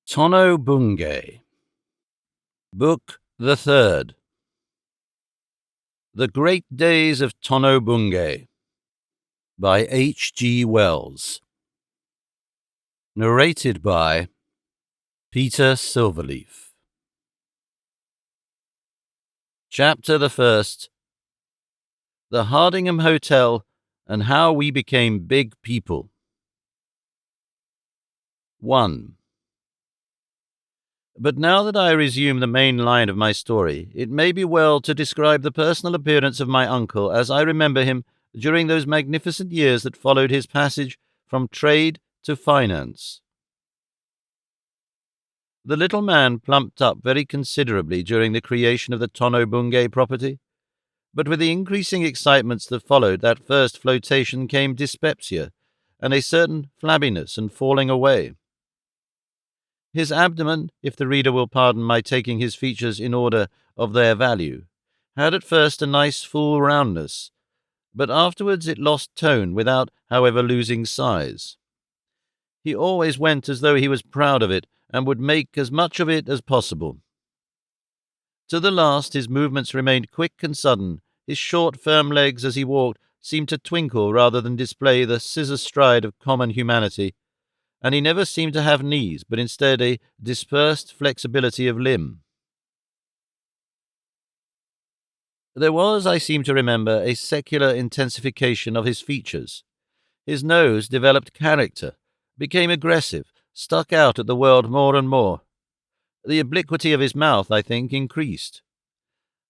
Tono-Bungay. Book the Third. The Great Days of Tono-Bungay by H. G. Wells. Narrated by Peter Silverleaf. Chapter the First. The Hardingham Hotel and How We Became Big People. 1. But now that I resume the main line of my story, it may be well to describe the personal appearance of my uncle as I remember him during those magnificent years that followed his passage from trade to finance. The little man plumped up very considerably during the creation of the Tono-Bungay property, but with the increasing excitements that followed that first flotation came dyspepsia and a certain flabbiness and falling away. His abdomen, if the reader will pardon my taking his features in order of their value, had at first a nice full roundness, but afterwards it lost tone without, however, losing size. He always went as though he was proud of it and would make as much of it as possible. To the last his movements remained quick and sudden. His short, firm legs as he walked seemed to twinkle rather than display the scissor stride of common humanity, and he never seemed to have knees, but instead a dispersed flexibility of limb. There was, I seem to remember, a secular intensification of his features. His nose developed character, became aggressive, stuck out at the world more and more. The obliquity of his mouth, I think, increased.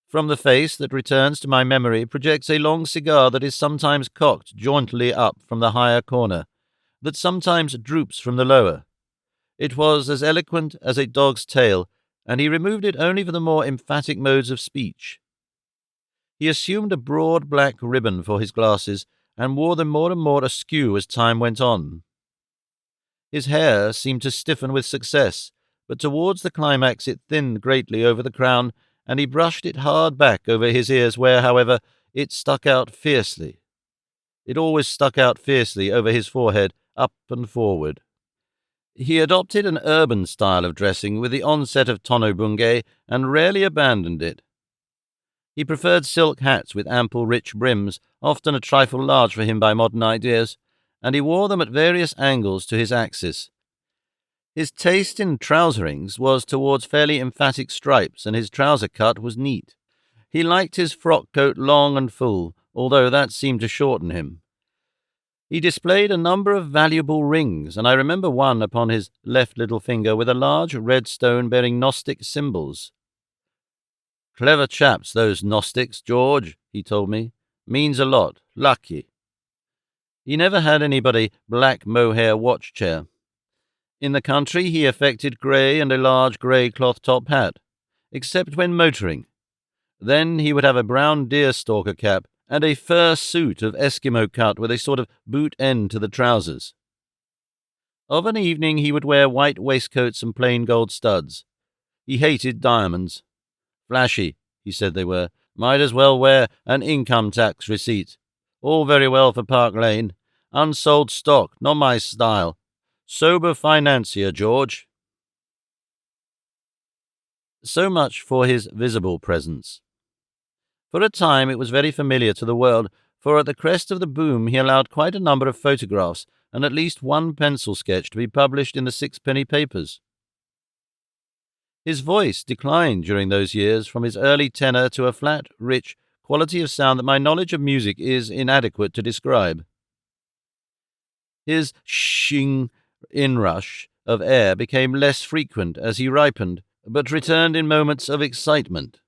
From the face that returns to my memory projects a long cigar that is sometimes cocked jauntily up from the higher corner, that sometimes droops from the lower. It was as eloquent as a dog's tail, and he removed it only for the more emphatic modes of speech. He assumed a broad black ribbon for his glasses, and wore them more and more askew as time went on. His hair seemed to stiffen with success, but towards the climax it thinned greatly over the crown, and he brushed it hard back over his ears where, however, it stuck out fiercely. It always stuck out fiercely over his forehead, up and forward. He adopted an urban style of dressing with the onset of Tono-Bungay, and rarely abandoned it. He preferred silk hats with ample rich brims, often a trifle large for him by modern ideas, and he wore them at various angles to his axis. His taste in trouserings was towards fairly emphatic stripes, and his trouser cut was neat. He liked his frock coat long and full, although that seemed to shorten him. He displayed a number of valuable rings, and I remember one upon his left little finger with a large red stone bearing Gnostic symbols. "Clever chaps, those Gnostics, George," he told me. "Means a lot. Lucky." He never had anybody black mohair watch chair. In the country he affected grey and a large grey cloth top hat, except when motoring. Then he would have a brown deer-stalker cap and a fur suit of Eskimo cut with a sort of boot end to the trousers. Of an evening he would wear white waistcoats and plain gold studs. He hated diamonds. "Flashy," he said they were. "Might as well wear an income tax receipt. All very well for Park Lane. Unsold stock, not my style. Sober financier, George." So much for his visible presence. For a time it was very familiar to the world, for at the crest of the boom he allowed quite a number of photographs and at least one pencil sketch to be published in the sixpenny papers. His voice declined during those years from his early tenor to a flat, rich quality of sound that my knowledge of music is inadequate to describe. His shing inrush of air became less frequent as he ripened, but returned in moments of excitement.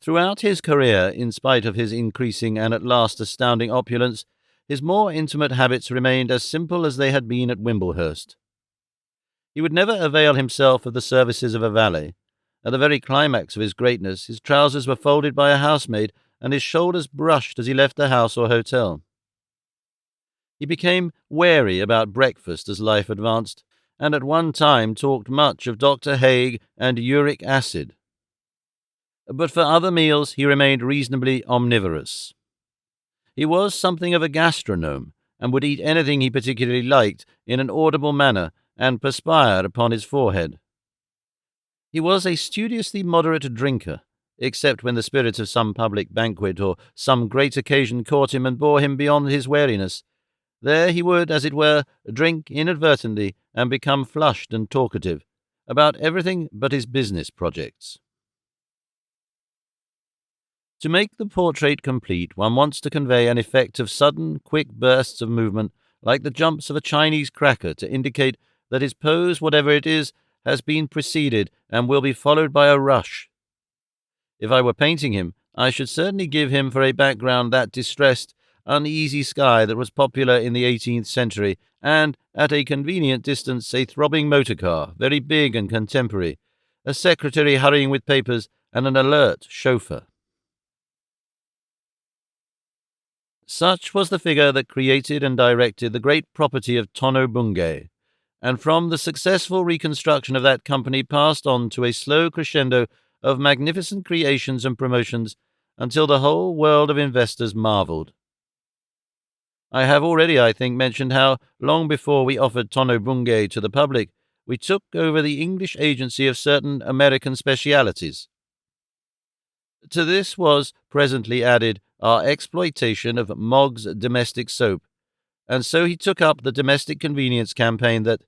Throughout his career, in spite of his increasing and at last astounding opulence, his more intimate habits remained as simple as they had been at Wimblehurst. He would never avail himself of the services of a valet. At the very climax of his greatness, his trousers were folded by a housemaid and his shoulders brushed as he left the house or hotel. He became wary about breakfast as life advanced, and at one time talked much of Dr. Haig and uric acid. But for other meals he remained reasonably omnivorous. He was something of a gastronome, and would eat anything he particularly liked in an audible manner, and perspire upon his forehead. He was a studiously moderate drinker, except when the spirit of some public banquet or some great occasion caught him and bore him beyond his wariness. There he would, as it were, drink inadvertently and become flushed and talkative, about everything but his business projects. To make the portrait complete, one wants to convey an effect of sudden, quick bursts of movement, like the jumps of a Chinese cracker, to indicate that his pose, whatever it is, has been preceded and will be followed by a rush. If I were painting him, I should certainly give him for a background that distressed, uneasy sky that was popular in the 18th century, and, at a convenient distance, a throbbing motor car, very big and contemporary, a secretary hurrying with papers, and an alert chauffeur. Such was the figure that created and directed the great property of Tono-Bungay, and from the successful reconstruction of that company passed on to a slow crescendo of magnificent creations and promotions until the whole world of investors marvelled. I have already, I think, mentioned how, long before we offered Tono-Bungay to the public, we took over the English agency of certain American specialities. To this was presently added our exploitation of Moggs domestic soap, and so he took up the domestic convenience campaign that,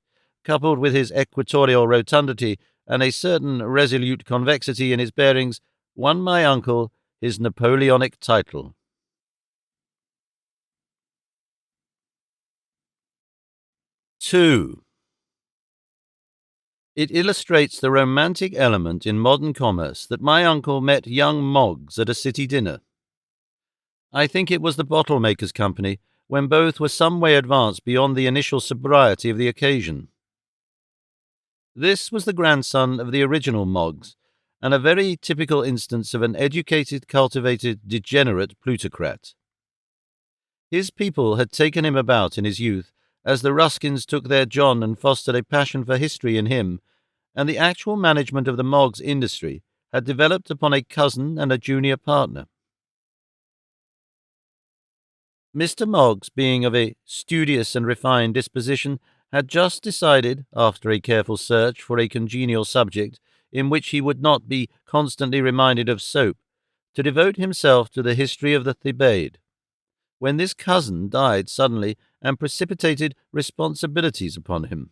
coupled with his equatorial rotundity and a certain resolute convexity in his bearings, won my uncle his Napoleonic title. 2. It illustrates the romantic element in modern commerce that my uncle met young Moggs at a city dinner. I think it was the bottle-makers' company, when both were some way advanced beyond the initial sobriety of the occasion. This was the grandson of the original Moggs, and a very typical instance of an educated, cultivated, degenerate plutocrat. His people had taken him about in his youth, as the Ruskins took their John, and fostered a passion for history in him, and the actual management of the Moggs industry had developed upon a cousin and a junior partner. Mr. Moggs, being of a studious and refined disposition, had just decided, after a careful search for a congenial subject in which he would not be constantly reminded of soap, to devote himself to the history of the Thebaid, when this cousin died suddenly and precipitated responsibilities upon him.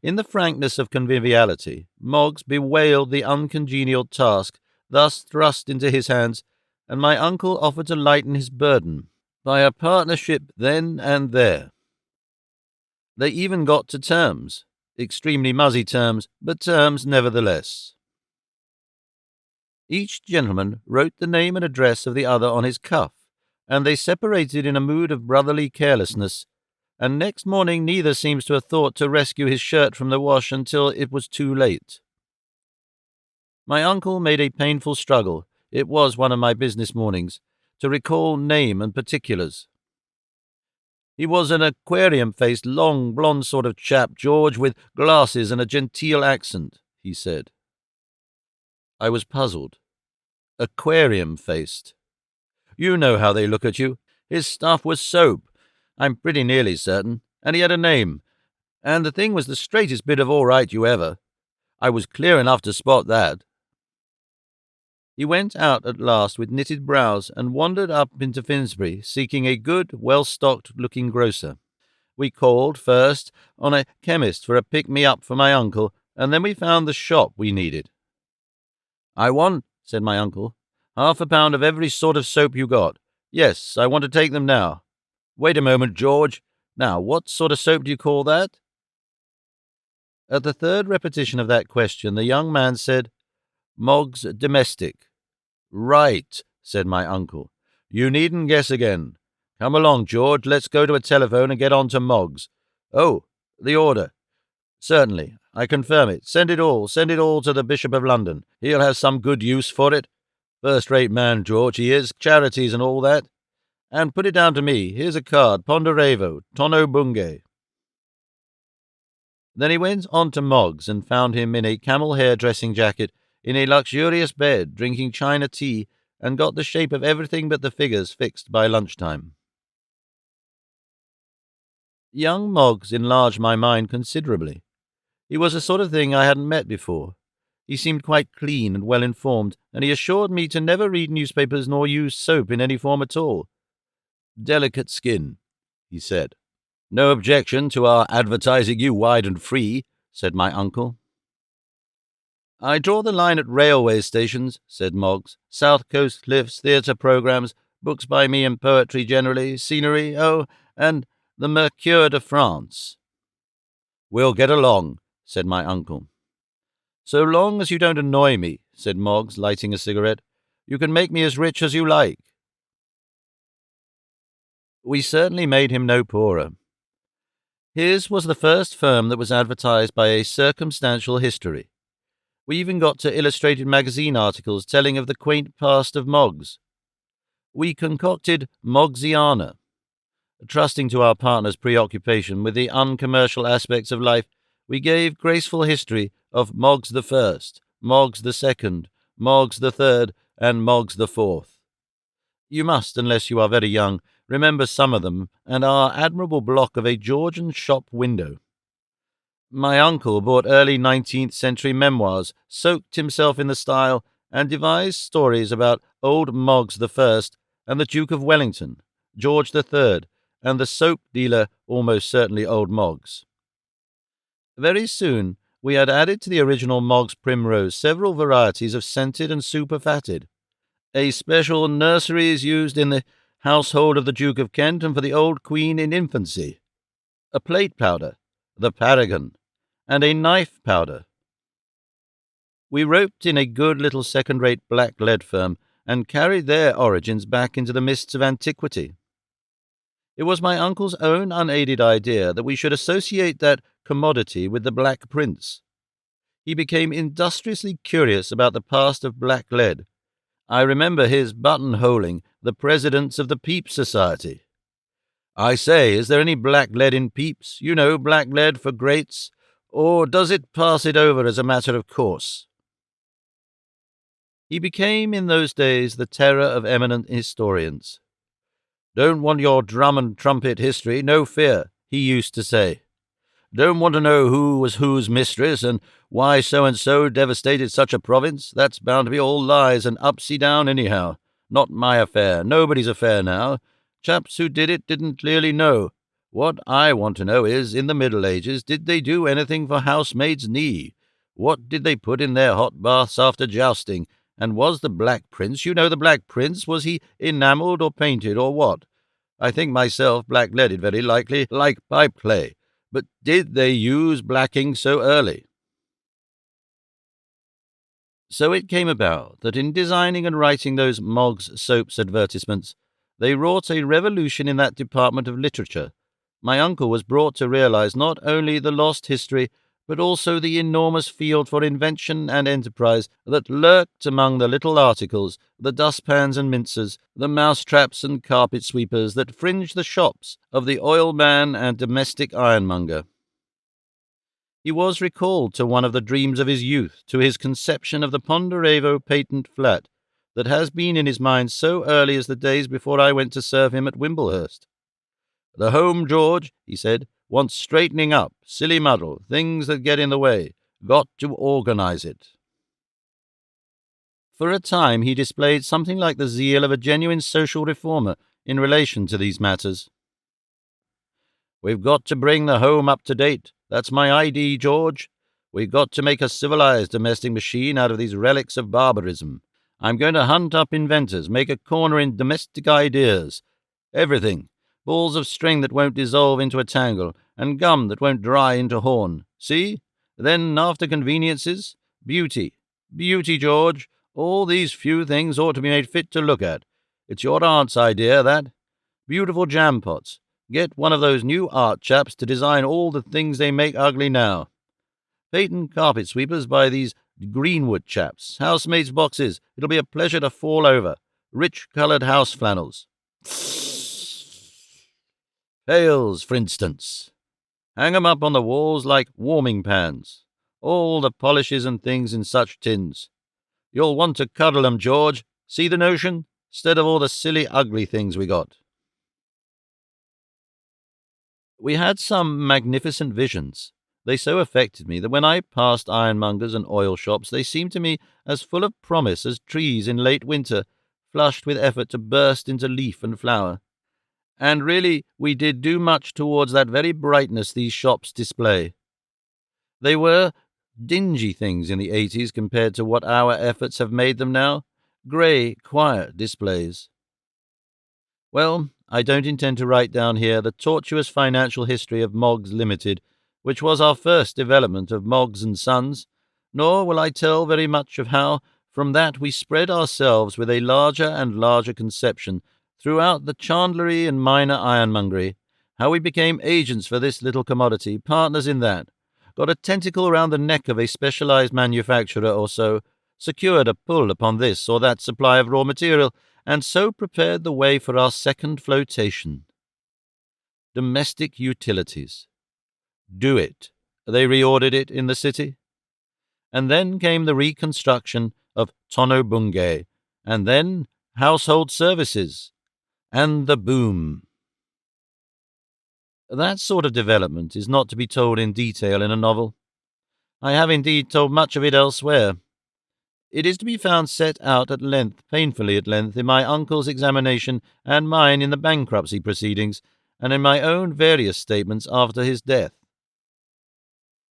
In the frankness of conviviality, Moggs bewailed the uncongenial task thus thrust into his hands, and my uncle offered to lighten his burden by a partnership then and there. They even got to terms, extremely muzzy terms, but terms nevertheless. Each gentleman wrote the name and address of the other on his cuff, and they separated in a mood of brotherly carelessness, and next morning neither seems to have thought to rescue his shirt from the wash until it was too late. My uncle made a painful struggle, it was one of my business mornings, to recall name and particulars. He was an aquarium-faced, long, blonde sort of chap, George, with glasses and a genteel accent, he said. I was puzzled. Aquarium-faced. You know how they look at you. His stuff was soap, I'm pretty nearly certain, and he had a name, and the thing was the straightest bit of all right you ever. I was clear enough to spot that. He went out at last with knitted brows and wandered up into Finsbury, seeking a good, well-stocked-looking grocer. We called first on a chemist for a pick-me-up for my uncle, and then we found the shop we needed. I want, said my uncle, half a pound of every sort of soap you got. Yes, I want to take them now. Wait a moment, George. Now, what sort of soap do you call that? At the third repetition of that question, the young man said, Moggs domestic. Right, said my uncle. You needn't guess again. Come along, George, let's go to a telephone and get on to Moggs. Oh, the order. Certainly, I confirm it. Send it all to the Bishop of London. He'll have some good use for it. First-rate man, George, he is, charities and all that. And put it down to me. Here's a card, Ponderevo, Tono-Bungay. Then he went on to Moggs and found him in a camel-hair dressing-jacket, in a luxurious bed, drinking China tea, and got the shape of everything but the figures fixed by lunchtime. Young Moggs enlarged my mind considerably. He was a sort of thing I hadn't met before. He seemed quite clean and well-informed, and he assured me to never read newspapers nor use soap in any form at all. "Delicate skin," he said. "No objection to our advertising you wide and free," said my uncle. "I draw the line at railway stations," said Moggs. "South Coast cliffs, theatre programmes, books by me and poetry generally, scenery, and the Mercure de France." "We'll get along," said my uncle. "So long as you don't annoy me," said Moggs, lighting a cigarette. "You can make me as rich as you like." We certainly made him no poorer. His was the first firm that was advertised by a circumstantial history. We even got to illustrated magazine articles telling of the quaint past of Moggs. We concocted Moggsiana. Trusting to our partner's preoccupation with the uncommercial aspects of life, we gave graceful history of Moggs the First, Moggs the Second, Moggs the Third, and Moggs the Fourth. You must, unless you are very young, remember some of them, and our admirable block of a Georgian shop window. My uncle bought early 19th century memoirs, soaked himself in the style, and devised stories about old Moggs the First and the Duke of Wellington, George the Third, and the soap dealer, almost certainly old Moggs. Very soon we had added to the original Moggs Primrose several varieties of scented and superfatted. A special nursery is used in the household of the Duke of Kent and for the old Queen in infancy. A plate powder, the Paragon, and a knife powder. We roped in a good little second-rate black lead firm and carried their origins back into the mists of antiquity. It was my uncle's own unaided idea that we should associate that commodity with the Black Prince. He became industriously curious about the past of black lead. I remember his buttonholing the presidents of the Pepys Society. "I say, is there any black lead in Pepys? You know, black lead for grates. Or does it pass it over as a matter of course?" He became in those days the terror of eminent historians. "Don't want your drum and trumpet history, no fear," he used to say. "Don't want to know who was whose mistress, and why so-and-so devastated such a province. That's bound to be all lies and upsy-down anyhow. Not my affair, nobody's affair now. Chaps who did it didn't clearly know. What I want to know is, in the Middle Ages, did they do anything for housemaid's knee? What did they put in their hot baths after jousting? And was the Black Prince, you know the Black Prince, was he enamelled or painted or what? I think myself black-leaded very likely, like pipe clay. But did they use blacking so early?" So it came about that in designing and writing those Moggs soaps advertisements, they wrought a revolution in that department of literature. My uncle was brought to realize not only the lost history, but also the enormous field for invention and enterprise that lurked among the little articles, the dustpans and mincers, the mousetraps and carpet-sweepers that fringed the shops of the oilman and domestic ironmonger. He was recalled to one of the dreams of his youth, to his conception of the Ponderevo patent flat that has been in his mind so early as the days before I went to serve him at Wimblehurst. "The home, George," he said, "wants straightening up, silly muddle, things that get in the way. Got to organize it." For a time he displayed something like the zeal of a genuine social reformer in relation to these matters. "We've got to bring the home up to date. That's my idea, George. We've got to make a civilized domestic machine out of these relics of barbarism. I'm going to hunt up inventors, make a corner in domestic ideas. Everything. Balls of string that won't dissolve into a tangle, and gum that won't dry into horn. See? Then, after conveniences, beauty. Beauty, George. All these few things ought to be made fit to look at. It's your aunt's idea, that. Beautiful jam pots. Get one of those new art chaps to design all the things they make ugly now. Patent carpet sweepers by these Greenwood chaps. Housemaids' boxes. It'll be a pleasure to fall over. Rich-coloured house flannels. Pails, for instance. Hang 'em up on the walls like warming pans. All the polishes and things in such tins. You'll want to cuddle 'em, George. See the notion? Instead of all the silly, ugly things we got." We had some magnificent visions. They so affected me that when I passed ironmongers and oil shops, they seemed to me as full of promise as trees in late winter, flushed with effort to burst into leaf and flower. And really, we did do much towards that very brightness these shops display. They were dingy things in the 80s compared to what our efforts have made them now. Grey, quiet displays. Well, I don't intend to write down here the tortuous financial history of Moggs Limited, which was our first development of Moggs and Sons, nor will I tell very much of how from that we spread ourselves with a larger and larger conception throughout the chandlery and minor ironmongery, how we became agents for this little commodity, partners in that, got a tentacle round the neck of a specialized manufacturer or so, secured a pull upon this or that supply of raw material, and so prepared the way for our second flotation. Domestic utilities. Do it. They reordered it in the city. And then came the reconstruction of Tono-Bungay, and then household services, and the boom. That sort of development is not to be told in detail in a novel. I have indeed told much of it elsewhere. It is to be found set out at length, painfully at length, in my uncle's examination and mine in the bankruptcy proceedings, and in my own various statements after his death.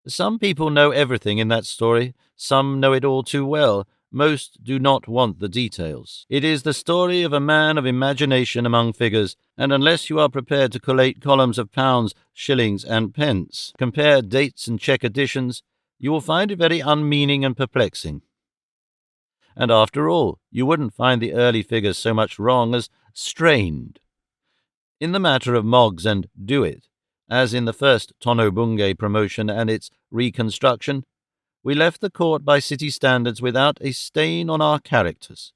Some people know everything in that story, some know it all too well, most do not want the details. It is the story of a man of imagination among figures, and unless you are prepared to collate columns of pounds, shillings, and pence, compare dates and check additions, you will find it very unmeaning and perplexing. And after all, you wouldn't find the early figures so much wrong as strained. In the matter of Moggs and Do It, as in the first Tono-Bungay promotion and its reconstruction, we left the court by city standards without a stain on our characters.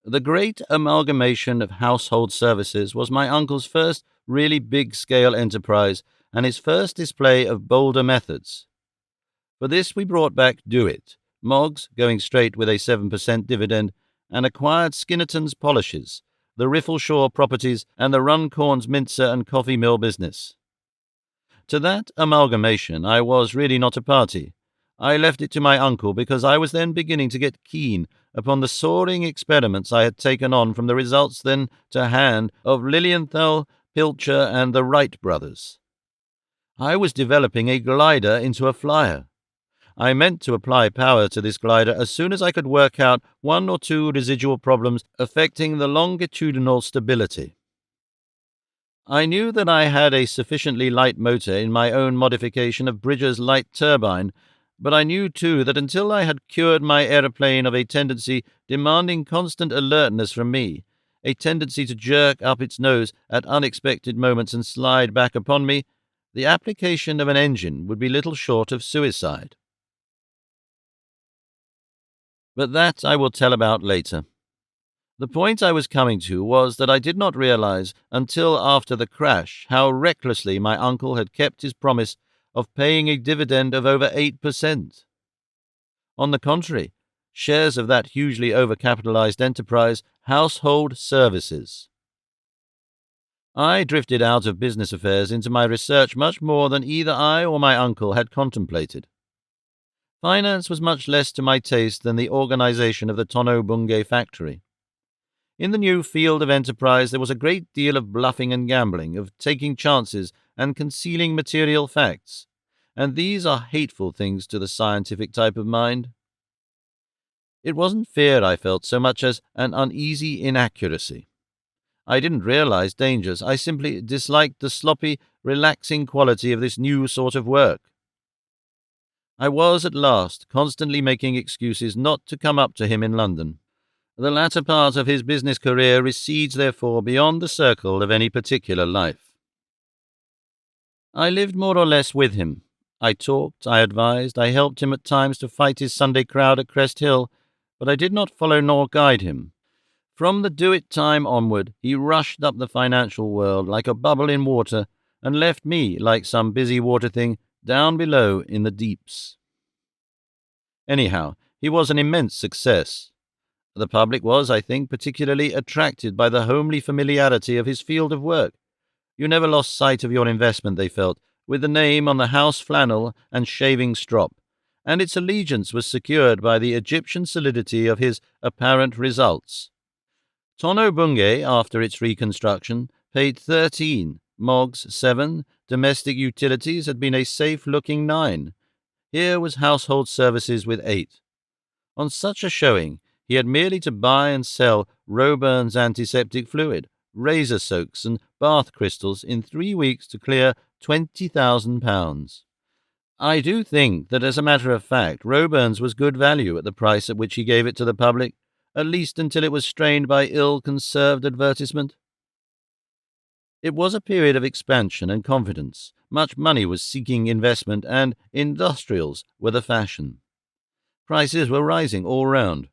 The great amalgamation of household services was my uncle's first really big-scale enterprise and his first display of bolder methods. For this we brought back Do It, Moggs going straight with a 7% dividend, and acquired Skinnerton's Polishes, the Riffleshaw properties, and the Runcorn's mincer and coffee mill business. To that amalgamation I was really not a party. I left it to my uncle because I was then beginning to get keen upon the soaring experiments I had taken on from the results then to hand of Lilienthal, Pilcher, and the Wright brothers. I was developing a glider into a flyer. I meant to apply power to this glider as soon as I could work out one or two residual problems affecting the longitudinal stability. I knew that I had a sufficiently light motor in my own modification of Bridger's light turbine, but I knew too that until I had cured my aeroplane of a tendency demanding constant alertness from me, a tendency to jerk up its nose at unexpected moments and slide back upon me, the application of an engine would be little short of suicide. But that I will tell about later. The point I was coming to was that I did not realize until after the crash how recklessly my uncle had kept his promise of paying a dividend of over 8%. On the contrary, shares of that hugely overcapitalized enterprise, Household Services. I drifted out of business affairs into my research much more than either I or my uncle had contemplated. Finance was much less to my taste than the organization of the Tono-Bungay factory. In the new field of enterprise there was a great deal of bluffing and gambling, of taking chances and concealing material facts, and these are hateful things to the scientific type of mind. It wasn't fear I felt so much as an uneasy inaccuracy. I didn't realize dangers, I simply disliked the sloppy, relaxing quality of this new sort of work. I was, at last, constantly making excuses not to come up to him in London. The latter part of his business career recedes, therefore, beyond the circle of any particular life. I lived more or less with him. I talked, I advised, I helped him at times to fight his Sunday crowd at Crest Hill, but I did not follow nor guide him. From the do-it time onward, he rushed up the financial world like a bubble in water, and left me, like some busy water thing, down below in the deeps. Anyhow, he was an immense success. The public was, I think, particularly attracted by the homely familiarity of his field of work. You never lost sight of your investment, they felt, with the name on the house flannel and shaving strop, and its allegiance was secured by the Egyptian solidity of his apparent results. Tono-Bungay, after its reconstruction, paid 13, Moggs 7, domestic utilities had been a safe-looking 9. Here was household services with 8. On such a showing, he had merely to buy and sell Roburn's antiseptic fluid, razor soaks and bath crystals in 3 weeks to clear £20,000. I do think that, as a matter of fact, Roburn's was good value at the price at which he gave it to the public, at least until it was strained by ill-conserved advertisement. It was a period of expansion and confidence. Much money was seeking investment, and industrials were the fashion. Prices were rising all round.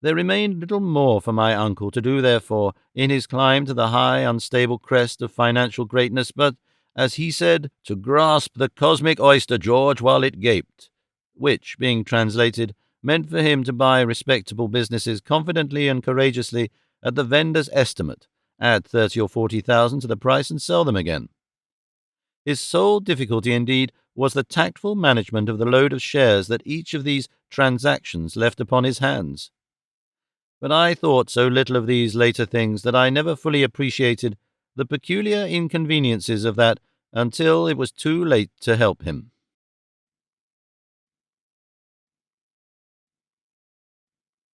There remained little more for my uncle to do, therefore, in his climb to the high, unstable crest of financial greatness, but, as he said, to grasp the cosmic oyster, George, while it gaped, which, being translated, meant for him to buy respectable businesses confidently and courageously at the vendor's estimate, add 30 or 40,000 to the price, and sell them again. His sole difficulty, indeed, was the tactful management of the load of shares that each of these transactions left upon his hands. But I thought so little of these later things that I never fully appreciated the peculiar inconveniences of that until it was too late to help him.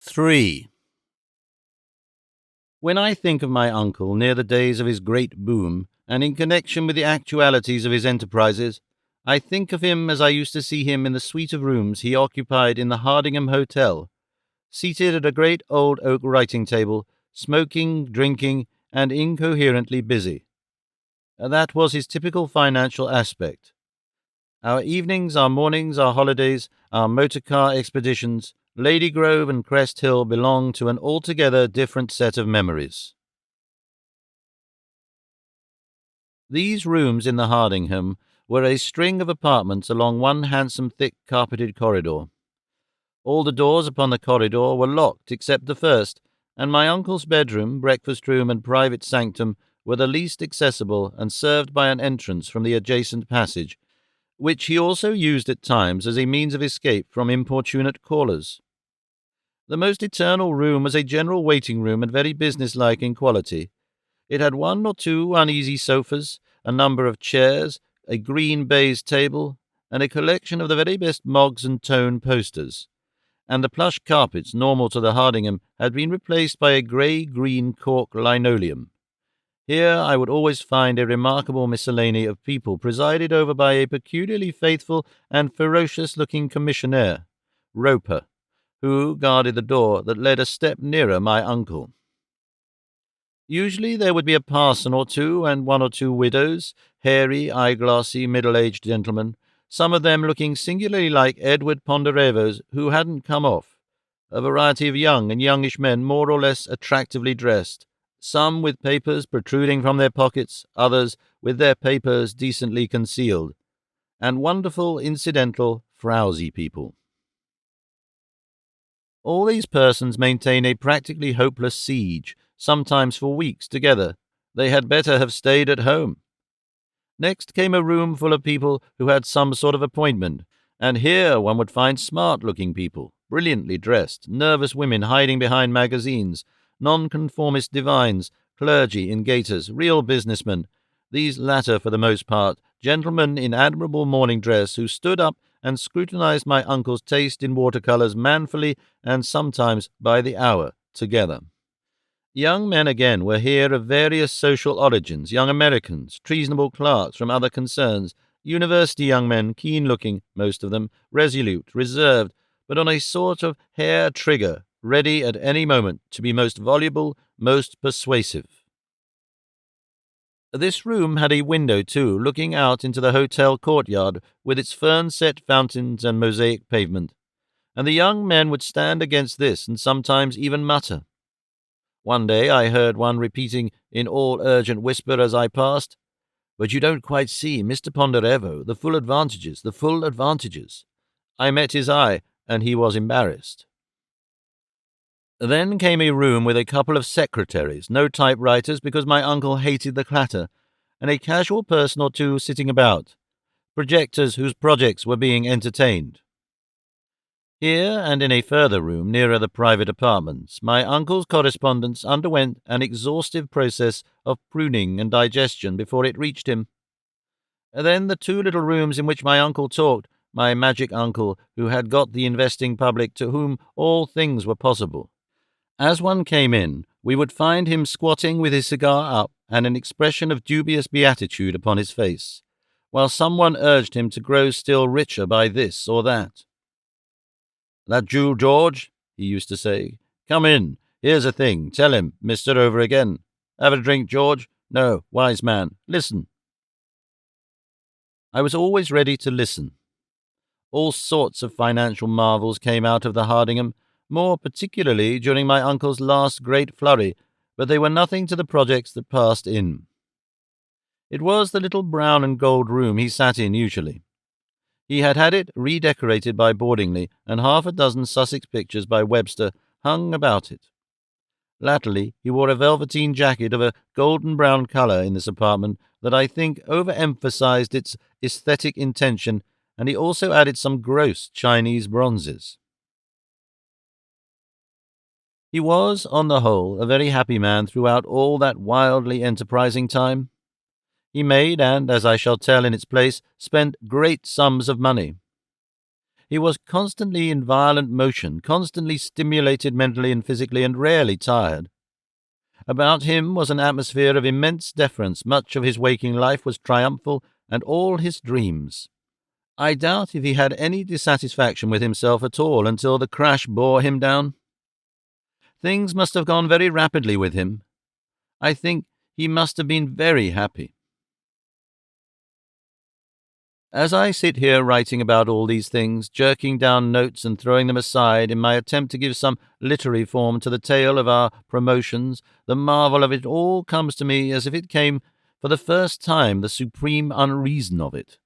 3. When I think of my uncle near the days of his great boom, and in connection with the actualities of his enterprises, I think of him as I used to see him in the suite of rooms he occupied in the Hardingham Hotel, seated at a great old oak writing table, smoking, drinking, and incoherently busy. That was his typical financial aspect. Our evenings, our mornings, our holidays, our motor-car expeditions, Lady Grove and Crest Hill belonged to an altogether different set of memories. These rooms in the Hardingham were a string of apartments along one handsome thick carpeted corridor. All the doors upon the corridor were locked except the first, and my uncle's bedroom, breakfast room, and private sanctum were the least accessible and served by an entrance from the adjacent passage, which he also used at times as a means of escape from importunate callers. The most eternal room was a general waiting room and very businesslike in quality. It had 1 or 2 uneasy sofas, a number of chairs, a green baize table, and a collection of the very best Moggs and Tone posters, and the plush carpets normal to the Hardingham had been replaced by a grey-green cork linoleum. Here I would always find a remarkable miscellany of people presided over by a peculiarly faithful and ferocious-looking commissionaire, Roper, who guarded the door that led a step nearer my uncle. Usually there would be a parson or two and 1 or 2 widows, hairy, eyeglassy, middle-aged gentlemen, some of them looking singularly like Edward Ponderevos who hadn't come off, a variety of young and youngish men more or less attractively dressed, some with papers protruding from their pockets, others with their papers decently concealed, and wonderful, incidental, frowsy people. All these persons maintain a practically hopeless siege, sometimes for weeks together. They had better have stayed at home. Next came a room full of people who had some sort of appointment, and here one would find smart-looking people, brilliantly dressed, nervous women hiding behind magazines, nonconformist divines, clergy in gaiters, real businessmen, these latter for the most part, gentlemen in admirable morning dress who stood up and scrutinized my uncle's taste in watercolours manfully and sometimes by the hour together. Young men again were here of various social origins, young Americans, treasonable clerks from other concerns, university young men, keen-looking, most of them, resolute, reserved, but on a sort of hair-trigger, ready at any moment to be most voluble, most persuasive. This room had a window, too, looking out into the hotel courtyard with its fern-set fountains and mosaic pavement, and the young men would stand against this and sometimes even mutter. One day I heard one repeating in all urgent whisper as I passed, "But you don't quite see, Mr. Ponderevo, the full advantages, the full advantages." I met his eye, and he was embarrassed. Then came a room with a couple of secretaries, no typewriters because my uncle hated the clatter, and a casual person or two sitting about, projectors whose projects were being entertained. Here, and in a further room nearer the private apartments, my uncle's correspondence underwent an exhaustive process of pruning and digestion before it reached him. Then the two little rooms in which my uncle talked, my magic uncle who had got the investing public to whom all things were possible. As one came in, we would find him squatting with his cigar up and an expression of dubious beatitude upon his face, while someone urged him to grow still richer by this or that. "That you, George?" he used to say. "Come in. Here's a thing. Tell him, Mr. Over again. Have a drink, George? No, wise man. Listen." I was always ready to listen. All sorts of financial marvels came out of the Hardingham, more particularly during my uncle's last great flurry, but they were nothing to the projects that passed in. It was the little brown and gold room he sat in usually. He had had it redecorated by Boardingly, and half a dozen Sussex pictures by Webster hung about it. Latterly, he wore a velveteen jacket of a golden-brown colour in this apartment that I think overemphasized its aesthetic intention, and he also added some gross Chinese bronzes. He was, on the whole, a very happy man throughout all that wildly enterprising time. He made, and, as I shall tell in its place, spent great sums of money. He was constantly in violent motion, constantly stimulated mentally and physically, and rarely tired. About him was an atmosphere of immense deference. Much of his waking life was triumphal, and all his dreams. I doubt if he had any dissatisfaction with himself at all until the crash bore him down. Things must have gone very rapidly with him. I think he must have been very happy. As I sit here writing about all these things, jerking down notes and throwing them aside in my attempt to give some literary form to the tale of our promotions, the marvel of it all comes to me as if it came for the first time, the supreme unreason of it.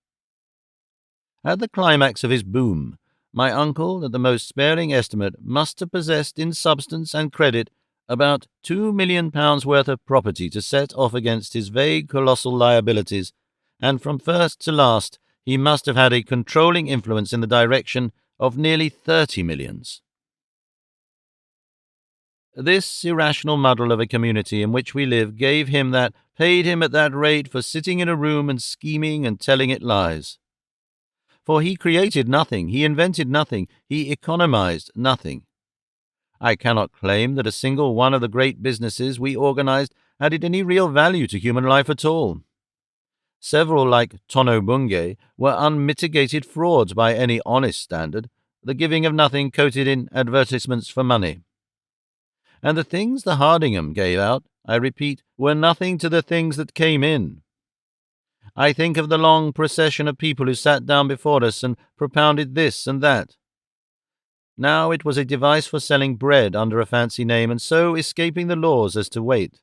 At the climax of his boom, my uncle, at the most sparing estimate, must have possessed in substance and credit about £2 million worth of property to set off against his vague colossal liabilities, and from first to last he must have had a controlling influence in the direction of nearly 30 millions. This irrational muddle of a community in which we live paid him at that rate for sitting in a room and scheming and telling it lies. For he created nothing, he invented nothing, he economized nothing. I cannot claim that a single one of the great businesses we organized added any real value to human life at all. Several, like Tono-Bungay, were unmitigated frauds by any honest standard, the giving of nothing coated in advertisements for money. And the things the Hardingham gave out, I repeat, were nothing to the things that came in. I think of the long procession of people who sat down before us and propounded this and that. Now it was a device for selling bread under a fancy name and so escaping the laws as to weight.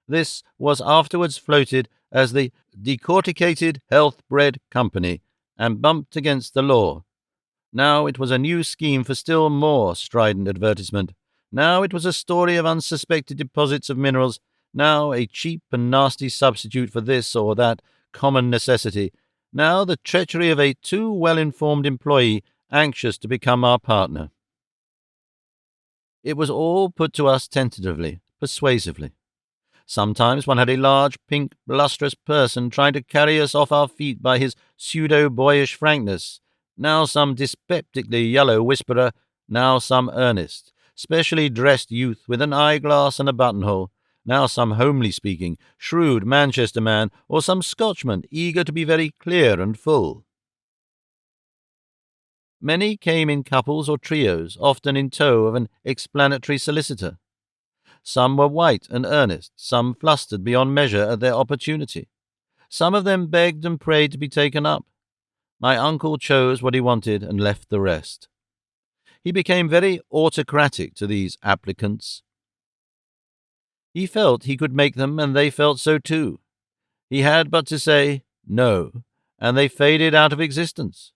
This was afterwards floated as the Decorticated Health Bread Company and bumped against the law. Now it was a new scheme for still more strident advertisement. Now it was a story of unsuspected deposits of minerals. Now a cheap and nasty substitute for this or that common necessity. Now the treachery of a too well-informed employee anxious to become our partner. It was all put to us tentatively, persuasively. Sometimes one had a large, pink, blusterous person trying to carry us off our feet by his pseudo-boyish frankness. Now some dyspeptically yellow whisperer, now some earnest, specially dressed youth with an eyeglass and a buttonhole, now some homely-speaking, shrewd Manchester man, or some Scotchman eager to be very clear and full. Many came in couples or trios, often in tow of an explanatory solicitor. Some were white and earnest, some flustered beyond measure at their opportunity. Some of them begged and prayed to be taken up. My uncle chose what he wanted and left the rest. He became very autocratic to these applicants. He felt he could make them, and they felt so too. He had but to say no, and they faded out of existence.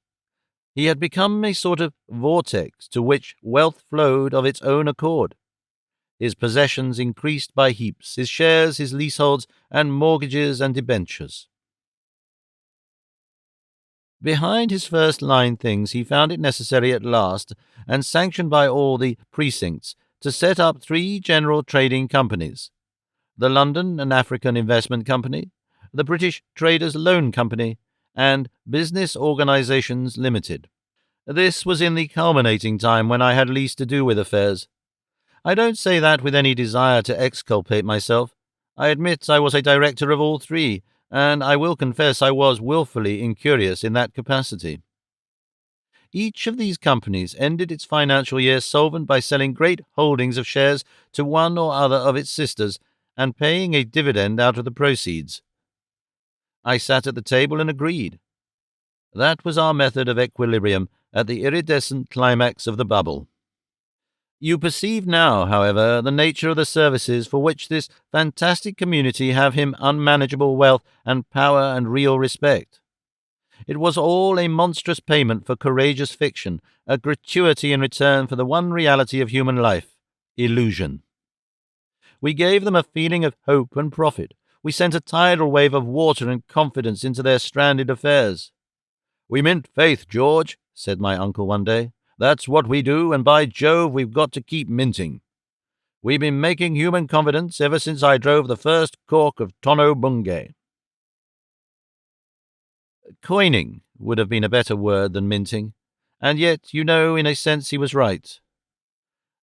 He had become a sort of vortex to which wealth flowed of its own accord. His possessions increased by heaps, his shares, his leaseholds, and mortgages and debentures. Behind his first-line things he found it necessary at last, and sanctioned by all the precincts, to set up 3 general trading companies: the London and African Investment Company, the British Traders Loan Company, and Business Organisations Limited. This was in the culminating time when I had least to do with affairs. I don't say that with any desire to exculpate myself. I admit I was a director of all 3, and I will confess I was wilfully incurious in that capacity. Each of these companies ended its financial year solvent by selling great holdings of shares to one or other of its sisters and paying a dividend out of the proceeds. I sat at the table and agreed. That was our method of equilibrium at the iridescent climax of the bubble. You perceive now, however, the nature of the services for which this fantastic community have him unmanageable wealth and power and real respect. It was all a monstrous payment for courageous fiction, a gratuity in return for the one reality of human life, illusion. We gave them a feeling of hope and profit. We sent a tidal wave of water and confidence into their stranded affairs. "We mint faith, George," said my uncle one day. "That's what we do, and by Jove, we've got to keep minting. We've been making human confidence ever since I drove the first cork of Tono-Bungay." Coining would have been a better word than minting, and yet, in a sense he was right.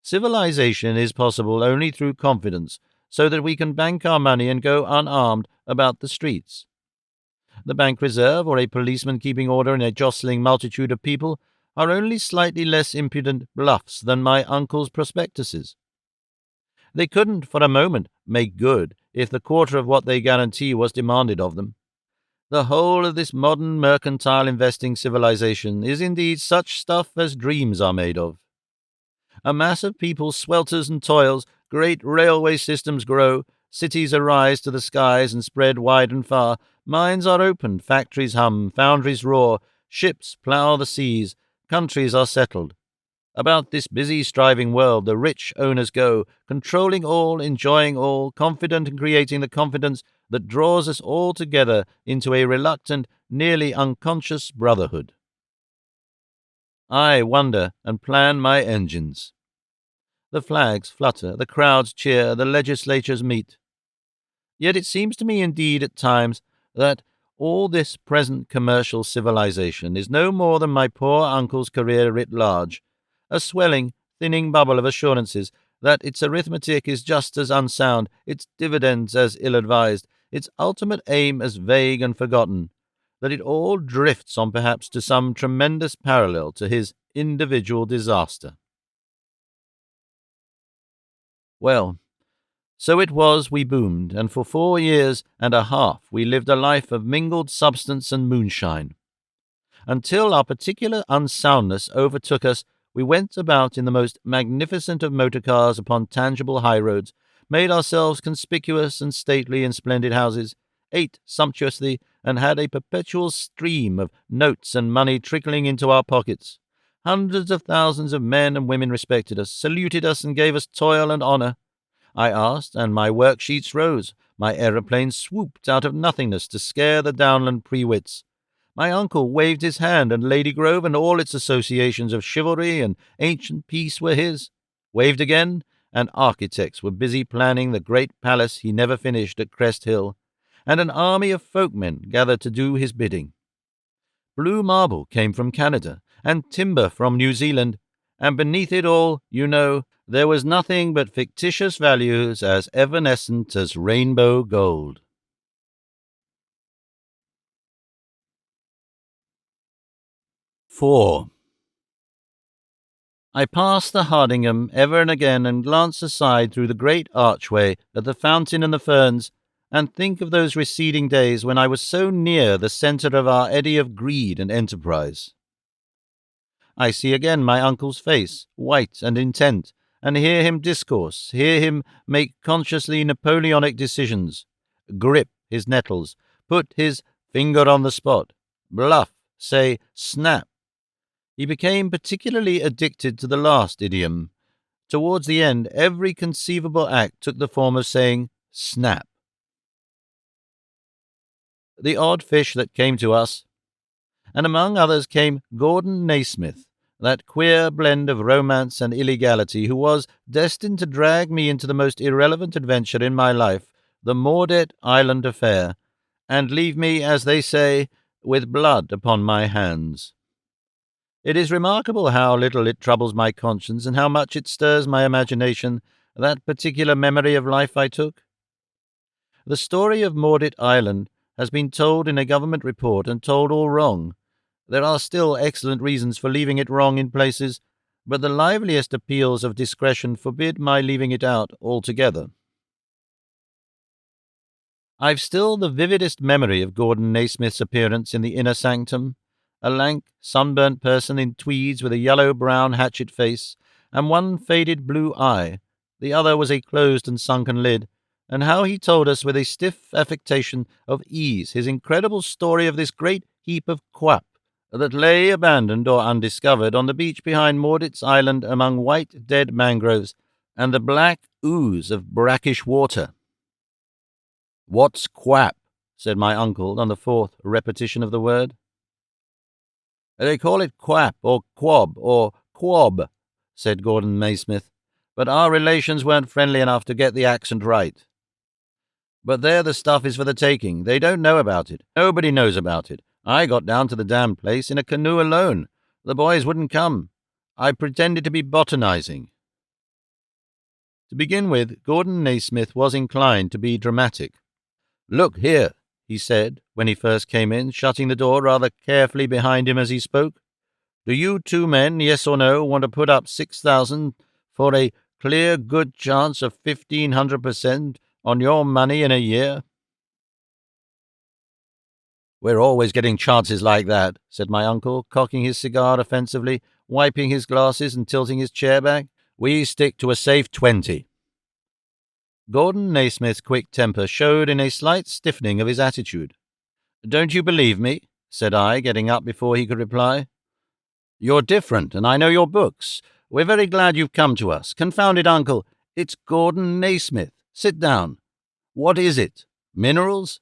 Civilization is possible only through confidence, so that we can bank our money and go unarmed about the streets. The bank reserve, or a policeman keeping order in a jostling multitude of people, are only slightly less impudent bluffs than my uncle's prospectuses. They couldn't, for a moment, make good if the quarter of what they guarantee was demanded of them. The whole of this modern mercantile investing civilization is indeed such stuff as dreams are made of. A mass of people swelters and toils, great railway systems grow, cities arise to the skies and spread wide and far, mines are opened, factories hum, foundries roar, ships plough the seas, countries are settled. About this busy, striving world the rich owners go, controlling all, enjoying all, confident in creating the confidence that draws us all together into a reluctant, nearly unconscious brotherhood. I wonder and plan my engines. The flags flutter, the crowds cheer, the legislatures meet. Yet it seems to me indeed at times that all this present commercial civilization is no more than my poor uncle's career writ large, a swelling, thinning bubble of assurances that its arithmetic is just as unsound, its dividends as ill-advised, its ultimate aim as vague and forgotten, that it all drifts on perhaps to some tremendous parallel to his individual disaster. Well, so it was we boomed, and for 4 years and a half we lived a life of mingled substance and moonshine. Until our particular unsoundness overtook us, we went about in the most magnificent of motor cars upon tangible highroads, made ourselves conspicuous and stately in splendid houses, ate sumptuously, and had a perpetual stream of notes and money trickling into our pockets. Hundreds of thousands of men and women respected us, saluted us, and gave us toil and honour. I asked, and my worksheets rose. My aeroplane swooped out of nothingness to scare the downland pre-wits. My uncle waved his hand, and Lady Grove and all its associations of chivalry and ancient peace were his. Waved again, and architects were busy planning the great palace he never finished at Crest Hill, and an army of folkmen gathered to do his bidding. Blue marble came from Canada, and timber from New Zealand, and beneath it all, there was nothing but fictitious values as evanescent as rainbow gold. IV. I pass the Hardingham ever and again and glance aside through the great archway at the fountain and the ferns, and think of those receding days when I was so near the centre of our eddy of greed and enterprise. I see again my uncle's face, white and intent, and hear him discourse, hear him make consciously Napoleonic decisions, grip his nettles, put his finger on the spot, bluff, say snap. He became particularly addicted to the last idiom, Towards the end, every conceivable act took the form of saying, "Snap." The odd fish that came to us, and among others came Gordon Naismith, that queer blend of romance and illegality who was destined to drag me into the most irrelevant adventure in my life, the Mordet Island affair, and leave me, as they say, with blood upon my hands. It is remarkable how little it troubles my conscience and how much it stirs my imagination, that particular memory of life I took. The story of Mordet Island has been told in a government report and told all wrong. There are still excellent reasons for leaving it wrong in places, but the liveliest appeals of discretion forbid my leaving it out altogether. I've still the vividest memory of Gordon Naismith's appearance in the inner sanctum, a lank, sunburnt person in tweeds with a yellow-brown hatchet face and one faded blue eye. The other was a closed and sunken lid, and how he told us with a stiff affectation of ease his incredible story of this great heap of quap that lay abandoned or undiscovered on the beach behind Mordet Island among white dead mangroves and the black ooze of brackish water. "What's quap?" said my uncle on the fourth repetition of the word. "They call it quap or quab or quob," said Gordon Naismith, "but our relations weren't friendly enough to get the accent right. But there the stuff is for the taking. They don't know about it. Nobody knows about it. I got down to the damned place in a canoe alone. The boys wouldn't come. I pretended to be botanizing." To begin with, Gordon Naismith was inclined to be dramatic. "Look here," he said, when he first came in, shutting the door rather carefully behind him as he spoke. "Do you two men, yes or no, want to put up 6,000 for a clear good chance of 1,500% on your money in a year?" "We're always getting chances like that," said my uncle, cocking his cigar offensively, wiping his glasses and tilting his chair back. "We stick to a safe 20. Gordon Naismith's quick temper showed in a slight stiffening of his attitude. "Don't you believe me?" said I, getting up before he could reply. "You're different, and I know your books. We're very glad you've come to us. Confound it, uncle, it's Gordon Naismith. Sit down. What is it? Minerals?"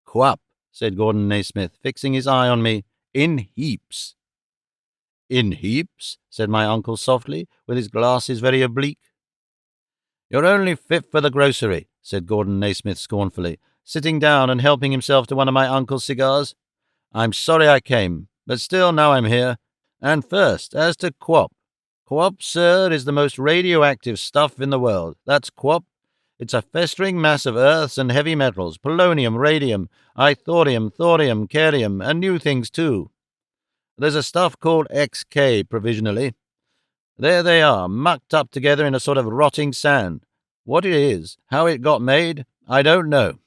"Quap," said Gordon Naismith, fixing his eye on me. "In heaps." "In heaps?" said my uncle softly, with his glasses very oblique. "You're only fit for the grocery," said Gordon Naismith scornfully, sitting down and helping himself to one of my uncle's cigars. "I'm sorry I came, but still now I'm here. And first, as to quap. Quap, sir, is the most radioactive stuff in the world. That's quap. It's a festering mass of earths and heavy metals, polonium, radium, thorium, carium, and new things too. There's a stuff called XK provisionally. There they are, mucked up together in a sort of rotting sand. What it is, how it got made, I don't know.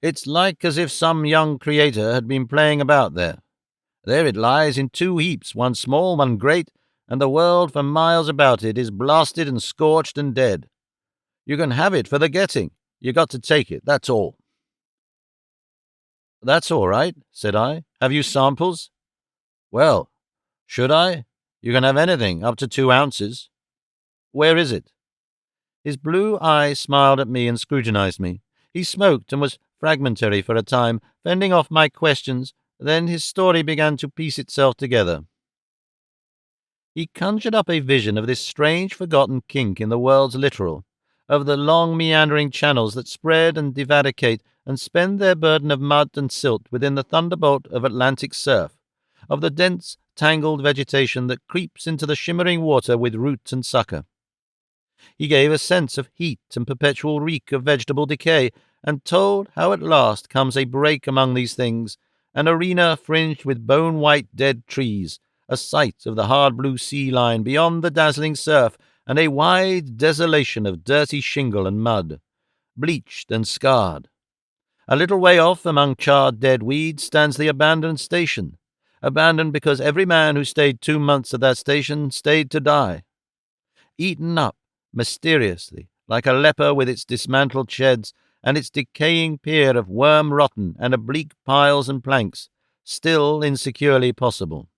It's like as if some young creator had been playing about there. There it lies in two heaps, one small, one great, and the world for miles about it is blasted and scorched and dead. You can have it for the getting. You got to take it, that's all." "That's all right," said I. "Have you samples?" "Well, should I? You can have anything, up to 2 ounces. Where is it?" His blue eye smiled at me and scrutinized me. He smoked and was fragmentary for a time, fending off my questions. Then his story began to piece itself together. He conjured up a vision of this strange forgotten kink in the world's littoral, of the long meandering channels that spread and divaricate and spend their burden of mud and silt within the thunderbolt of Atlantic surf, of the dense, tangled vegetation that creeps into the shimmering water with root and sucker. He gave a sense of heat and perpetual reek of vegetable decay, and told how at last comes a break among these things, an arena fringed with bone-white dead trees, a sight of the hard blue sea line beyond the dazzling surf, and a wide desolation of dirty shingle and mud, bleached and scarred. A little way off, among charred dead weeds, stands the abandoned station, abandoned because every man who stayed 2 months at that station stayed to die. Eaten up, mysteriously, like a leper with its dismantled sheds and its decaying pier of worm-rotten and oblique piles and planks, still insecurely possible.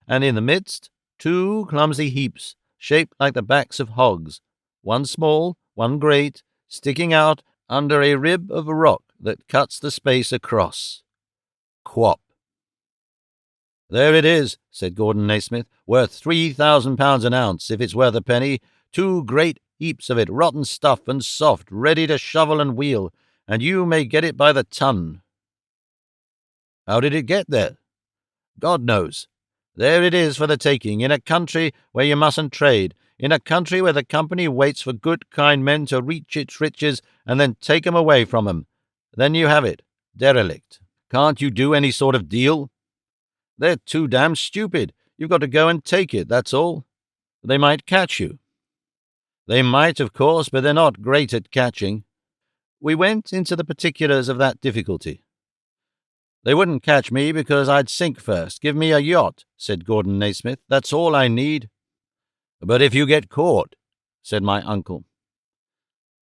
And in the midst, 2 clumsy heaps, shaped like the backs of hogs, one small, one great, sticking out under a rib of rock that cuts the space across. Quap. "There it is," said Gordon Naismith, "worth £3,000 an ounce, if it's worth a penny. 2 great heaps of it, rotten stuff and soft, ready to shovel and wheel, and you may get it by the ton." "How did it get there?" "God knows. There it is for the taking, in a country where you mustn't trade, in a country where the company waits for good kind men to reach its riches and then take 'em away from 'em. Then you have it, derelict. Can't you do any sort of deal?" "They're too damn stupid. You've got to go and take it, that's all. They might catch you." "They might, of course, but they're not great at catching." We went into the particulars of that difficulty. "They wouldn't catch me because I'd sink first. Give me a yacht," said Gordon Naismith. "That's all I need." "But if you get caught," said my uncle.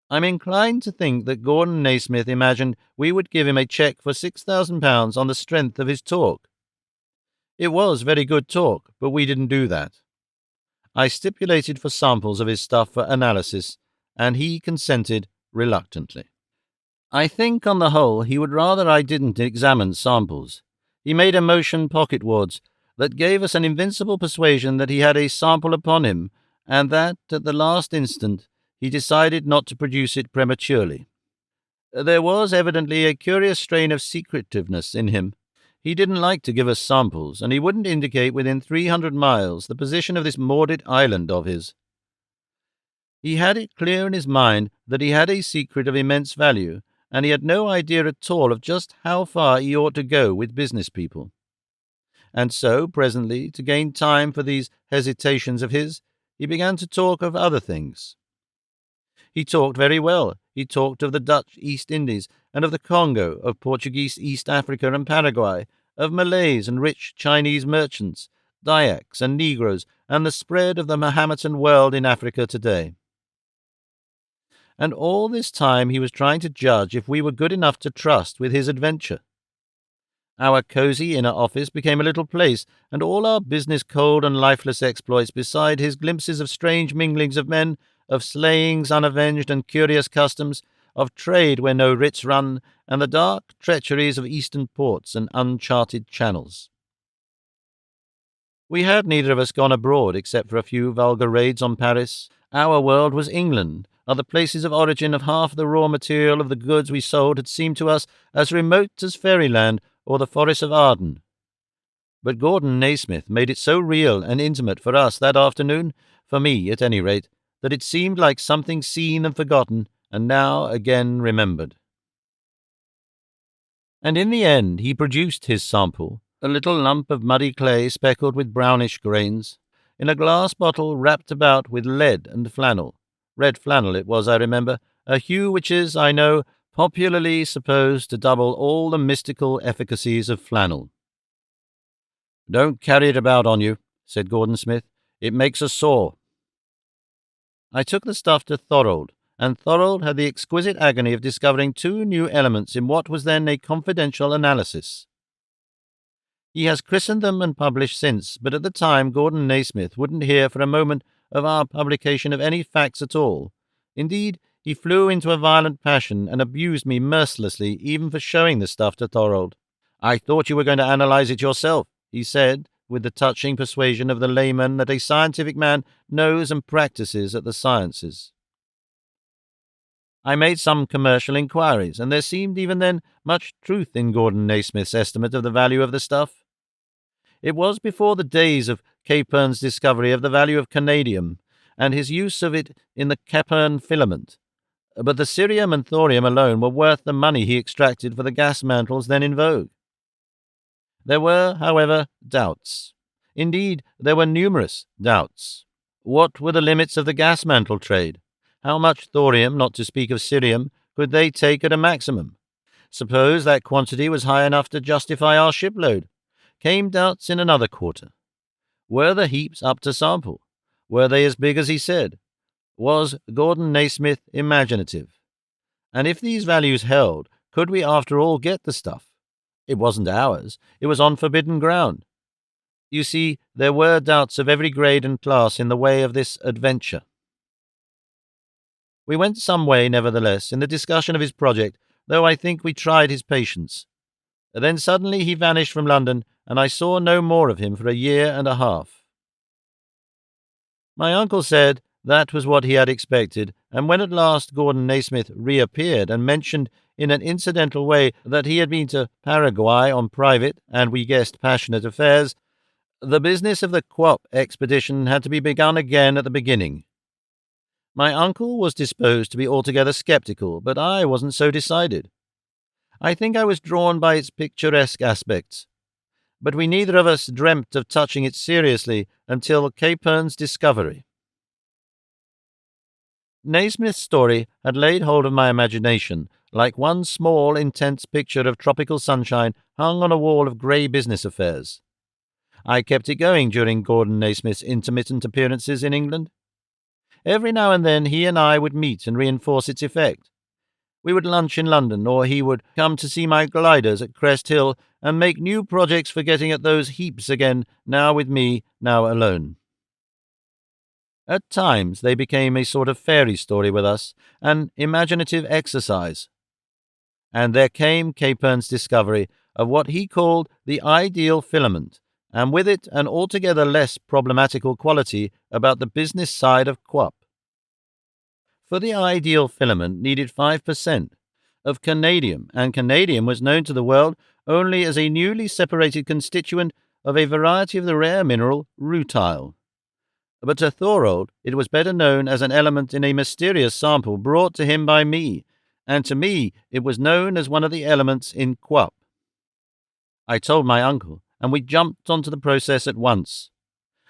I'm inclined to think that Gordon Naismith imagined we would give him a cheque for £6,000 on the strength of his talk. It was very good talk, but we didn't do that. I stipulated for samples of his stuff for analysis, and he consented reluctantly. I think, on the whole, he would rather I didn't examine samples. He made a motion pocketwards that gave us an invincible persuasion that he had a sample upon him, and that, at the last instant, he decided not to produce it prematurely. There was evidently a curious strain of secretiveness in him. He didn't like to give us samples, and he wouldn't indicate within 300 miles the position of this Mordet Island of his. He had it clear in his mind that he had a secret of immense value, and he had no idea at all of just how far he ought to go with business people. And so, presently, to gain time for these hesitations of his, he began to talk of other things. He talked very well. He talked of the Dutch East Indies, and of the Congo, of Portuguese East Africa and Paraguay, of Malays and rich Chinese merchants, Dyaks and Negroes, and the spread of the Mahometan world in Africa today. And all this time he was trying to judge if we were good enough to trust with his adventure. Our cosy inner office became a little place, and all our business cold and lifeless exploits, beside his glimpses of strange minglings of men, of slayings unavenged and curious customs, of trade where no writs run, and the dark treacheries of eastern ports and uncharted channels. We had neither of us gone abroad except for a few vulgar raids on Paris. Our world was England. Other places of origin of half the raw material of the goods we sold had seemed to us as remote as fairyland or the forest of Arden. But Gordon Naismith made it so real and intimate for us that afternoon, for me at any rate, that it seemed like something seen and forgotten, and now again remembered. And in the end he produced his sample, a little lump of muddy clay speckled with brownish grains, in a glass bottle wrapped about with lead and flannel. Red flannel it was, I remember, a hue which is, I know, popularly supposed to double all the mystical efficacies of flannel. "Don't carry it about on you," said Gordon Smith. "It makes us sore." I took the stuff to Thorold, and Thorold had the exquisite agony of discovering 2 new elements in what was then a confidential analysis. He has christened them and published since, but at the time Gordon Naismith wouldn't hear for a moment of our publication of any facts at all. Indeed, he flew into a violent passion and abused me mercilessly even for showing the stuff to Thorold. "I thought you were going to analyze it yourself," he said, with the touching persuasion of the layman that a scientific man knows and practices at the sciences. I made some commercial inquiries, and there seemed even then much truth in Gordon Naismith's estimate of the value of the stuff. It was before the days of Capern's discovery of the value of canadium, and his use of it in the Capern filament, but the cerium and thorium alone were worth the money he extracted for the gas mantles then in vogue. There were, however, doubts. Indeed, there were numerous doubts. What were the limits of the gas mantle trade? How much thorium, not to speak of cerium, could they take at a maximum? Suppose that quantity was high enough to justify our shipload? Came doubts in another quarter. Were the heaps up to sample? Were they as big as he said? Was Gordon Naismith imaginative? And if these values held, could we after all get the stuff? It wasn't ours. It was on forbidden ground. You see, there were doubts of every grade and class in the way of this adventure. We went some way, nevertheless, in the discussion of his project, though I think we tried his patience. Then suddenly he vanished from London, and I saw no more of him for a year and a half. My uncle said that was what he had expected, and when at last Gordon Naismith reappeared and mentioned in an incidental way that he had been to Paraguay on private, and we guessed passionate affairs, the business of the Quap expedition had to be begun again at the beginning. My uncle was disposed to be altogether sceptical, but I wasn't so decided. I think I was drawn by its picturesque aspects, but we neither of us dreamt of touching it seriously until Capern's discovery. Naismith's story had laid hold of my imagination like one small, intense picture of tropical sunshine hung on a wall of grey business affairs. I kept it going during Gordon Naismith's intermittent appearances in England. Every now and then he and I would meet and reinforce its effect. We would lunch in London, or he would come to see my gliders at Crest Hill and make new projects for getting at those heaps again, now with me, now alone. At times they became a sort of fairy story with us, an imaginative exercise. And there came Capern's discovery of what he called the ideal filament, and with it an altogether less problematical quality about the business side of Quap. For the ideal filament needed 5% of canadium, and canadium was known to the world only as a newly separated constituent of a variety of the rare mineral rutile. But to Thorold it was better known as an element in a mysterious sample brought to him by me, and to me it was known as one of the elements in Quap. I told my uncle, and we jumped onto the process at once.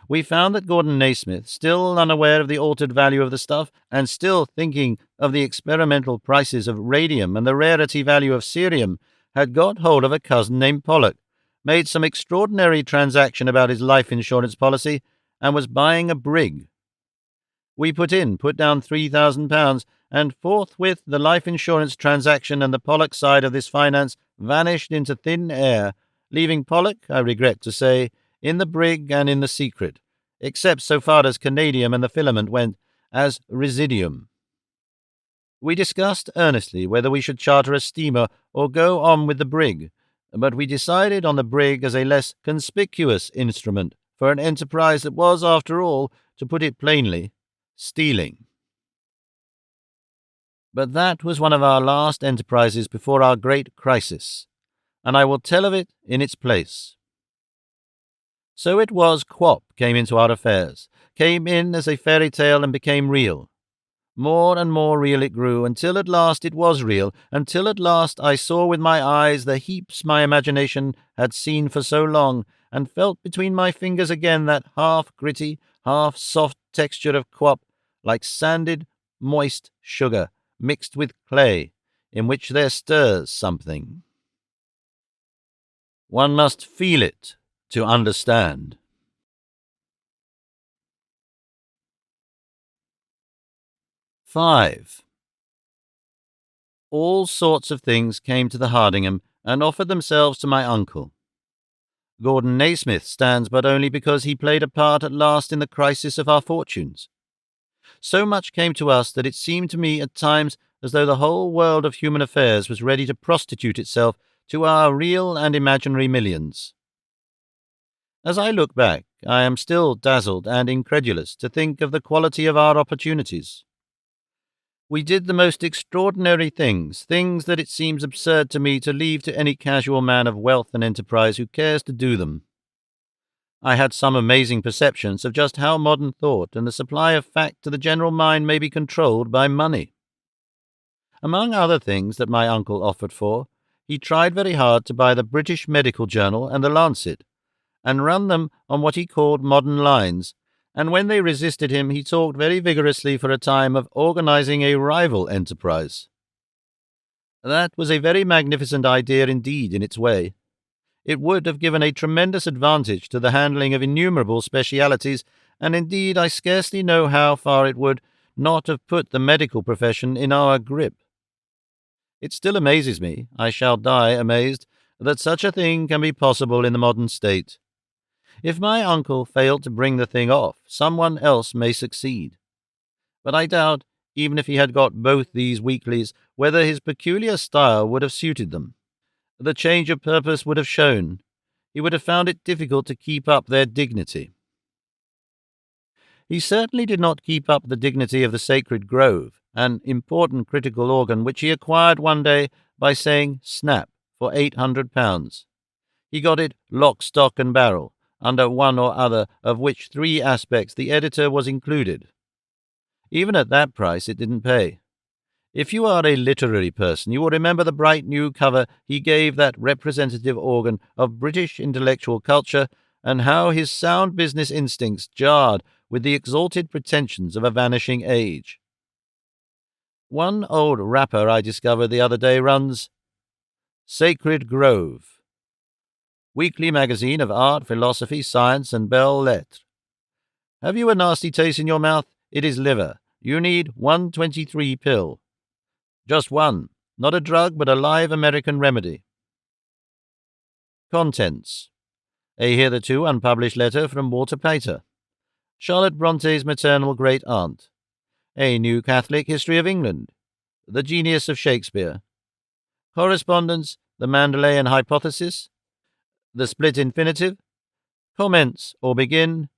We found that Gordon Naismith, still unaware of the altered value of the stuff, and still thinking of the experimental prices of radium and the rarity value of cerium, had got hold of a cousin named Pollock, made some extraordinary transaction about his life insurance policy, and was buying a brig. We put down £3,000, and forthwith the life insurance transaction and the Pollock side of this finance vanished into thin air, leaving Pollock, I regret to say, in the brig and in the secret, except so far as canadium and the filament went, as residuum. We discussed earnestly whether we should charter a steamer or go on with the brig, but we decided on the brig as a less conspicuous instrument for an enterprise that was, after all, to put it plainly, stealing. But that was one of our last enterprises before our great crisis, and I will tell of it in its place. So it was Quap came into our affairs, came in as a fairy tale and became real. More and more real it grew, until at last it was real, until at last I saw with my eyes the heaps my imagination had seen for so long, and felt between my fingers again that half-gritty, half-soft texture of Quap, like sanded, moist sugar, mixed with clay, in which there stirs something. One must feel it to understand. Five. All sorts of things came to the Hardingham and offered themselves to my uncle. Gordon Naismith stands but only because he played a part at last in the crisis of our fortunes. So much came to us that it seemed to me at times as though the whole world of human affairs was ready to prostitute itself to our real and imaginary millions. As I look back, I am still dazzled and incredulous to think of the quality of our opportunities. We did the most extraordinary things that it seems absurd to me to leave to any casual man of wealth and enterprise who cares to do them. I had some amazing perceptions of just how modern thought and the supply of fact to the general mind may be controlled by money. Among other things that my uncle offered for, he tried very hard to buy the British Medical Journal and the Lancet, and run them on what he called modern lines, and when they resisted him he talked very vigorously for a time of organizing a rival enterprise. That was a very magnificent idea indeed in its way. It would have given a tremendous advantage to the handling of innumerable specialities, and indeed I scarcely know how far it would not have put the medical profession in our grip. It still amazes me, I shall die amazed, that such a thing can be possible in the modern state. If my uncle failed to bring the thing off, someone else may succeed. But I doubt, even if he had got both these weeklies, whether his peculiar style would have suited them. The change of purpose would have shown. He would have found it difficult to keep up their dignity. He certainly did not keep up the dignity of the Sacred Grove, an important critical organ which he acquired one day by saying snap for £800. He got it lock, stock and barrel, under one or other of which three aspects the editor was included. Even at that price it didn't pay. If you are a literary person, you will remember the bright new cover he gave that representative organ of British intellectual culture, and how his sound business instincts jarred with the exalted pretensions of a vanishing age. One old wrapper I discovered the other day runs, Sacred Grove, weekly magazine of art, philosophy, science, and belles lettres. Have you a nasty taste in your mouth? It is liver. You need 123 pill. Just one. Not a drug, but a live American remedy. Contents. A hitherto unpublished letter from Walter Pater. Charlotte Bronte's maternal great-aunt. A New Catholic History of England. The Genius of Shakespeare. Correspondence, the Mendelian Hypothesis. The Split Infinitive. Comments or begin.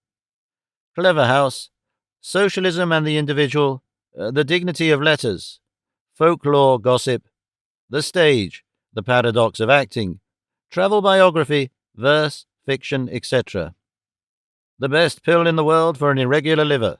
Clever House. Socialism and the Individual. The Dignity of Letters. Folklore Gossip. The Stage. The Paradox of Acting. Travel Biography. Verse, Fiction, etc. The best pill in the world for an irregular liver.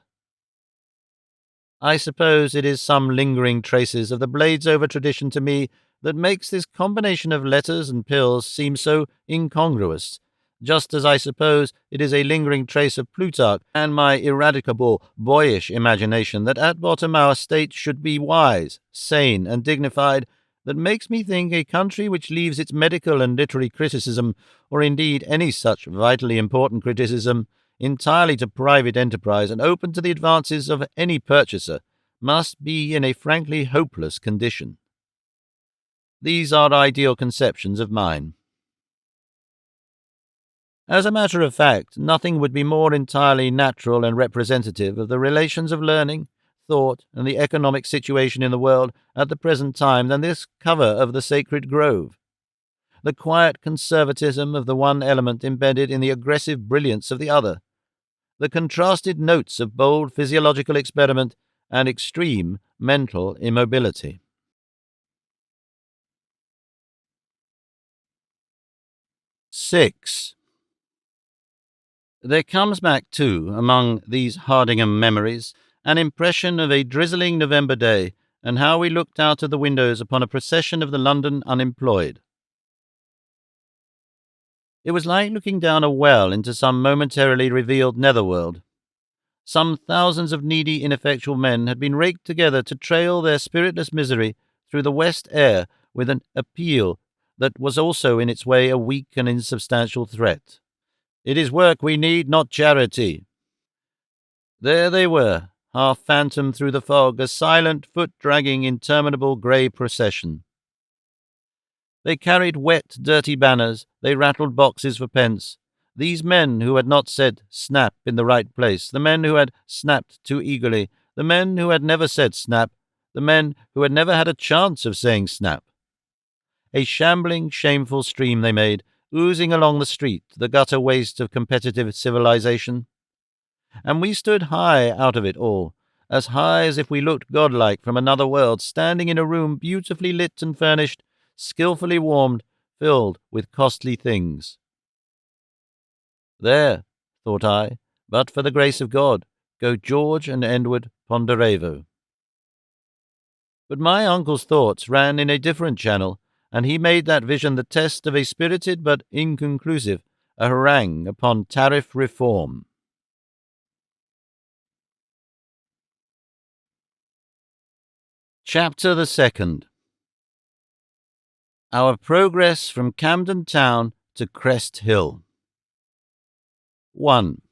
I suppose it is some lingering traces of the Bladesover tradition to me that makes this combination of letters and pills seem so incongruous, just as I suppose it is a lingering trace of Plutarch and my ineradicable boyish imagination that at bottom our state should be wise, sane, and dignified, that makes me think a country which leaves its medical and literary criticism, or indeed any such vitally important criticism, entirely to private enterprise and open to the advances of any purchaser, must be in a frankly hopeless condition. These are ideal conceptions of mine. As a matter of fact, nothing would be more entirely natural and representative of the relations of learning, thought, and the economic situation in the world at the present time than this cover of the Sacred Grove. The quiet conservatism of the one element embedded in the aggressive brilliance of the other. The contrasted notes of bold physiological experiment and extreme mental immobility. 6. There comes back, too, among these Hardingham memories, an impression of a drizzling November day, and how we looked out of the windows upon a procession of the London unemployed. It was like looking down a well into some momentarily revealed netherworld. Some thousands of needy, ineffectual men had been raked together to trail their spiritless misery through the west air with an appeal that was also in its way a weak and insubstantial threat. It is work we need, not charity. There they were, half phantom through the fog, a silent, foot-dragging, interminable grey procession. They carried wet, dirty banners, they rattled boxes for pence. These men who had not said snap in the right place, the men who had snapped too eagerly, the men who had never said snap, the men who had never had a chance of saying snap. A shambling, shameful stream they made, oozing along the street, the gutter waste of competitive civilization. And we stood high out of it all, as high as if we looked godlike from another world, standing in a room beautifully lit and furnished, skilfully warmed, filled with costly things. There, thought I, but for the grace of God, go George and Edward Ponderevo. But my uncle's thoughts ran in a different channel, and he made that vision the test of a spirited but inconclusive a harangue upon tariff reform. Chapter the 2nd. Our progress from Camden Town to Crest Hill. 1.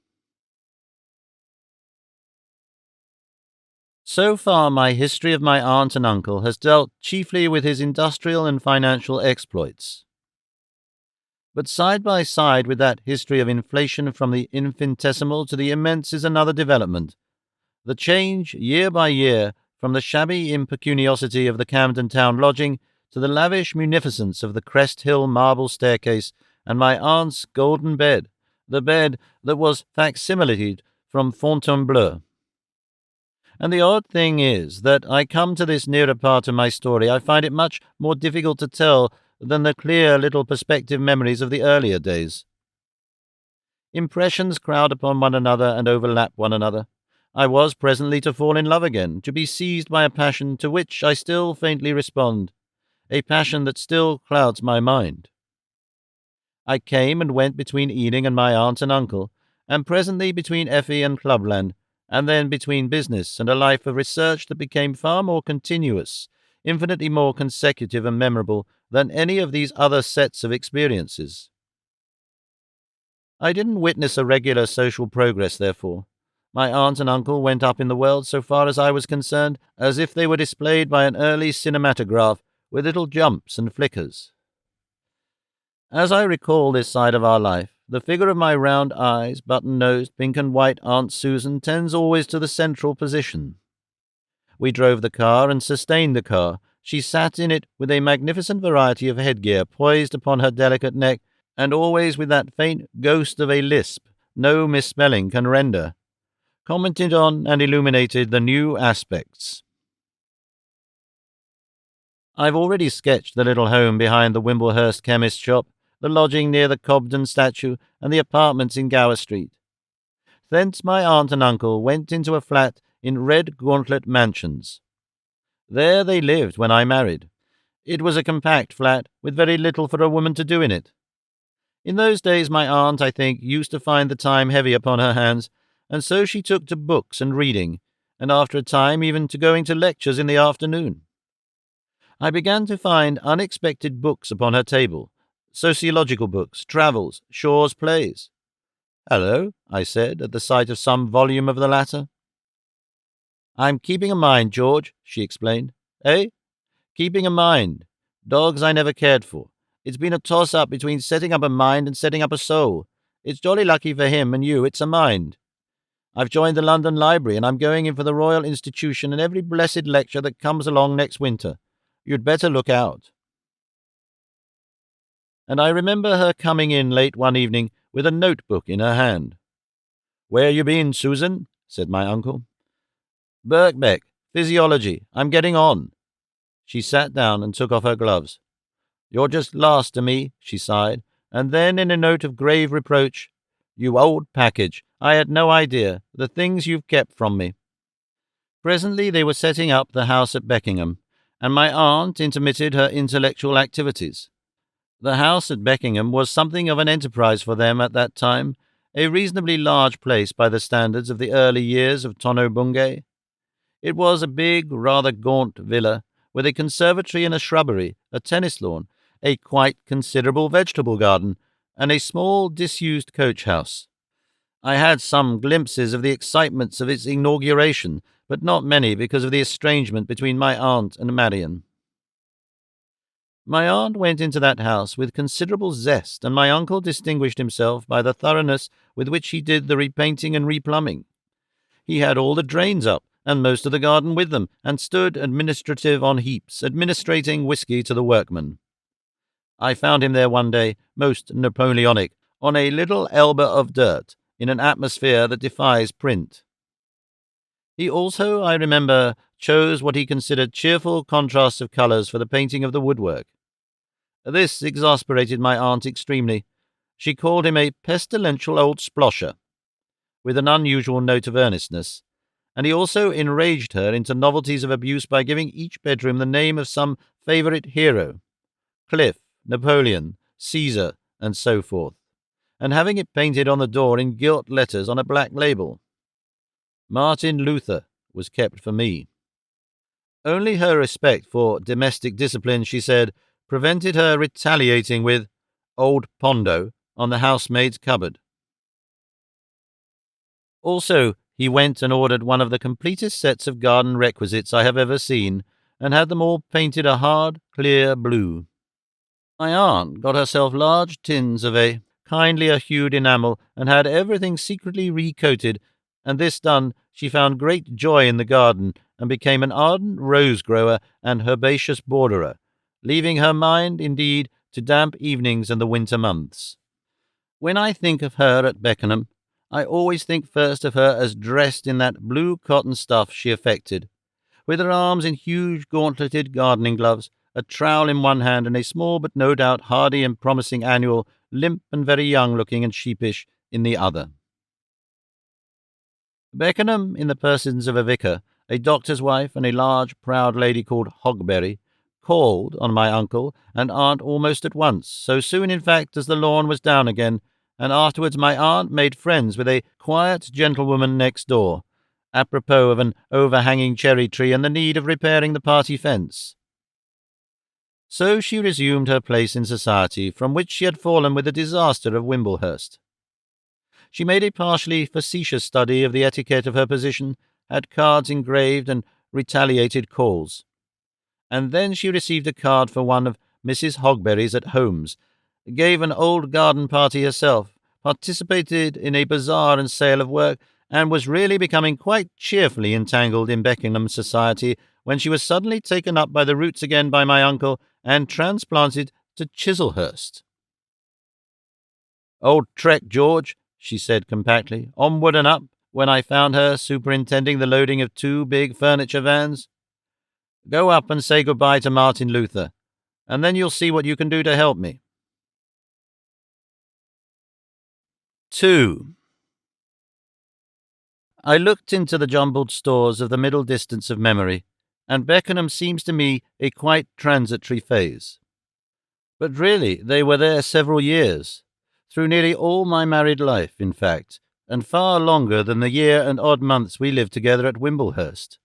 So far my history of my aunt and uncle has dealt chiefly with his industrial and financial exploits. But side by side with that history of inflation from the infinitesimal to the immense is another development. The change, year by year, from the shabby impecuniosity of the Camden Town lodging to the lavish munificence of the Crest Hill marble staircase and my aunt's golden bed, the bed that was facsimiled from Fontainebleau. And the odd thing is that I come to this nearer part of my story, I find it much more difficult to tell than the clear little perspective memories of the earlier days. Impressions crowd upon one another and overlap one another. I was presently to fall in love again, to be seized by a passion to which I still faintly respond, a passion that still clouds my mind. I came and went between Ealing and my aunt and uncle, and presently between Effie and Clubland, and then between business and a life of research that became far more continuous, infinitely more consecutive and memorable than any of these other sets of experiences. I didn't witness a regular social progress, therefore. My aunt and uncle went up in the world, so far as I was concerned, as if they were displayed by an early cinematograph with little jumps and flickers. As I recall this side of our life, the figure of my round eyes, button-nosed, pink and white Aunt Susan tends always to the central position. We drove the car and sustained the car. She sat in it with a magnificent variety of headgear poised upon her delicate neck, and always with that faint ghost of a lisp no misspelling can render, commented on and illuminated the new aspects. I've already sketched the little home behind the Wimblehurst chemist shop, the lodging near the Cobden statue, and the apartments in Gower Street. Thence my aunt and uncle went into a flat in Red Gauntlet Mansions. There they lived when I married. It was a compact flat, with very little for a woman to do in it. In those days my aunt, I think, used to find the time heavy upon her hands, and so she took to books and reading, and after a time even to going to lectures in the afternoon. I began to find unexpected books upon her table, sociological books, travels, Shaw's plays. "Hello," I said, at the sight of some volume of the latter. "I'm keeping a mind, George," she explained. "Eh? Keeping a mind. Dogs I never cared for. It's been a toss-up between setting up a mind and setting up a soul. It's jolly lucky for him and you it's a mind. I've joined the London Library, and I'm going in for the Royal Institution and every blessed lecture that comes along next winter. You'd better look out." And I remember her coming in late one evening with a notebook in her hand. "Where you been, Susan?" said my uncle. "Birkbeck, physiology. I'm getting on." She sat down and took off her gloves. "You're just last to me," she sighed, and then in a note of grave reproach, "You old package, I had no idea, the things you've kept from me." Presently they were setting up the house at Beckenham, and my aunt intermitted her intellectual activities. The house at Beckenham was something of an enterprise for them at that time, a reasonably large place by the standards of the early years of Tono-Bungay. It was a big, rather gaunt villa, with a conservatory and a shrubbery, a tennis lawn, a quite considerable vegetable garden, and a small disused coach-house. I had some glimpses of the excitements of its inauguration, but not many because of the estrangement between my aunt and Marion. My aunt went into that house with considerable zest, and my uncle distinguished himself by the thoroughness with which he did the repainting and replumbing. He had all the drains up, and most of the garden with them, and stood administrative on heaps, administrating whisky to the workmen. I found him there one day, most Napoleonic, on a little elbow of dirt, in an atmosphere that defies print. He also, I remember, chose what he considered cheerful contrasts of colours for the painting of the woodwork. This exasperated my aunt extremely. She called him a pestilential old splosher, with an unusual note of earnestness, and he also enraged her into novelties of abuse by giving each bedroom the name of some favourite hero, Cliff, Napoleon, Caesar, and so forth, and having it painted on the door in gilt letters on a black label. Martin Luther was kept for me. Only her respect for domestic discipline, she said, prevented her retaliating with Old Pondo on the housemaid's cupboard. Also, he went and ordered one of the completest sets of garden requisites I have ever seen, and had them all painted a hard, clear blue. My aunt got herself large tins of a kindlier hued enamel and had everything secretly recoated, and this done, she found great joy in the garden and became an ardent rose-grower and herbaceous borderer, leaving her mind, indeed, to damp evenings and the winter months. When I think of her at Beckenham, I always think first of her as dressed in that blue cotton stuff she affected, with her arms in huge gauntleted gardening gloves, a trowel in one hand, and a small but no doubt hardy and promising annual, limp and very young-looking and sheepish, in the other. Beckenham, in the persons of a vicar, a doctor's wife, and a large, proud lady called Hogberry, called on my uncle and aunt almost at once, so soon, in fact, as the lawn was down again, and afterwards my aunt made friends with a quiet gentlewoman next door, apropos of an overhanging cherry tree and the need of repairing the party fence. So she resumed her place in society, from which she had fallen with the disaster of Wimblehurst. She made a partially facetious study of the etiquette of her position, had cards engraved, and retaliated calls. And then she received a card for one of Mrs. Hogberry's at Holmes, gave an old garden party herself, participated in a bazaar and sale of work, and was really becoming quite cheerfully entangled in Beckenham society when she was suddenly taken up by the roots again by my uncle and transplanted to Chislehurst. "Old trek, George," she said compactly, "onward and up," when I found her superintending the loading of 2 big furniture vans. "Go up and say good-bye to Martin Luther, and then you'll see what you can do to help me." 2. I looked into the jumbled stores of the middle distance of memory, and Beckenham seems to me a quite transitory phase. But really, they were there several years, through nearly all my married life, in fact, and far longer than the year and odd months we lived together at Wimblehurst.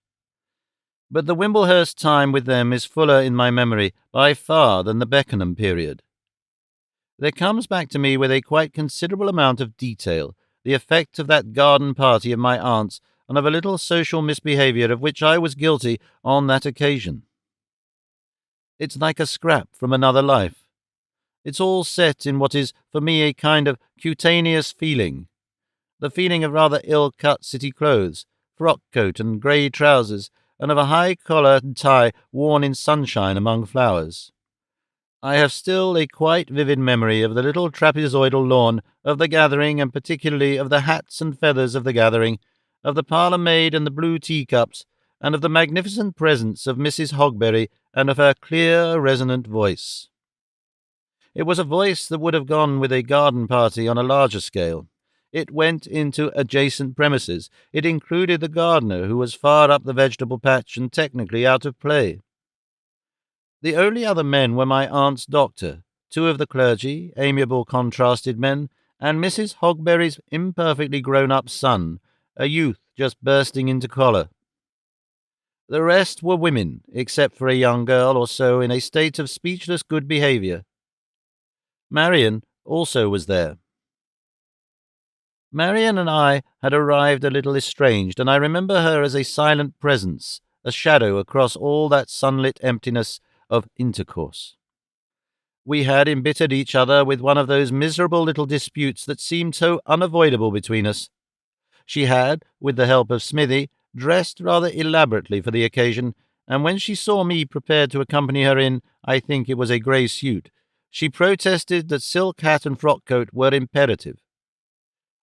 But the Wimblehurst time with them is fuller in my memory by far than the Beckenham period. There comes back to me with a quite considerable amount of detail the effect of that garden party of my aunt's and of a little social misbehaviour of which I was guilty on that occasion. It's like a scrap from another life. It's all set in what is for me a kind of cutaneous feeling, the feeling of rather ill-cut city clothes, frock-coat and grey trousers, and of a high collar and tie worn in sunshine among flowers. I have still a quite vivid memory of the little trapezoidal lawn, of the gathering, and particularly of the hats and feathers of the gathering, of the parlour-maid and the blue teacups, and of the magnificent presence of Mrs. Hogberry and of her clear, resonant voice. It was a voice that would have gone with a garden party on a larger scale. It went into adjacent premises. It included the gardener, who was far up the vegetable patch and technically out of play. The only other men were my aunt's doctor, 2 of the clergy, amiable contrasted men, and Mrs. Hogberry's imperfectly grown-up son, a youth just bursting into collar. The rest were women, except for a young girl or so in a state of speechless good behaviour. Marian also was there. Marian and I had arrived a little estranged, and I remember her as a silent presence, a shadow across all that sunlit emptiness of intercourse. We had embittered each other with one of those miserable little disputes that seemed so unavoidable between us. She had, with the help of Smithy, dressed rather elaborately for the occasion, and when she saw me prepared to accompany her in, I think it was a grey suit, she protested that silk hat and frock-coat were imperative.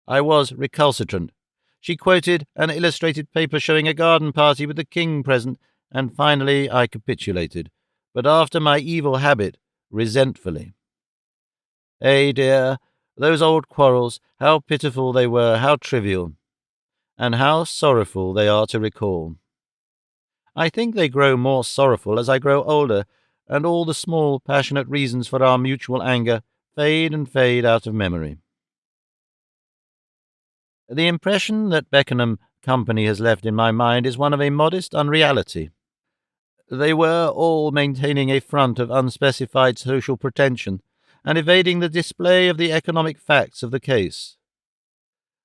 I was recalcitrant. She quoted an illustrated paper showing a garden party with the king present, and finally I capitulated, but after my evil habit, resentfully. Dear, those old quarrels, how pitiful they were, how trivial, and how sorrowful they are to recall. I think they grow more sorrowful as I grow older, and all the small, passionate reasons for our mutual anger fade and fade out of memory. The impression that Beckenham company has left in my mind is one of a modest unreality. They were all maintaining a front of unspecified social pretension, and evading the display of the economic facts of the case.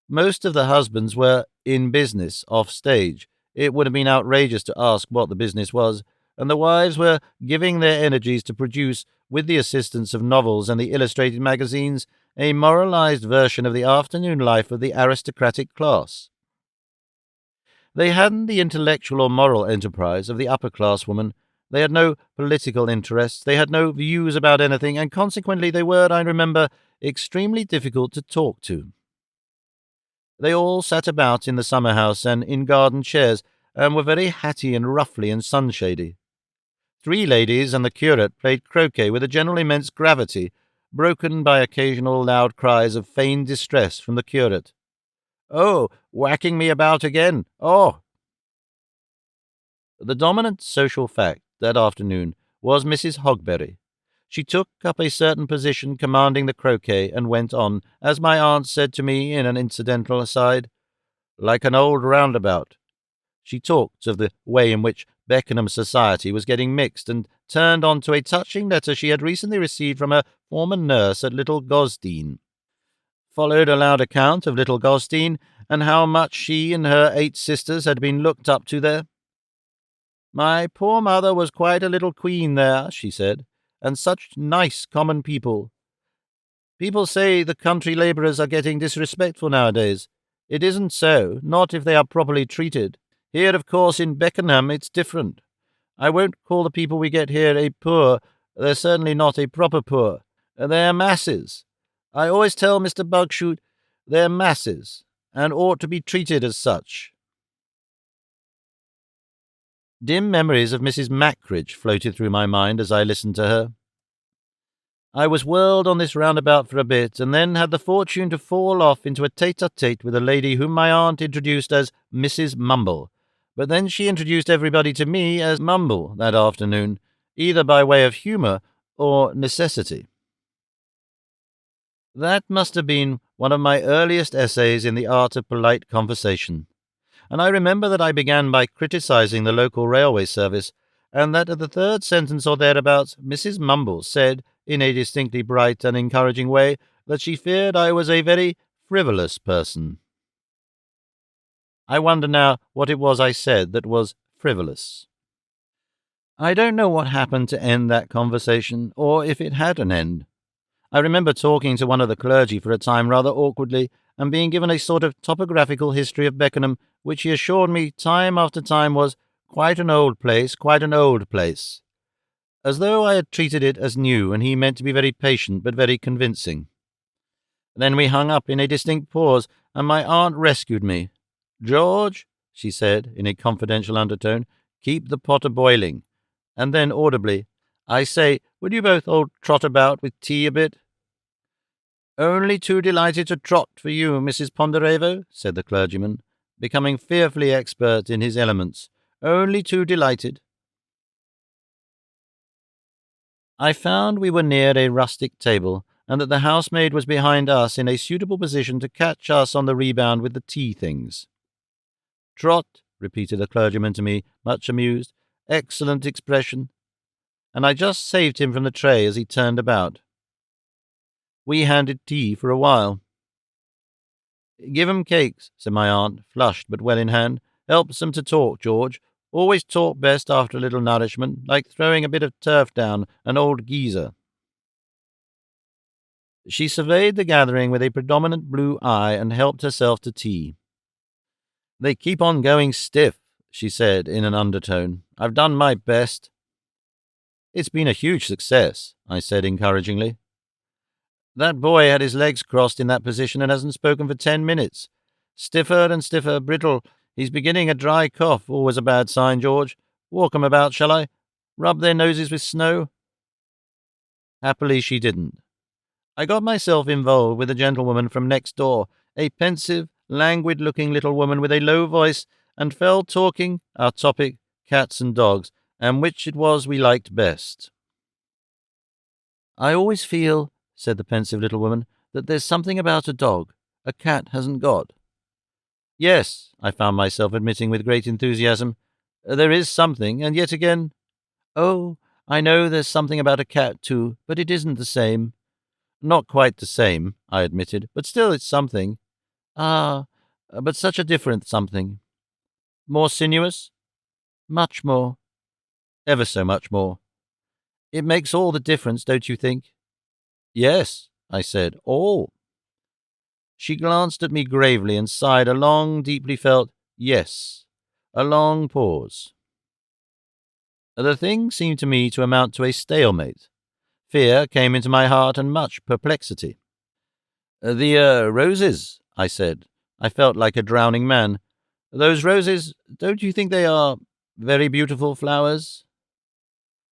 Most of the husbands were in business off stage. It would have been outrageous to ask what the business was, and the wives were giving their energies to produce with the assistance of novels and the illustrated magazines, a moralized version of the afternoon life of the aristocratic class. They hadn't the intellectual or moral enterprise of the upper-class woman. They had no political interests, they had no views about anything, and consequently they were, I remember, extremely difficult to talk to. They all sat about in the summer-house and in garden chairs, and were very hatty and ruffly and sunshady. 3 ladies and the curate played croquet with a general immense gravity, broken by occasional loud cries of feigned distress from the curate. "Oh, whacking me about again! Oh!" The dominant social fact that afternoon was Mrs. Hogberry. She took up a certain position commanding the croquet and went on, as my aunt said to me in an incidental aside, like an old roundabout. She talked of the way in which Beckenham society was getting mixed, and turned on to a touching letter she had recently received from her former nurse at Little Gosdene. Followed a loud account of Little Gosdene, and how much she and her 8 sisters had been looked up to there. "My poor mother was quite a little queen there," she said, "and such nice common people. People say the country labourers are getting disrespectful nowadays. It isn't so, not if they are properly treated. Here, of course, in Beckenham, it's different. I won't call the people we get here a poor. They're certainly not a proper poor. They're masses. I always tell Mr. Bugshoot they're masses, and ought to be treated as such." Dim memories of Mrs. Mackridge floated through my mind as I listened to her. I was whirled on this roundabout for a bit, and then had the fortune to fall off into a tete-a-tete with a lady whom my aunt introduced as Mrs. Mumble, but then she introduced everybody to me as Mumble that afternoon, either by way of humour or necessity. That must have been one of my earliest essays in the art of polite conversation, and I remember that I began by criticising the local railway service, and that at the 3rd sentence or thereabouts Mrs. Mumble said, in a distinctly bright and encouraging way, that she feared I was a very frivolous person. I wonder now what it was I said that was frivolous. I don't know what happened to end that conversation, or if it had an end. I remember talking to one of the clergy for a time rather awkwardly, and being given a sort of topographical history of Beckenham, which he assured me time after time was quite an old place, as though I had treated it as new, and he meant to be very patient but very convincing. Then we hung up in a distinct pause, and my aunt rescued me. "George," she said, in a confidential undertone, "keep the pot a-boiling." And then audibly, "I say, would you both old trot about with tea a bit?" "Only too delighted to trot for you, Mrs. Ponderevo," said the clergyman, becoming fearfully expert in his elements. "Only too delighted." I found we were near a rustic table, and that the housemaid was behind us in a suitable position to catch us on the rebound with the tea things. "Trot," repeated the clergyman to me, much amused. "Excellent expression." And I just saved him from the tray as he turned about. We handed tea for a while. "Give 'em cakes," said my aunt, flushed but well in hand. "Helps 'em to talk, George. Always talk best after a little nourishment, like throwing a bit of turf down an old geezer." She surveyed the gathering with a predominant blue eye and helped herself to tea. "They keep on going stiff," she said in an undertone. "I've done my best." "It's been a huge success," I said encouragingly. "That boy had his legs crossed in that position and hasn't spoken for 10 minutes. Stiffer and stiffer, brittle. He's beginning a dry cough, always a bad sign, George. Walk 'em about, shall I? Rub their noses with snow?" Happily she didn't. I got myself involved with a gentlewoman from next door, a pensive, languid-looking little woman with a low voice, and fell talking, our topic, cats and dogs, and which it was we liked best. "I always feel," said the pensive little woman, "that there's something about a dog a cat hasn't got." "Yes," I found myself admitting with great enthusiasm, "there is something, and yet again—" "Oh, I know there's something about a cat too, but it isn't the same." "Not quite the same," I admitted, "but still it's something." "Ah, but such a different something." "More sinuous?" "Much more." "Ever so much more." It makes all the difference, don't you think? Yes, I said, all. She glanced at me gravely and sighed a long, deeply felt yes. A long pause. The thing seemed to me to amount to a stalemate. Fear came into my heart and much perplexity. The roses, I said. I felt like a drowning man. Those roses, don't you think they are very beautiful flowers?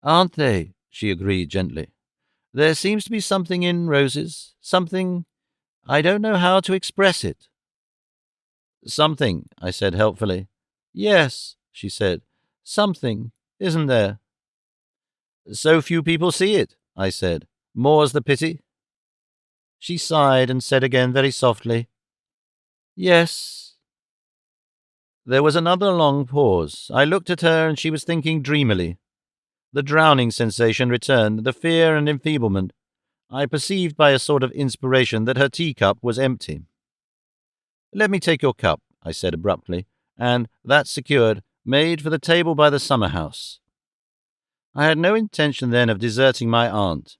Aren't they? She agreed gently. There seems to be something in roses, something. I don't know how to express it. Something, I said helpfully. Yes, she said. Something, isn't there? So few people see it, I said. More's the pity. She sighed and said again very softly, Yes. There was another long pause. I looked at her and she was thinking dreamily. The drowning sensation returned, the fear and enfeeblement. I perceived by a sort of inspiration that her teacup was empty. Let me take your cup, I said abruptly, and, that secured, made for the table by the summer-house. I had no intention then of deserting my aunt.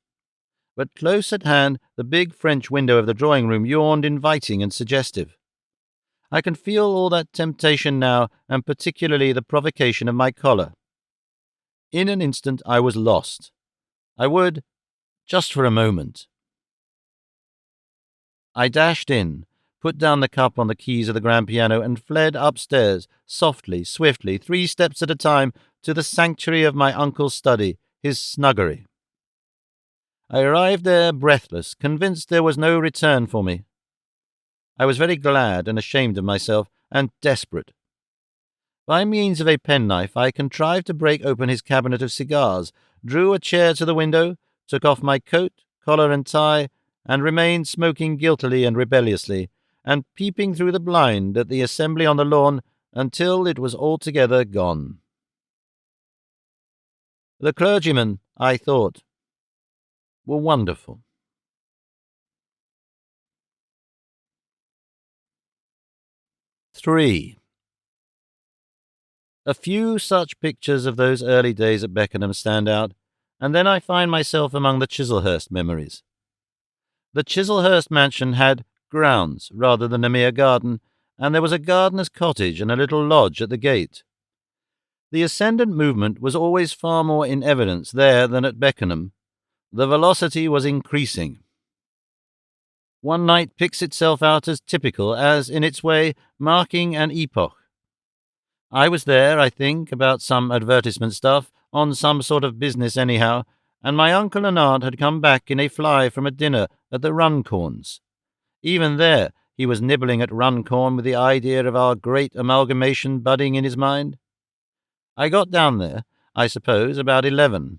But close at hand, the big French window of the drawing-room yawned inviting and suggestive. I can feel all that temptation now, and particularly the provocation of my collar. In an instant I was lost. I would, just for a moment. I dashed in, put down the cup on the keys of the grand piano, and fled upstairs, softly, swiftly, 3 steps at a time, to the sanctuary of my uncle's study, his snuggery. I arrived there breathless, convinced there was no return for me. I was very glad and ashamed of myself, and desperate. By means of a penknife, I contrived to break open his cabinet of cigars, drew a chair to the window, took off my coat, collar and tie, and remained smoking guiltily and rebelliously, and peeping through the blind at the assembly on the lawn until it was altogether gone. The clergymen, I thought, were wonderful. Three. A few such pictures of those early days at Beckenham stand out, and then I find myself among the Chislehurst memories. The Chislehurst mansion had grounds rather than a mere garden, and there was a gardener's cottage and a little lodge at the gate. The ascendant movement was always far more in evidence there than at Beckenham. The velocity was increasing. One night picks itself out as typical, as, in its way, marking an epoch. I was there, I think, about some advertisement stuff, on some sort of business anyhow, and my uncle and aunt had come back in a fly from a dinner at the Runcorns. Even there he was nibbling at Runcorn with the idea of our great amalgamation budding in his mind. I got down there, I suppose, about 11.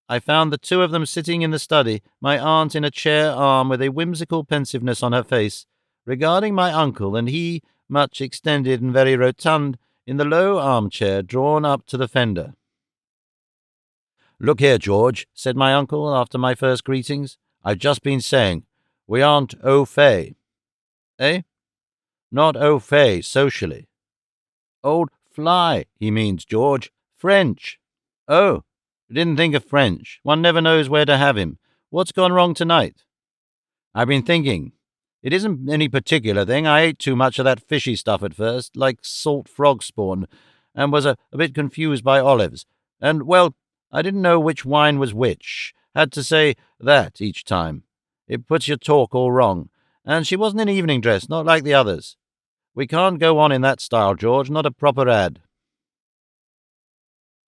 I found the 2 of them sitting in the study, my aunt in a chair arm with a whimsical pensiveness on her face, regarding my uncle, and he, much extended and very rotund, in the low armchair drawn up to the fender. "Look here, George," said my uncle after my first greetings. "I've just been saying, we aren't au fait." "Eh?" "Not au fait socially." "Old fly, he means, George. French." "Oh, didn't think of French. One never knows where to have him. What's gone wrong tonight?" "I've been thinking. It isn't any particular thing. I ate too much of that fishy stuff at first, like salt frog spawn, and was a bit confused by olives. And, well, I didn't know which wine was which. Had to say that each time. It puts your talk all wrong. And she wasn't in evening dress, not like the others. We can't go on in that style, George, not a proper ad."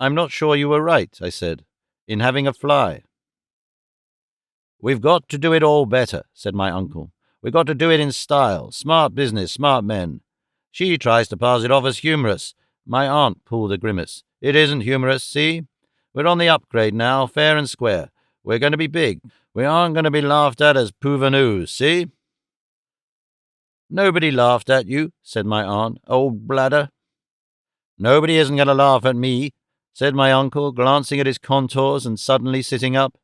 "I'm not sure you were right," I said, "in having a fly." "We've got to do it all better," said my uncle. "We've got to do it in style. Smart business, smart men. She tries to pass it off as humorous." My aunt pulled a grimace. "It isn't humorous, see? We're on the upgrade now, fair and square. We're going to be big. We aren't going to be laughed at as pouvenues, see?" "Nobody laughed at you," said my aunt, "old bladder." "Nobody isn't going to laugh at me," said my uncle, glancing at his contours and suddenly sitting up.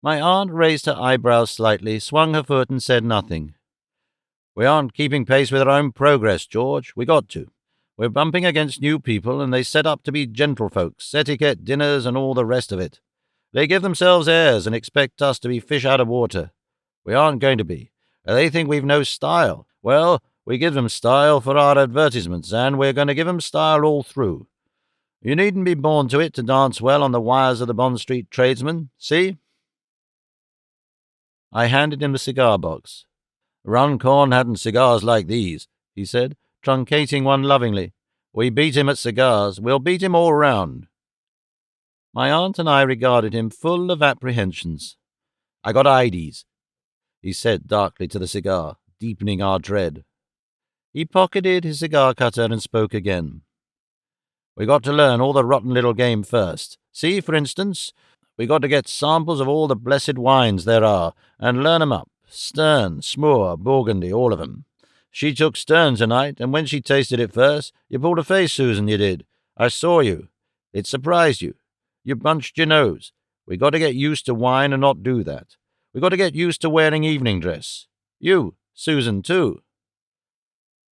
My aunt raised her eyebrows slightly, swung her foot, and said nothing. "We aren't keeping pace with our own progress, George. We got to. We're bumping against new people, and they set up to be gentlefolks, etiquette, dinners, and all the rest of it. They give themselves airs and expect us to be fish out of water. We aren't going to be. They think we've no style. Well, we give them style for our advertisements, and we're going to give them style all through. You needn't be born to it to dance well on the wires of the Bond Street tradesman, see?" I handed him the cigar box. "Runcorn hadn't cigars like these," he said, truncating one lovingly. "We beat him at cigars. We'll beat him all round." My aunt and I regarded him full of apprehensions. "I got ides," he said darkly to the cigar, deepening our dread. He pocketed his cigar cutter and spoke again. "We got to learn all the rotten little game first. See, for instance, we got to get samples of all the blessed wines there are, and learn 'em up. Stern, Smoor, Burgundy, all of 'em. She took Stern tonight, and when she tasted it first, you pulled a face, Susan, you did. I saw you. It surprised you. You bunched your nose. We got to get used to wine and not do that. We got to get used to wearing evening dress. You, Susan, too."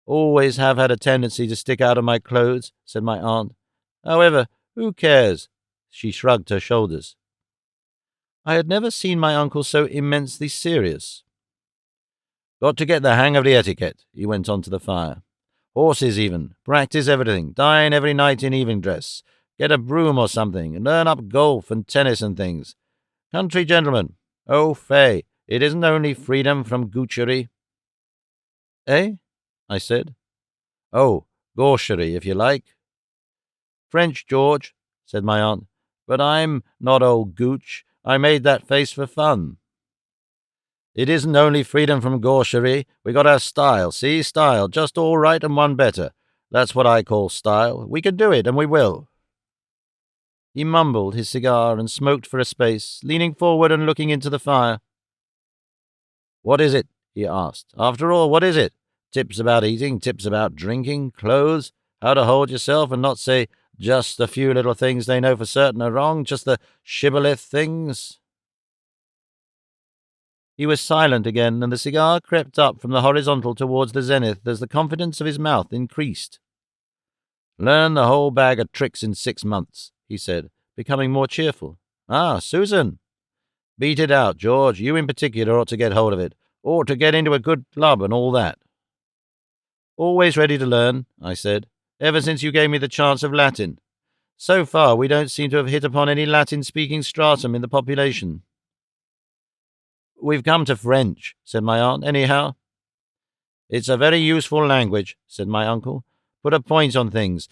"Always have had a tendency to stick out of my clothes," said my aunt. "However, who cares?" She shrugged her shoulders. I had never seen my uncle so immensely serious. "Got to get the hang of the etiquette," he went on to the fire. "Horses even. Practice everything. Dine every night in evening dress. Get a broom or something. Learn up golf and tennis and things. Country gentlemen. Oh, fay, it isn't only freedom from gaucherie." "Eh?" I said. "Oh, gaucherie, if you like." "French, George," said my aunt. "But I'm not old Gooch. I made that face for fun." "It isn't only freedom from gaucherie. We got our style, see? Style, just all right and one better. That's what I call style. We can do it, and we will." He mumbled his cigar and smoked for a space, leaning forward and looking into the fire. "What is it?" he asked. "After all, what is it? Tips about eating, tips about drinking, clothes, how to hold yourself and not say just a few little things they know for certain are wrong, just the shibboleth things." He was silent again, and the cigar crept up from the horizontal towards the zenith as the confidence of his mouth increased. "Learn the whole bag of tricks in 6 months," he said, becoming more cheerful. "Ah, Susan! Beat it out, George. You in particular ought to get hold of it. Ought to get into a good club and all that." "Always ready to learn," I said, "ever since you gave me the chance of Latin. So far we don't seem to have hit upon any Latin-speaking stratum in the population." "We've come to French," said my aunt, "anyhow." "It's a very useful language," said my uncle. "Put a point on things.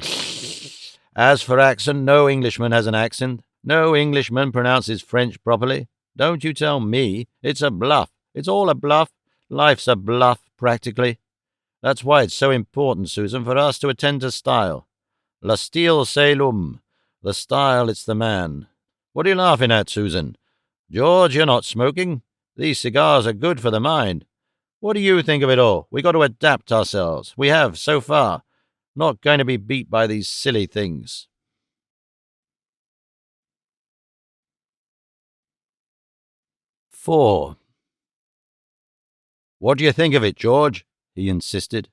As for accent, no Englishman has an accent. No Englishman pronounces French properly. Don't you tell me. It's a bluff. It's all a bluff. Life's a bluff, practically. That's why it's so important, Susan, for us to attend to style. Le style, c'est l'homme. The style, it's the man. What are you laughing at, Susan? George, you're not smoking. These cigars are good for the mind. What do you think of it all? We got to adapt ourselves. We have, so far. Not going to be beat by these silly things." "4. What do you think of it, George?" he insisted.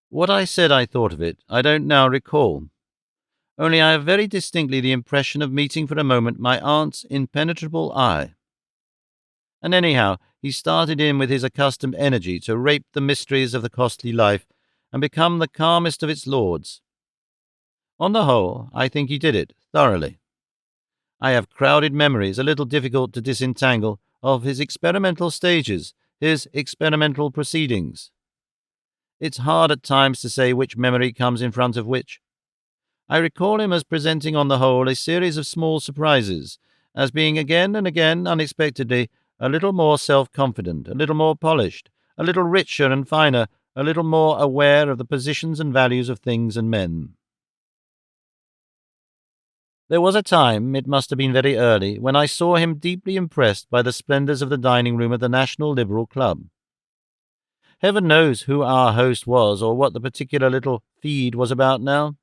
What I said I thought of it, I don't now recall. Only I have very distinctly the impression of meeting for a moment my aunt's impenetrable eye. And anyhow, he started in with his accustomed energy to rape the mysteries of the costly life and become the calmest of its lords. On the whole, I think he did it thoroughly. I have crowded memories, a little difficult to disentangle, of his experimental stages, his experimental proceedings. It's hard at times to say which memory comes in front of which. I recall him as presenting on the whole a series of small surprises, as being again and again, unexpectedly, a little more self-confident, a little more polished, a little richer and finer, a little more aware of the positions and values of things and men. There was a time, it must have been very early, when I saw him deeply impressed by the splendours of the dining-room of the National Liberal Club. Heaven knows who our host was or what the particular little feed was about now.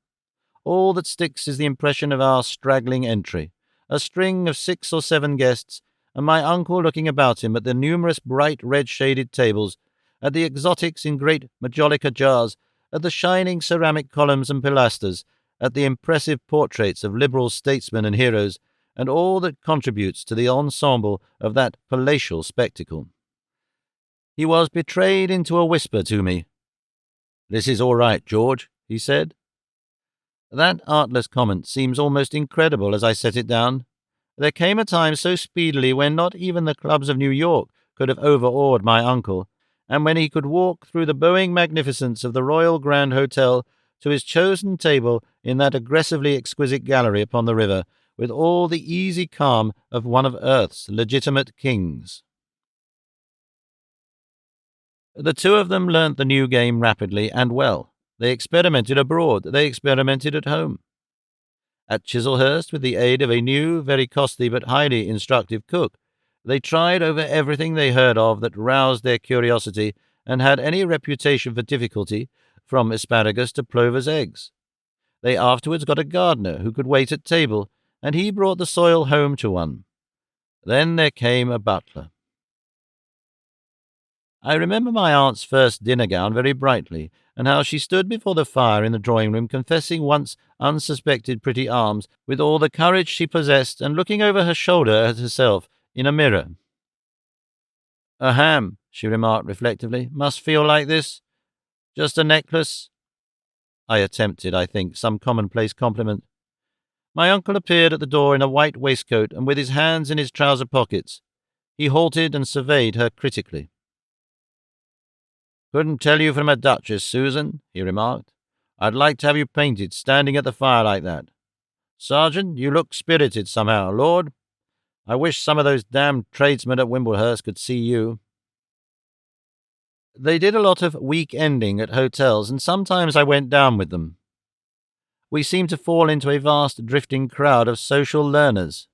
All that sticks is the impression of our straggling entry, a string of 6 or 7 guests, and my uncle looking about him at the numerous bright red-shaded tables, at the exotics in great majolica jars, at the shining ceramic columns and pilasters, at the impressive portraits of liberal statesmen and heroes, and all that contributes to the ensemble of that palatial spectacle. He was betrayed into a whisper to me. "This is all right, George," he said. That artless comment seems almost incredible as I set it down. There came a time so speedily when not even the clubs of New York could have overawed my uncle, and when he could walk through the bowing magnificence of the Royal Grand Hotel to his chosen table in that aggressively exquisite gallery upon the river, with all the easy calm of one of Earth's legitimate kings. The two of them learnt the new game rapidly and well. They experimented abroad, they experimented at home. At Chislehurst, with the aid of a new, very costly but highly instructive cook, they tried over everything they heard of that roused their curiosity and had any reputation for difficulty, from asparagus to plover's eggs. They afterwards got a gardener who could wait at table, and he brought the soil home to one. Then there came a butler. I remember my aunt's first dinner gown very brightly, and how she stood before the fire in the drawing-room confessing once unsuspected pretty arms with all the courage she possessed and looking over her shoulder at herself in a mirror. "A ham," she remarked reflectively, "must feel like this. Just a necklace." I attempted, I think, some commonplace compliment. My uncle appeared at the door in a white waistcoat and with his hands in his trouser pockets. He halted and surveyed her critically. "Couldn't tell you from a duchess, Susan," he remarked. "I'd like to have you painted standing at the fire like that. Sergeant, you look spirited somehow. Lord, I wish some of those damned tradesmen at Wimblehurst could see you." They did a lot of week-ending at hotels, and sometimes I went down with them. We seemed to fall into a vast drifting crowd of social learners.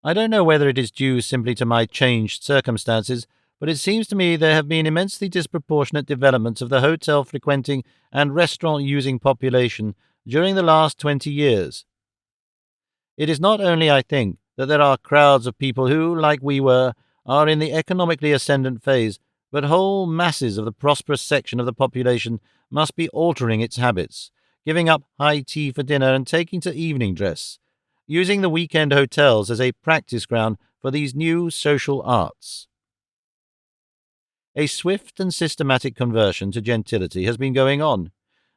I don't know whether it is due simply to my changed circumstances, but it seems to me there have been immensely disproportionate developments of the hotel-frequenting and restaurant-using population during the last 20 years. It is not only, I think, that there are crowds of people who, like we were, are in the economically ascendant phase, but whole masses of the prosperous section of the population must be altering its habits, giving up high tea for dinner and taking to evening dress, using the weekend hotels as a practice ground for these new social arts. A swift and systematic conversion to gentility has been going on,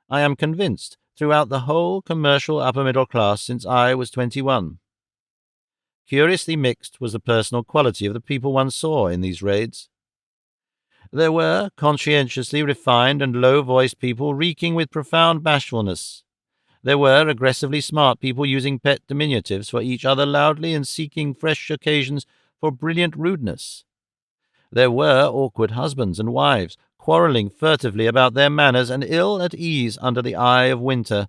I am convinced, throughout the whole commercial upper-middle class since I was 21. Curiously mixed was the personal quality of the people one saw in these raids. There were conscientiously refined and low-voiced people reeking with profound bashfulness. There were aggressively smart people using pet diminutives for each other loudly and seeking fresh occasions for brilliant rudeness. There were awkward husbands and wives, quarrelling furtively about their manners and ill at ease under the eye of winter,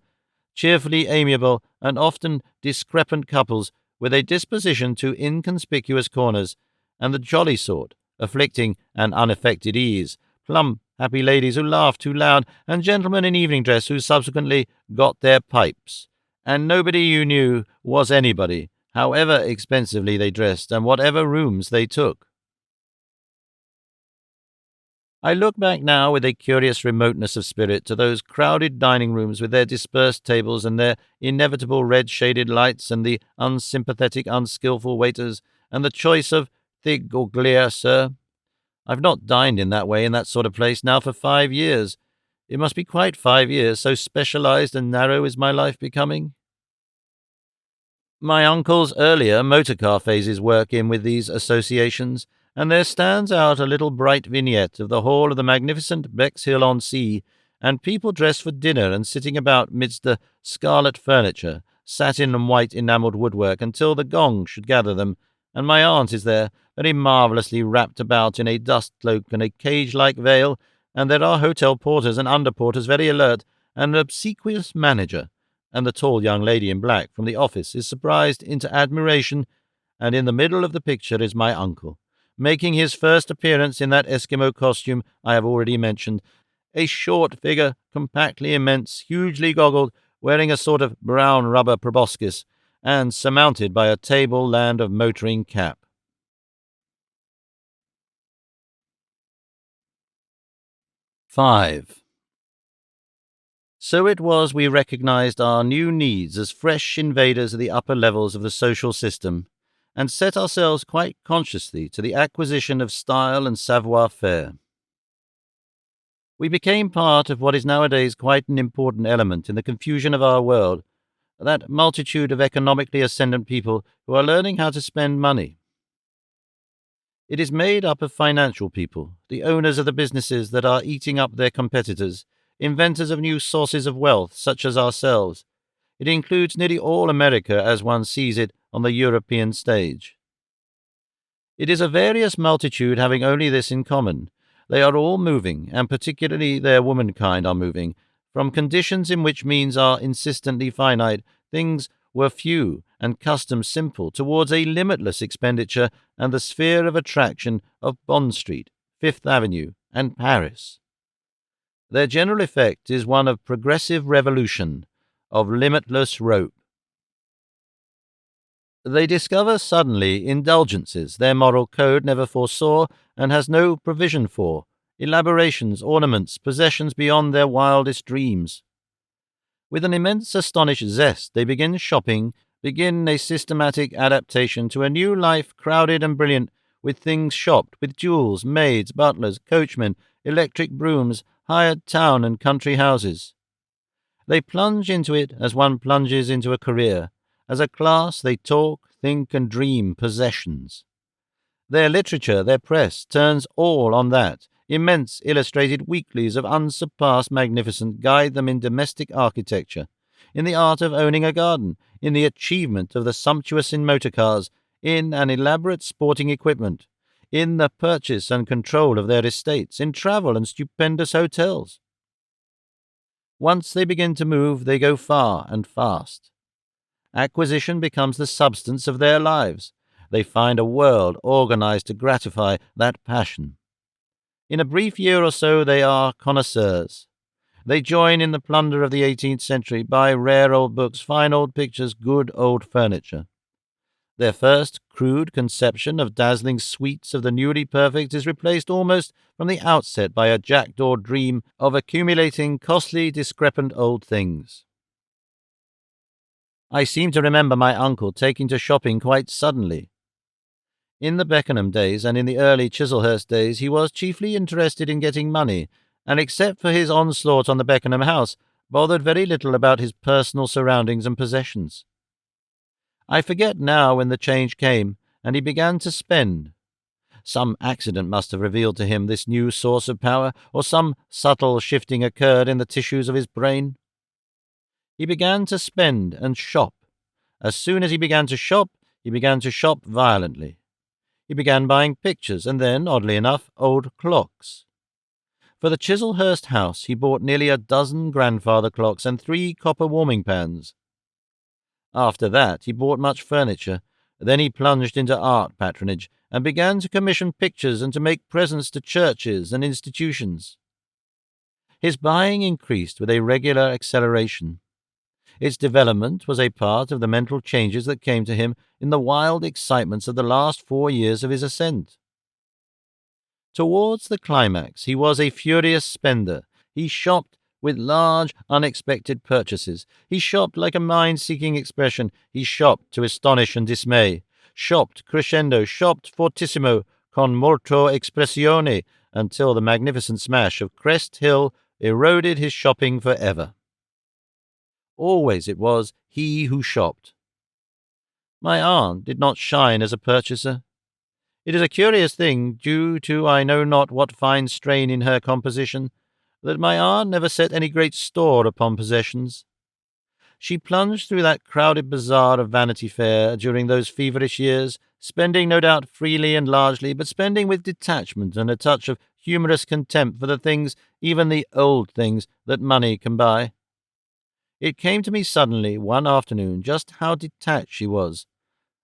cheerfully amiable and often discrepant couples with a disposition to inconspicuous corners, and the jolly sort, afflicting an unaffected ease, plump, happy ladies who laughed too loud, and gentlemen in evening dress who subsequently got their pipes. And nobody you knew was anybody, however expensively they dressed and whatever rooms they took. I look back now with a curious remoteness of spirit to those crowded dining rooms with their dispersed tables and their inevitable red-shaded lights and the unsympathetic, unskilful waiters and the choice of "thig or glear, sir." I've not dined in that way in that sort of place now for 5 years. It must be quite 5 years, so specialized and narrow is my life becoming. My uncle's earlier motor-car phases work in with these associations, and there stands out a little bright vignette of the hall of the magnificent Bexhill-on-Sea, and people dressed for dinner and sitting about midst the scarlet furniture, satin and white enamelled woodwork, until the gong should gather them, and my aunt is there, very marvellously wrapped about in a dust cloak and a cage-like veil, and there are hotel porters and under-porters very alert, and an obsequious manager, and the tall young lady in black from the office is surprised into admiration, and in the middle of the picture is my uncle, making his first appearance in that Eskimo costume I have already mentioned, a short figure, compactly immense, hugely goggled, wearing a sort of brown rubber proboscis, and surmounted by a table-land of motoring cap. 5. So it was we recognized our new needs as fresh invaders of the upper levels of the social system, and set ourselves quite consciously to the acquisition of style and savoir-faire. We became part of what is nowadays quite an important element in the confusion of our world, that multitude of economically ascendant people who are learning how to spend money. It is made up of financial people, the owners of the businesses that are eating up their competitors, inventors of new sources of wealth, such as ourselves. It includes nearly all America as one sees it on the European stage. It is a various multitude having only this in common. They are all moving, and particularly their womankind are moving, from conditions in which means are insistently finite, things were few, and customs simple, towards a limitless expenditure and the sphere of attraction of Bond Street, Fifth Avenue, and Paris. Their general effect is one of progressive revolution, of limitless rope. They discover suddenly indulgences their moral code never foresaw and has no provision for, elaborations, ornaments, possessions beyond their wildest dreams. With an immense astonished zest they begin shopping, begin a systematic adaptation to a new life crowded and brilliant with things shopped, with jewels, maids, butlers, coachmen, electric brooms, hired town and country houses. They plunge into it as one plunges into a career. As a class they talk, think and dream possessions. Their literature, their press, turns all on that. Immense illustrated weeklies of unsurpassed magnificence guide them in domestic architecture, in the art of owning a garden, in the achievement of the sumptuous in motor cars, in an elaborate sporting equipment, in the purchase and control of their estates, in travel and stupendous hotels. Once they begin to move, they go far and fast. Acquisition becomes the substance of their lives. They find a world organized to gratify that passion. In a brief year or so they are connoisseurs. They join in the plunder of the 18th century, buy rare old books, fine old pictures, good old furniture. Their first crude conception of dazzling suites of the newly perfect is replaced almost from the outset by a jackdaw dream of accumulating costly, discrepant old things. I seem to remember my uncle taking to shopping quite suddenly. In the Beckenham days and in the early Chislehurst days he was chiefly interested in getting money, and except for his onslaught on the Beckenham house, bothered very little about his personal surroundings and possessions. I forget now when the change came, and he began to spend. Some accident must have revealed to him this new source of power, or some subtle shifting occurred in the tissues of his brain. He began to spend and shop. As soon as he began to shop violently. He began buying pictures, and then, oddly enough, old clocks. For the Chislehurst house he bought nearly a dozen grandfather clocks and 3 copper warming pans. After that he bought much furniture. Then he plunged into art patronage, and began to commission pictures and to make presents to churches and institutions. His buying increased with a regular acceleration. Its development was a part of the mental changes that came to him in the wild excitements of the last 4 years of his ascent. Towards the climax he was a furious spender. He shopped with large, unexpected purchases. He shopped like a mind-seeking expression. He shopped to astonish and dismay. Shopped crescendo, shopped fortissimo, con molto espressione, until the magnificent smash of Crest Hill eroded his shopping forever. Always it was he who shopped. My aunt did not shine as a purchaser. It is a curious thing, due to I know not what fine strain in her composition, that my aunt never set any great store upon possessions. She plunged through that crowded bazaar of Vanity Fair during those feverish years, spending no doubt freely and largely, but spending with detachment and a touch of humorous contempt for the things, even the old things, that money can buy. It came to me suddenly one afternoon just how detached she was,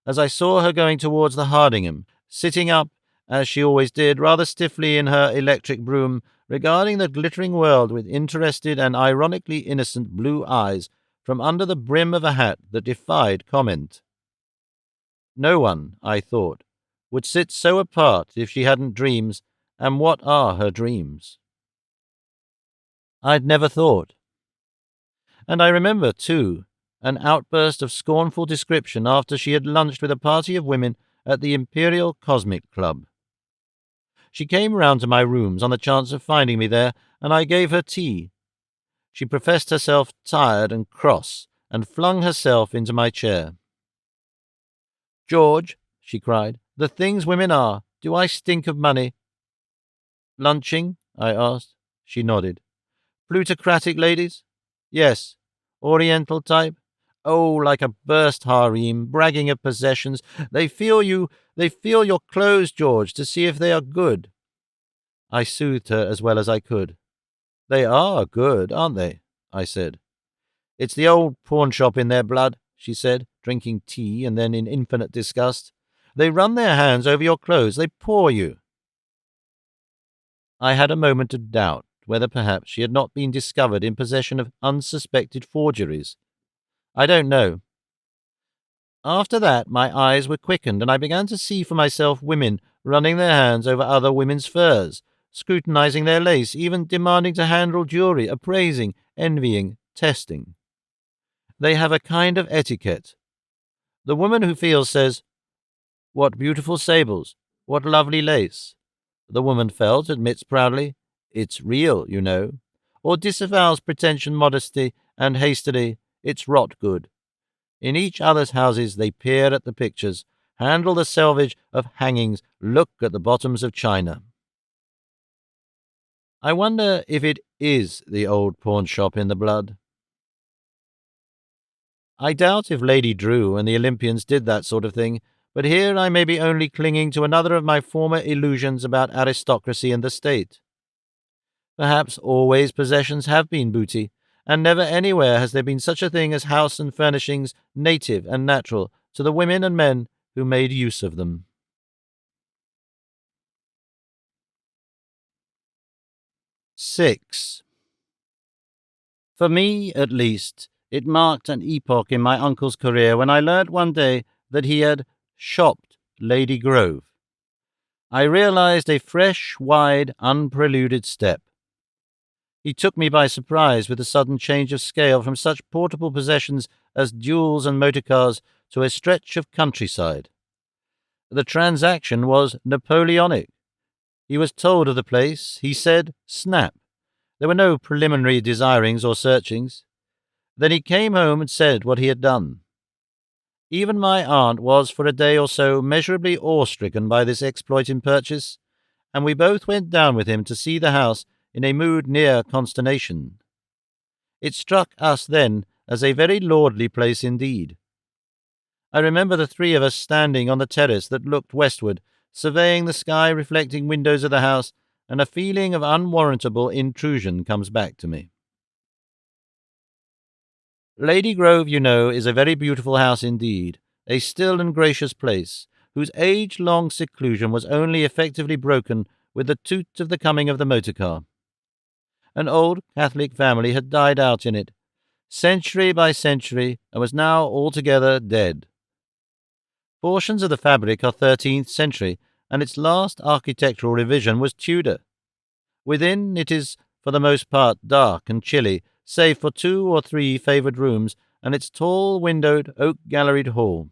as I saw her going towards the Hardingham, sitting up, as she always did, rather stiffly in her electric brougham, regarding the glittering world with interested and ironically innocent blue eyes from under the brim of a hat that defied comment. No one, I thought, would sit so apart if she hadn't dreams, and what are her dreams? I'd never thought. And I remember, too, an outburst of scornful description after she had lunched with a party of women at the Imperial Cosmic Club. She came round to my rooms on the chance of finding me there, and I gave her tea. She professed herself tired and cross, and flung herself into my chair. "George," she cried, "the things women are! Do I stink of money?" "Lunching?" I asked. She nodded. "Plutocratic ladies?" "Yes." "Oriental type?" "Oh, like a burst harem, bragging of possessions. They feel your clothes, George, to see if they are good." I soothed her as well as I could. "They are good, aren't they?" I said. "It's the old pawnshop in their blood," she said, drinking tea, and then in infinite disgust. "They run their hands over your clothes. They paw you." I had a moment of doubt whether perhaps she had not been discovered in possession of unsuspected forgeries. I don't know. After that, my eyes were quickened, and I began to see for myself women running their hands over other women's furs, scrutinizing their lace, even demanding to handle jewelry, appraising, envying, testing. They have a kind of etiquette. The woman who feels says, "What beautiful sables! What lovely lace!" The woman felt admits proudly, "It's real, you know," or disavows pretension modesty and hastily, "It's rot good." In each other's houses they peer at the pictures, handle the selvage of hangings, look at the bottoms of china. I wonder if it is the old pawnshop in the blood. I doubt if Lady Drew and the Olympians did that sort of thing, but here I may be only clinging to another of my former illusions about aristocracy and the state. Perhaps always possessions have been booty, and never anywhere has there been such a thing as house and furnishings native and natural to the women and men who made use of them. 6. For me, at least, it marked an epoch in my uncle's career when I learnt one day that he had shopped Lady Grove. I realized a fresh, wide, unpreluded step. He took me by surprise with a sudden change of scale from such portable possessions as jewels and motor cars to a stretch of countryside. The transaction was Napoleonic. He was told of the place. He said, "Snap." There were no preliminary desirings or searchings. Then he came home and said what he had done. Even my aunt was for a day or so measurably awe-stricken by this exploit in purchase, and we both went down with him to see the house in a mood near consternation. It struck us then as a very lordly place indeed. I remember the three of us standing on the terrace that looked westward, surveying the sky-reflecting windows of the house, and a feeling of unwarrantable intrusion comes back to me. Lady Grove, you know, is a very beautiful house indeed, a still and gracious place, whose age-long seclusion was only effectively broken with the toot of the coming of the motor car. An old Catholic family had died out in it, century by century, and was now altogether dead. Portions of the fabric are 13th century, and its last architectural revision was Tudor. Within, it is for the most part dark and chilly, save for 2 or 3 favoured rooms and its tall windowed oak-galleried hall.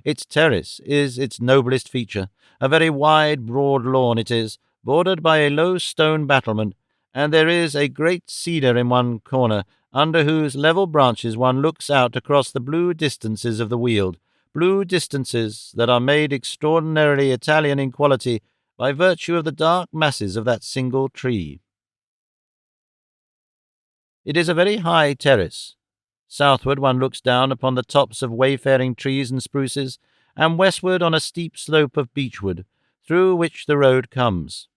Its terrace is its noblest feature. A very wide, broad lawn it is, bordered by a low stone battlement, and there is a great cedar in one corner, under whose level branches one looks out across the blue distances of the Weald, blue distances that are made extraordinarily Italian in quality by virtue of the dark masses of that single tree. It is a very high terrace. Southward one looks down upon the tops of wayfaring trees and spruces, and westward on a steep slope of beechwood, through which the road comes.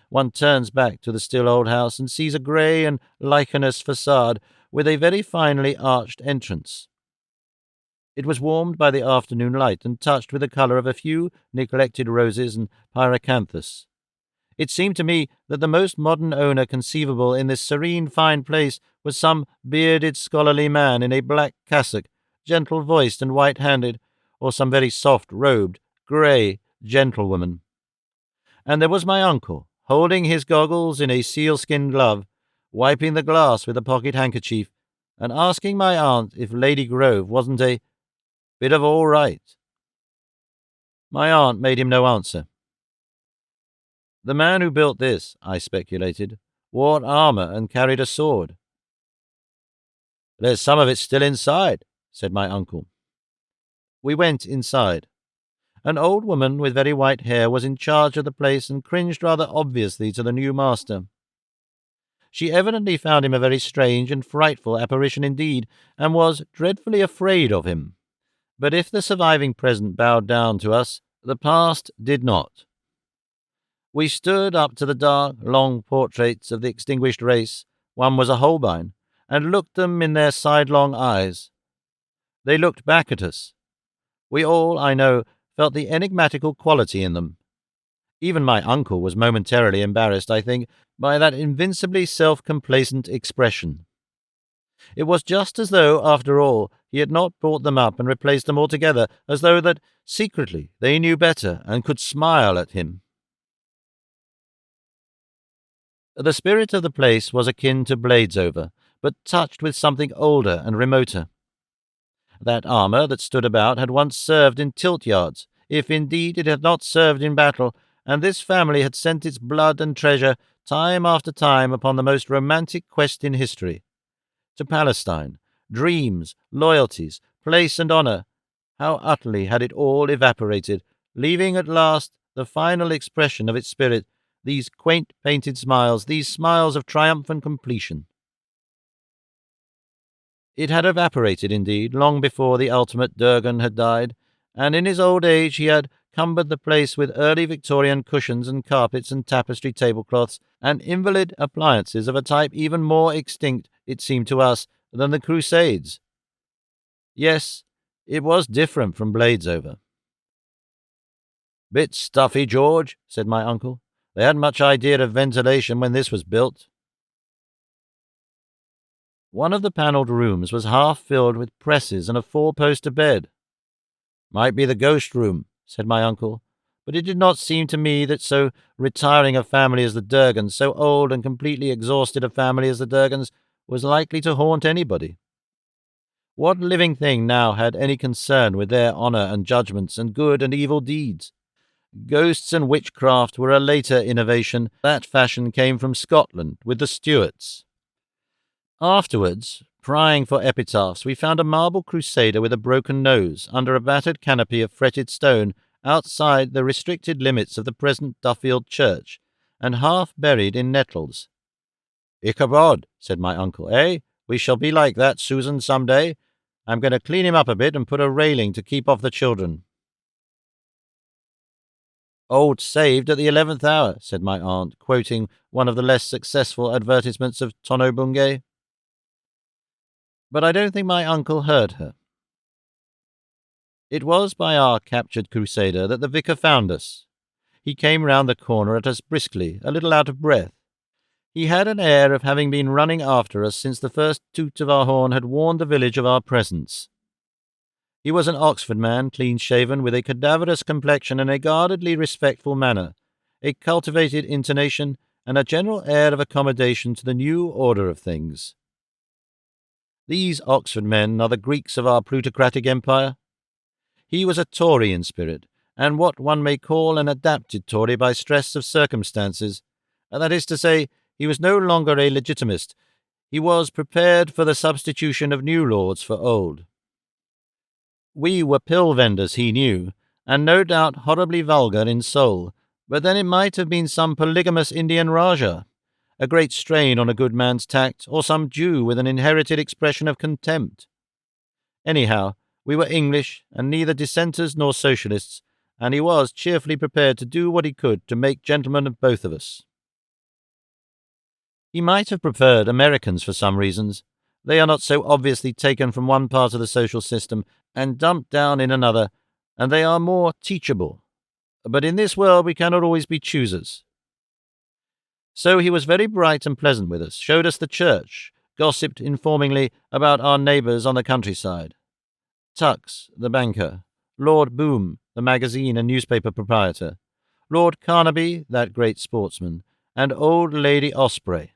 One turns back to the still old house and sees a grey and lichenous facade with a very finely arched entrance. It was warmed by the afternoon light and touched with the colour of a few neglected roses and pyracanthus. It seemed to me that the most modern owner conceivable in this serene fine place was some bearded scholarly man in a black cassock, gentle-voiced and white-handed, or some very soft-robed, grey gentlewoman. And there was my uncle, holding his goggles in a sealskin glove, wiping the glass with a pocket handkerchief, and asking my aunt if Lady Grove wasn't a bit of all right. My aunt made him no answer. The man who built this, I speculated, wore armour and carried a sword. There's some of it still inside, said my uncle. We went inside. An old woman with very white hair was in charge of the place and cringed rather obviously to the new master. She evidently found him a very strange and frightful apparition indeed, and was dreadfully afraid of him. But if the surviving present bowed down to us, the past did not. We stood up to the dark, long portraits of the extinguished race, one was a Holbein, and looked them in their sidelong eyes. They looked back at us. We all, I know, felt the enigmatical quality in them. Even my uncle was momentarily embarrassed, I think, by that invincibly self-complacent expression. It was just as though, after all, he had not brought them up and replaced them altogether, as though that, secretly, they knew better and could smile at him. The spirit of the place was akin to Bladesover, but touched with something older and remoter. That armour that stood about had once served in tilt-yards, if indeed it had not served in battle, and this family had sent its blood and treasure time after time upon the most romantic quest in history. To Palestine, dreams, loyalties, place and honour, how utterly had it all evaporated, leaving at last the final expression of its spirit, these quaint painted smiles, these smiles of triumphant completion. It had evaporated, indeed, long before the ultimate Durgan had died, and in his old age he had cumbered the place with early Victorian cushions and carpets and tapestry tablecloths and invalid appliances of a type even more extinct, it seemed to us, than the Crusades. Yes, it was different from Bladesover. "Bit stuffy, George," said my uncle. "They hadn't much idea of ventilation when this was built." One of the panelled rooms was half filled with presses and a four-poster bed. "Might be the ghost room," said my uncle, but it did not seem to me that so retiring a family as the Durgans, so old and completely exhausted a family as the Durgans, was likely to haunt anybody. What living thing now had any concern with their honour and judgments and good and evil deeds? Ghosts and witchcraft were a later innovation. That fashion came from Scotland with the Stuarts. Afterwards, prying for epitaphs, we found a marble crusader with a broken nose under a battered canopy of fretted stone outside the restricted limits of the present Duffield Church, and half buried in nettles. "Ichabod," said my uncle, "eh? We shall be like that, Susan, some day. I'm going to clean him up a bit and put a railing to keep off the children." "Old saved at the 11th hour," said my aunt, quoting one of the less successful advertisements of Tono-Bungay. But I don't think my uncle heard her. It was by our captured crusader that the vicar found us. He came round the corner at us briskly, a little out of breath. He had an air of having been running after us since the first toot of our horn had warned the village of our presence. He was an Oxford man, clean-shaven, with a cadaverous complexion and a guardedly respectful manner, a cultivated intonation, and a general air of accommodation to the new order of things. These Oxford men are the Greeks of our plutocratic empire. He was a Tory in spirit, and what one may call an adapted Tory by stress of circumstances. That is to say, he was no longer a legitimist. He was prepared for the substitution of new lords for old. We were pill vendors, he knew, and no doubt horribly vulgar in soul, but then it might have been some polygamous Indian Rajah, a great strain on a good man's tact, or some Jew with an inherited expression of contempt. Anyhow, we were English, and neither dissenters nor socialists, and he was cheerfully prepared to do what he could to make gentlemen of both of us. He might have preferred Americans for some reasons. They are not so obviously taken from one part of the social system and dumped down in another, and they are more teachable. But in this world we cannot always be choosers. So he was very bright and pleasant with us, showed us the church, gossiped informingly about our neighbours on the countryside. Tux, the banker, Lord Boom, the magazine and newspaper proprietor, Lord Carnaby, that great sportsman, and old Lady Osprey.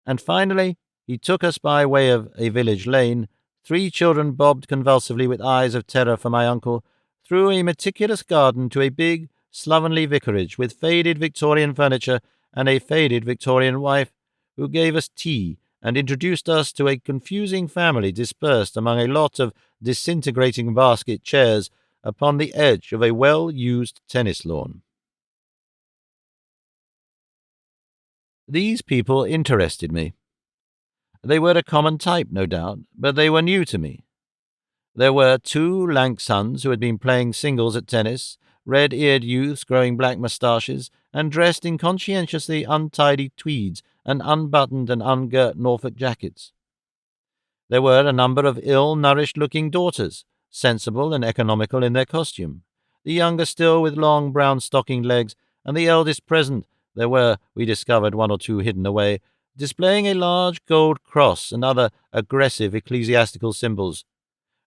And finally, he took us by way of a village lane. 3 children bobbed convulsively with eyes of terror for my uncle, through a meticulous garden to a big, slovenly vicarage with faded Victorian furniture and a faded Victorian wife, who gave us tea and introduced us to a confusing family dispersed among a lot of disintegrating basket chairs upon the edge of a well-used tennis lawn. These people interested me. They were a common type, no doubt, but they were new to me. There were 2 lank sons who had been playing singles at tennis, red-eared youths growing black moustaches, and dressed in conscientiously untidy tweeds and unbuttoned and ungirt Norfolk jackets. There were a number of ill-nourished-looking daughters, sensible and economical in their costume, the younger still with long brown-stockinged legs, and the eldest present. There were, we discovered, 1 or 2 hidden away, displaying a large gold cross and other aggressive ecclesiastical symbols.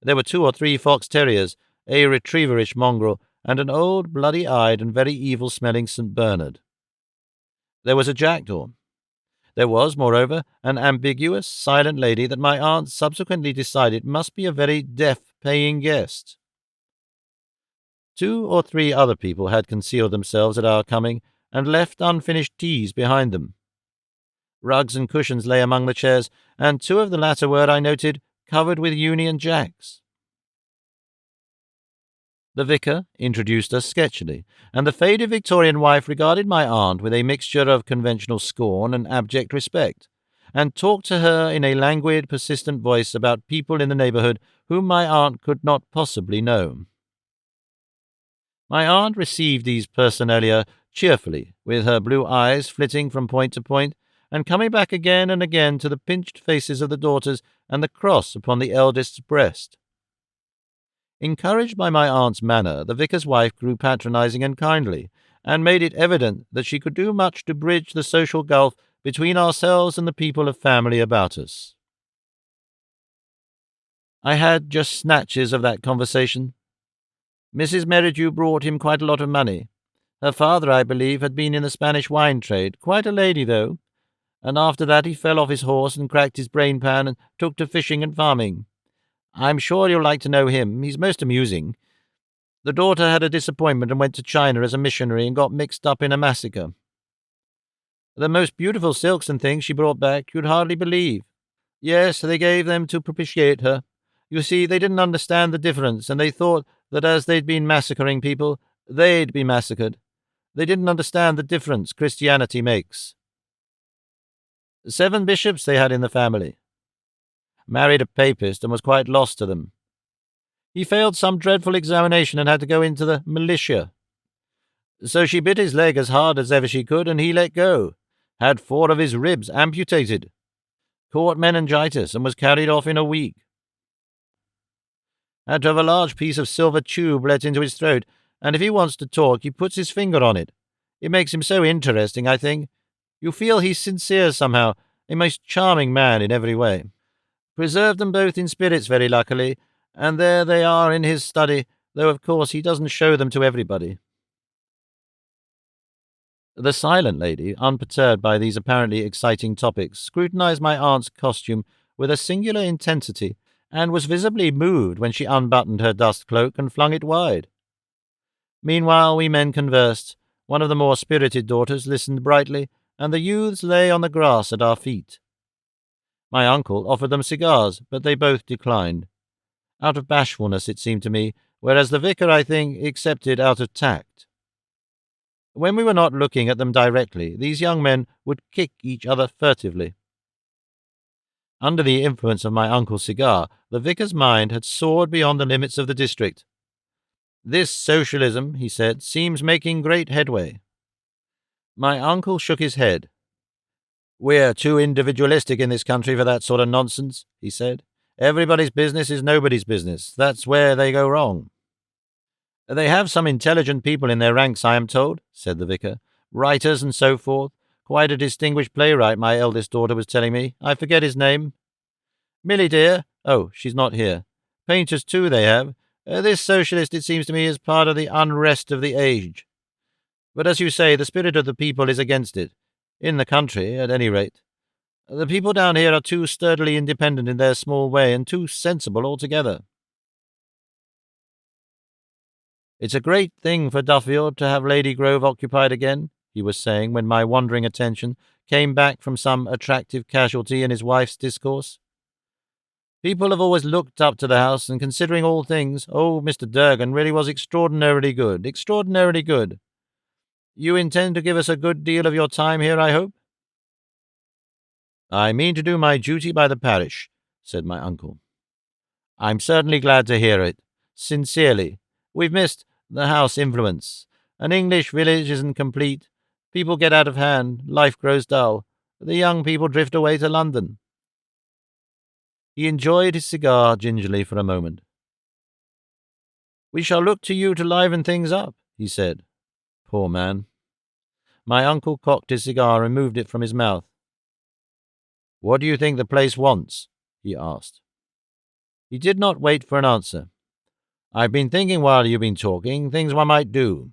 There were 2 or 3 fox terriers, a retrieverish mongrel, and an old bloody-eyed and very evil-smelling St. Bernard. There was a jackdaw. There was, moreover, an ambiguous, silent lady that my aunt subsequently decided must be a very deaf paying guest. 2 or 3 other people had concealed themselves at our coming and left unfinished teas behind them. Rugs and cushions lay among the chairs, and 2 of the latter were, I noted, covered with Union Jacks. The vicar introduced us sketchily, and the faded Victorian wife regarded my aunt with a mixture of conventional scorn and abject respect, and talked to her in a languid, persistent voice about people in the neighbourhood whom my aunt could not possibly know. My aunt received these personalia cheerfully, with her blue eyes flitting from point to point, and coming back again and again to the pinched faces of the daughters and the cross upon the eldest's breast. Encouraged by my aunt's manner, the vicar's wife grew patronizing and kindly, and made it evident that she could do much to bridge the social gulf between ourselves and the people of family about us. I had just snatches of that conversation. Mrs. Merridew brought him quite a lot of money. Her father, I believe, had been in the Spanish wine trade, quite a lady, though, and after that he fell off his horse and cracked his brain-pan and took to fishing and farming. I'm sure you'll like to know him. He's most amusing. The daughter had a disappointment and went to China as a missionary and got mixed up in a massacre. The most beautiful silks and things she brought back, you'd hardly believe. Yes, they gave them to propitiate her. You see, they didn't understand the difference, and they thought that as they'd been massacring people, they'd be massacred. They didn't understand the difference Christianity makes. 7 bishops they had in the family. Married a papist and was quite lost to them. He failed some dreadful examination and had to go into the militia. So she bit his leg as hard as ever she could, and he let go. Had 4 of his ribs amputated. Caught meningitis and was carried off in a week. Had to have a large piece of silver tube let into his throat, and if he wants to talk, he puts his finger on it. It makes him so interesting, I think. You feel he's sincere somehow, a most charming man in every way. Preserved them both in spirits, very luckily, and there they are in his study, though of course he doesn't show them to everybody. The silent lady, unperturbed by these apparently exciting topics, scrutinized my aunt's costume with a singular intensity, and was visibly moved when she unbuttoned her dust cloak and flung it wide. Meanwhile we men conversed. One of the more spirited daughters listened brightly, and the youths lay on the grass at our feet. My uncle offered them cigars, but they both declined. Out of bashfulness, it seemed to me, whereas the vicar, I think, accepted out of tact. When we were not looking at them directly, these young men would kick each other furtively. Under the influence of my uncle's cigar, the vicar's mind had soared beyond the limits of the district. This socialism, he said, seems making great headway. My uncle shook his head. We're too individualistic in this country for that sort of nonsense, he said. Everybody's business is nobody's business. That's where they go wrong. They have some intelligent people in their ranks, I am told, said the vicar. Writers and so forth. Quite a distinguished playwright, my eldest daughter was telling me. I forget his name. Millie, dear. Oh, she's not here. Painters, too, they have. This socialist, it seems to me, is part of the unrest of the age. But as you say, the spirit of the people is against it. In the country, at any rate. The people down here are too sturdily independent in their small way and too sensible altogether. It's a great thing for Duffield to have Lady Grove occupied again, he was saying when my wandering attention came back from some attractive casualty in his wife's discourse. People have always looked up to the house, and considering all things, Mr. Durgan really was extraordinarily good, extraordinarily good. You intend to give us a good deal of your time here, I hope? I mean to do my duty by the parish, said my uncle. I'm certainly glad to hear it. Sincerely. We've missed the house influence. An English village isn't complete. People get out of hand. Life grows dull. The young people drift away to London. He enjoyed his cigar gingerly for a moment. We shall look to you to liven things up, he said. Poor man. My uncle cocked his cigar and moved it from his mouth. What do you think the place wants? He asked. He did not wait for an answer. I've been thinking while you've been talking, things one might do.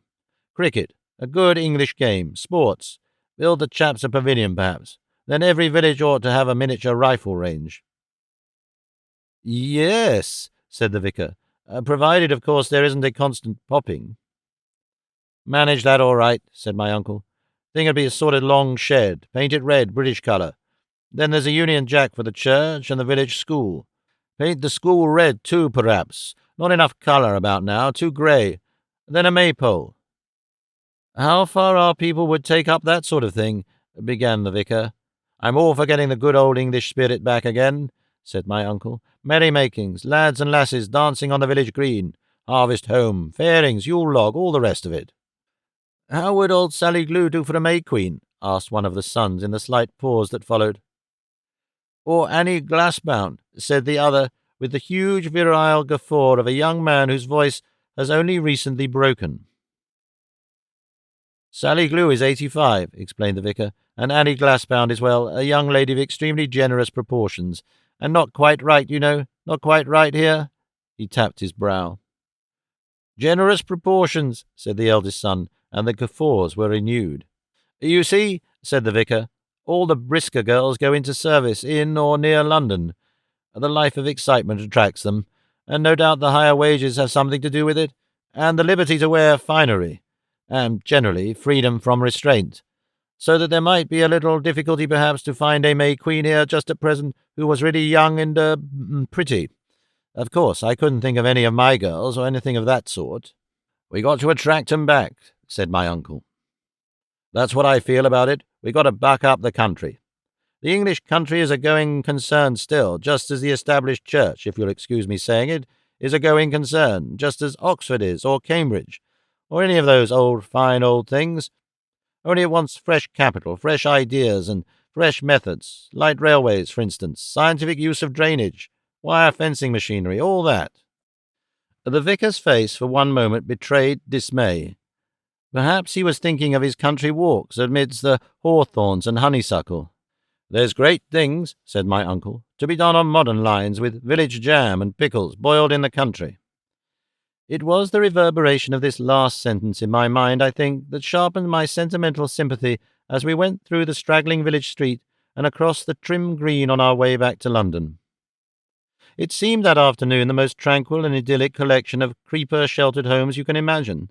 Cricket, a good English game, sports, build the chaps a pavilion perhaps. Then every village ought to have a miniature rifle range. Yes, said the vicar, provided, of course, there isn't a constant popping. Manage that all right, said my uncle. Think it'd be a sort of long shed, paint it red, British colour. Then there's a Union Jack for the church and the village school. Paint the school red too, perhaps. Not enough colour about now, too grey. Then a maypole. How far our people would take up that sort of thing, began the vicar. I'm all for getting the good old English spirit back again, said my uncle. Merrymakings, lads and lasses dancing on the village green, harvest home, fairings, Yule log, all the rest of it. How would old Sally Glue do for a May Queen? Asked one of the sons in the slight pause that followed. Or Annie Glassbound, said the other, with the huge virile guffaw of a young man whose voice has only recently broken. Sally Glue is 85, explained the vicar, and Annie Glassbound is, well, a young lady of extremely generous proportions, and not quite right, you know, not quite right here. He tapped his brow. Generous proportions, said the eldest son, and the guffaws were renewed. You see, said the vicar, all the brisker girls go into service in or near London. The life of excitement attracts them, and no doubt the higher wages have something to do with it, and the liberty to wear finery, and generally freedom from restraint, so that there might be a little difficulty perhaps to find a May Queen here just at present who was really young and pretty. Of course, I couldn't think of any of my girls or anything of that sort. We got to attract 'em back, said my uncle. That's what I feel about it. We got to buck up the country. The English country is a going concern still, just as the established church, if you'll excuse me saying it, is a going concern, just as Oxford is, or Cambridge, or any of those fine old things. Only it wants fresh capital, fresh ideas, and fresh methods, light railways, for instance, scientific use of drainage, wire fencing machinery, all that. The vicar's face for one moment betrayed dismay. Perhaps he was thinking of his country walks amidst the hawthorns and honeysuckle. There's great things, said my uncle, to be done on modern lines with village jam and pickles boiled in the country. It was the reverberation of this last sentence in my mind, I think, that sharpened my sentimental sympathy as we went through the straggling village street and across the trim green on our way back to London. It seemed that afternoon the most tranquil and idyllic collection of creeper-sheltered homes you can imagine.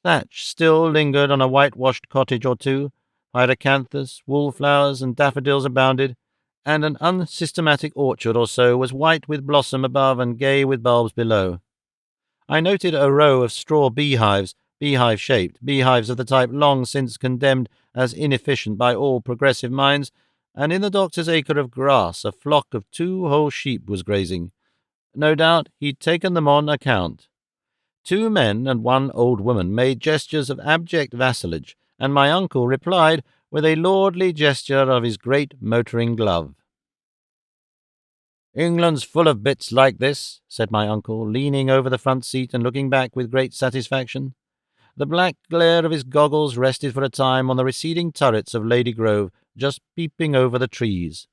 Thatch still lingered on a whitewashed cottage or two, hyacinthus, wallflowers, and daffodils abounded, and an unsystematic orchard or so was white with blossom above and gay with bulbs below. I noted a row of straw beehives, beehive-shaped, beehives of the type long since condemned as inefficient by all progressive minds, and in the doctor's acre of grass a flock of 2 whole sheep was grazing. No doubt he'd taken them on account. 2 men and 1 old woman made gestures of abject vassalage, and my uncle replied with a lordly gesture of his great motoring glove. England's full of bits like this, said my uncle, leaning over the front seat and looking back with great satisfaction. The black glare of his goggles rested for a time on the receding turrets of Lady Grove, just peeping over the trees.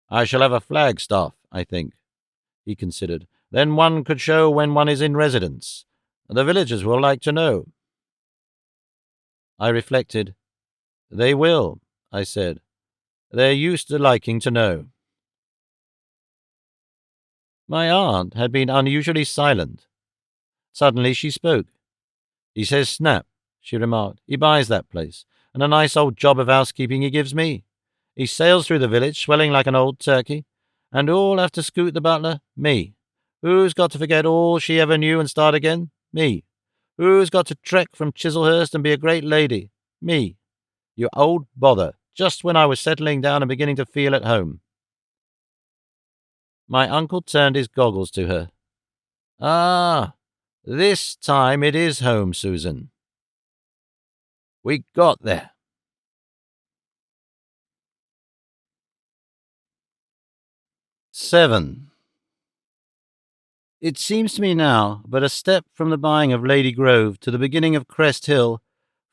I shall have a flagstaff, I think, he considered. Then one could show when one is in residence. The villagers will like to know. I reflected. They will, I said. They're used to liking to know." My aunt had been unusually silent. Suddenly she spoke. "He says snap," she remarked. "He buys that place, and a nice old job of housekeeping he gives me. He sails through the village, swelling like an old turkey, and who'll have to scoot the butler? Me. Who's got to forget all she ever knew and start again? Me. Who's got to trek from Chislehurst and be a great lady? Me. You old bother, just when I was settling down and beginning to feel at home." My uncle turned his goggles to her. "Ah, this time it is home, Susan. We got there." 7. It seems to me now but a step from the buying of Lady Grove to the beginning of Crest Hill,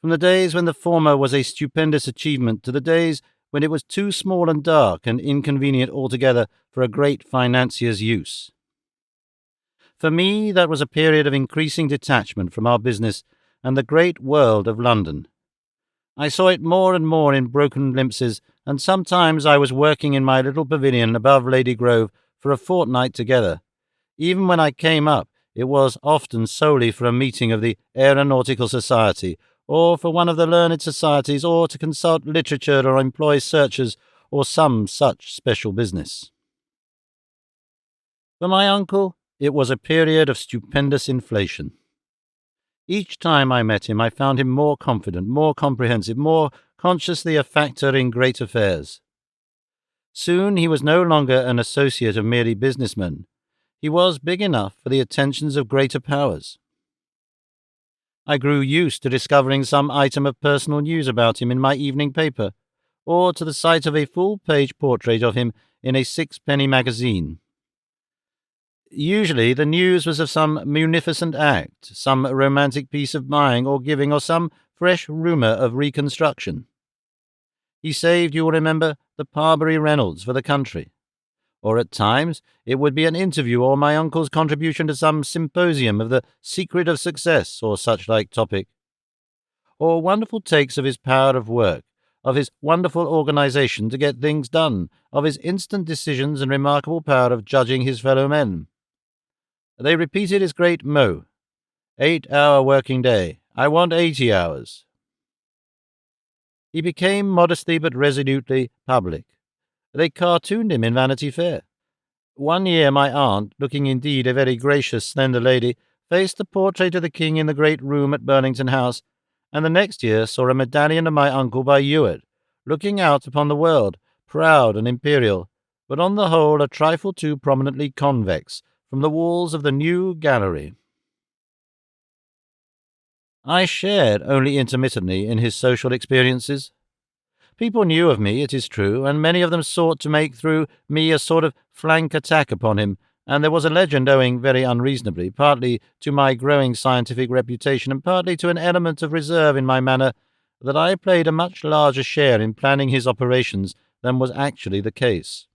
from the days when the former was a stupendous achievement to the days when it was too small and dark and inconvenient altogether for a great financier's use. For me, that was a period of increasing detachment from our business and the great world of London. I saw it more and more in broken glimpses, and sometimes I was working in my little pavilion above Lady Grove for a fortnight together. Even when I came up, it was often solely for a meeting of the Aeronautical Society, or for one of the learned societies, or to consult literature or employ searchers, or some such special business. For my uncle, it was a period of stupendous inflation. Each time I met him, I found him more confident, more comprehensive, more consciously a factor in great affairs. Soon he was no longer an associate of merely businessmen. He was big enough for the attentions of greater powers. I grew used to discovering some item of personal news about him in my evening paper, or to the sight of a full-page portrait of him in a sixpenny magazine. Usually the news was of some munificent act, some romantic piece of buying or giving, or some fresh rumour of reconstruction. He saved, you will remember, the Parbury Reynolds for the country. Or at times it would be an interview or my uncle's contribution to some symposium of the secret of success or such like topic. Or wonderful takes of his power of work, of his wonderful organization to get things done, of his instant decisions and remarkable power of judging his fellow men. They repeated his great mot, 8-hour working day. I want 80 hours. He became modestly but resolutely public. They cartooned him in Vanity Fair. One year my aunt, looking indeed a very gracious, slender lady, faced the portrait of the king in the great room at Burlington House, and the next year saw a medallion of my uncle by Ewart, looking out upon the world, proud and imperial, but on the whole a trifle too prominently convex, from the walls of the new gallery. I shared only intermittently in his social experiences. People knew of me, it is true, and many of them sought to make through me a sort of flank attack upon him, and there was a legend owing very unreasonably, partly to my growing scientific reputation and partly to an element of reserve in my manner, that I played a much larger share in planning his operations than was actually the case.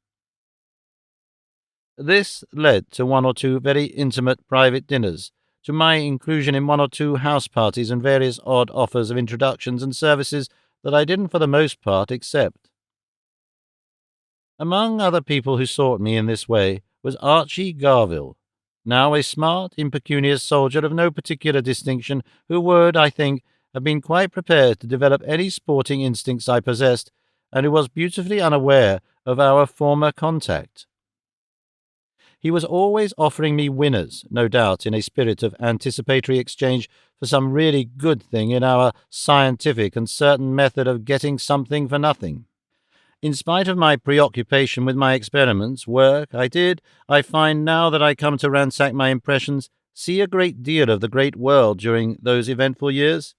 This led to one or two very intimate private dinners, to my inclusion in one or two house parties and various odd offers of introductions and services that I didn't for the most part accept. Among other people who sought me in this way was Archie Garville, now a smart, impecunious soldier of no particular distinction, who would, I think, have been quite prepared to develop any sporting instincts I possessed, and who was beautifully unaware of our former contact. He was always offering me winners, no doubt in a spirit of anticipatory exchange for some really good thing in our scientific and certain method of getting something for nothing. In spite of my preoccupation with my experiments, work, I find now that I come to ransack my impressions, see a great deal of the great world during those eventful years.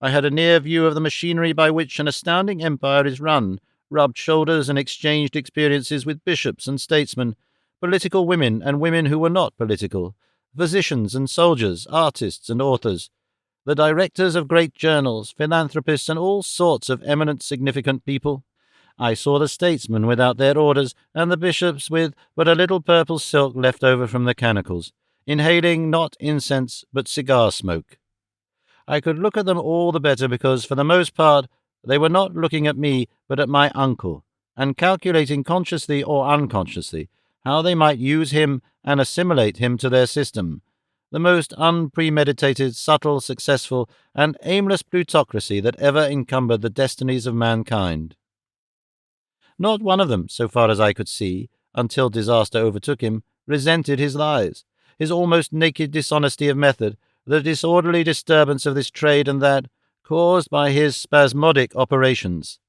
I had a near view of the machinery by which an astounding empire is run, rubbed shoulders and exchanged experiences with bishops and statesmen, political women and women who were not political, physicians and soldiers, artists and authors, the directors of great journals, philanthropists, and all sorts of eminent significant people. I saw the statesmen without their orders, and the bishops with but a little purple silk left over from the cannicles, inhaling not incense but cigar smoke. I could look at them all the better because, for the most part, they were not looking at me but at my uncle, and calculating consciously or unconsciously how they might use him and assimilate him to their system, the most unpremeditated, subtle, successful, and aimless plutocracy that ever encumbered the destinies of mankind. Not one of them, so far as I could see, until disaster overtook him, resented his lies, his almost naked dishonesty of method, the disorderly disturbance of this trade and that, caused by his spasmodic operations.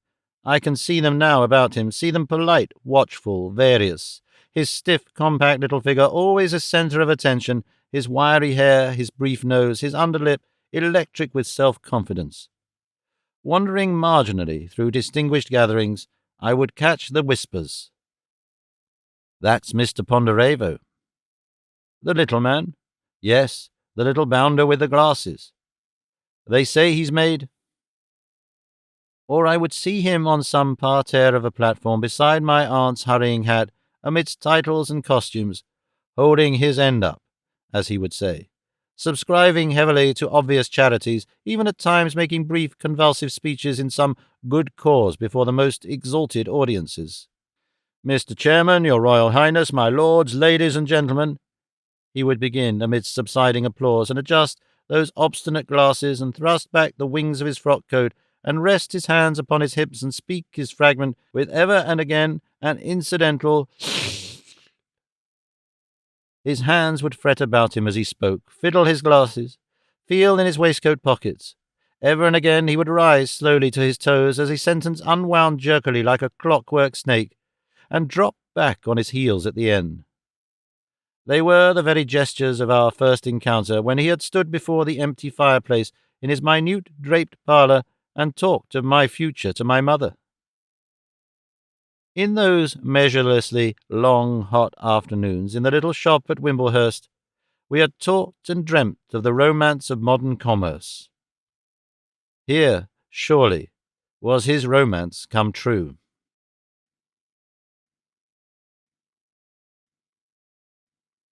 I can see them now about him, see them polite, watchful, various, his stiff, compact little figure always a centre of attention, his wiry hair, his brief nose, his underlip, electric with self-confidence. Wandering marginally through distinguished gatherings, I would catch the whispers. "That's Mr. Ponderevo." "The little man?" "Yes, the little bounder with the glasses." "They say he's made—" Or I would see him on some parterre of a platform beside my aunt's hurrying hat, amidst titles and costumes, holding his end up, as he would say, subscribing heavily to obvious charities, even at times making brief, convulsive speeches in some good cause before the most exalted audiences. "Mr. Chairman, Your Royal Highness, my lords, ladies and gentlemen," he would begin amidst subsiding applause, and adjust those obstinate glasses and thrust back the wings of his frock coat and rest his hands upon his hips and speak his fragment with ever and again an incidental His hands would fret about him as he spoke, fiddle his glasses, feel in his waistcoat pockets. Ever and again he would rise slowly to his toes as his sentence unwound jerkily like a clockwork snake, and drop back on his heels at the end. They were the very gestures of our first encounter when he had stood before the empty fireplace in his minute draped parlour and talked of my future to my mother. In those measurelessly long, hot afternoons in the little shop at Wimblehurst, we had talked and dreamt of the romance of modern commerce. Here, surely, was his romance come true.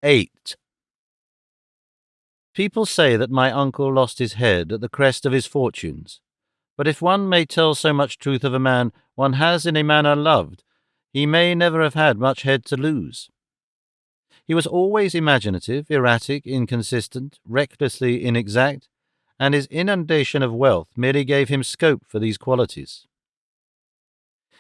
8. People say that my uncle lost his head at the crest of his fortunes, but if one may tell so much truth of a man one has in a manner loved, he may never have had much head to lose. He was always imaginative, erratic, inconsistent, recklessly inexact, and his inundation of wealth merely gave him scope for these qualities.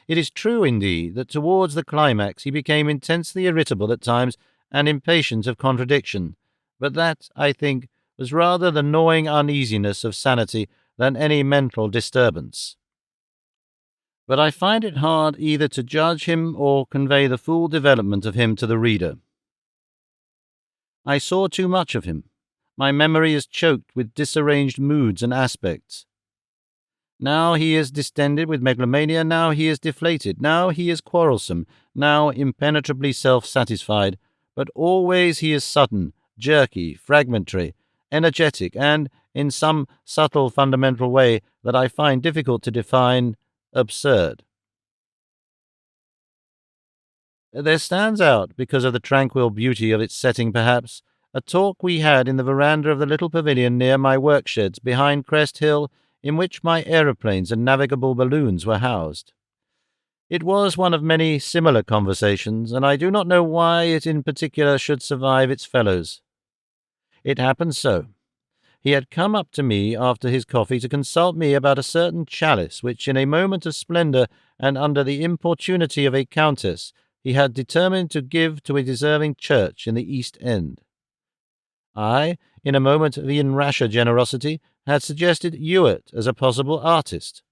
It is true, indeed, that towards the climax he became intensely irritable at times and impatient of contradiction, but that, I think, was rather the gnawing uneasiness of sanity than any mental disturbance. But I find it hard either to judge him or convey the full development of him to the reader. I saw too much of him. My memory is choked with disarranged moods and aspects. Now he is distended with megalomania, now he is deflated, now he is quarrelsome, now impenetrably self-satisfied, but always he is sudden, jerky, fragmentary, energetic, and, in some subtle fundamental way that I find difficult to define, absurd. There stands out, because of the tranquil beauty of its setting perhaps, a talk we had in the veranda of the little pavilion near my work-sheds behind Crest Hill, in which my aeroplanes and navigable balloons were housed. It was one of many similar conversations, and I do not know why it in particular should survive its fellows. It happened so. He had come up to me after his coffee to consult me about a certain chalice which, in a moment of splendour and under the importunity of a countess, he had determined to give to a deserving church in the East End. I, in a moment of even rasher generosity, had suggested Ewart as a possible artist.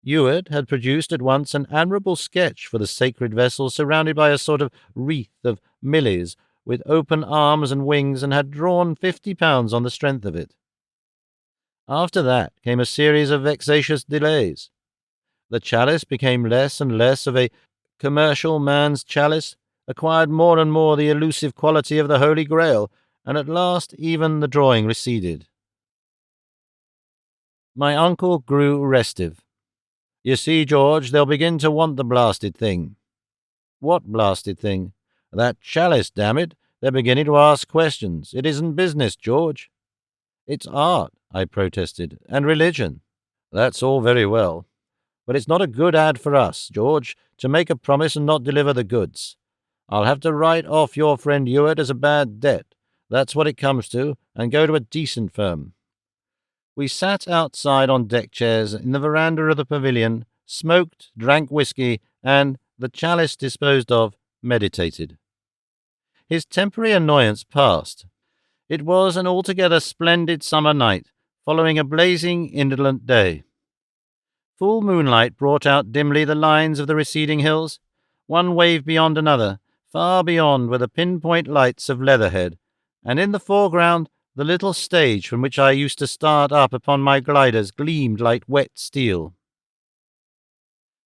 Ewart had produced at once an admirable sketch for the sacred vessel surrounded by a sort of wreath of millies with open arms and wings, and had drawn £50 on the strength of it. After that came a series of vexatious delays. The chalice became less and less of a commercial man's chalice, acquired more and more the elusive quality of the Holy Grail, and at last even the drawing receded. My uncle grew restive. "You see, George, they'll begin to want the blasted thing." "What blasted thing?" "That chalice, damn it. They're beginning to ask questions. It isn't business, George." "It's art," I protested, "and religion." "That's all very well. But it's not a good ad for us, George, to make a promise and not deliver the goods. I'll have to write off your friend Ewart as a bad debt. That's what it comes to, and go to a decent firm." We sat outside on deck chairs in the veranda of the pavilion, smoked, drank whiskey, and, the chalice disposed of, meditated. His temporary annoyance passed. It was an altogether splendid summer night, following a blazing, indolent day. Full moonlight brought out dimly the lines of the receding hills. One wave beyond another, far beyond were the pinpoint lights of Leatherhead, and in the foreground the little stage from which I used to start up upon my gliders gleamed like wet steel.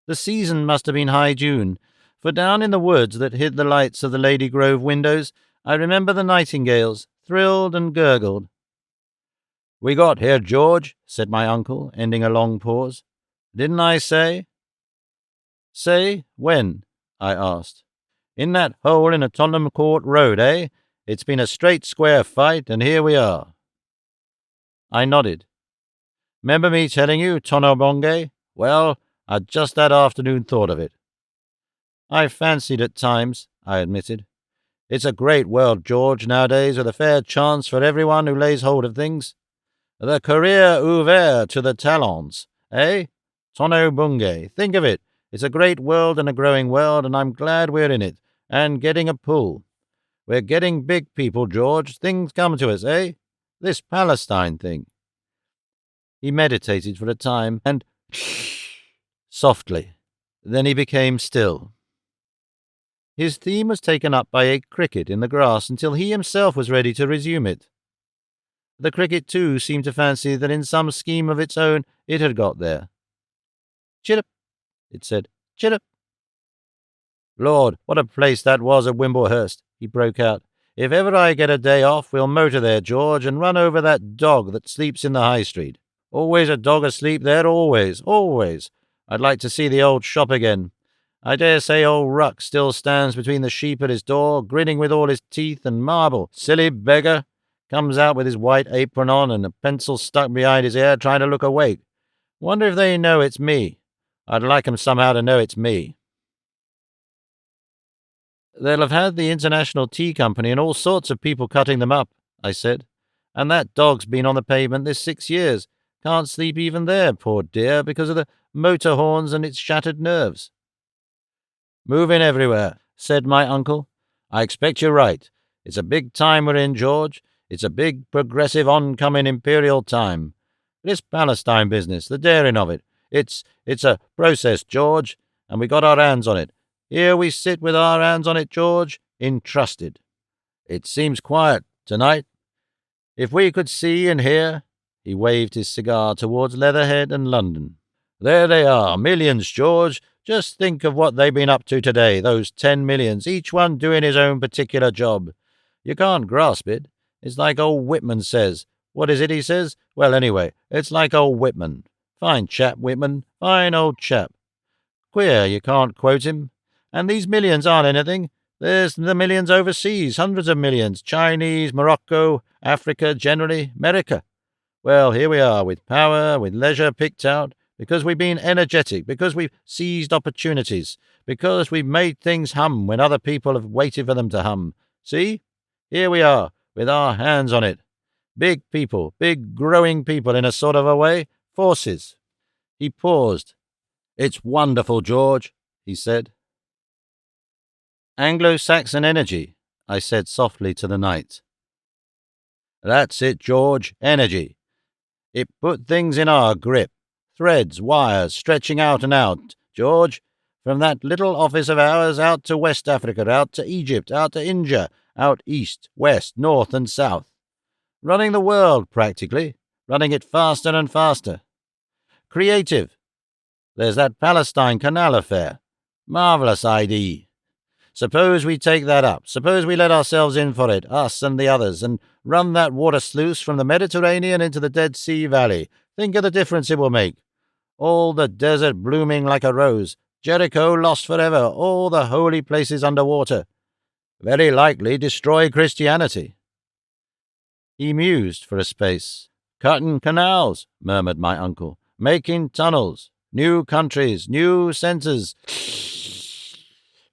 The season must have been high June, for down in the woods that hid the lights of the Lady Grove windows, I remember the nightingales thrilled and gurgled. "We got here, George," said my uncle, ending a long pause. "Didn't I say?" "Say? When?" I asked. "In that hole in a Tottenham Court Road, eh? It's been a straight square fight, and here we are." I nodded. "'Member me telling you, Tono-Bungay? Well, I'd just that afternoon thought of it." "I fancied at times," I admitted. "It's a great world, George, nowadays, with a fair chance for everyone who lays hold of things. The career ouvert to the talents, eh? Tono-Bungay. Think of it. It's a great world and a growing world, and I'm glad we're in it, and getting a pull. We're getting big people, George. Things come to us, eh? This Palestine thing." He meditated for a time, and softly. Then he became still. His theme was taken up by a cricket in the grass until he himself was ready to resume it. The cricket, too, seemed to fancy that in some scheme of its own it had got there. "Chirrup," it said. "Chirrup." "Lord, what a place that was at Wimblehurst," he broke out. "If ever I get a day off, we'll motor there, George, and run over that dog that sleeps in the High Street. Always a dog asleep there, always, always. I'd like to see the old shop again. I dare say old Ruck still stands between the sheep at his door, grinning with all his teeth, and Marble, silly beggar, comes out with his white apron on and a pencil stuck behind his ear, trying to look awake. Wonder if they know it's me. I'd like 'em somehow to know it's me." "They'll have had the International Tea Company and all sorts of people cutting them up," I said. "And that dog's been on the pavement this 6 years. Can't sleep even there, poor dear, because of the motor horns and its shattered nerves." "Moving everywhere," said my uncle. "I expect you're right. It's a big time we're in, George. It's a big, progressive, oncoming imperial time. This Palestine business, the daring of it, it's a process, George, and we got our hands on it. Here we sit with our hands on it, George, entrusted. It seems quiet tonight. If we could see and hear—" He waved his cigar towards Leatherhead and London. "There they are, millions, George. Just think of what they've been up to today, those 10 millions, each one doing his own particular job. You can't grasp it. It's like old Whitman says. What is it he says? Well, anyway, it's like old Whitman. Fine chap, Whitman. Fine old chap. Queer you can't quote him. And these millions aren't anything. There's the millions overseas, hundreds of millions. Chinese, Morocco, Africa generally, America. Well, here we are, with power, with leisure picked out, because we've been energetic, because we've seized opportunities, because we've made things hum when other people have waited for them to hum. See? Here we are, with our hands on it. Big people, big growing people in a sort of a way, forces." He paused. "It's wonderful, George," he said. "Anglo-Saxon energy," I said softly to the night. "That's it, George, energy. It put things in our grip. Threads, wires, stretching out and out, George, from that little office of ours out to West Africa, out to Egypt, out to India, out east, west, north and south. Running the world, practically, running it faster and faster. Creative. There's that Palestine Canal affair. Marvellous idea. Suppose we take that up. Suppose we let ourselves in for it, us and the others, and run that water sluice from the Mediterranean into the Dead Sea Valley. Think of the difference it will make. All the desert blooming like a rose. Jericho lost forever. All the holy places under water. Very likely destroy Christianity." He mused for a space. "Cutting canals," murmured my uncle. "Making tunnels. New countries, new centres.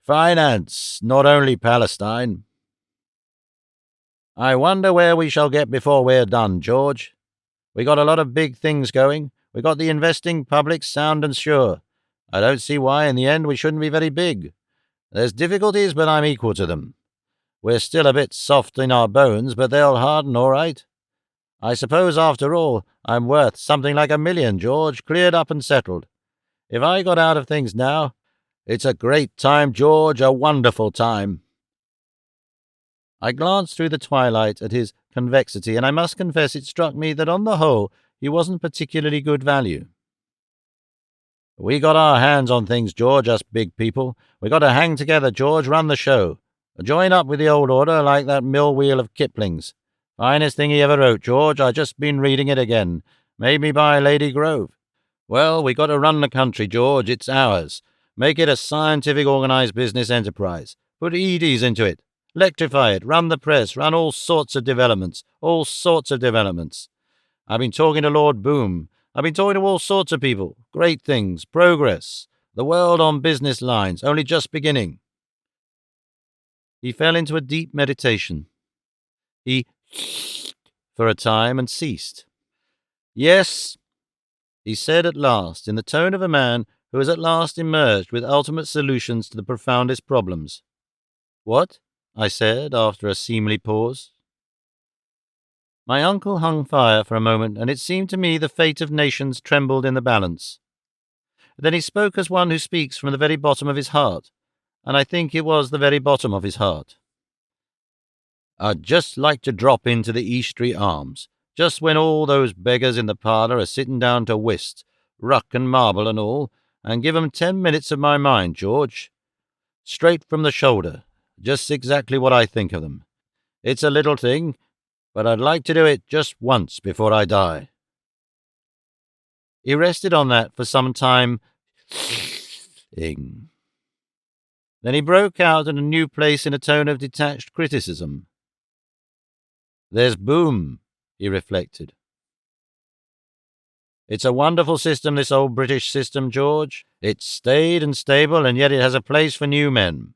Finance, not only Palestine. I wonder where we shall get before we're done, George. We got a lot of big things going. We got the investing public sound and sure. I don't see why in the end we shouldn't be very big. There's difficulties, but I'm equal to them. We're still a bit soft in our bones, but they'll harden all right. I suppose, after all, I'm worth something like $1 million, George, cleared up and settled. If I got out of things now, it's a great time, George, a wonderful time. I glanced through the twilight at his convexity, and I must confess it struck me that on the whole he wasn't particularly good value. We got our hands on things, George, us big people. We got to hang together, George, run the show. Join up with the old order like that mill wheel of Kipling's. Finest thing he ever wrote, George. I just been reading it again. Made me buy Lady Grove. Well, we got to run the country, George. It's ours. Make it a scientific, organized business enterprise. Put EDs into it. Electrify it. Run the press. Run all sorts of developments. All sorts of developments. I've been talking to Lord Boom. I've been talking to all sorts of people. Great things. Progress. The world on business lines. Only just beginning. He fell into a deep meditation. He for a time and ceased. Yes, he said at last, in the tone of a man who has at last emerged with ultimate solutions to the profoundest problems. What? I said, after a seemly pause. My uncle hung fire for a moment, and it seemed to me the fate of nations trembled in the balance. Then he spoke as one who speaks from the very bottom of his heart, and I think it was the very bottom of his heart. I'd just like to drop into the East Street Arms, just when all those beggars in the parlour are sitting down to whist, ruck and marble and all, and give 'em 10 minutes of my mind, George. Straight from the shoulder, just exactly what I think of them. It's a little thing, but I'd like to do it just once before I die. He rested on that for some time. Then he broke out in a new place in a tone of detached criticism. There's Boom, he reflected. It's a wonderful system, this old British system, George. It's staid and stable, and yet it has a place for new men.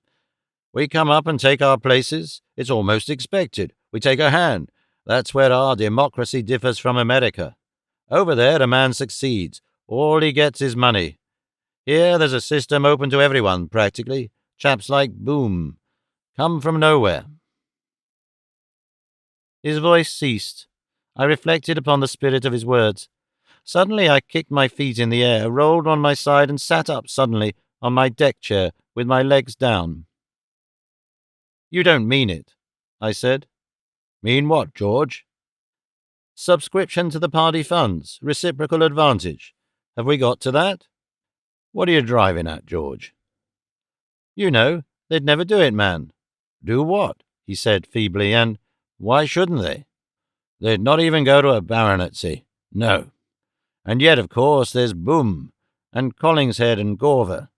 We come up and take our places. It's almost expected. We take a hand. That's where our democracy differs from America. Over there, a man succeeds. All he gets is money. Here, there's a system open to everyone, practically. Chaps like Boom. Come from nowhere. His voice ceased. I reflected upon the spirit of his words. Suddenly I kicked my feet in the air, rolled on my side, and sat up suddenly on my deck chair with my legs down. You don't mean it, I said. Mean what, George? Subscription to the party funds, reciprocal advantage. Have we got to that? What are you driving at, George? You know, they'd never do it, man. Do what? He said feebly, and why shouldn't they? They'd not even go to a baronetcy. No. And yet, of course, there's Boom, and Collingshead and Gorver.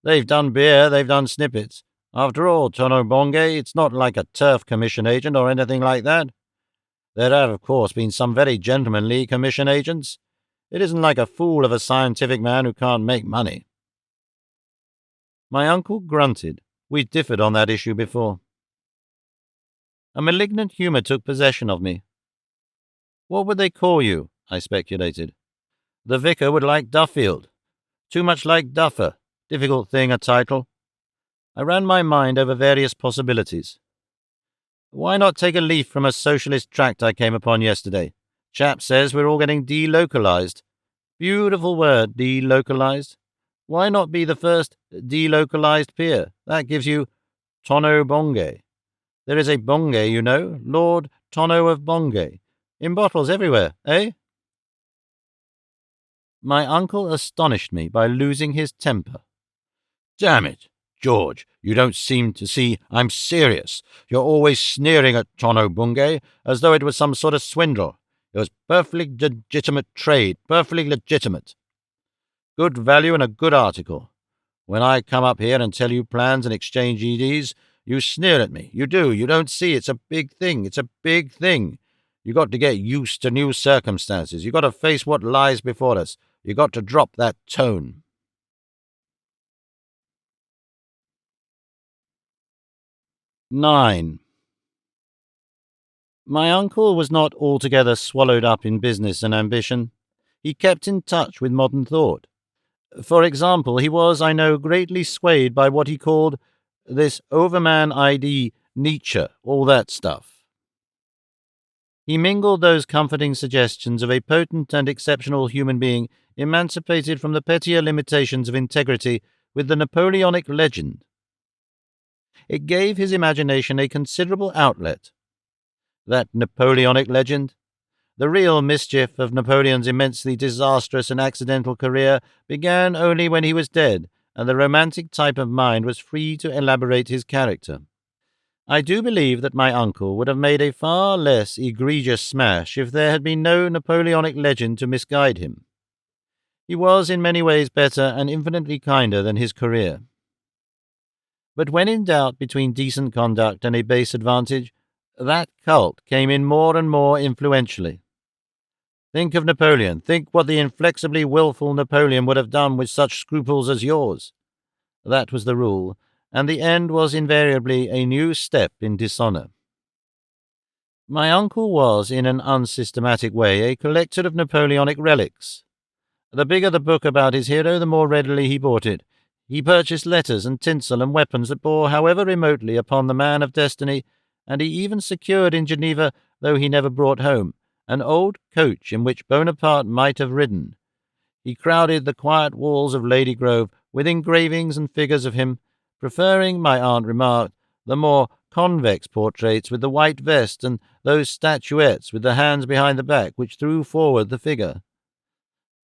They've done beer, they've done snippets. After all, Tono-Bungay, it's not like a turf commission agent or anything like that. There have, of course, been some very gentlemanly commission agents. It isn't like a fool of a scientific man who can't make money. My uncle grunted. We'd differed on that issue before. A malignant humour took possession of me. What would they call you? I speculated. The vicar would like Duffield. Too much like Duffer. Difficult thing, a title. I ran my mind over various possibilities. Why not take a leaf from a socialist tract I came upon yesterday? Chap says we're all getting delocalized. Beautiful word, delocalized. Why not be the first delocalized peer? That gives you Tono-Bungay. There is a Bungay, you know, Lord Tono of Bungay. In bottles everywhere, eh? My uncle astonished me by losing his temper. Damn it, George, you don't seem to see I'm serious. You're always sneering at Tono-Bungay as though it was some sort of swindle. It was perfectly legitimate trade, perfectly legitimate. Good value and a good article. When I come up here and tell you plans and exchange EDs, you sneer at me. You do. You don't see. It's a big thing. It's a big thing. You got to get used to new circumstances. You got to face what lies before us. You got to drop that tone." 9. My uncle was not altogether swallowed up in business and ambition. He kept in touch with modern thought. For example, he was, I know, greatly swayed by what he called this overman ID Nietzsche, all that stuff. He mingled those comforting suggestions of a potent and exceptional human being emancipated from the pettier limitations of integrity with the Napoleonic legend. It gave his imagination a considerable outlet. That Napoleonic legend, the real mischief of Napoleon's immensely disastrous and accidental career, began only when he was dead, and the romantic type of mind was free to elaborate his character. I do believe that my uncle would have made a far less egregious smash if there had been no Napoleonic legend to misguide him. He was in many ways better and infinitely kinder than his career. But when in doubt between decent conduct and a base advantage, that cult came in more and more influentially. Think of Napoleon. Think what the inflexibly willful Napoleon would have done with such scruples as yours. That was the rule, and the end was invariably a new step in dishonour. My uncle was, in an unsystematic way, a collector of Napoleonic relics. The bigger the book about his hero, the more readily he bought it. He purchased letters and tinsel and weapons that bore, however remotely, upon the man of destiny, and he even secured in Geneva, though he never brought home, an old coach in which Bonaparte might have ridden. He crowded the quiet walls of Lady Grove with engravings and figures of him, preferring, my aunt remarked, the more convex portraits with the white vest and those statuettes with the hands behind the back which threw forward the figure.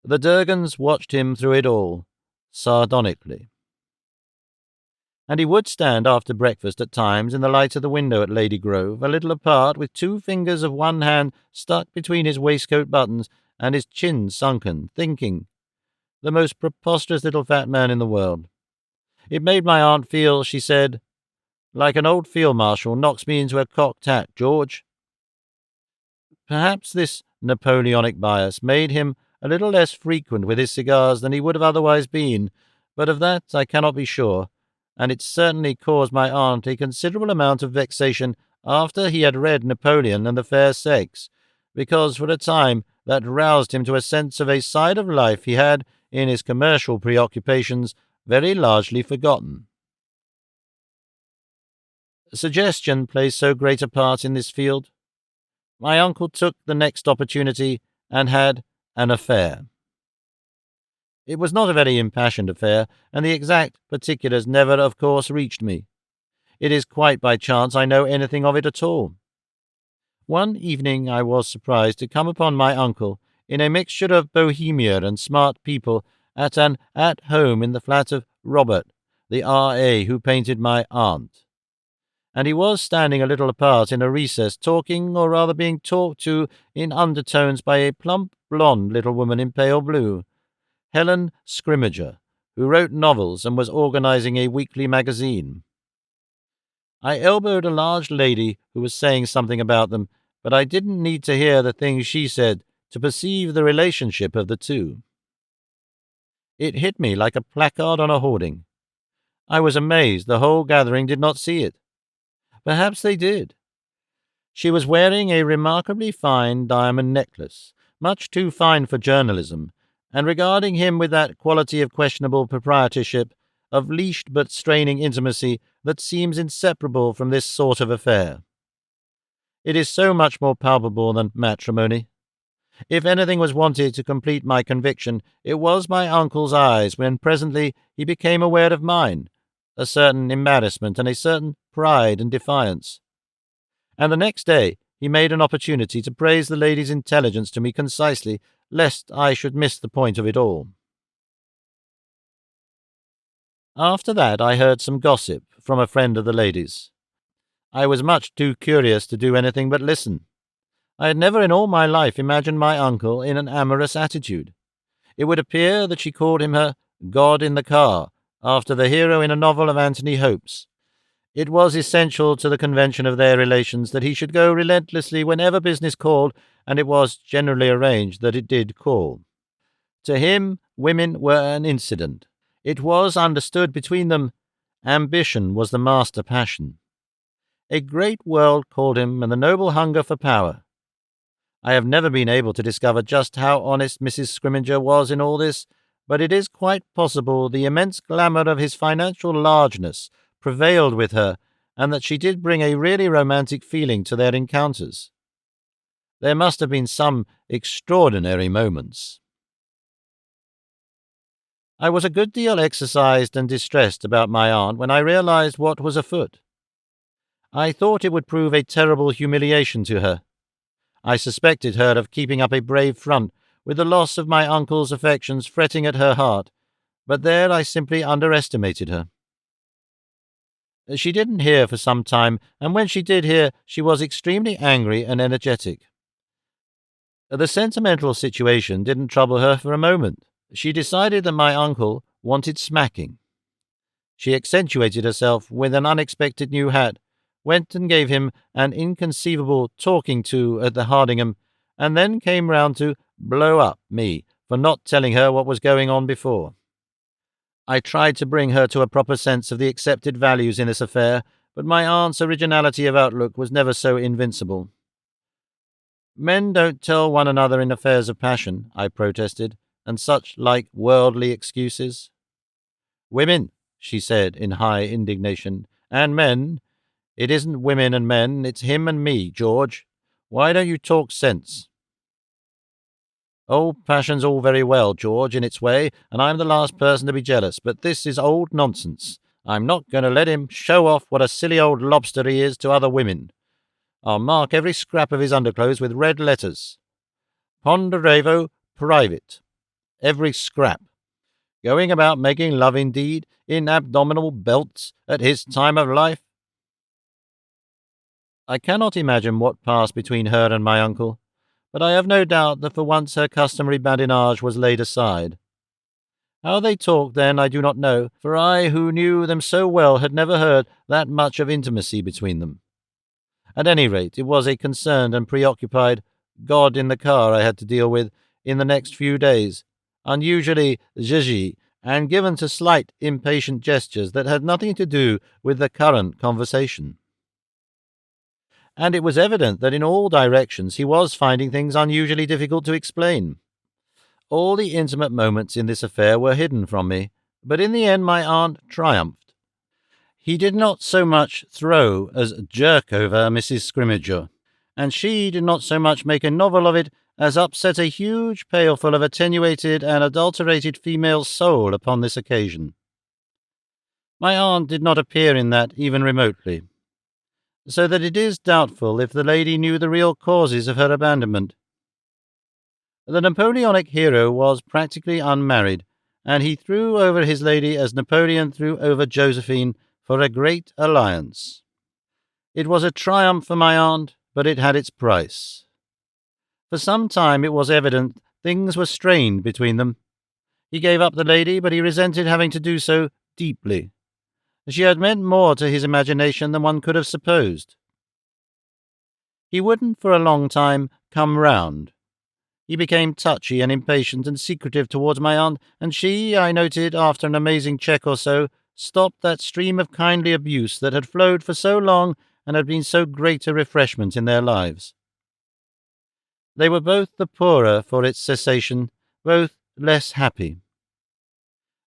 The Durgans watched him through it all, sardonically. And he would stand after breakfast at times in the light of the window at Lady Grove, a little apart, with 2 fingers of one hand stuck between his waistcoat buttons and his chin sunken, thinking. The most preposterous little fat man in the world. It made my aunt feel, she said, like an old field marshal knocks me into a cocked hat, George. Perhaps this Napoleonic bias made him a little less frequent with his cigars than he would have otherwise been, but of that I cannot be sure, and it certainly caused my aunt a considerable amount of vexation after he had read Napoleon and the Fair Sex, because for a time that roused him to a sense of a side of life he had, in his commercial preoccupations, very largely forgotten. Suggestion plays so great a part in this field. My uncle took the next opportunity and had an affair. It was not a very impassioned affair, and the exact particulars never, of course, reached me. It is quite by chance I know anything of it at all. One evening I was surprised to come upon my uncle, in a mixture of bohemia and smart people, at an at-home in the flat of Robert, the R.A. who painted my aunt. And he was standing a little apart in a recess, talking, or rather being talked to, in undertones by a plump, blonde little woman in pale blue, Helen Scrimmager, who wrote novels and was organizing a weekly magazine. I elbowed a large lady who was saying something about them, but I didn't need to hear the things she said to perceive the relationship of the two. It hit me like a placard on a hoarding. I was amazed the whole gathering did not see it. Perhaps they did. She was wearing a remarkably fine diamond necklace, much too fine for journalism, and regarding him with that quality of questionable proprietorship, of leashed but straining intimacy that seems inseparable from this sort of affair. It is so much more palpable than matrimony. If anything was wanted to complete my conviction, it was my uncle's eyes when presently he became aware of mine, a certain embarrassment and a certain pride and defiance. And the next day he made an opportunity to praise the lady's intelligence to me concisely, lest I should miss the point of it all. After that I heard some gossip from a friend of the lady's. I was much too curious to do anything but listen. I had never in all my life imagined my uncle in an amorous attitude. It would appear that she called him her God in the car, after the hero in a novel of Anthony Hope's. It was essential to the convention of their relations that he should go relentlessly whenever business called, and it was generally arranged that it did call. To him, women were an incident. It was understood between them, ambition was the master passion. A great world called him, and the noble hunger for power. I have never been able to discover just how honest Mrs. Scrimgeour was in all this, but it is quite possible the immense glamour of his financial largeness prevailed with her, and that she did bring a really romantic feeling to their encounters. There must have been some extraordinary moments. I was a good deal exercised and distressed about my aunt when I realized what was afoot. I thought it would prove a terrible humiliation to her. I suspected her of keeping up a brave front, with the loss of my uncle's affections fretting at her heart, but there I simply underestimated her. She didn't hear for some time, and when she did hear, she was extremely angry and energetic. The sentimental situation didn't trouble her for a moment. She decided that my uncle wanted smacking. She accentuated herself with an unexpected new hat, went and gave him an inconceivable talking to at the Hardingham, and then came round to blow up me for not telling her what was going on before. I tried to bring her to a proper sense of the accepted values in this affair, but my aunt's originality of outlook was never so invincible. Men don't tell one another in affairs of passion, I protested, and such like worldly excuses. Women, she said in high indignation, and men. It isn't women and men, it's him and me, George. Why don't you talk sense? Oh, passion's all very well, George, in its way, and I'm the last person to be jealous, but this is old nonsense. I'm not going to let him show off what a silly old lobster he is to other women. I'll mark every scrap of his underclothes with red letters. Ponderevo private. Every scrap. Going about making love indeed, in abdominal belts, at his time of life. I cannot imagine what passed between her and my uncle, but I have no doubt that for once her customary badinage was laid aside. How they talked then I do not know, for I, who knew them so well, had never heard that much of intimacy between them. At any rate, it was a concerned and preoccupied God in the car I had to deal with in the next few days, unusually zhizhy, and given to slight, impatient gestures that had nothing to do with the current conversation. And it was evident that in all directions he was finding things unusually difficult to explain. All the intimate moments in this affair were hidden from me, but in the end my aunt triumphed. He did not so much throw as jerk over Mrs. Scrimgeour, and she did not so much make a novel of it as upset a huge pailful of attenuated and adulterated female soul upon this occasion. My aunt did not appear in that even remotely, so that it is doubtful if the lady knew the real causes of her abandonment. The Napoleonic hero was practically unmarried, and he threw over his lady as Napoleon threw over Josephine for a great alliance. It was a triumph for my aunt, but it had its price. For some time it was evident things were strained between them. He gave up the lady, but he resented having to do so deeply. She had meant more to his imagination than one could have supposed. He wouldn't for a long time come round. He became touchy and impatient and secretive towards my aunt, and she, I noted, after an amazing check or so, stopped that stream of kindly abuse that had flowed for so long and had been so great a refreshment in their lives. They were both the poorer for its cessation, both less happy.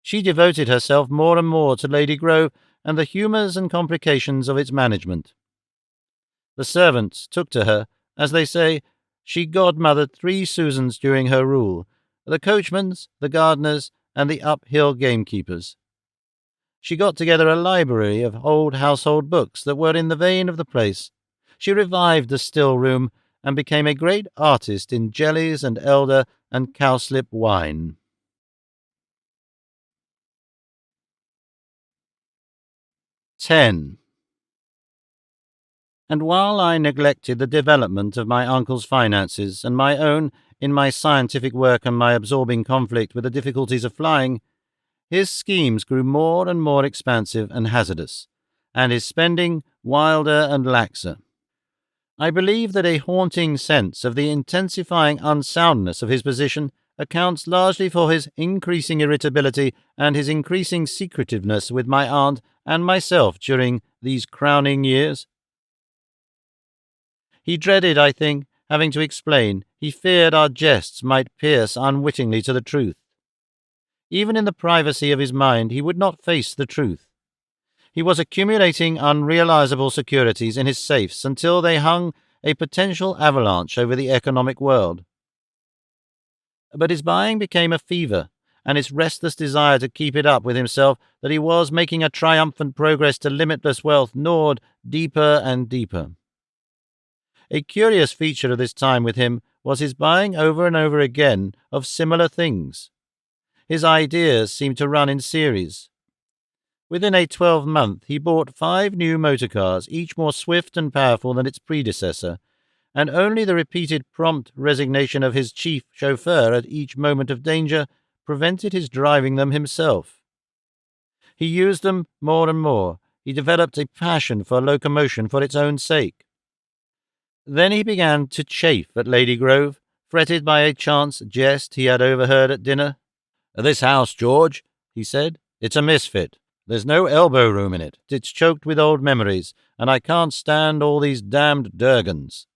She devoted herself more and more to Lady Grove and the humours and complications of its management. The servants took to her, as they say. She godmothered 3 Susans during her rule, the coachmans, the gardeners, and the uphill gamekeepers. She got together a library of old household books that were in the vein of the place. She revived the still room, and became a great artist in jellies and elder and cowslip wine. 10. And while I neglected the development of my uncle's finances and my own in my scientific work and my absorbing conflict with the difficulties of flying, his schemes grew more and more expansive and hazardous, and his spending wilder and laxer. I believe that a haunting sense of the intensifying unsoundness of his position accounts largely for his increasing irritability and his increasing secretiveness with my aunt and myself during these crowning years. He dreaded, I think, having to explain. He feared our jests might pierce unwittingly to the truth. Even in the privacy of his mind, he would not face the truth. He was accumulating unrealizable securities in his safes until they hung a potential avalanche over the economic world. But his buying became a fever, and his restless desire to keep it up with himself that he was making a triumphant progress to limitless wealth gnawed deeper and deeper. A curious feature of this time with him was his buying over and over again of similar things. His ideas seemed to run in series. Within a 12-month, he bought 5 new motor cars, each more swift and powerful than its predecessor, and only the repeated prompt resignation of his chief chauffeur at each moment of danger prevented his driving them himself. He used them more and more. He developed a passion for locomotion for its own sake. Then he began to chafe at Lady Grove, fretted by a chance jest he had overheard at dinner. "This house, George," he said, "it's a misfit. There's no elbow room in it. It's choked with old memories, and I can't stand all these damned Durgans."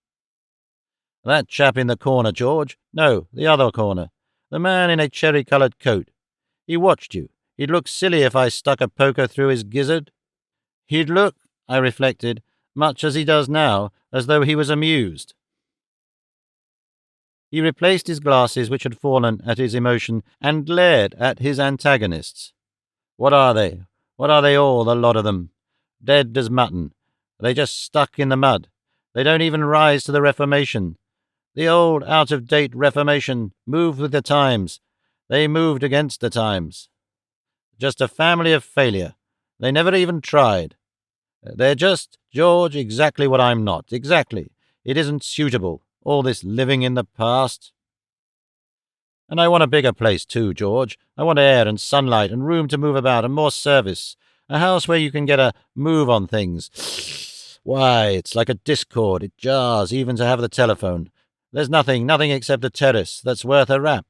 "That chap in the corner, George. No, the other corner. The man in a cherry-coloured coat. He watched you. He'd look silly if I stuck a poker through his gizzard." He'd look, I reflected, much as he does now, as though he was amused. He replaced his glasses, which had fallen at his emotion, and glared at his antagonists. "What are they? What are they all, the lot of them? Dead as mutton. They just stuck in the mud. They don't even rise to the Reformation. The old, out-of-date Reformation moved with the times. They moved against the times. Just a family of failure. They never even tried. They're just, George, exactly what I'm not. Exactly. It isn't suitable, all this living in the past. And I want a bigger place too, George. I want air and sunlight and room to move about and more service. A house where you can get a move on things. Why, it's like a discord. It jars, even to have the telephone. There's nothing except a terrace that's worth a rap.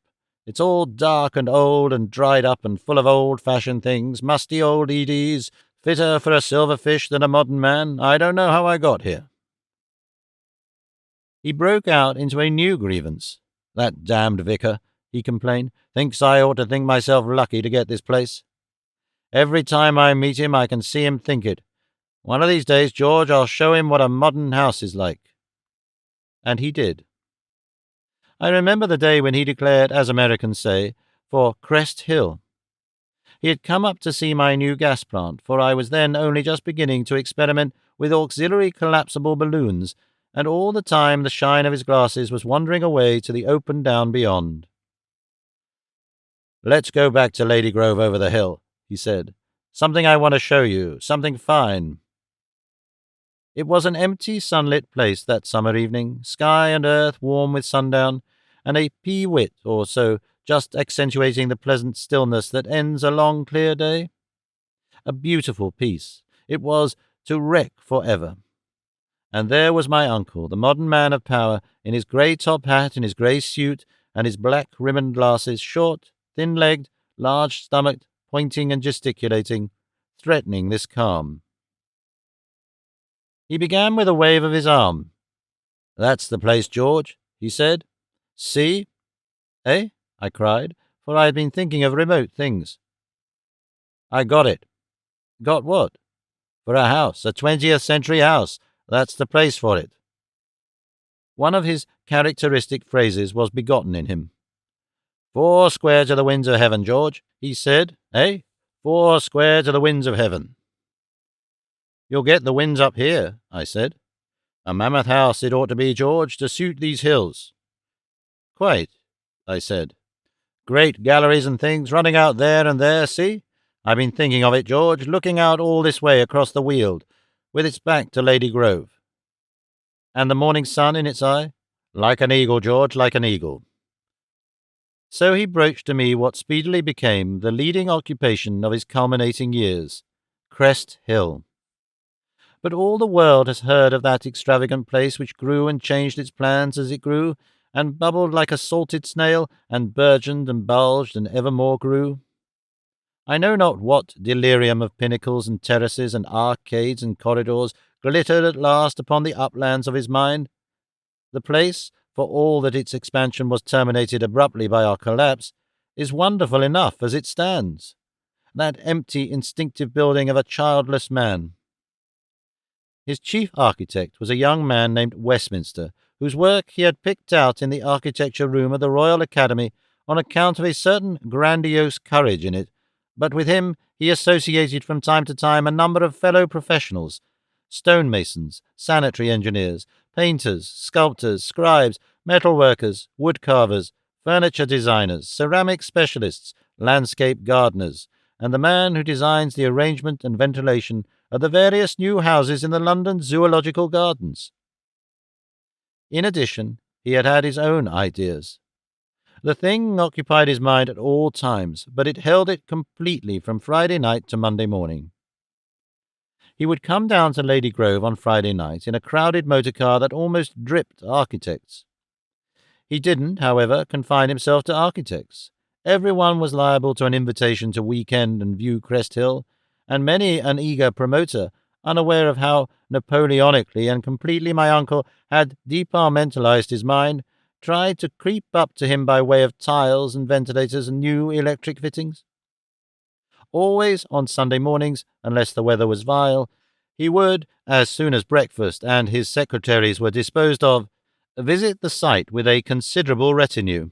It's all dark and old and dried up and full of old-fashioned things, musty old EDs, fitter for a silverfish than a modern man. I don't know how I got here." He broke out into a new grievance. "That damned vicar," he complained, "thinks I ought to think myself lucky to get this place. Every time I meet him I can see him think it. One of these days, George, I'll show him what a modern house is like." And he did. I remember the day when he declared, as Americans say, for Crest Hill. He had come up to see my new gas plant, for I was then only just beginning to experiment with auxiliary collapsible balloons, and all the time the shine of his glasses was wandering away to the open down beyond. "Let's go back to Lady Grove over the hill," he said. "Something I want to show you, something fine." It was an empty, sunlit place that summer evening, sky and earth warm with sundown, and a pea-wit or so just accentuating the pleasant stillness that ends a long, clear day. A beautiful piece. It was to wreck forever. And there was my uncle, the modern man of power, in his grey top hat, in his grey suit, and his black ribboned glasses, short, thin-legged, large-stomached, pointing and gesticulating, threatening this calm. He began with a wave of his arm. "That's the place, George," he said. "See?" "Eh?" I cried, for I had been thinking of remote things. "I got it." "Got what?" "For a house, a 20th century house. That's the place for it." One of his characteristic phrases was begotten in him. "4 square to the winds of heaven, George," he said. "Eh? 4 square to the winds of heaven." "You'll get the winds up here," I said. "A mammoth house it ought to be, George, to suit these hills." "Quite," I said. "Great galleries and things running out there and there, see? I've been thinking of it, George, looking out all this way across the Weald, with its back to Lady Grove. And the morning sun in its eye? Like an eagle, George, like an eagle." So he broached to me what speedily became the leading occupation of his culminating years, Crest Hill. But all the world has heard of that extravagant place which grew and changed its plans as it grew, and bubbled like a salted snail, and burgeoned and bulged and evermore grew. I know not what delirium of pinnacles and terraces and arcades and corridors glittered at last upon the uplands of his mind. The place, for all that its expansion was terminated abruptly by our collapse, is wonderful enough as it stands. That empty, instinctive building of a childless man. His chief architect was a young man named Westminster, whose work he had picked out in the architecture room of the Royal Academy on account of a certain grandiose courage in it, but with him he associated from time to time a number of fellow professionals, stonemasons, sanitary engineers, painters, sculptors, scribes, metal workers, wood carvers, furniture designers, ceramic specialists, landscape gardeners, and the man who designs the arrangement and ventilation of the various new houses in the London Zoological Gardens. In addition, he had his own ideas. The thing occupied his mind at all times, but it held it completely from Friday night to Monday morning. He would come down to Lady Grove on Friday night in a crowded motor car that almost dripped architects. He didn't, however, confine himself to architects. Everyone was liable to an invitation to weekend and view Crest Hill, and many an eager promoter, unaware of how Napoleonically and completely my uncle had departmentalized his mind, tried to creep up to him by way of tiles and ventilators and new electric fittings. Always on Sunday mornings, unless the weather was vile, he would, as soon as breakfast and his secretaries were disposed of, visit the site with a considerable retinue,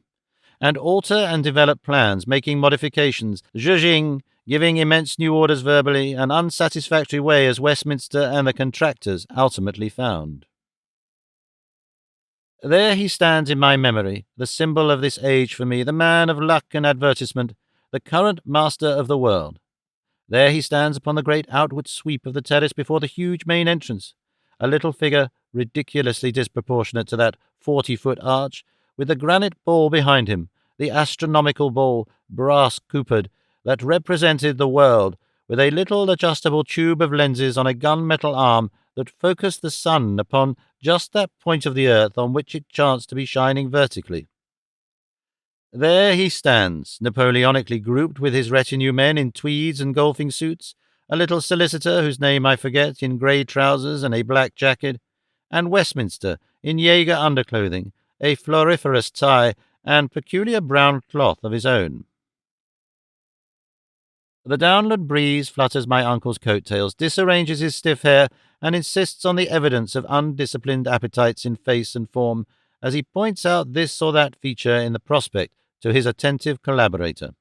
and alter and develop plans, making modifications, zhuzhing, giving immense new orders verbally, an unsatisfactory way as Westminster and the contractors ultimately found. There he stands in my memory, the symbol of this age for me, the man of luck and advertisement, the current master of the world. There he stands upon the great outward sweep of the terrace before the huge main entrance, a little figure ridiculously disproportionate to that 40-foot arch, with the granite ball behind him, the astronomical ball, brass-coopered, that represented the world, with a little adjustable tube of lenses on a gun-metal arm that focused the sun upon just that point of the earth on which it chanced to be shining vertically. There he stands, Napoleonically grouped with his retinue men in tweeds and golfing suits, a little solicitor whose name I forget in grey trousers and a black jacket, and Westminster in Jaeger underclothing, a floriferous tie, and peculiar brown cloth of his own. The downward breeze flutters my uncle's coat-tails, disarranges his stiff hair, and insists on the evidence of undisciplined appetites in face and form as he points out this or that feature in the prospect to his attentive collaborator.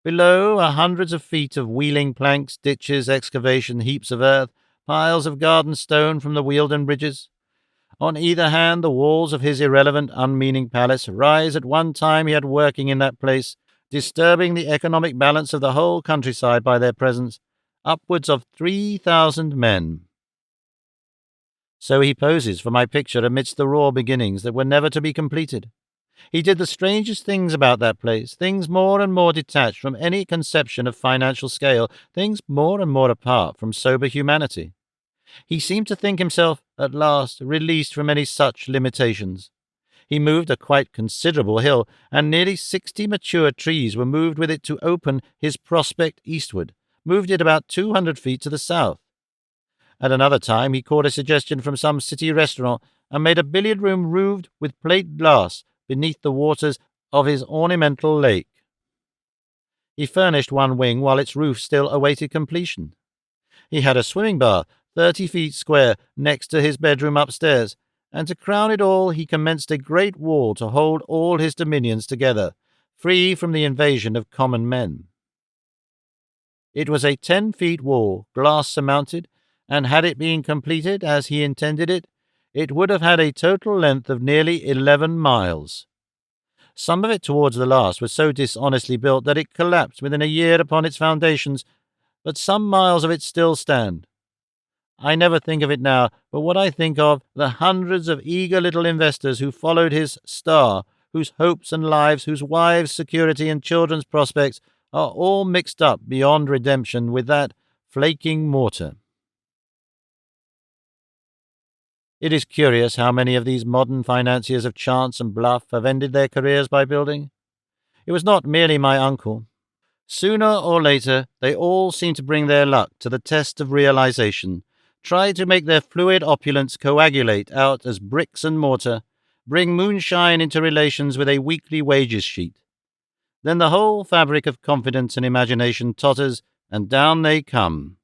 Below are hundreds of feet of wheeling planks, ditches, excavation, heaps of earth, piles of garden stone from the Wealden bridges. On either hand, the walls of his irrelevant, unmeaning palace rise at one time he had working in that place, disturbing the economic balance of the whole countryside by their presence, upwards of 3,000 men. So he poses for my picture amidst the raw beginnings that were never to be completed. He did the strangest things about that place, things more and more detached from any conception of financial scale, things more and more apart from sober humanity. He seemed to think himself, at last, released from any such limitations. He moved a quite considerable hill, and nearly 60 mature trees were moved with it to open his prospect eastward, moved it about 200 feet to the south. At another time he caught a suggestion from some city restaurant and made a billiard room roofed with plate glass beneath the waters of his ornamental lake. He furnished one wing while its roof still awaited completion. He had a swimming bath, 30 feet square, next to his bedroom upstairs, and to crown it all he commenced a great wall to hold all his dominions together, free from the invasion of common men. It was a 10-feet wall, glass-surmounted, and had it been completed as he intended it, it would have had a total length of nearly 11 miles. Some of it towards the last was so dishonestly built that it collapsed within a year upon its foundations, but some miles of it still stand. I never think of it now, but what I think of, the hundreds of eager little investors who followed his star, whose hopes and lives, whose wives' security and children's prospects are all mixed up beyond redemption with that flaking mortar. It is curious how many of these modern financiers of chance and bluff have ended their careers by building. It was not merely my uncle. Sooner or later, they all seem to bring their luck to the test of realization, try to make their fluid opulence coagulate out as bricks and mortar, bring moonshine into relations with a weekly wages sheet. Then the whole fabric of confidence and imagination totters, and down they come.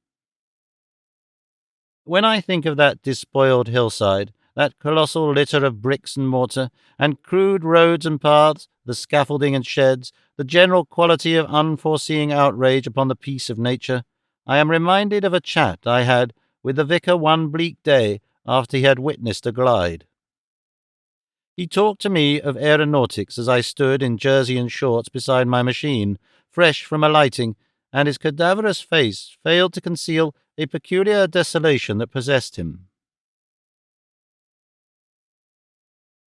When I think of that despoiled hillside, that colossal litter of bricks and mortar, and crude roads and paths, the scaffolding and sheds, the general quality of unforeseeing outrage upon the peace of nature, I am reminded of a chat I had with the vicar one bleak day after he had witnessed a glide. He talked to me of aeronautics as I stood in jersey and shorts beside my machine, fresh from alighting, and his cadaverous face failed to conceal a peculiar desolation that possessed him.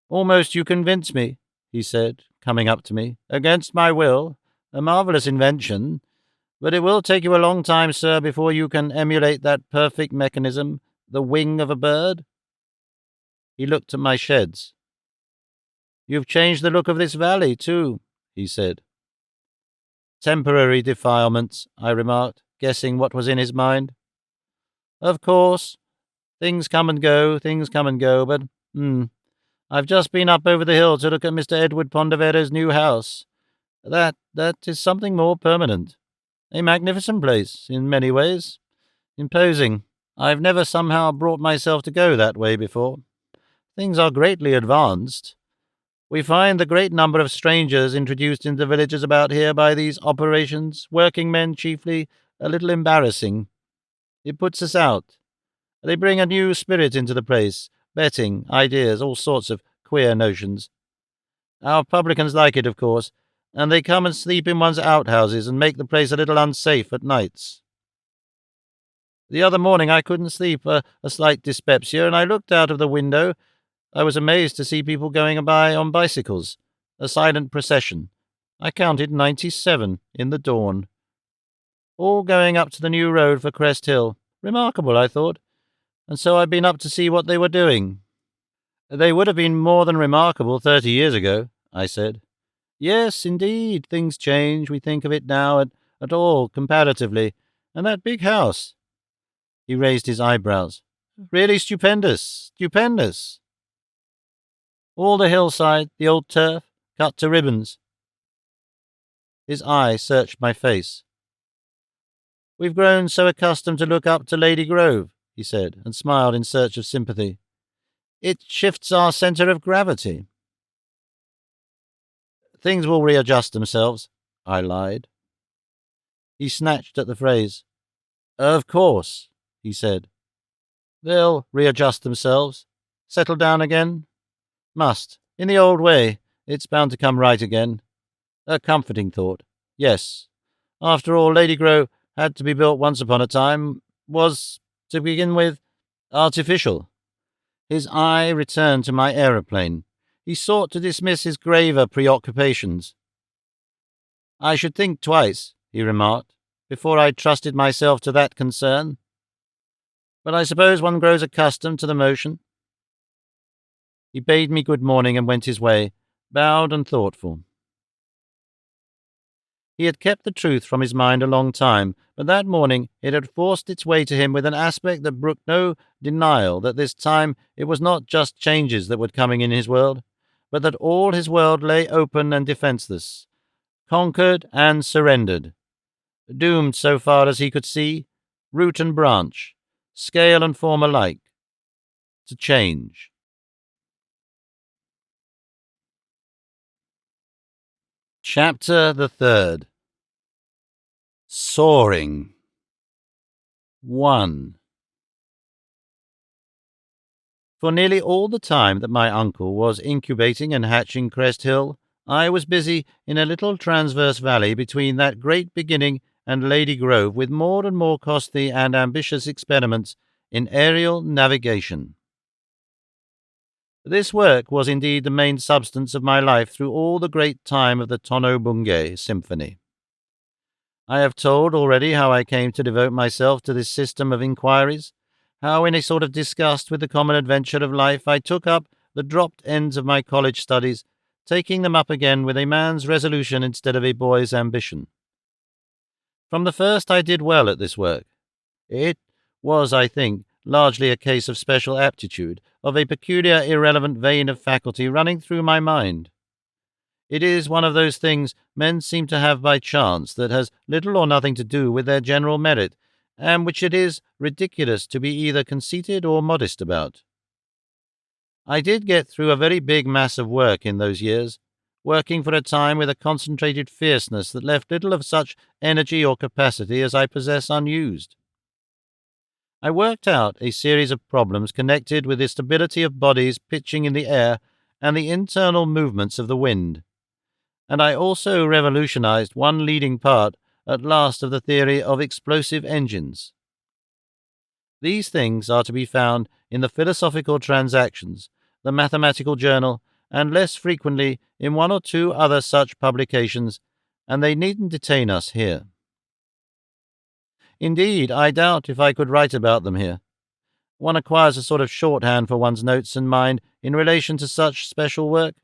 "Almost you convince me," he said, coming up to me, "against my will. A marvellous invention. But it will take you a long time, sir, before you can emulate that perfect mechanism, the wing of a bird." He looked at my sheds. "You've changed the look of this valley, too," he said. "Temporary defilements," I remarked, guessing what was in his mind. "Of course. Things come and go, but, I've just been up over the hill to look at Mr. Edward Pondevere's new house. That is something more permanent. A magnificent place, in many ways. Imposing. I've never somehow brought myself to go that way before. Things are greatly advanced. We find the great number of strangers introduced into villages about here by these operations, working men chiefly, a little embarrassing. It puts us out. They bring a new spirit into the place, betting, ideas, all sorts of queer notions. Our publicans like it, of course, and they come and sleep in one's outhouses and make the place a little unsafe at nights. The other morning I couldn't sleep, a slight dyspepsia, and I looked out of the window. I was amazed to see people going by on bicycles, a silent procession. I counted 97 in the dawn. All going up to the new road for Crest Hill. Remarkable, I thought. And so I've been up to see what they were doing." "They would have been more than remarkable 30 years ago," I said. "Yes, indeed, things change. We think of it now at all, comparatively. And that big house." He raised his eyebrows. "Really stupendous, stupendous. All the hillside, the old turf, cut to ribbons." His eye searched my face. "We've grown so accustomed to look up to Lady Grove," he said, and smiled in search of sympathy. "It shifts our centre of gravity." "Things will readjust themselves," I lied. He snatched at the phrase. "Of course," he said. "They'll readjust themselves. Settle down again. Must. In the old way. It's bound to come right again. A comforting thought. Yes. After all, Lady Grove had to be built once upon a time, was, to begin with, artificial." His eye returned to my aeroplane. He sought to dismiss his graver preoccupations. "I should think twice," he remarked, "before I trusted myself to that concern. But I suppose one grows accustomed to the motion." He bade me good morning and went his way, bowed and thoughtful. He had kept the truth from his mind a long time, but that morning it had forced its way to him with an aspect that brooked no denial that this time it was not just changes that were coming in his world, but that all his world lay open and defenceless, conquered and surrendered, doomed so far as he could see, root and branch, scale and form alike, to change. Chapter the 3rd. Soaring. 1. For nearly all the time that my uncle was incubating and hatching Crest Hill, I was busy in a little transverse valley between that great beginning and Lady Grove with more and more costly and ambitious experiments in aerial navigation. This work was indeed the main substance of my life through all the great time of the Tono-Bungay symphony. I have told already how I came to devote myself to this system of inquiries, How, in a sort of disgust with the common adventure of life, I took up the dropped ends of my college studies, taking them up again with a man's resolution instead of a boy's ambition. From the first I did well at this work. It was, I think, largely a case of special aptitude, of a peculiar irrelevant vein of faculty running through my mind. It is one of those things men seem to have by chance that has little or nothing to do with their general merit, and which it is ridiculous to be either conceited or modest about. I did get through a very big mass of work in those years, working for a time with a concentrated fierceness that left little of such energy or capacity as I possess unused. I worked out a series of problems connected with the stability of bodies pitching in the air and the internal movements of the wind, and I also revolutionized one leading part at last of the theory of explosive engines. These things are to be found in the Philosophical Transactions, the Mathematical Journal, and less frequently in one or two other such publications, and they needn't detain us here. Indeed, I doubt if I could write about them here. One acquires a sort of shorthand for one's notes and mind in relation to such special work.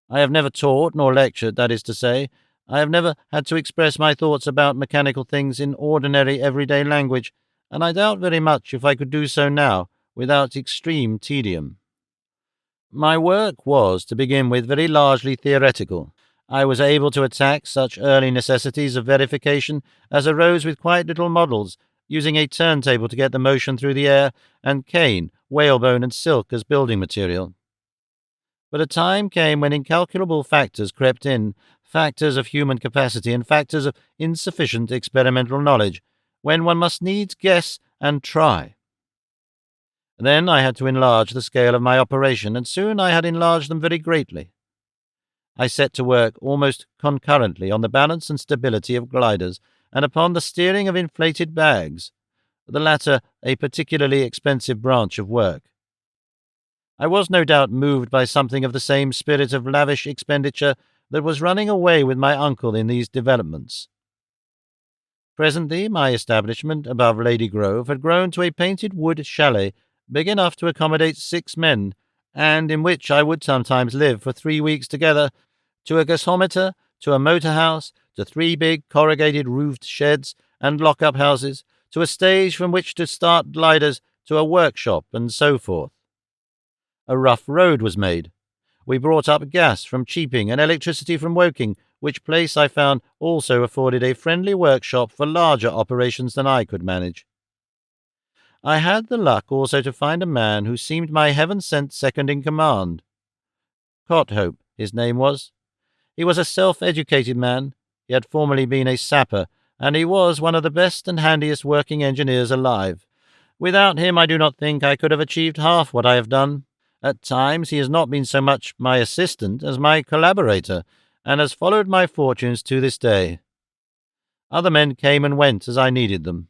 I have never taught nor lectured, that is to say. I have never had to express my thoughts about mechanical things in ordinary everyday language, and I doubt very much if I could do so now without extreme tedium. My work was, to begin with, very largely theoretical. I was able to attack such early necessities of verification as arose with quite little models, using a turntable to get the motion through the air, and cane, whalebone, and silk as building material. But a time came when incalculable factors crept in, factors of human capacity and factors of insufficient experimental knowledge, when one must needs guess and try. Then I had to enlarge the scale of my operation, and soon I had enlarged them very greatly. I set to work almost concurrently on the balance and stability of gliders, and upon the steering of inflated bags, the latter a particularly expensive branch of work. I was no doubt moved by something of the same spirit of lavish expenditure that was running away with my uncle in these developments. Presently my establishment above Lady Grove had grown to a painted wood chalet big enough to accommodate 6 men, and in which I would sometimes live for 3 weeks together, to a gasometer, to a motor-house, to 3 big corrugated-roofed sheds and lock-up houses, to a stage from which to start gliders, to a workshop, and so forth. A rough road was made. We brought up gas from Cheaping and electricity from Woking, which place I found also afforded a friendly workshop for larger operations than I could manage. I had the luck also to find a man who seemed my heaven-sent second-in-command. Cothope, his name was. He was a self-educated man. He had formerly been a sapper, and he was one of the best and handiest working engineers alive. Without him I do not think I could have achieved half what I have done. At times he has not been so much my assistant as my collaborator, and has followed my fortunes to this day. Other men came and went as I needed them.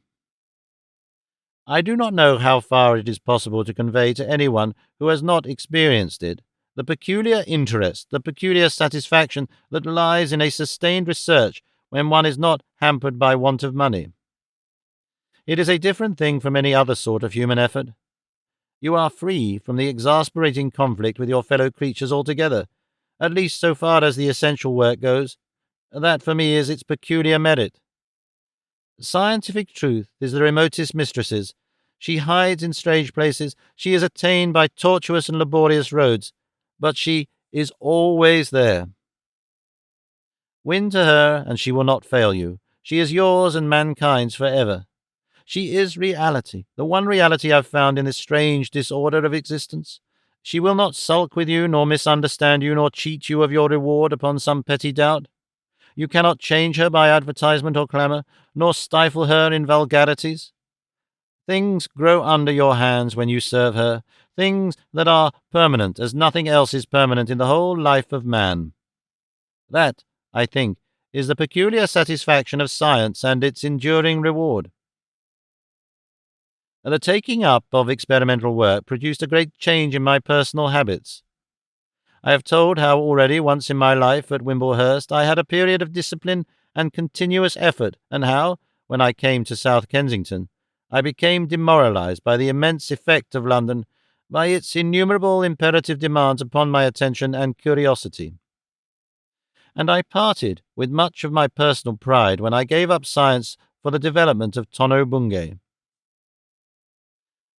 I do not know how far it is possible to convey to anyone who has not experienced it the peculiar interest, the peculiar satisfaction that lies in a sustained research when one is not hampered by want of money. It is a different thing from any other sort of human effort. You are free from the exasperating conflict with your fellow creatures altogether, at least so far as the essential work goes. That for me is its peculiar merit. Scientific truth is the remotest mistress's. She hides in strange places, she is attained by tortuous and laborious roads, but she is always there. Win to her, and she will not fail you. She is yours and mankind's for ever. She is reality, the one reality I've found in this strange disorder of existence. She will not sulk with you, nor misunderstand you, nor cheat you of your reward upon some petty doubt. You cannot change her by advertisement or clamour, nor stifle her in vulgarities. Things grow under your hands when you serve her, things that are permanent, as nothing else is permanent in the whole life of man. That, I think, is the peculiar satisfaction of science and its enduring reward. The taking up of experimental work produced a great change in my personal habits. I have told how already once in my life at Wimblehurst I had a period of discipline and continuous effort, and how, when I came to South Kensington, I became demoralized by the immense effect of London, by its innumerable imperative demands upon my attention and curiosity. And I parted with much of my personal pride when I gave up science for the development of Tono-Bungay.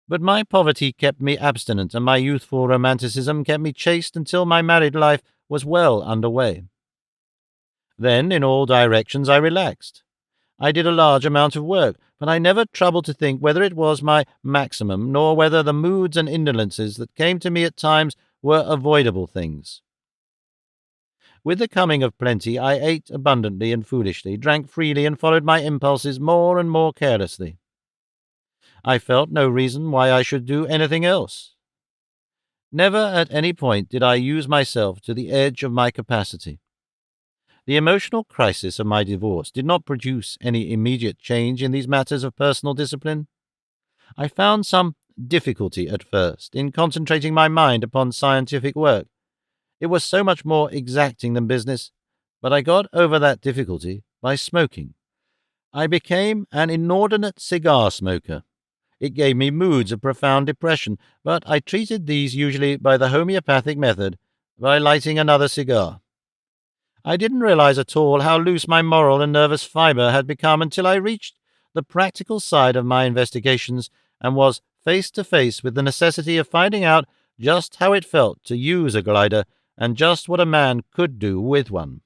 But my poverty kept me abstinent, and my youthful romanticism kept me chaste until my married life was well under way. Then, in all directions, I relaxed. I did a large amount of work, but I never troubled to think whether it was my maximum, nor whether the moods and indolences that came to me at times were avoidable things. With the coming of plenty, I ate abundantly and foolishly, drank freely, and followed my impulses more and more carelessly. I felt no reason why I should do anything else. Never at any point did I use myself to the edge of my capacity. The emotional crisis of my divorce did not produce any immediate change in these matters of personal discipline. I found some difficulty at first in concentrating my mind upon scientific work. It was so much more exacting than business, but I got over that difficulty by smoking. I became an inordinate cigar smoker. It gave me moods of profound depression, but I treated these usually by the homeopathic method, by lighting another cigar. I didn't realize at all how loose my moral and nervous fibre had become until I reached the practical side of my investigations and was face to face with the necessity of finding out just how it felt to use a glider and just what a man could do with one.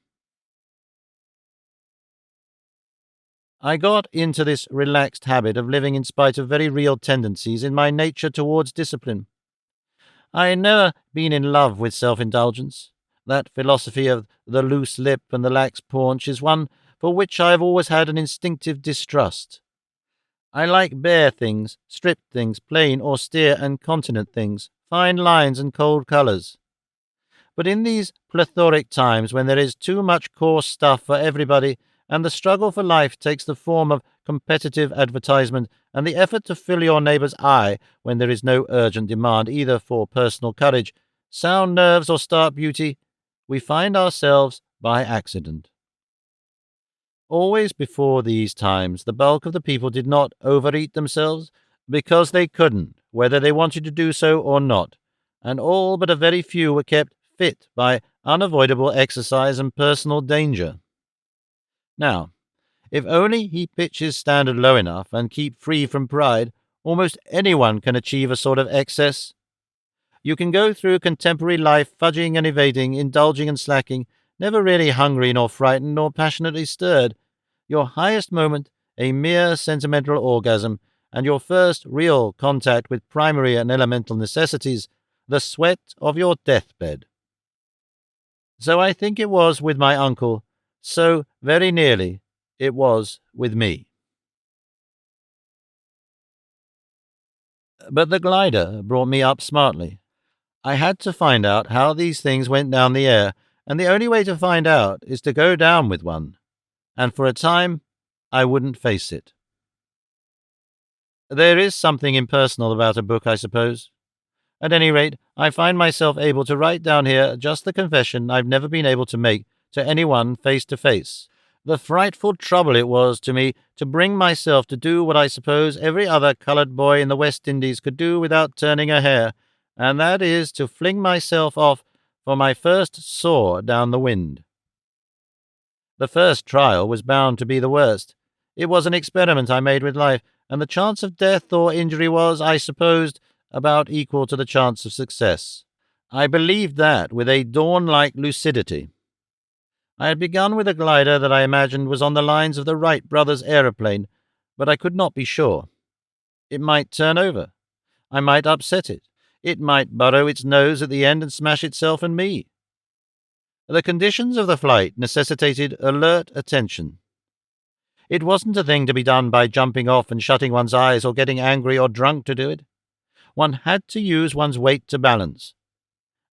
I got into this relaxed habit of living in spite of very real tendencies in my nature towards discipline. I had never been in love with self-indulgence. That philosophy of the loose lip and the lax paunch is one for which I have always had an instinctive distrust. I like bare things, stripped things, plain, austere and continent things, fine lines and cold colours. But in these plethoric times when there is too much coarse stuff for everybody, and the struggle for life takes the form of competitive advertisement and the effort to fill your neighbour's eye when there is no urgent demand either for personal courage, sound nerves or stark beauty, we find ourselves by accident. Always before these times, the bulk of the people did not overeat themselves because they couldn't, whether they wanted to do so or not, and all but a very few were kept fit by unavoidable exercise and personal danger. Now, if only he pitch his standard low enough and keep free from pride, almost anyone can achieve a sort of excess. You can go through contemporary life fudging and evading, indulging and slacking, never really hungry nor frightened nor passionately stirred. Your highest moment a mere sentimental orgasm, and your first real contact with primary and elemental necessities, the sweat of your deathbed. So I think it was with my uncle, so very nearly it was with me. But the glider brought me up smartly. I had to find out how these things went down the air, and the only way to find out is to go down with one. And for a time, I wouldn't face it. There is something impersonal about a book, I suppose. At any rate, I find myself able to write down here just the confession I've never been able to make to anyone face to face. The frightful trouble it was to me to bring myself to do what I suppose every other coloured boy in the West Indies could do without turning a hair, and that is to fling myself off for my first soar down the wind. The first trial was bound to be the worst. It was an experiment I made with life, and the chance of death or injury was, I supposed, about equal to the chance of success. I believed that with a dawn-like lucidity. I had begun with a glider that I imagined was on the lines of the Wright brothers' aeroplane, but I could not be sure. It might turn over. I might upset it. It might burrow its nose at the end and smash itself and me. The conditions of the flight necessitated alert attention. It wasn't a thing to be done by jumping off and shutting one's eyes or getting angry or drunk to do it. One had to use one's weight to balance.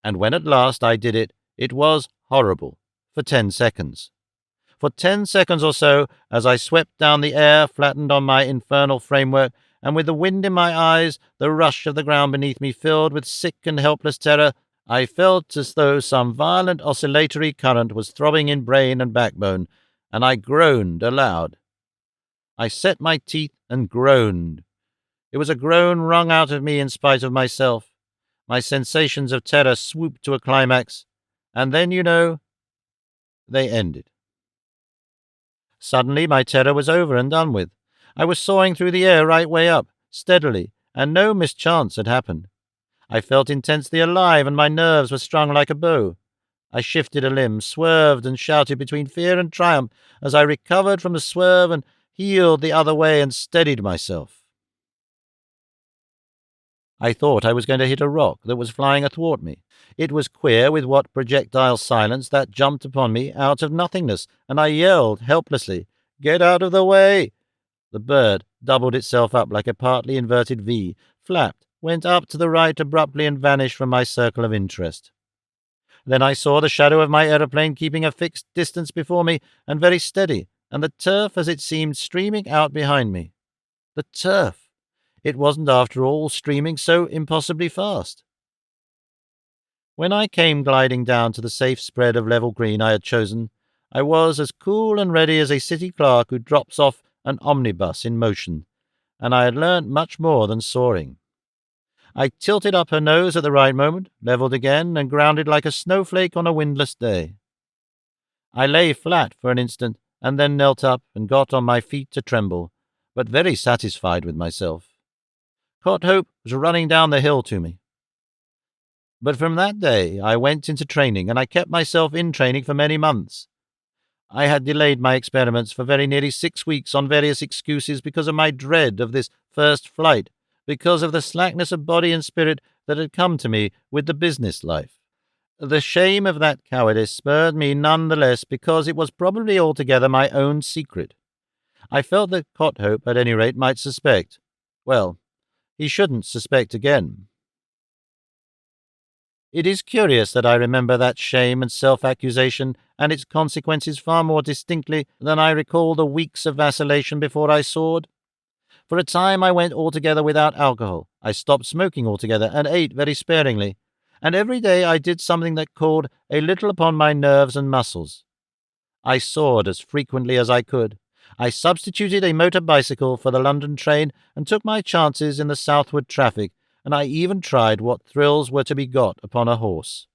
And when at last I did it, it was horrible, for 10 seconds. For 10 seconds or so, as I swept down the air, flattened on my infernal framework, and with the wind in my eyes, the rush of the ground beneath me filled with sick and helpless terror, I felt as though some violent oscillatory current was throbbing in brain and backbone, and I groaned aloud. I set my teeth and groaned, It was a groan wrung out of me in spite of myself. My sensations of terror swooped to a climax, and then, they ended. Suddenly my terror was over and done with. I was soaring through the air right way up, steadily, and no mischance had happened. I felt intensely alive, and my nerves were strung like a bow. I shifted a limb, swerved, and shouted between fear and triumph as I recovered from the swerve and heeled the other way and steadied myself. I thought I was going to hit a rock that was flying athwart me. It was queer with what projectile silence that jumped upon me out of nothingness, and I yelled helplessly, "Get out of the way!" The bird doubled itself up like a partly inverted V, flapped, went up to the right abruptly, and vanished from my circle of interest. Then I saw the shadow of my aeroplane keeping a fixed distance before me, and very steady, and the turf, as it seemed, streaming out behind me. The turf! It wasn't, after all, streaming so impossibly fast. When I came gliding down to the safe spread of level green I had chosen, I was as cool and ready as a city clerk who drops off an omnibus in motion, and I had learnt much more than soaring. I tilted up her nose at the right moment, levelled again, and grounded like a snowflake on a windless day. I lay flat for an instant, and then knelt up and got on my feet to tremble, but very satisfied with myself. Courthope was running down the hill to me. But from that day I went into training, and I kept myself in training for many months. I had delayed my experiments for very nearly 6 weeks on various excuses because of my dread of this first flight, because of the slackness of body and spirit that had come to me with the business life. The shame of that cowardice spurred me none the less because it was probably altogether my own secret. I felt that Courthope, at any rate, might suspect. Well, he shouldn't suspect again. It is curious that I remember that shame and self-accusation and its consequences far more distinctly than I recall the weeks of vacillation before I soared. For a time I went altogether without alcohol. I stopped smoking altogether and ate very sparingly, and every day I did something that called a little upon my nerves and muscles. I soared as frequently as I could. I substituted a motor bicycle for the London train and took my chances in the southward traffic, and I even tried what thrills were to be got upon a horse.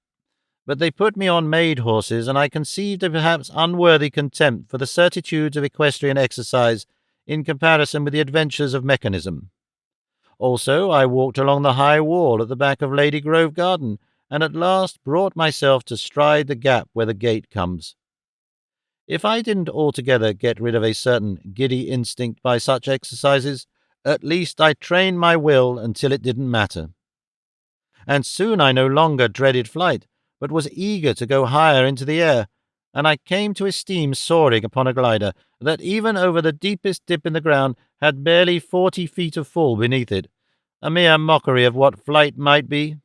But they put me on maid horses, and I conceived a perhaps unworthy contempt for the certitudes of equestrian exercise in comparison with the adventures of mechanism. Also, I walked along the high wall at the back of Lady Grove Garden, and at last brought myself to stride the gap where the gate comes. If I didn't altogether get rid of a certain giddy instinct by such exercises, at least I trained my will until it didn't matter. And soon I no longer dreaded flight, but was eager to go higher into the air, and I came to esteem soaring upon a glider that even over the deepest dip in the ground had barely 40 feet of fall beneath it, a mere mockery of what flight might be.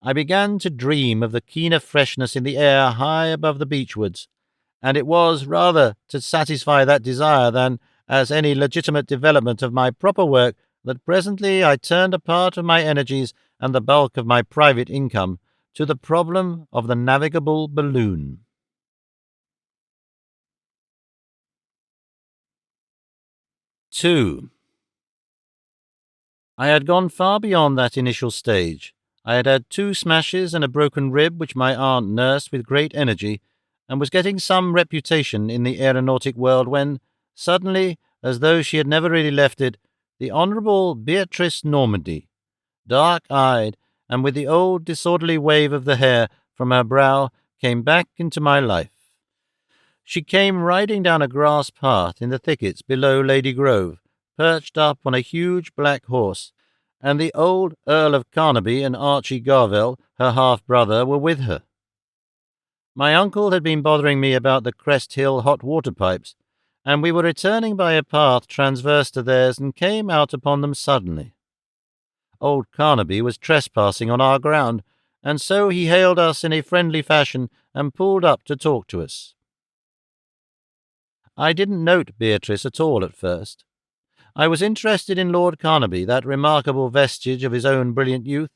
I began to dream of the keener freshness in the air high above the beechwoods, and it was rather to satisfy that desire than as any legitimate development of my proper work that presently I turned a part of my energies and the bulk of my private income to the problem of the navigable balloon. 2. I had gone far beyond that initial stage. I had had 2 smashes and a broken rib which my aunt nursed with great energy, and was getting some reputation in the aeronautic world when, suddenly, as though she had never really left it, the Honourable Beatrice Normandy, dark-eyed, and with the old disorderly wave of the hair from her brow, came back into my life. She came riding down a grass path in the thickets below Lady Grove, perched up on a huge black horse, and the old Earl of Carnaby and Archie Garvell, her half-brother, were with her. My uncle had been bothering me about the Crest Hill hot water pipes, and we were returning by a path transverse to theirs and came out upon them suddenly. Old Carnaby was trespassing on our ground, and so he hailed us in a friendly fashion and pulled up to talk to us. I didn't note Beatrice at all at first. I was interested in Lord Carnaby, that remarkable vestige of his own brilliant youth.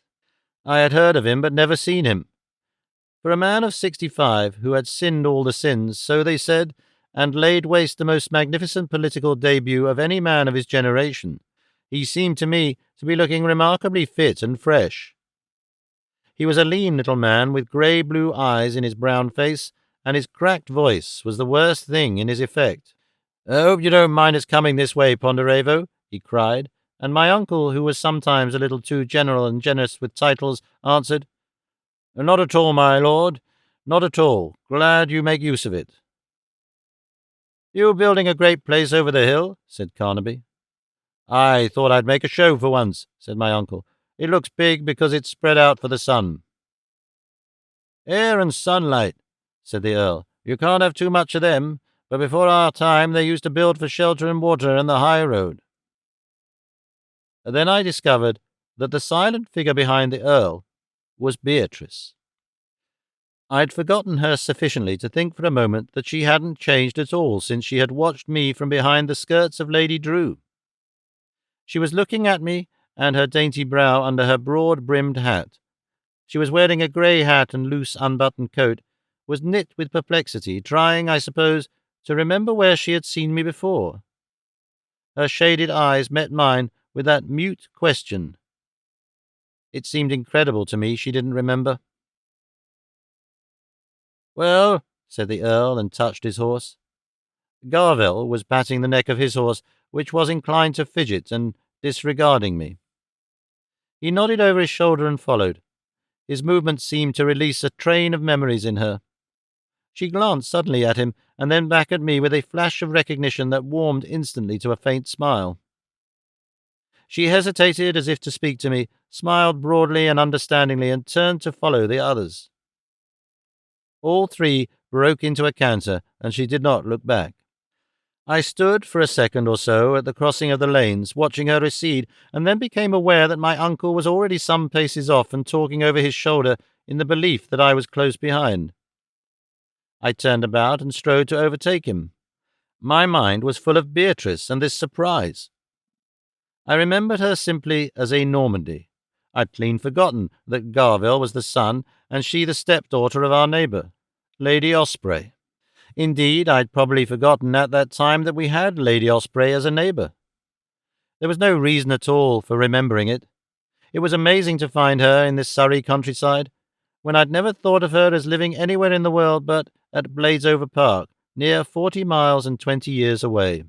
I had heard of him but never seen him. For a man of 65, who had sinned all the sins, so they said, and laid waste the most magnificent political debut of any man of his generation, He seemed to me to be looking remarkably fit and fresh. He was a lean little man with grey-blue eyes in his brown face, and his cracked voice was the worst thing in his effect. "I hope you don't mind us coming this way, Ponderevo," he cried, and my uncle, who was sometimes a little too general and generous with titles, answered, "Not at all, my lord, not at all. Glad you make use of it." "You building a great place over the hill?" said Carnaby. "I thought I'd make a show for once," said my uncle. "It looks big because it's spread out for the sun." "Air and sunlight," said the Earl. "You can't have too much of them, but before our time they used to build for shelter and water and the high road." Then I discovered that the silent figure behind the Earl was Beatrice. I'd forgotten her sufficiently to think for a moment that she hadn't changed at all since she had watched me from behind the skirts of Lady Drew. She was looking at me, and her dainty brow under her broad-brimmed hat. She was wearing a grey hat and loose unbuttoned coat, was knit with perplexity, trying, I suppose, to remember where she had seen me before. Her shaded eyes met mine with that mute question. It seemed incredible to me she didn't remember. "Well," said the Earl, and touched his horse. Garvell was patting the neck of his horse, which was inclined to fidget and disregarding me. He nodded over his shoulder and followed. His movement seemed to release a train of memories in her. She glanced suddenly at him, and then back at me with a flash of recognition that warmed instantly to a faint smile. She hesitated as if to speak to me, smiled broadly and understandingly, and turned to follow the others. All three broke into a canter, and she did not look back. I stood for a second or so at the crossing of the lanes, watching her recede, and then became aware that my uncle was already some paces off and talking over his shoulder in the belief that I was close behind. I turned about and strode to overtake him. My mind was full of Beatrice and this surprise. I remembered her simply as a Normandy. I'd clean forgotten that Garvell was the son and she the stepdaughter of our neighbour, Lady Osprey. Indeed, I'd probably forgotten at that time that we had Lady Osprey as a neighbour. There was no reason at all for remembering it. It was amazing to find her in this Surrey countryside, when I'd never thought of her as living anywhere in the world but at Bladesover Park, near 40 miles and 20 years away.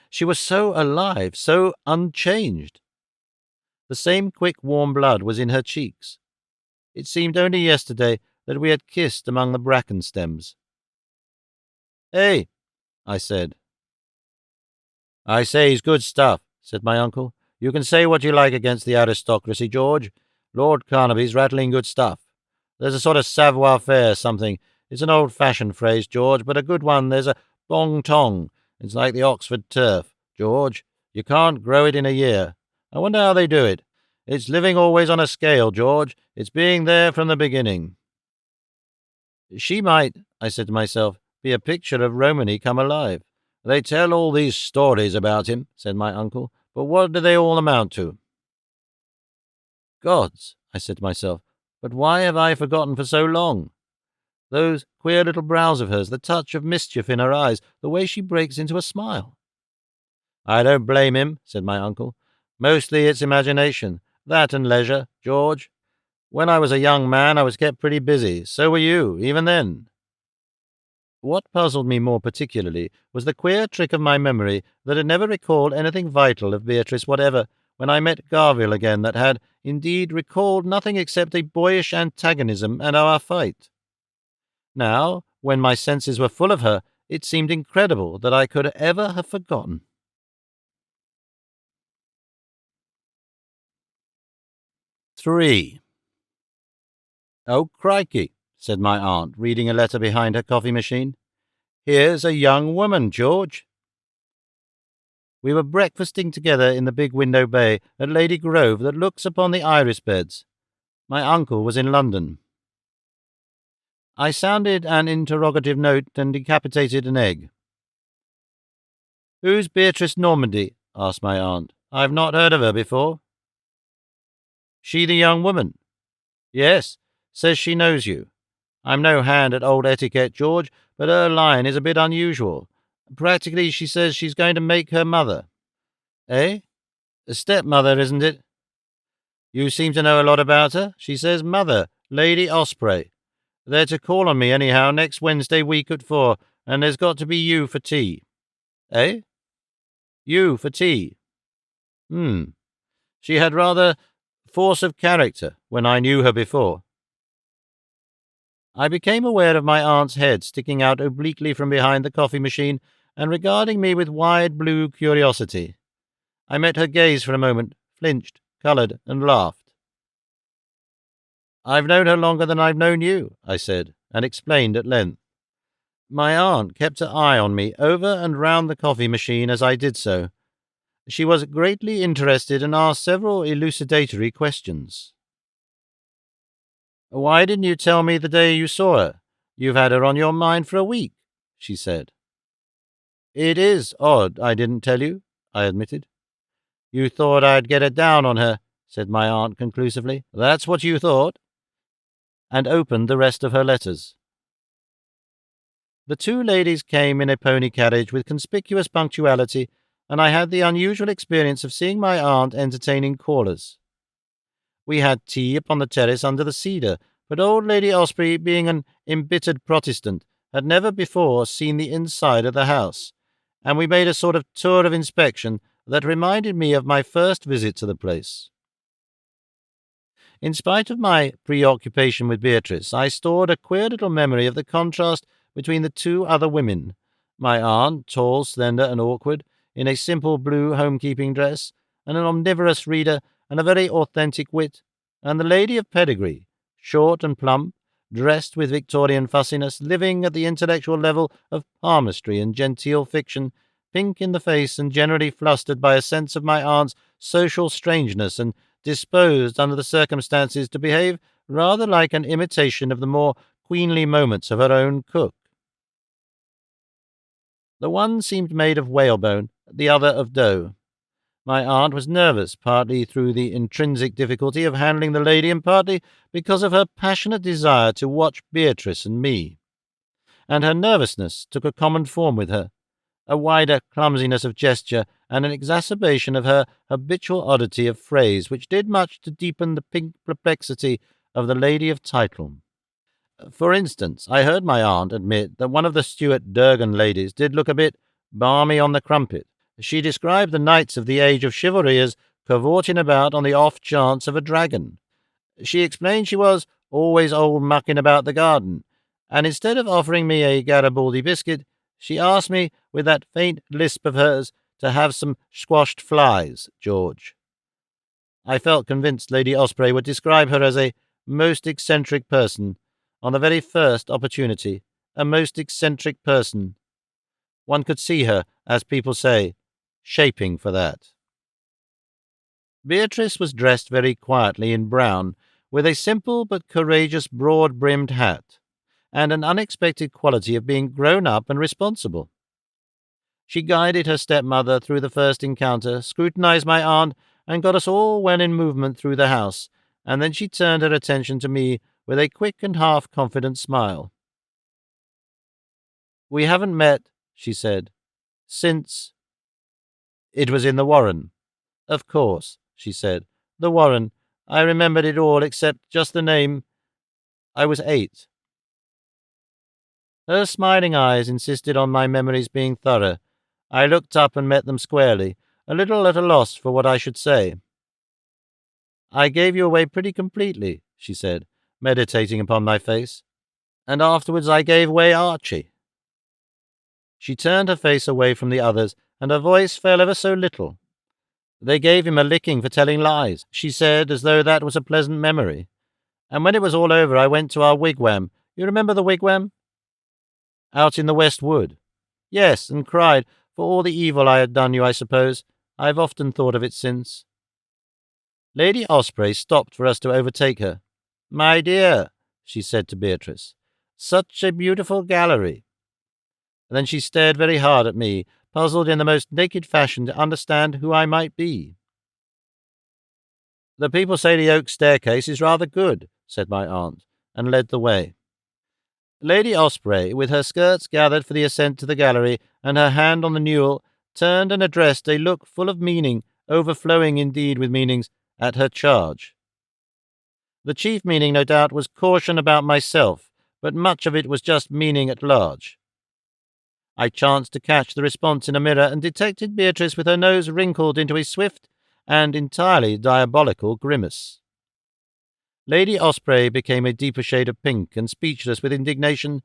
She was so alive, so unchanged. The same quick, warm blood was in her cheeks. It seemed only yesterday that we had kissed among the bracken stems. "Hey," I said. "I say he's good stuff," said my uncle. "You can say what you like against the aristocracy, George. Lord Carnaby's rattling good stuff. There's a sort of savoir-faire something. It's an old-fashioned phrase, George, but a good one. There's a bong-tong. It's like the Oxford turf, George. You can't grow it in a year. I wonder how they do it. It's living always on a scale, George. It's being there from the beginning." "She might," I said to myself, "be a picture of Romany come alive." "They tell all these stories about him," said my uncle, "but what do they all amount to?" "Gods," I said to myself, "but why have I forgotten for so long? Those queer little brows of hers, the touch of mischief in her eyes, the way she breaks into a smile." "I don't blame him," said my uncle. "Mostly it's imagination. That and leisure, George. When I was a young man I was kept pretty busy. So were you, even then." What puzzled me more particularly was the queer trick of my memory that had never recalled anything vital of Beatrice whatever when I met Garville again, that had, indeed, recalled nothing except a boyish antagonism and our fight. Now, when my senses were full of her, it seemed incredible that I could ever have forgotten. 3. "Oh, crikey," said my aunt, reading a letter behind her coffee machine. "Here's a young woman, George." We were breakfasting together in the big window bay at Lady Grove that looks upon the iris beds. My uncle was in London. I sounded an interrogative note and decapitated an egg. "Who's Beatrice Normandy?" asked my aunt. "I've not heard of her before." "She the young woman?" "Yes. Says she knows you. I'm no hand at old etiquette, George, but her line is a bit unusual. Practically she says she's going to make her mother." "Eh?" A stepmother, isn't it? You seem to know a lot about her. She says mother, Lady Osprey. They're to call on me anyhow next Wednesday week at 4, and there's got to be you for tea. Eh? You for tea. She had rather force of character when I knew her before. I became aware of my aunt's head sticking out obliquely from behind the coffee machine and regarding me with wide blue curiosity. I met her gaze for a moment, flinched, coloured, and laughed. I've known her longer than I've known you, I said, and explained at length. My aunt kept her eye on me over and round the coffee machine as I did so. She was greatly interested and asked several elucidatory questions. Why didn't you tell me the day you saw her? You've had her on your mind for a week, she said. It is odd I didn't tell you, I admitted. You thought I'd get it down on her, said my aunt conclusively. That's what you thought. And opened the rest of her letters. The two ladies came in a pony carriage with conspicuous punctuality, and I had the unusual experience of seeing my aunt entertaining callers. We had tea upon the terrace under the cedar, but old Lady Osprey, being an embittered Protestant, had never before seen the inside of the house, and we made a sort of tour of inspection that reminded me of my first visit to the place. In spite of my preoccupation with Beatrice, I stored a queer little memory of the contrast between the two other women, my aunt, tall, slender, and awkward, in a simple blue homekeeping dress, and an omnivorous reader, and a very authentic wit, and the lady of pedigree, short and plump, dressed with Victorian fussiness, living at the intellectual level of palmistry and genteel fiction, pink in the face and generally flustered by a sense of my aunt's social strangeness and disposed under the circumstances to behave rather like an imitation of the more queenly moments of her own cook. The one seemed made of whalebone, the other of dough. My aunt was nervous, partly through the intrinsic difficulty of handling the lady and partly because of her passionate desire to watch Beatrice and me. And her nervousness took a common form with her, a wider clumsiness of gesture and an exacerbation of her habitual oddity of phrase which did much to deepen the pink perplexity of the lady of title. For instance, I heard my aunt admit that one of the Stuart Durgan ladies did look a bit balmy on the crumpet. She described the knights of the age of chivalry as cavorting about on the off chance of a dragon. She explained she was always old mucking about the garden, and instead of offering me a Garibaldi biscuit, she asked me, with that faint lisp of hers, to have some squashed flies, George. I felt convinced Lady Osprey would describe her as a most eccentric person, on the very first opportunity, a most eccentric person. One could see her, as people say, shaping for that. Beatrice was dressed very quietly in brown, with a simple but courageous broad-brimmed hat, and an unexpected quality of being grown up and responsible. She guided her stepmother through the first encounter, scrutinized my aunt, and got us all well in movement through the house, and then she turned her attention to me with a quick and half-confident smile. "We haven't met," she said, "since—" "It was in the Warren." "Of course," she said. "The Warren. I remembered it all except just the name. I was 8. Her smiling eyes insisted on my memories being thorough. I looked up and met them squarely, a little at a loss for what I should say. "I gave you away pretty completely," she said, meditating upon my face. "And afterwards I gave away Archie." She turned her face away from the others, and her voice fell ever so little. "They gave him a licking for telling lies," she said, as though that was a pleasant memory. "And when it was all over I went to our wigwam. You remember the wigwam? Out in the West Wood. Yes, and cried for all the evil I had done you, I suppose. I've often thought of it since." Lady Osprey stopped for us to overtake her. "My dear," she said to Beatrice, "such a beautiful gallery." Then she stared very hard at me, puzzled in the most naked fashion to understand who I might be. "The people say the oak staircase is rather good," said my aunt, and led the way. Lady Osprey, with her skirts gathered for the ascent to the gallery and her hand on the newel, turned and addressed a look full of meaning overflowing indeed with meanings, at her charge. The chief meaning, no doubt, was caution about myself, but much of it was just meaning at large. I chanced to catch the response in a mirror and detected Beatrice with her nose wrinkled into a swift and entirely diabolical grimace. Lady Osprey became a deeper shade of pink, and speechless with indignation,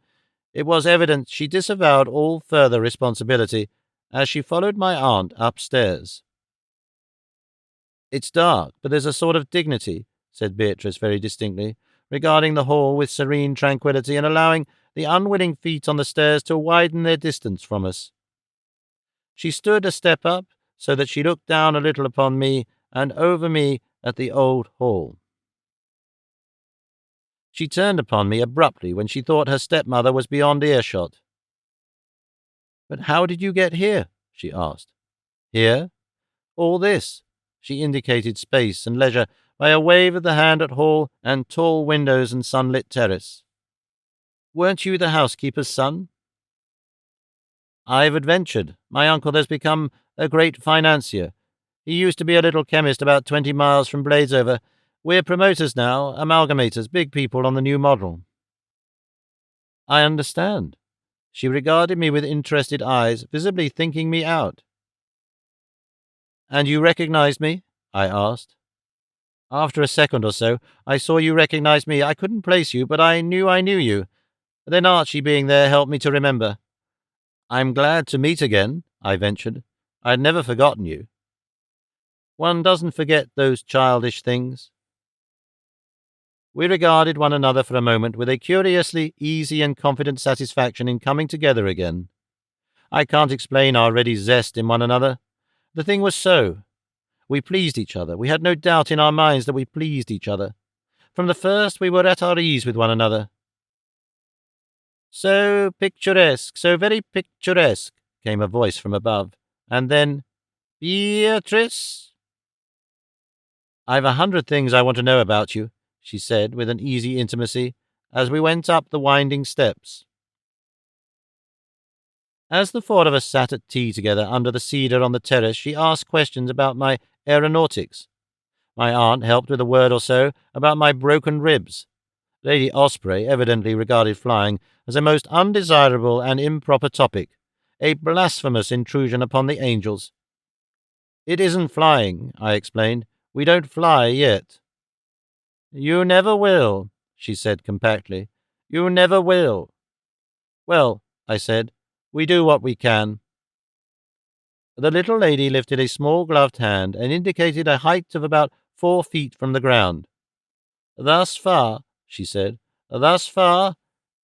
it was evident she disavowed all further responsibility as she followed my aunt upstairs. "It's dark, but there's a sort of dignity," said Beatrice very distinctly, regarding the hall with serene tranquillity and allowing the unwilling feet on the stairs to widen their distance from us. She stood a step up, so that she looked down a little upon me and over me at the old hall. She turned upon me abruptly when she thought her stepmother was beyond earshot. "But how did you get here?" she asked. "Here? All this?" She indicated space and leisure by a wave of the hand at hall and tall windows and sunlit terrace. "Weren't you the housekeeper's son?" "I've adventured. My uncle has become a great financier. He used to be a little chemist about 20 miles from Bladesover. We're promoters now, amalgamators, big people on the new model." "I understand." She regarded me with interested eyes, visibly thinking me out. "And you recognized me?" I asked. "After a second or so, I saw you recognize me. I couldn't place you, but I knew you. Then Archie being there helped me to remember." "I'm glad to meet again," I ventured. "I'd never forgotten you." "One doesn't forget those childish things." We regarded one another for a moment with a curiously easy and confident satisfaction in coming together again. I can't explain our ready zest in one another. The thing was so. We pleased each other. We had no doubt in our minds that we pleased each other. From the first we were at our ease with one another. "So picturesque, so very picturesque," came a voice from above, and then, "Beatrice?" "I've 100 things I want to know about you," she said with an easy intimacy, as we went up the winding steps. As the four of us sat at tea together under the cedar on the terrace, she asked questions about my aeronautics. My aunt helped with a word or so about my broken ribs. Lady Osprey evidently regarded flying as a most undesirable and improper topic, a blasphemous intrusion upon the angels. "It isn't flying," I explained. "We don't fly yet." "You never will," she said compactly. "You never will." "Well," I said, "we do what we can." The little lady lifted a small gloved hand and indicated a height of about 4 feet from the ground. "Thus far," she said, "thus far,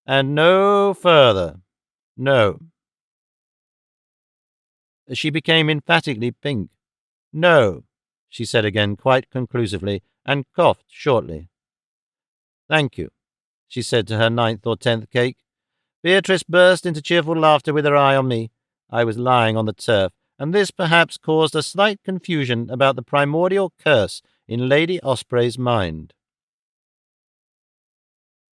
and no further. No." She became emphatically pink. "No," she said again quite conclusively, and coughed shortly. "Thank you," she said to her 9th or 10th cake. Beatrice burst into cheerful laughter with her eye on me. I was lying on the turf, and this perhaps caused a slight confusion about the primordial curse in Lady Osprey's mind.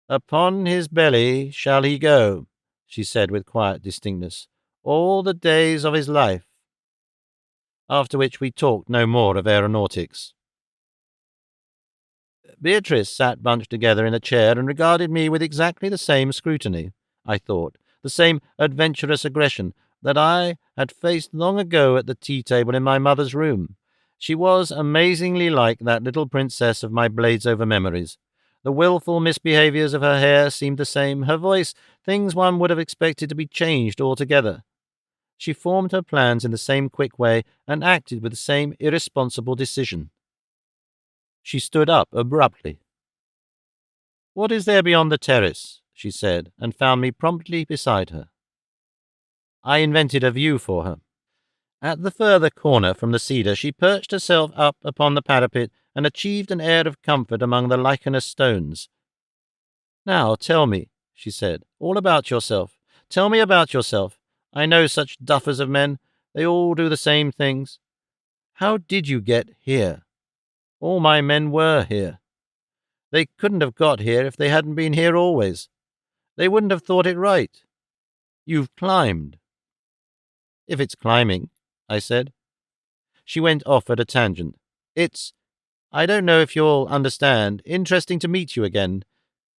"Upon his belly shall he go," she said with quiet distinctness, "all the days of his life." After which we talked no more of aeronautics. Beatrice sat bunched together in a chair and regarded me with exactly the same scrutiny, I thought, the same adventurous aggression that I had faced long ago at the tea-table in my mother's room. She was amazingly like that little princess of my Bladesover memories. The wilful misbehaviours of her hair seemed the same, her voice, things one would have expected to be changed altogether. She formed her plans in the same quick way and acted with the same irresponsible decision. She stood up abruptly. "What is there beyond the terrace?" she said, and found me promptly beside her. I invented a view for her. At the further corner from the cedar she perched herself up upon the parapet and achieved an air of comfort among the lichenous stones. "Now tell me," she said, "all about yourself. Tell me about yourself. I know such duffers of men. They all do the same things. How did you get here? All my men were here. They couldn't have got here if they hadn't been here always. They wouldn't have thought it right. You've climbed." "If it's climbing," I said. She went off at a tangent. I don't know if you'll understand. Interesting to meet you again.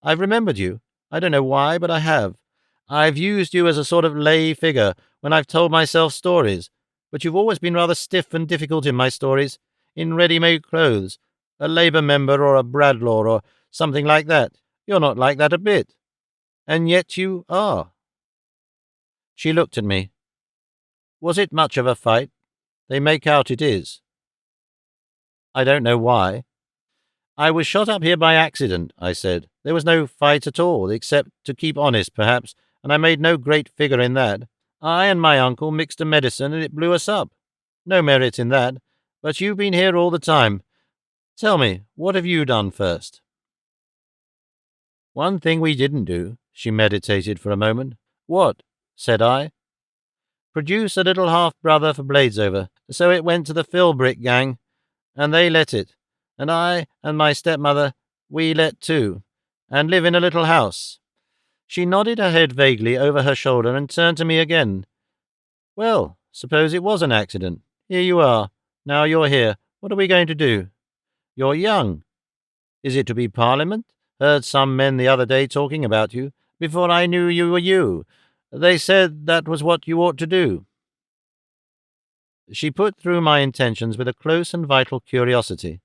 I've remembered you. I don't know why, but I have. I've used you as a sort of lay figure when I've told myself stories, but you've always been rather stiff and difficult in my stories, in ready-made clothes, a Labour member or a Bradlaugh or something like that. You're not like that a bit. And yet you are. She looked at me. Was it much of a fight? They make out it is. I don't know why. I was shot up here by accident, I said. There was no fight at all, except to keep honest, perhaps, and I made no great figure in that. I and my uncle mixed a medicine and it blew us up. No merit in that, but you've been here all the time. Tell me, what have you done first? One thing we didn't do. She meditated for a moment. What? Said I. Produce a little half-brother for Bladesover, so it went to the Philbrick gang, and they let it, and I and my stepmother, we let too, and live in a little house. She nodded her head vaguely over her shoulder and turned to me again. Well, suppose it was an accident. Here you are. Now you're here. What are we going to do? You're young. Is it to be Parliament? Heard some men the other day talking about you. Before I knew you were you. They said that was what you ought to do. She put through my intentions with a close and vital curiosity.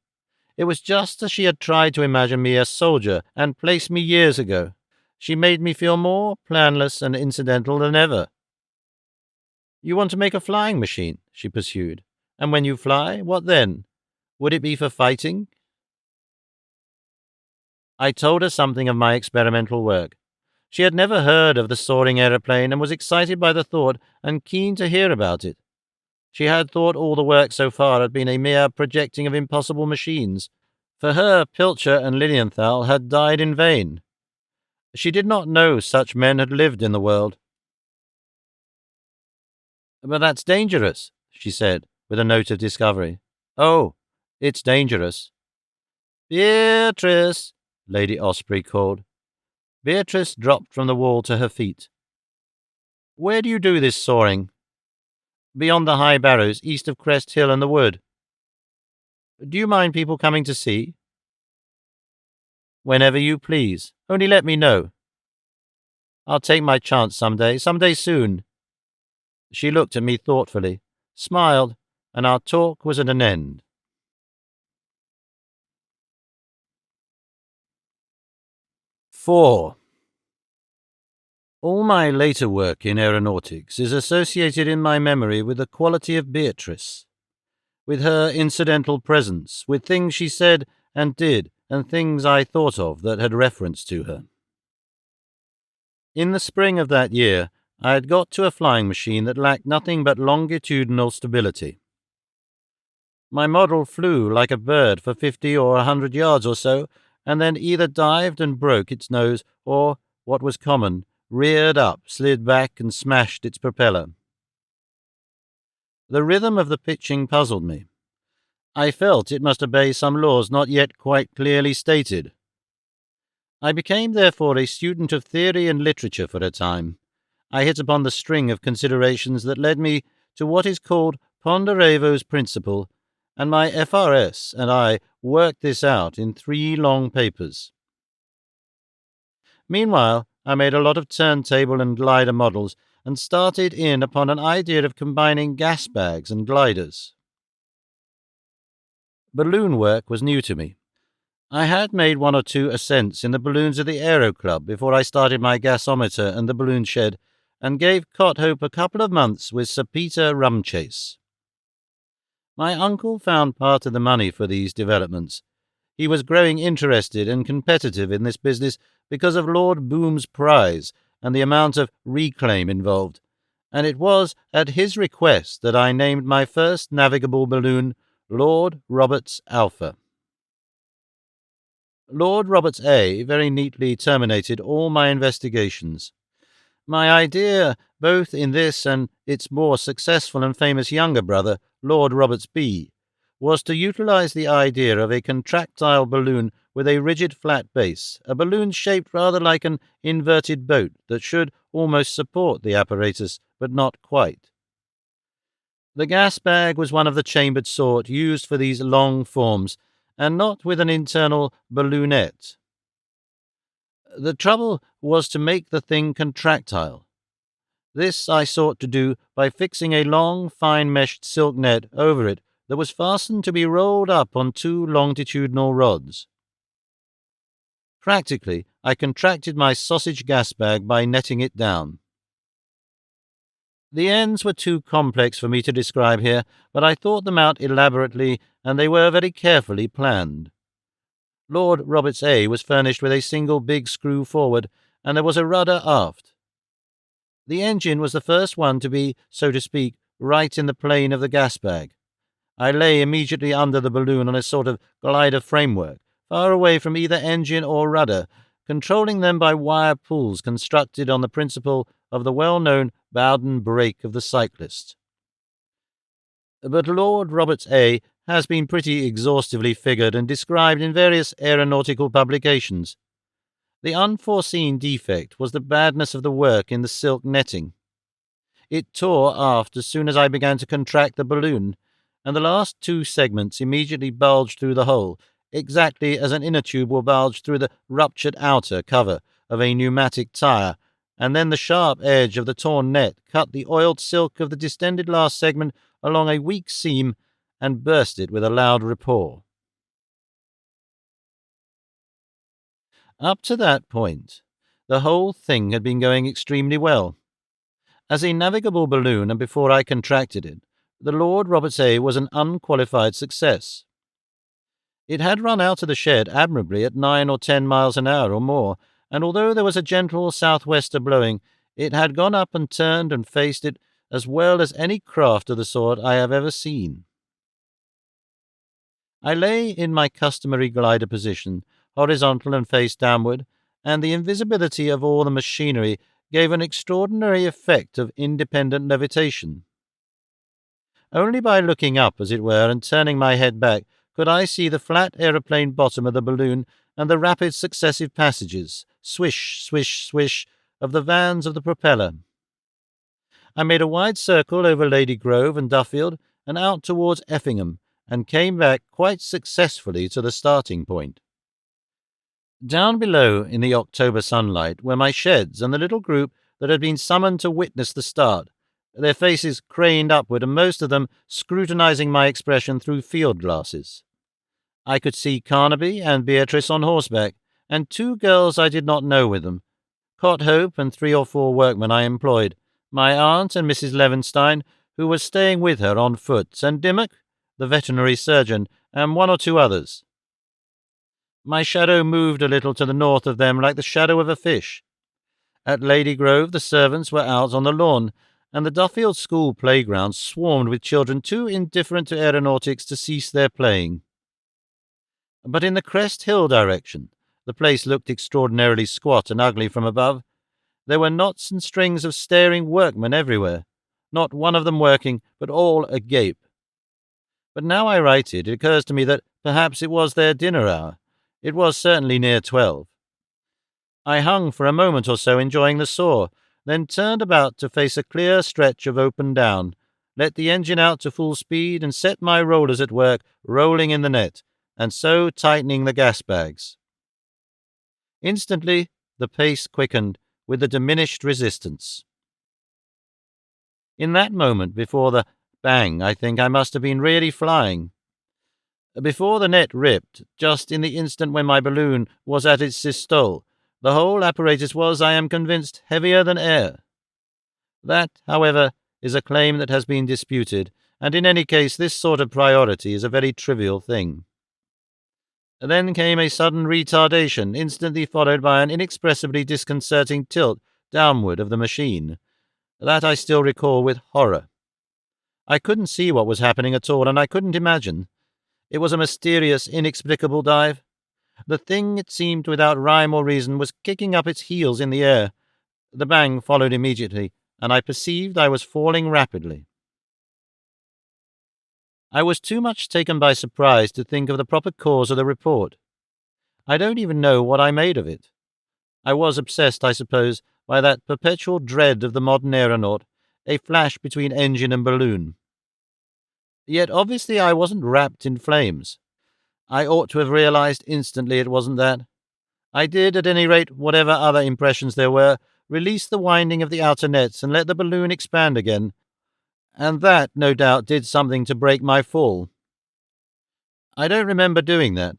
It was just as she had tried to imagine me a soldier and placed me years ago. She made me feel more planless and incidental than ever. You want to make a flying machine, she pursued. And when you fly, what then? Would it be for fighting? I told her something of my experimental work. She had never heard of the soaring aeroplane and was excited by the thought and keen to hear about it. She had thought all the work so far had been a mere projecting of impossible machines. For her, Pilcher and Lilienthal had died in vain. She did not know such men had lived in the world. But that's dangerous, she said, with a note of discovery. Oh, it's dangerous. Beatrice, Lady Osprey called. Beatrice dropped from the wall to her feet. Where do you do this soaring? Beyond the high barrows, east of Crest Hill and the wood. Do you mind people coming to see? Whenever you please. Only let me know. I'll take my chance someday soon. She looked at me thoughtfully, smiled, and our talk was at an end. 4. All my later work in aeronautics is associated in my memory with the quality of Beatrice, with her incidental presence, with things she said and did, and things I thought of that had reference to her. In the spring of that year, I had got to a flying machine that lacked nothing but longitudinal stability. My model flew like a bird for 50 or 100 yards or so, and then either dived and broke its nose, or, what was common, reared up, slid back, and smashed its propeller. The rhythm of the pitching puzzled me. I felt it must obey some laws not yet quite clearly stated. I became, therefore, a student of theory and literature for a time. I hit upon the string of considerations that led me to what is called Ponderevo's principle, and my FRS and I worked this out in 3 long papers. Meanwhile, I made a lot of turntable and glider models and started in upon an idea of combining gas bags and gliders. Balloon work was new to me. I had made 1 or 2 ascents in the balloons of the Aero Club before I started my gasometer and the balloon shed, and gave Cothope a couple of months with Sir Peter Rumchase. My uncle found part of the money for these developments. He was growing interested and competitive in this business because of Lord Boom's prize and the amount of reclaim involved, and it was at his request that I named my first navigable balloon Lord Roberts Alpha. Lord Roberts A very neatly terminated all my investigations. My idea, both in this and its more successful and famous younger brother, Lord Roberts B, was to utilize the idea of a contractile balloon with a rigid flat base, a balloon shaped rather like an inverted boat that should almost support the apparatus, but not quite. The gas bag was one of the chambered sort used for these long forms, and not with an internal balloonette. The trouble was to make the thing contractile. This I sought to do by fixing a long, fine-meshed silk net over it that was fastened to be rolled up on two longitudinal rods. Practically, I contracted my sausage gas bag by netting it down. The ends were too complex for me to describe here, but I thought them out elaborately, and they were very carefully planned. Lord Roberts A was furnished with a single big screw forward, and there was a rudder aft. The engine was the first one to be, so to speak, right in the plane of the gas bag. I lay immediately under the balloon on a sort of glider framework, far away from either engine or rudder, controlling them by wire pulls constructed on the principle of the well-known Bowden brake of the cyclist. But Lord Roberts A has been pretty exhaustively figured and described in various aeronautical publications. The unforeseen defect was the badness of the work in the silk netting. It tore aft as soon as I began to contract the balloon, and the last two segments immediately bulged through the hole, exactly as an inner tube will bulge through the ruptured outer cover of a pneumatic tire, and then the sharp edge of the torn net cut the oiled silk of the distended last segment along a weak seam and burst it with a loud rapport. Up to that point, the whole thing had been going extremely well. As a navigable balloon, and before I contracted it, the Lord Roberts A was an unqualified success. It had run out of the shed admirably at 9 or 10 miles an hour or more, and although there was a gentle southwester blowing, it had gone up and turned and faced it as well as any craft of the sort I have ever seen. I lay in my customary glider position, horizontal and face downward, and the invisibility of all the machinery gave an extraordinary effect of independent levitation. Only by looking up, as it were, and turning my head back, could I see the flat aeroplane bottom of the balloon and the rapid successive passages, swish, swish, swish, of the vans of the propeller. I made a wide circle over Lady Grove and Duffield and out towards Effingham, and came back quite successfully to the starting point. Down below in the October sunlight were my sheds and the little group that had been summoned to witness the start, their faces craned upward and most of them scrutinizing my expression through field-glasses. I could see Carnaby and Beatrice on horseback, and two girls I did not know with them, Cothope and 3 or 4 workmen I employed, my aunt and Mrs. Levenstein, who was staying with her on foot, and Dimmock, the veterinary surgeon, and 1 or 2 others. My shadow moved a little to the north of them like the shadow of a fish. At Lady Grove the servants were out on the lawn, and the Duffield School playground swarmed with children too indifferent to aeronautics to cease their playing. But in the Crest Hill direction, the place looked extraordinarily squat and ugly from above. There were knots and strings of staring workmen everywhere, not one of them working, but all agape. But now I write it occurs to me that perhaps it was their dinner hour. It was certainly near 12. I hung for a moment or so enjoying the saw, then turned about to face a clear stretch of open down, let the engine out to full speed, and set my rollers at work rolling in the net, and so tightening the gas bags. Instantly the pace quickened with the diminished resistance. In that moment before the bang, I think I must have been really flying. Before the net ripped, just in the instant when my balloon was at its systole, the whole apparatus was, I am convinced, heavier than air. That, however, is a claim that has been disputed, and in any case this sort of priority is a very trivial thing. Then came a sudden retardation, instantly followed by an inexpressibly disconcerting tilt downward of the machine. That I still recall with horror. I couldn't see what was happening at all, and I couldn't imagine. It was a mysterious, inexplicable dive. The thing, it seemed, without rhyme or reason, was kicking up its heels in the air. The bang followed immediately, and I perceived I was falling rapidly. I was too much taken by surprise to think of the proper cause of the report. I don't even know what I made of it. I was obsessed, I suppose, by that perpetual dread of the modern aeronaut, a flash between engine and balloon. Yet obviously I wasn't wrapped in flames. I ought to have realized instantly it wasn't that. I did, at any rate, whatever other impressions there were, release the winding of the outer nets and let the balloon expand again, and that, no doubt, did something to break my fall. I don't remember doing that.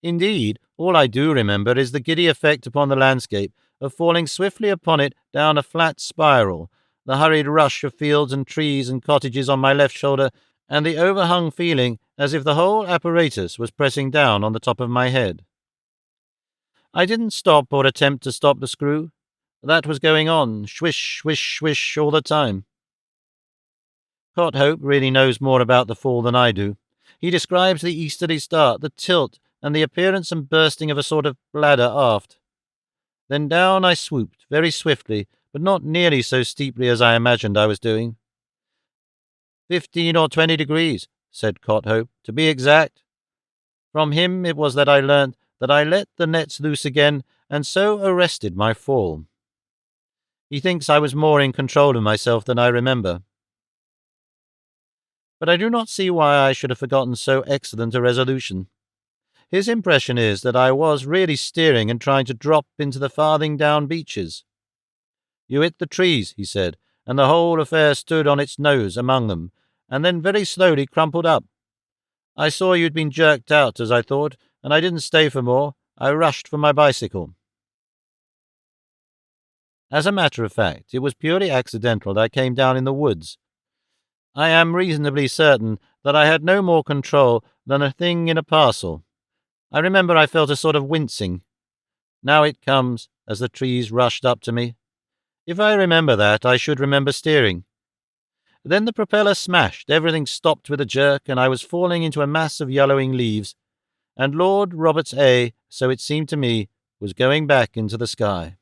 Indeed, all I do remember is the giddy effect upon the landscape of falling swiftly upon it down a flat spiral, the hurried rush of fields and trees and cottages on my left shoulder, and the overhung feeling as if the whole apparatus was pressing down on the top of my head. I didn't stop or attempt to stop the screw. That was going on, swish, swish, swish, all the time. Courthope really knows more about the fall than I do. He describes the easterly start, the tilt, and the appearance and bursting of a sort of bladder aft. Then down I swooped, very swiftly, but not nearly so steeply as I imagined I was doing. 15 or 20 degrees, said Courthope, to be exact. From him it was that I learnt that I let the nets loose again, and so arrested my fall. He thinks I was more in control of myself than I remember. But I do not see why I should have forgotten so excellent a resolution. His impression is that I was really steering and trying to drop into the farthing down beaches. You hit the trees, he said, and the whole affair stood on its nose among them, and then very slowly crumpled up. I saw you'd been jerked out, as I thought, and I didn't stay for more. I rushed for my bicycle. As a matter of fact, it was purely accidental that I came down in the woods. I am reasonably certain that I had no more control than a thing in a parcel. I remember I felt a sort of wincing. Now it comes, as the trees rushed up to me. If I remember that, I should remember steering. Then the propeller smashed, everything stopped with a jerk, and I was falling into a mass of yellowing leaves, and Lord Roberts A., so it seemed to me, was going back into the sky.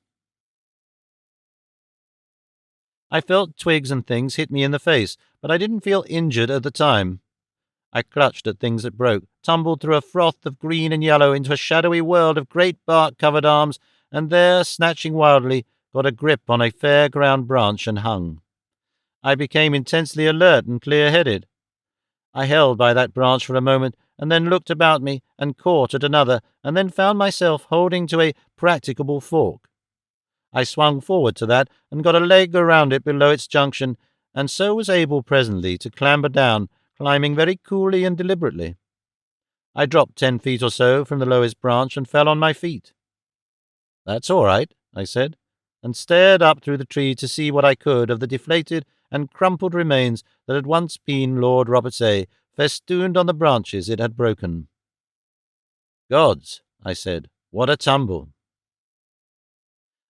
I felt twigs and things hit me in the face, but I didn't feel injured at the time. I clutched at things that broke, tumbled through a froth of green and yellow into a shadowy world of great bark-covered arms, and there, snatching wildly, got a grip on a fair-ground branch and hung. I became intensely alert and clear-headed. I held by that branch for a moment, and then looked about me and caught at another, and then found myself holding to a practicable fork. I swung forward to that, and got a leg around it below its junction, and so was able presently to clamber down, climbing very coolly and deliberately. I dropped 10 feet or so from the lowest branch and fell on my feet. "That's all right," I said, and stared up through the tree to see what I could of the deflated and crumpled remains that had once been Lord Roberts A., festooned on the branches it had broken. "Gods," I said, "what a tumble!"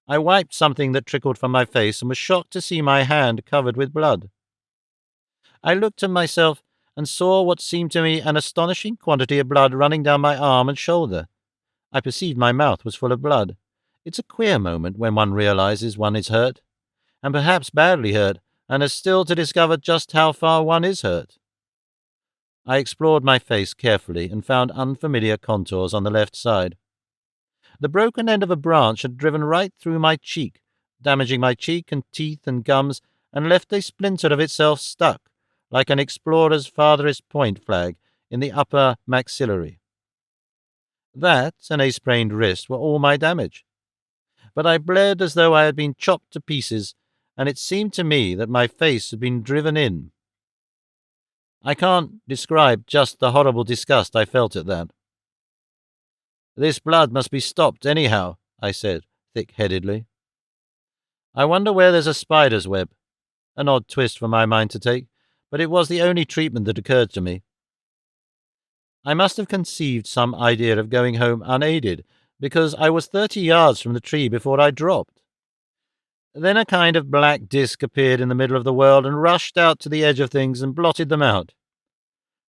I wiped something that trickled from my face and was shocked to see my hand covered with blood. I looked at myself and saw what seemed to me an astonishing quantity of blood running down my arm and shoulder. I perceived my mouth was full of blood. It's a queer moment when one realizes one is hurt, and perhaps badly hurt, and has still to discover just how far one is hurt. I explored my face carefully and found unfamiliar contours on the left side. The broken end of a branch had driven right through my cheek, damaging my cheek and teeth and gums, and left a splinter of itself stuck, like an explorer's farthest point flag, in the upper maxillary. That and a sprained wrist were all my damage. But I bled as though I had been chopped to pieces, and it seemed to me that my face had been driven in. I can't describe just the horrible disgust I felt at that. "This blood must be stopped anyhow," I said, thick-headedly. "I wonder where there's a spider's web." An odd twist for my mind to take, but it was the only treatment that occurred to me. I must have conceived some idea of going home unaided, because I was 30 yards from the tree before I dropped. Then a kind of black disk appeared in the middle of the world and rushed out to the edge of things and blotted them out.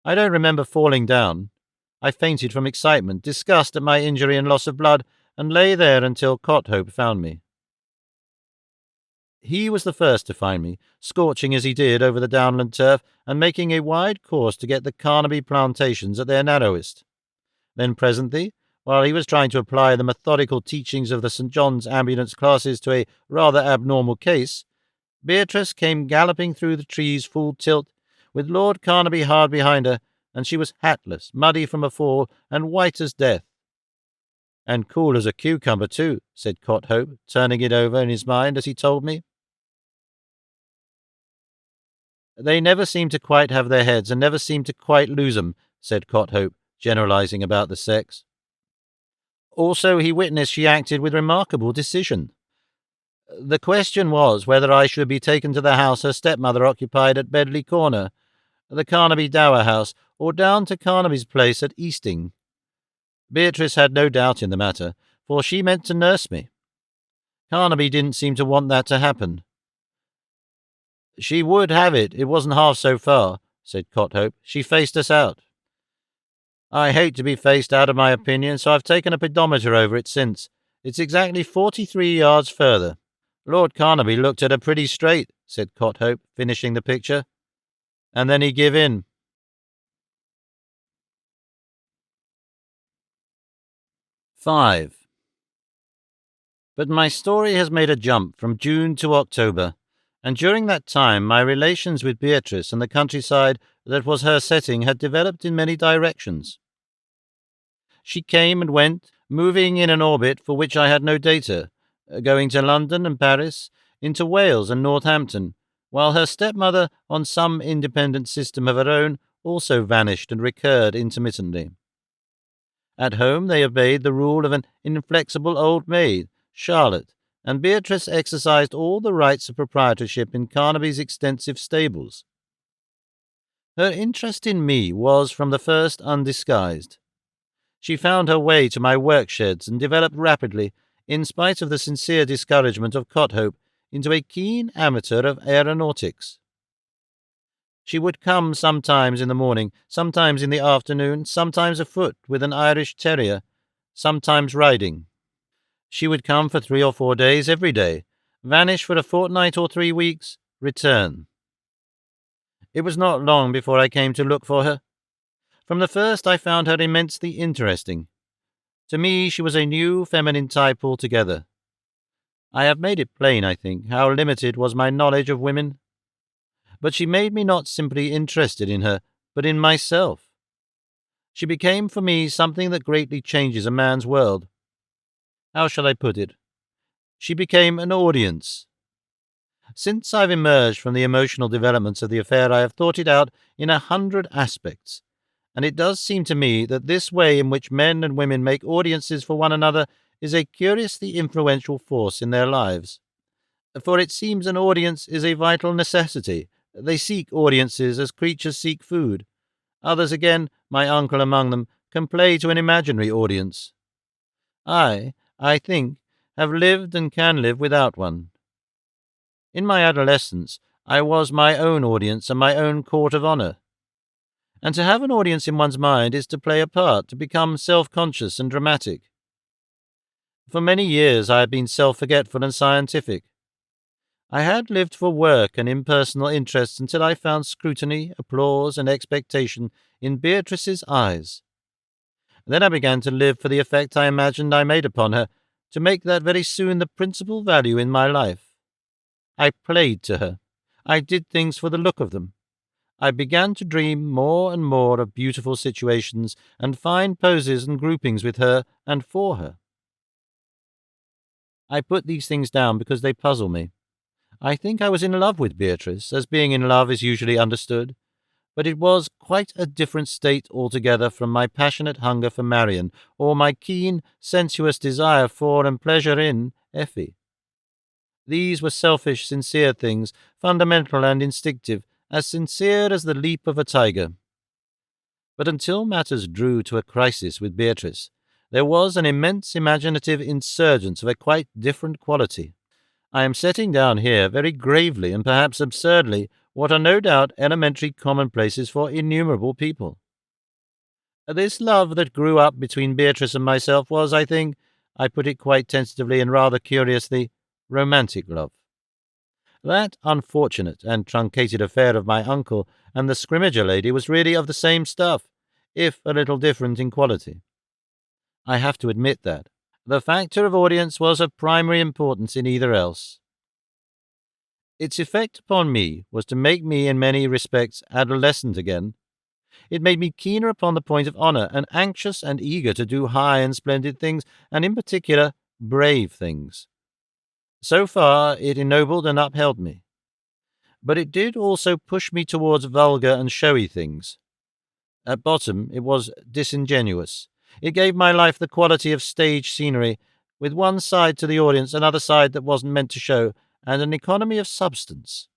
I don't remember falling down. I fainted from excitement, disgust at my injury and loss of blood, and lay there until Courthope found me. He was the first to find me, scorching as he did over the downland turf, and making a wide course to get the Carnaby plantations at their narrowest. Then presently, while he was trying to apply the methodical teachings of the St. John's ambulance classes to a rather abnormal case, Beatrice came galloping through the trees full tilt, with Lord Carnaby hard behind her, and she was hatless, muddy from a fall, and white as death. "And cool as a cucumber, too," said Courthope, turning it over in his mind as he told me. "They never seem to quite have their heads, and never seem to quite lose 'em," said Courthope, generalizing about the sex. Also, he witnessed she acted with remarkable decision. The question was whether I should be taken to the house her stepmother occupied at Bedley Corner, the Carnaby Dower House, or down to Carnaby's place at Easting. Beatrice had no doubt in the matter, for she meant to nurse me. Carnaby didn't seem to want that to happen. "She would have it wasn't half so far," said Courthope. "She faced us out. I hate to be faced out of my opinion, so I've taken a pedometer over it since. It's exactly 43 yards further." "Lord Carnaby looked at her pretty straight," said Courthope, finishing the picture. "And then he give in." 5. But my story has made a jump from June to October, and during that time my relations with Beatrice and the countryside that was her setting had developed in many directions. She came and went, moving in an orbit for which I had no data, going to London and Paris, into Wales and Northampton, while her stepmother, on some independent system of her own, also vanished and recurred intermittently. At home they obeyed the rule of an inflexible old maid, Charlotte, and Beatrice exercised all the rights of proprietorship in Carnaby's extensive stables. Her interest in me was from the first undisguised. She found her way to my work-sheds and developed rapidly, in spite of the sincere discouragement of Courthope, into a keen amateur of aeronautics. She would come sometimes in the morning, sometimes in the afternoon, sometimes afoot with an Irish terrier, sometimes riding. She would come for 3 or 4 days every day, vanish for a fortnight or 3 weeks, return. It was not long before I came to look for her. From the first I found her immensely interesting. To me she was a new feminine type altogether. I have made it plain, I think, how limited was my knowledge of women. But she made me not simply interested in her, but in myself. She became for me something that greatly changes a man's world. How shall I put it? She became an audience. Since I've emerged from the emotional developments of the affair, I have thought it out in 100 aspects, and it does seem to me that this way in which men and women make audiences for one another is a curiously influential force in their lives. For it seems an audience is a vital necessity. They seek audiences as creatures seek food. Others again, my uncle among them, can play to an imaginary audience. I think, have lived and can live without one. In my adolescence, I was my own audience and my own court of honour. And to have an audience in one's mind is to play a part, to become self-conscious and dramatic. For many years I had been self-forgetful and scientific. I had lived for work and impersonal interests until I found scrutiny, applause, and expectation in Beatrice's eyes. Then I began to live for the effect I imagined I made upon her, to make that very soon the principal value in my life. I played to her. I did things for the look of them. I began to dream more and more of beautiful situations and fine poses and groupings with her and for her. I put these things down because they puzzle me. I think I was in love with Beatrice, as being in love is usually understood, but it was quite a different state altogether from my passionate hunger for Marian, or my keen, sensuous desire for and pleasure in Effie. These were selfish, sincere things, fundamental and instinctive, as sincere as the leap of a tiger. But until matters drew to a crisis with Beatrice, there was an immense imaginative insurgence of a quite different quality. I am setting down here, very gravely and perhaps absurdly, what are no doubt elementary commonplaces for innumerable people. This love that grew up between Beatrice and myself was, I think, I put it quite tentatively and rather curiously, romantic love. That unfortunate and truncated affair of my uncle and the scrimmager lady was really of the same stuff, if a little different in quality. I have to admit that. The factor of audience was of primary importance in either else. Its effect upon me was to make me in many respects adolescent again. It made me keener upon the point of honour, and anxious and eager to do high and splendid things, and in particular brave things. So far it ennobled and upheld me. But it did also push me towards vulgar and showy things. At bottom it was disingenuous. It gave my life the quality of stage scenery, with one side to the audience, another side that wasn't meant to show, and an economy of substance.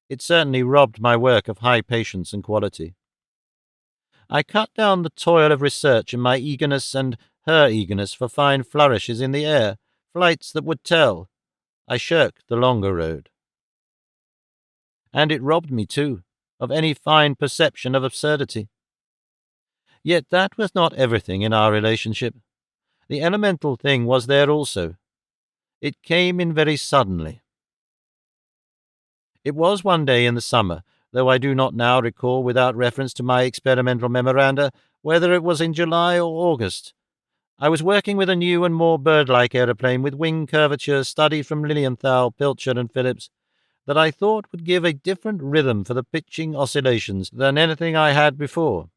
It certainly robbed my work of high patience and quality. I cut down the toil of research in my eagerness and her eagerness for fine flourishes in the air, flights that would tell. I shirked the longer road. And it robbed me, too, of any fine perception of absurdity. Yet that was not everything in our relationship. The elemental thing was there also. It came in very suddenly. It was one day in the summer, though I do not now recall without reference to my experimental memoranda whether it was in July or August. I was working with a new and more bird-like aeroplane with wing curvatures studied from Lilienthal, Pilcher, and Phillips, that I thought would give a different rhythm for the pitching oscillations than anything I had before.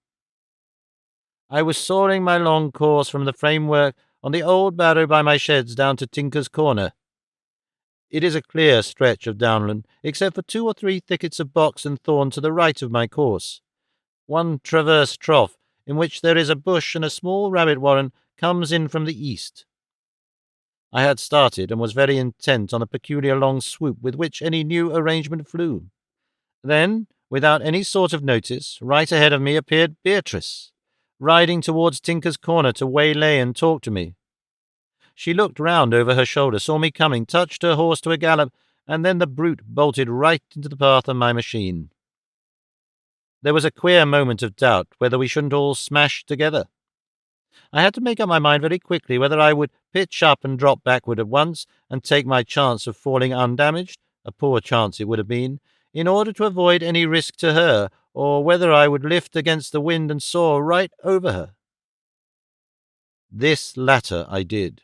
I was soaring my long course from the framework on the old barrow by my sheds down to Tinker's Corner. It is a clear stretch of downland, except for 2 or 3 thickets of box and thorn to the right of my course. One traverse trough, in which there is a bush and a small rabbit warren, comes in from the east. I had started, and was very intent on the peculiar long swoop with which any new arrangement flew. Then, without any sort of notice, right ahead of me appeared Beatrice, riding towards Tinker's Corner to waylay and talk to me. She looked round over her shoulder, saw me coming, touched her horse to a gallop, and then the brute bolted right into the path of my machine. There was a queer moment of doubt whether we shouldn't all smash together. I had to make up my mind very quickly whether I would pitch up and drop backward at once and take my chance of falling undamaged, a poor chance it would have been, in order to avoid any risk to her, or whether I would lift against the wind and soar right over her. This latter I did.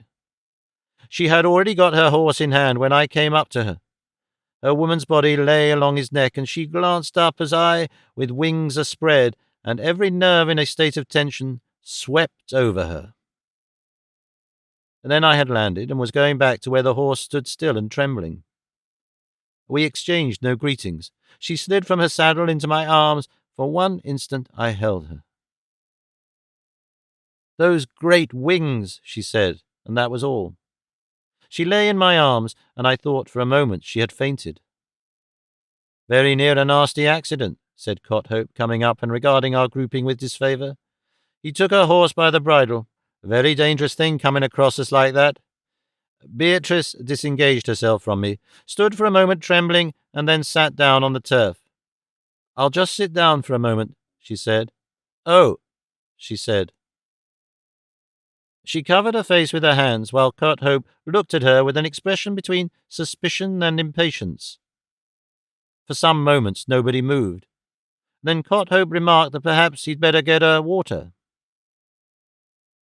She had already got her horse in hand when I came up to her. Her woman's body lay along his neck, and she glanced up as I, with wings aspread, and every nerve in a state of tension, swept over her. And then I had landed, and was going back to where the horse stood still and trembling. We exchanged no greetings. She slid from her saddle into my arms. For one instant I held her. "Those great wings," she said, and that was all. She lay in my arms, and I thought for a moment she had fainted. "Very near a nasty accident," said Cotthope, coming up and regarding our grouping with disfavour. He took her horse by the bridle. "Very dangerous thing coming across us like that." Beatrice disengaged herself from me, stood for a moment trembling, and then sat down on the turf. "I'll just sit down for a moment," she said. "Oh," she said. She covered her face with her hands, while Cotthope looked at her with an expression between suspicion and impatience. For some moments nobody moved. Then Cotthope remarked that perhaps he'd better get her water.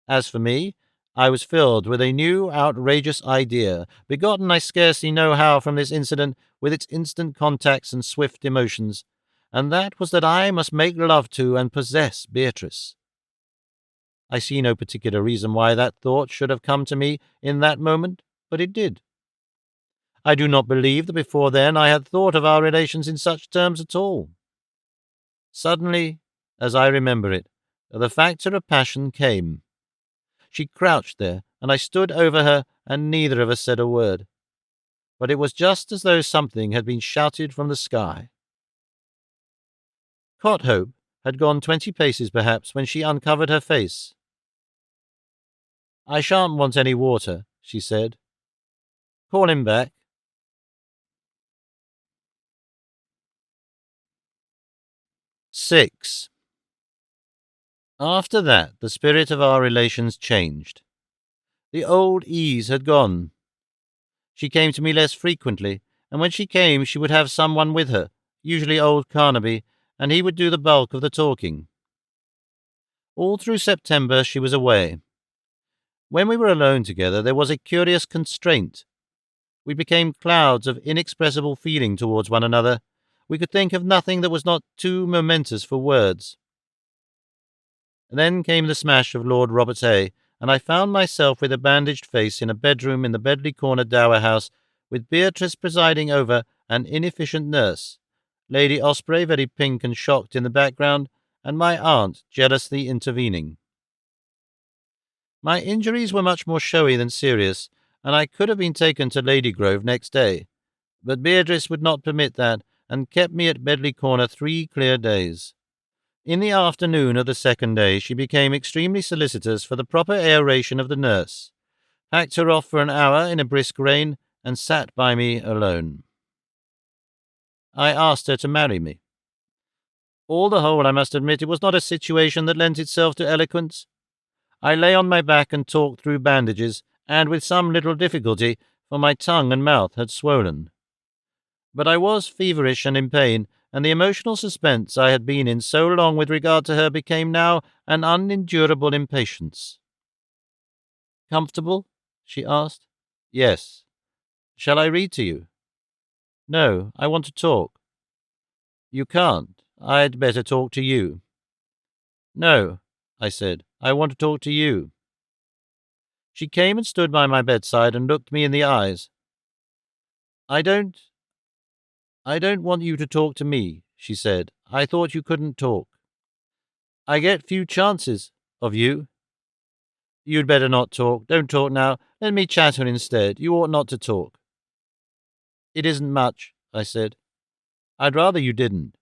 As for me, I was filled with a new outrageous idea, begotten I scarcely know how from this incident with its instant contacts and swift emotions, and that was that I must make love to and possess Beatrice. I see no particular reason why that thought should have come to me in that moment, but it did. I do not believe that before then I had thought of our relations in such terms at all. Suddenly, as I remember it, the factor of passion came. She crouched there, and I stood over her, and neither of us said a word. But it was just as though something had been shouted from the sky. Cotthope had gone 20 paces perhaps when she uncovered her face. "I shan't want any water," she said. "Call him back." 6. After that, the spirit of our relations changed. The old ease had gone. She came to me less frequently, and when she came she would have someone with her, usually old Carnaby, and he would do the bulk of the talking. All through September she was away. When we were alone together there was a curious constraint. We became clouds of inexpressible feeling towards one another. We could think of nothing that was not too momentous for words. And then came the smash of Lord Robert's A, and I found myself with a bandaged face in a bedroom in the Bedley Corner dower house, with Beatrice presiding over an inefficient nurse, Lady Osprey very pink and shocked in the background, and my aunt jealously intervening. My injuries were much more showy than serious, and I could have been taken to Ladygrove next day, but Beatrice would not permit that, and kept me at Bedley Corner 3 clear days. In the afternoon of the second day she became extremely solicitous for the proper aeration of the nurse, packed her off for an hour in a brisk rain, and sat by me alone. I asked her to marry me. All the whole, I must admit, it was not a situation that lent itself to eloquence. I lay on my back and talked through bandages, and with some little difficulty, for my tongue and mouth had swollen. But I was feverish and in pain, and the emotional suspense I had been in so long with regard to her became now an unendurable impatience. "Comfortable?" she asked. "Yes." "Shall I read to you?" "No, I want to talk." "You can't. I'd better talk to you." "No," I said, "I want to talk to you." She came and stood by my bedside and looked me in the eyes. I don't want you to talk to me," she said. "I thought you couldn't talk." "I get few chances of you." "You'd better not talk. Don't talk now. Let me chatter instead. You ought not to talk." "It isn't much," I said. "I'd rather you didn't."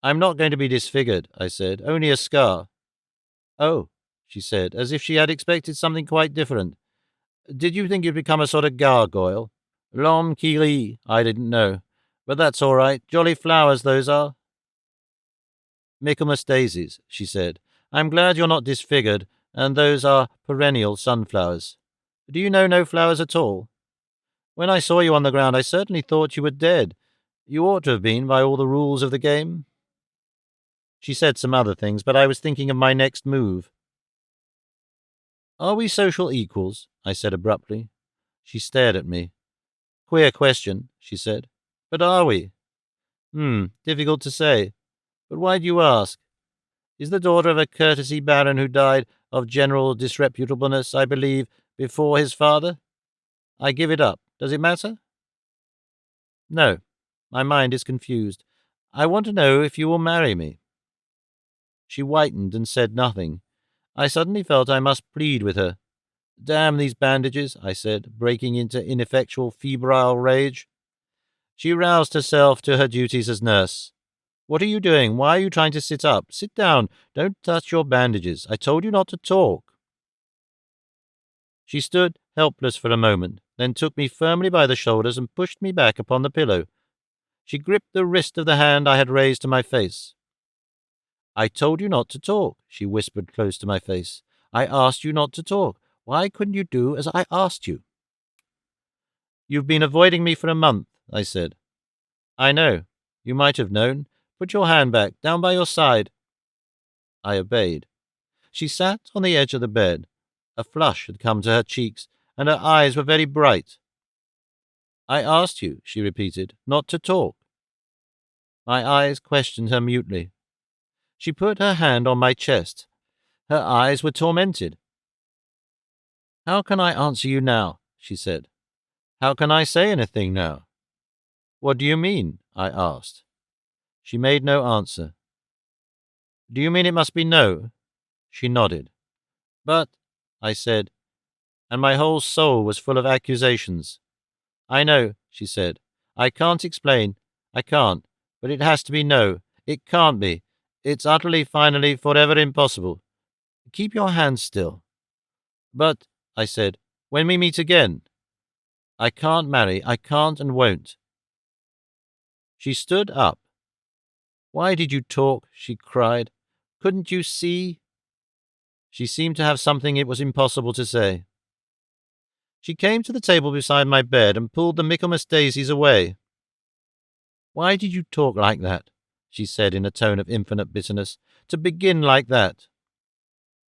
"I'm not going to be disfigured," I said. "Only a scar." "Oh," she said, as if she had expected something quite different. "Did you think you'd become a sort of gargoyle?" "L'homme qui rit. I didn't know. But that's all right. Jolly flowers those are." "Michaelmas daisies," she said. "I'm glad you're not disfigured, and those are perennial sunflowers. Do you know no flowers at all? When I saw you on the ground I certainly thought you were dead. You ought to have been, by all the rules of the game." She said some other things, but I was thinking of my next move. "Are we social equals?" I said abruptly. She stared at me. "Queer question," she said. "But are we?" Difficult to say. But why do you ask? Is the daughter of a courtesy baron who died of general disreputableness, I believe, before his father? I give it up. Does it matter?" "No. My mind is confused. I want to know if you will marry me." She whitened and said nothing. I suddenly felt I must plead with her. "Damn these bandages," I said, breaking into ineffectual febrile rage. She roused herself to her duties as nurse. "What are you doing? Why are you trying to sit up? Sit down. Don't touch your bandages. I told you not to talk." She stood helpless for a moment, then took me firmly by the shoulders and pushed me back upon the pillow. She gripped the wrist of the hand I had raised to my face. "I told you not to talk," she whispered close to my face. "I asked you not to talk. Why couldn't you do as I asked you?" "You've been avoiding me for a month," I said. "I know. You might have known. Put your hand back, down by your side." I obeyed. She sat on the edge of the bed. A flush had come to her cheeks, and her eyes were very bright. "I asked you," she repeated, "not to talk." My eyes questioned her mutely. She put her hand on my chest. Her eyes were tormented. "How can I answer you now?" she said. "How can I say anything now?" "What do you mean?" I asked. She made no answer. "Do you mean it must be no?" She nodded. "But," I said, and my whole soul was full of accusations. "I know," she said. "I can't explain. I can't. But it has to be no. It can't be. It's utterly, finally, forever impossible. Keep your hands still." "But," I said, "when we meet again?" "I can't marry. I can't and won't." She stood up. "Why did you talk?" she cried. "Couldn't you see?" She seemed to have something it was impossible to say. She came to the table beside my bed and pulled the Michaelmas daisies away. "Why did you talk like that?" she said in a tone of infinite bitterness. "To begin like that."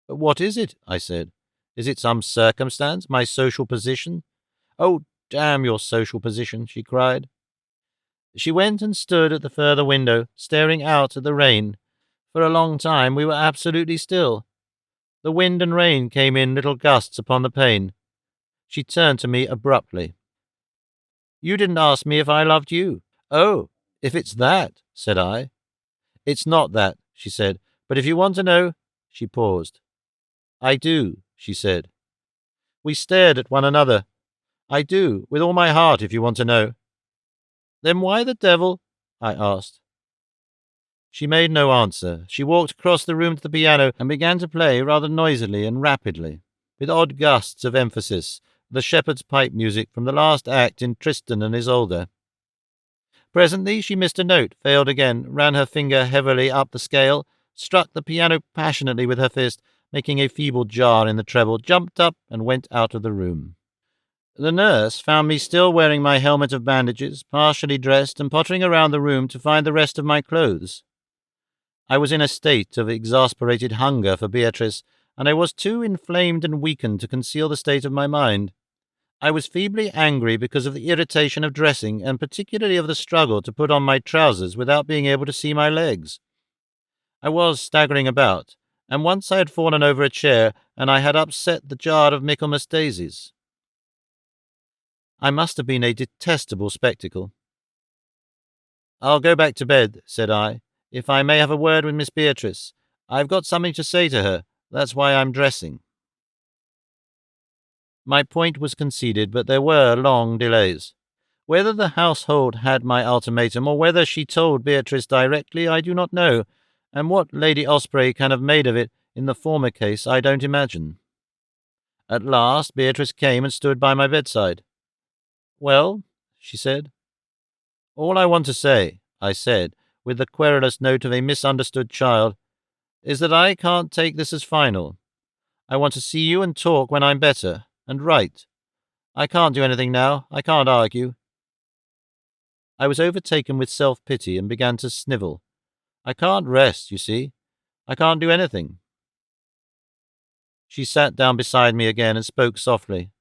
"But what is it?" I said. "Is it some circumstance, my social position?" "Oh, Damn your social position, she cried. She went and stood at the further window, staring out at the rain. For a long time we were absolutely still. The wind and rain came in little gusts upon the pane. She turned to me abruptly. You didn't ask me if I loved you. Oh, if it's that, said I. It's not that, she said, but if you want to know, she paused. I do, she said. We stared at one another. I do, with all my heart, if you want to know. Then why the devil? I asked. She made no answer. She walked across the room to the piano and began to play rather noisily and rapidly, with odd gusts of emphasis, the shepherd's pipe music from the last act in Tristan and Isolde. Presently she missed a note, failed again, ran her finger heavily up the scale, struck the piano passionately with her fist, making a feeble jar in the treble, jumped up and went out of the room. The nurse found me still wearing my helmet of bandages, partially dressed, and pottering around the room to find the rest of my clothes. I was in a state of exasperated hunger for Beatrice, and I was too inflamed and weakened to conceal the state of my mind. I was feebly angry because of the irritation of dressing, and particularly of the struggle to put on my trousers without being able to see my legs. I was staggering about, and once I had fallen over a chair, and I had upset the jar of Michaelmas daisies. I must have been a detestable spectacle. I'll go back to bed, said I, if I may have a word with Miss Beatrice. I've got something to say to her. That's why I'm dressing. My point was conceded, but there were long delays. Whether the household had my ultimatum, or whether she told Beatrice directly, I do not know, and what Lady Osprey can have made of it in the former case I don't imagine. At last Beatrice came and stood by my bedside. Well, she said. All I want to say, I said, with the querulous note of a misunderstood child, is that I can't take this as final. I want to see you and talk when I'm better, and write. I can't do anything now. I can't argue. I was overtaken with self-pity and began to snivel. I can't rest, you see. I can't do anything. She sat down beside me again and spoke softly.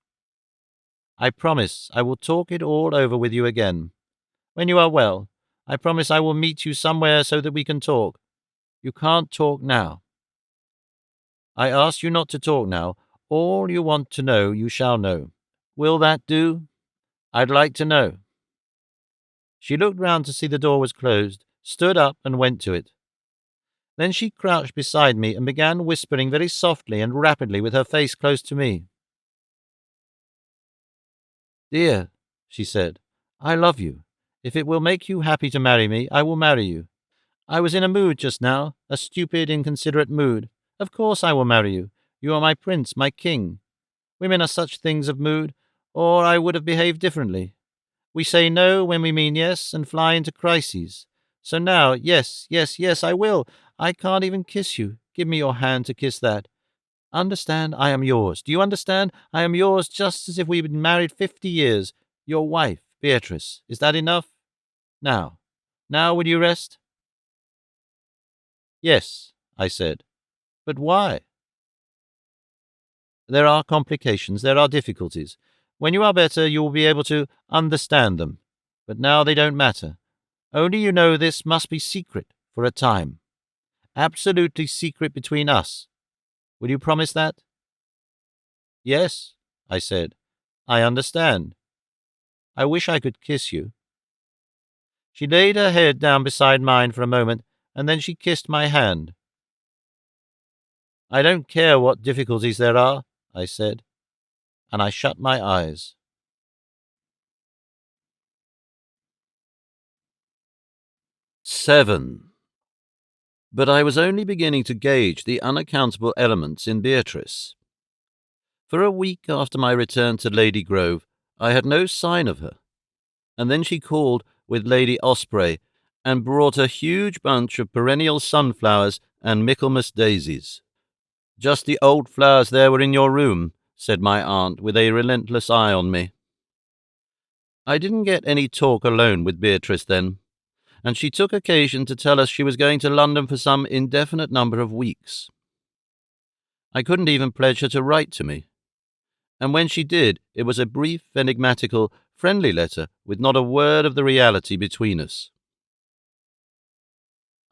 I promise I will talk it all over with you again. When you are well, I promise I will meet you somewhere so that we can talk. You can't talk now. I ask you not to talk now. All you want to know you shall know. Will that do? I'd like to know. She looked round to see the door was closed, stood up and went to it. Then she crouched beside me and began whispering very softly and rapidly with her face close to me. Dear, she said, I love you. If it will make you happy to marry me, I will marry you. I was in a mood just now, a stupid, inconsiderate mood. Of course I will marry you. You are my prince, my king. Women are such things of mood, or I would have behaved differently. We say no when we mean yes, and fly into crises. So now, yes, yes, yes, I will. I can't even kiss you. Give me your hand to kiss that. Understand, I am yours. Do you understand? I am yours just as if we'd been married 50 years. Your wife, Beatrice. Is that enough? Now will you rest? Yes, I said. But why? There are complications, there are difficulties. When you are better, you will be able to understand them. But now they don't matter. Only you know this must be secret for a time. Absolutely secret between us. Will you promise that? Yes, I said. I understand. I wish I could kiss you. She laid her head down beside mine for a moment, and then she kissed my hand. I don't care what difficulties there are, I said, and I shut my eyes. 7. But I was only beginning to gauge the unaccountable elements in Beatrice. For a week after my return to Lady Grove, I had no sign of her, and then she called with Lady Osprey and brought a huge bunch of perennial sunflowers and Michaelmas daisies. Just the old flowers there were in your room, said my aunt with a relentless eye on me. I didn't get any talk alone with Beatrice then, and she took occasion to tell us she was going to London for some indefinite number of weeks. I couldn't even pledge her to write to me. And when she did, it was a brief, enigmatical, friendly letter with not a word of the reality between us.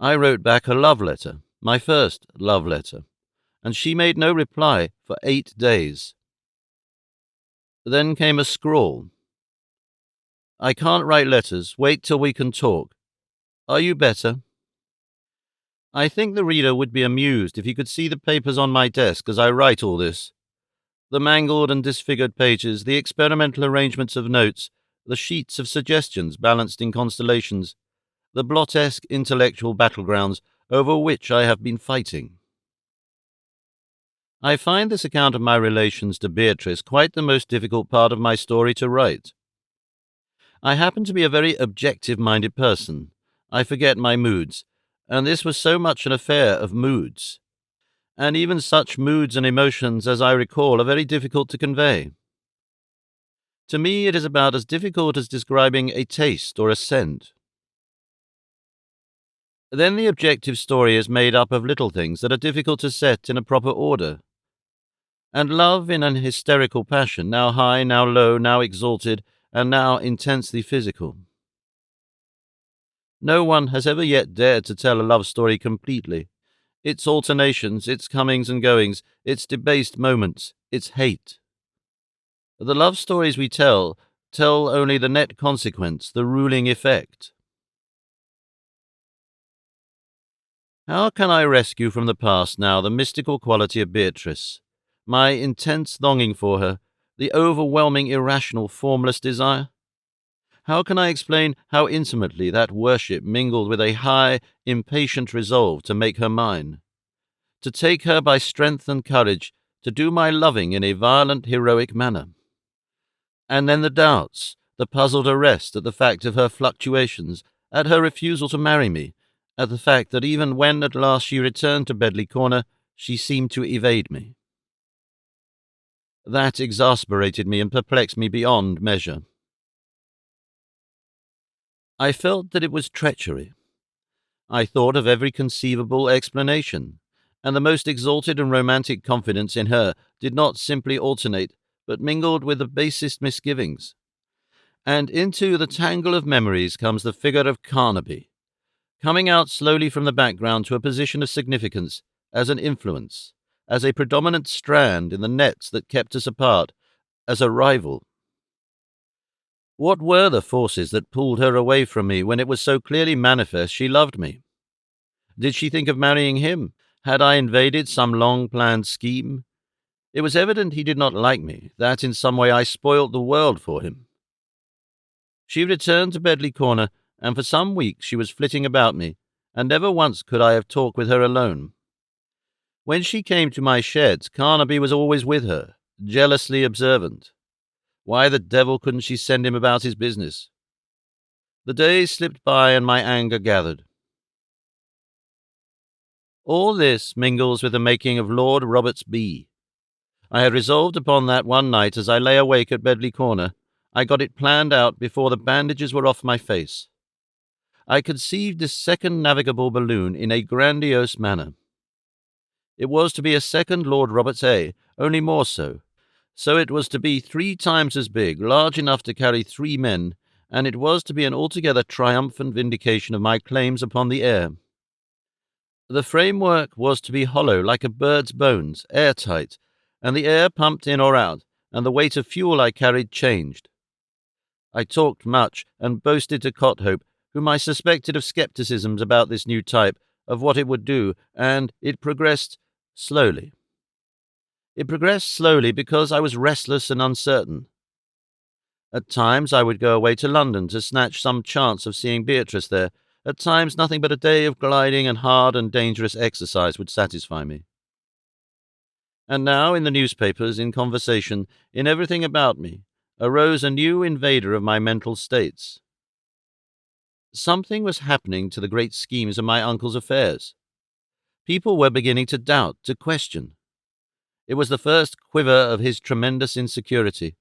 I wrote back a love letter, my first love letter, and she made no reply for 8 days. Then came a scrawl. I can't write letters. Wait till we can talk. Are you better? I think the reader would be amused if he could see the papers on my desk as I write all this. The mangled and disfigured pages, the experimental arrangements of notes, the sheets of suggestions balanced in constellations, the blot-esque intellectual battlegrounds over which I have been fighting. I find this account of my relations to Beatrice quite the most difficult part of my story to write. I happen to be a very objective-minded person. I forget my moods, and this was so much an affair of moods. And even such moods and emotions as I recall are very difficult to convey. To me, it is about as difficult as describing a taste or a scent. Then the objective story is made up of little things that are difficult to set in a proper order. And love in an hysterical passion, now high, now low, now exalted, and now intensely physical. No one has ever yet dared to tell a love story completely. Its alternations, its comings and goings, its debased moments, its hate. The love stories we tell only the net consequence, the ruling effect. How can I rescue from the past now the mystical quality of Beatrice, my intense longing for her, the overwhelming irrational formless desire? How can I explain how intimately that worship mingled with a high, impatient resolve to make her mine, to take her by strength and courage, to do my loving in a violent, heroic manner? And then the doubts, the puzzled arrest at the fact of her fluctuations, at her refusal to marry me, at the fact that even when at last she returned to Bedley Corner, she seemed to evade me. That exasperated me and perplexed me beyond measure. I felt that it was treachery. I thought of every conceivable explanation, and the most exalted and romantic confidence in her did not simply alternate, but mingled with the basest misgivings. And into the tangle of memories comes the figure of Carnaby, coming out slowly from the background to a position of significance, as an influence, as a predominant strand in the nets that kept us apart, as a rival. What were the forces that pulled her away from me when it was so clearly manifest she loved me? Did she think of marrying him? Had I invaded some long-planned scheme? It was evident he did not like me, that in some way I spoilt the world for him. She returned to Bedley Corner, and for some weeks she was flitting about me, and never once could I have talked with her alone. When she came to my sheds, Carnaby was always with her, jealously observant. Why the devil couldn't she send him about his business? The days slipped by and my anger gathered. All this mingles with the making of Lord Roberts B. I had resolved upon that one night as I lay awake at Bedley Corner. I got it planned out before the bandages were off my face. I conceived this second navigable balloon in a grandiose manner. It was to be a second Lord Roberts A, only more so. So it was to be 3 times as big, large enough to carry 3 men, and it was to be an altogether triumphant vindication of my claims upon the air. The framework was to be hollow like a bird's bones, airtight, and the air pumped in or out, and the weight of fuel I carried changed. I talked much and boasted to Cothope, whom I suspected of scepticisms about this new type, of what it would do, and it progressed slowly. It progressed slowly because I was restless and uncertain. At times I would go away to London to snatch some chance of seeing Beatrice there. At times nothing but a day of gliding and hard and dangerous exercise would satisfy me. And now, in the newspapers, in conversation, in everything about me, arose a new invader of my mental states. Something was happening to the great schemes of my uncle's affairs. People were beginning to doubt, to question. It was the first quiver of his tremendous insecurity,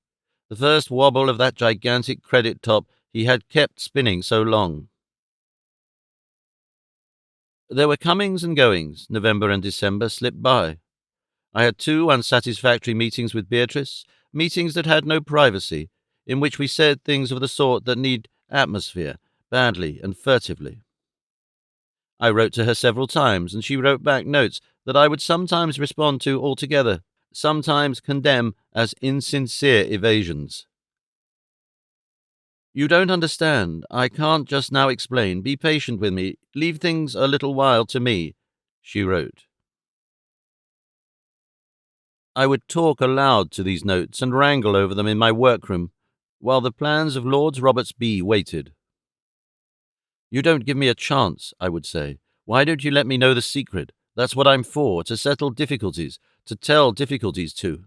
the first wobble of that gigantic credit top he had kept spinning so long. There were comings and goings. November and December slipped by. I had 2 unsatisfactory meetings with Beatrice, meetings that had no privacy, in which we said things of the sort that need atmosphere, badly and furtively. I wrote to her several times, and she wrote back notes that I would sometimes respond to altogether, sometimes condemn as insincere evasions. "You don't understand. I can't just now explain. Be patient with me. Leave things a little while to me," she wrote. I would talk aloud to these notes and wrangle over them in my workroom, while the plans of Lord Roberts B waited. "You don't give me a chance," I would say. "Why don't you let me know the secret? That's what I'm for, to settle difficulties, to tell difficulties to."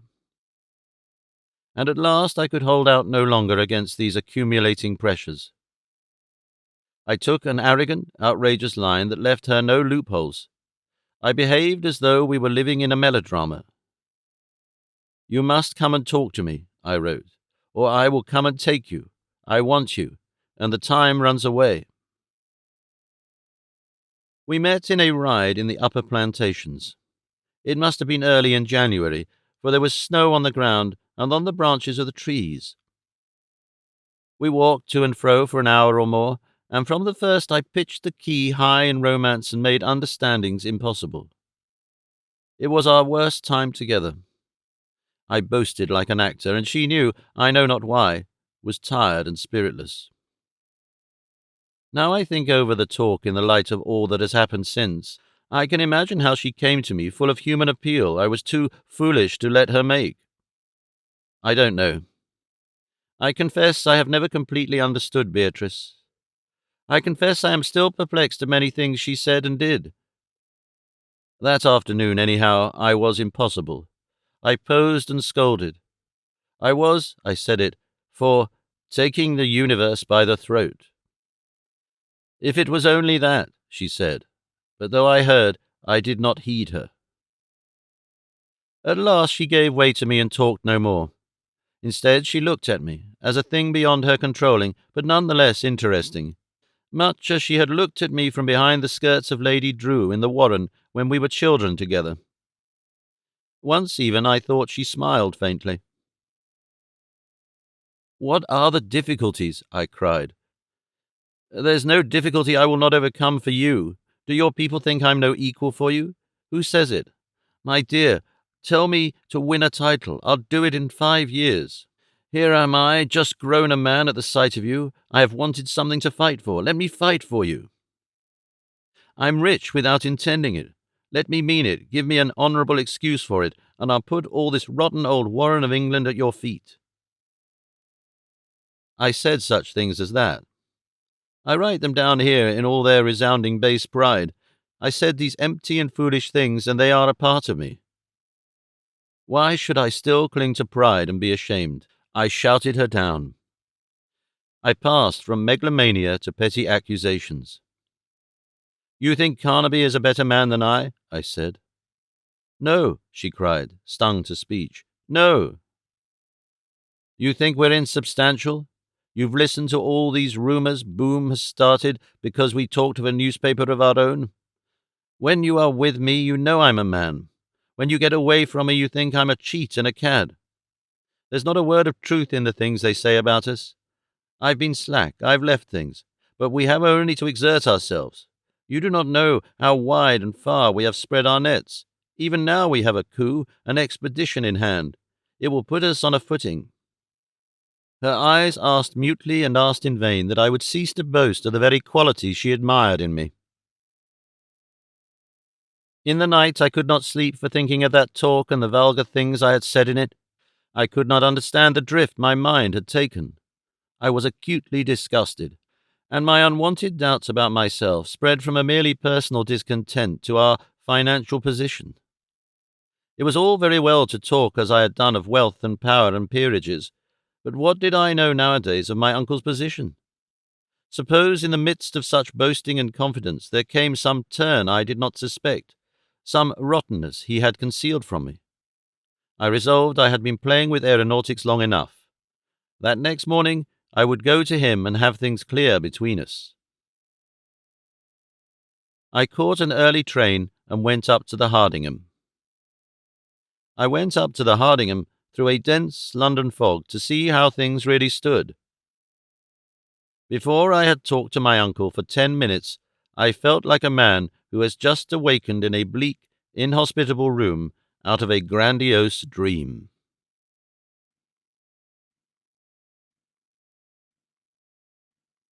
And at last I could hold out no longer against these accumulating pressures. I took an arrogant, outrageous line that left her no loopholes. I behaved as though we were living in a melodrama. "You must come and talk to me," I wrote, "or I will come and take you. I want you, and the time runs away." We met in a ride in the upper plantations. It must have been early in January, for there was snow on the ground and on the branches of the trees. We walked to and fro for an hour or more, and from the first I pitched the key high in romance and made understandings impossible. It was our worst time together. I boasted like an actor, and she knew, I know not why, was tired and spiritless. Now I think over the talk in the light of all that has happened since, I can imagine how she came to me full of human appeal I was too foolish to let her make. I don't know. I confess I have never completely understood Beatrice. I confess I am still perplexed at many things she said and did. That afternoon, anyhow, I was impossible. I posed and scolded. I said it, for taking the universe by the throat. If it was only that, she said, but though I heard, I did not heed her. At last she gave way to me and talked no more. Instead, she looked at me, as a thing beyond her controlling, but none the less interesting, much as she had looked at me from behind the skirts of Lady Drew in the Warren when we were children together. Once even I thought she smiled faintly. "What are the difficulties?" I cried. "There's no difficulty I will not overcome for you. Do your people think I'm no equal for you? Who says it? My dear, tell me to win a title. I'll do it in 5 years. Here am I, just grown a man at the sight of you. I have wanted something to fight for. Let me fight for you. I'm rich without intending it. Let me mean it. Give me an honourable excuse for it, and I'll put all this rotten old Warren of England at your feet." I said such things as that. I write them down here in all their resounding base pride. I said these empty and foolish things, and they are a part of me. Why should I still cling to pride and be ashamed? I shouted her down. I passed from megalomania to petty accusations. "You think Carnaby is a better man than I said. "No," she cried, stung to speech. "No." "You think we're insubstantial? You've listened to all these rumours Boom has started because we talked of a newspaper of our own? When you are with me, you know I'm a man. When you get away from me, you think I'm a cheat and a cad. There's not a word of truth in the things they say about us. I've been slack, I've left things, but we have only to exert ourselves. You do not know how wide and far we have spread our nets. Even now we have a coup, an expedition in hand. It will put us on a footing." Her eyes asked mutely and asked in vain that I would cease to boast of the very qualities she admired in me. In the night I could not sleep for thinking of that talk and the vulgar things I had said in it. I could not understand the drift my mind had taken. I was acutely disgusted, and my unwanted doubts about myself spread from a merely personal discontent to our financial position. It was all very well to talk as I had done of wealth and power and peerages, but what did I know nowadays of my uncle's position? Suppose in the midst of such boasting and confidence there came some turn I did not suspect, some rottenness he had concealed from me. I resolved I had been playing with aeronautics long enough. That next morning I would go to him and have things clear between us. I caught an early train and went up to the Hardingham. I went up to the Hardingham through a dense London fog to see how things really stood. Before I had talked to my uncle for 10 minutes, I felt like a man who has just awakened in a bleak, inhospitable room out of a grandiose dream.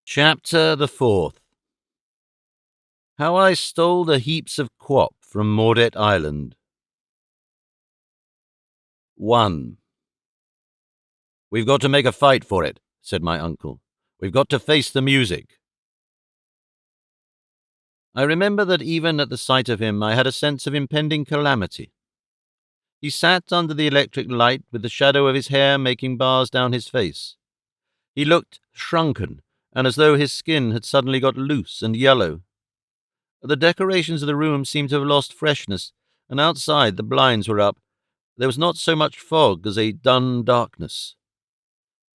Chapter the 4th. How I Stole the Heaps of Quap from Mordet Island. 1. "We've got to make a fight for it," said my uncle. "We've got to face the music." I remember that even at the sight of him I had a sense of impending calamity. He sat under the electric light with the shadow of his hair making bars down his face. He looked shrunken, and as though his skin had suddenly got loose and yellow. The decorations of the room seemed to have lost freshness, and outside the blinds were up. There was not so much fog as a dun darkness.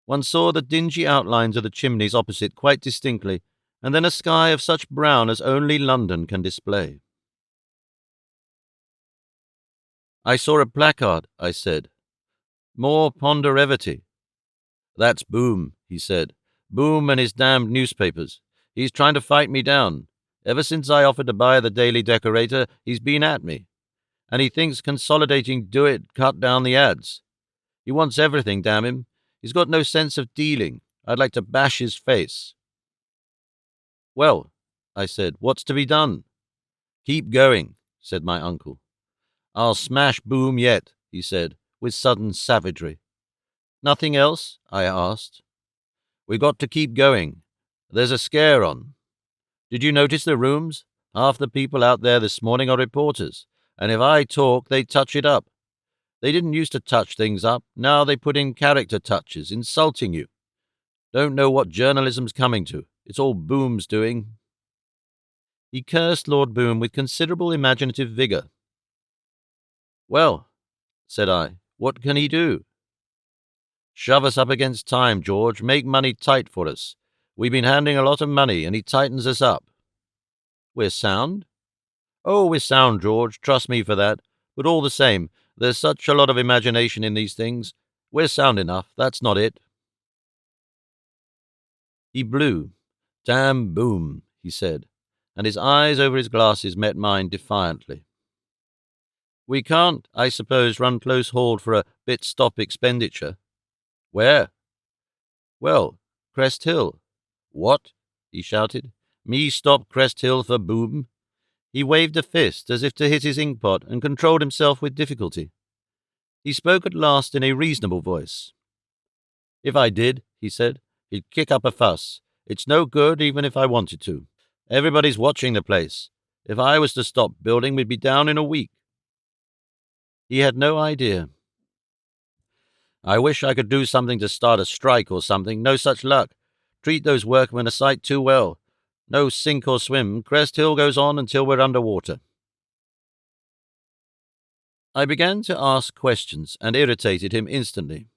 One saw the dingy outlines of the chimneys opposite quite distinctly, and then a sky of such brown as only London can display. "I saw a placard," I said. "More ponderevity." "That's Boom," he said. "Boom and his damned newspapers. He's trying to fight me down. Ever since I offered to buy the Daily Decorator, he's been at me. And he thinks consolidating Do It cut down the ads. He wants everything, damn him. He's got no sense of dealing. I'd like to bash his face." "Well," I said, "what's to be done?" "Keep going," said my uncle. "I'll smash Boom yet," he said, with sudden savagery. "Nothing else?" I asked. "We've got to keep going. There's a scare on. Did you notice the rooms? Half the people out there this morning are reporters, and if I talk, they touch it up. They didn't used to touch things up. Now they put in character touches, insulting you. Don't know what journalism's coming to. It's all Boom's doing." He cursed Lord Boom with considerable imaginative vigour. "Well," said I, "what can he do?" "Shove us up against time, George. Make money tight for us. We've been handing a lot of money, and he tightens us up." "We're sound?" "Oh, we're sound, George. Trust me for that. But all the same, there's such a lot of imagination in these things. We're sound enough. That's not it." He blew. "Damn Boom," he said, and his eyes over his glasses met mine defiantly. "We can't, I suppose, run close hauled for a bit-stop expenditure." "Where?" "Well, Crest Hill." "What?" he shouted. "Me stop Crest Hill for Boom?" He waved a fist as if to hit his inkpot and controlled himself with difficulty. He spoke at last in a reasonable voice. "If I did," he said, "he'd kick up a fuss. It's no good even if I wanted to. Everybody's watching the place. If I was to stop building, we'd be down in a week." He had no idea. "I wish I could do something to start a strike or something. No such luck. Treat those workmen a sight too well. No sink or swim. Crest Hill goes on until we're under water." I began to ask questions and irritated him instantly.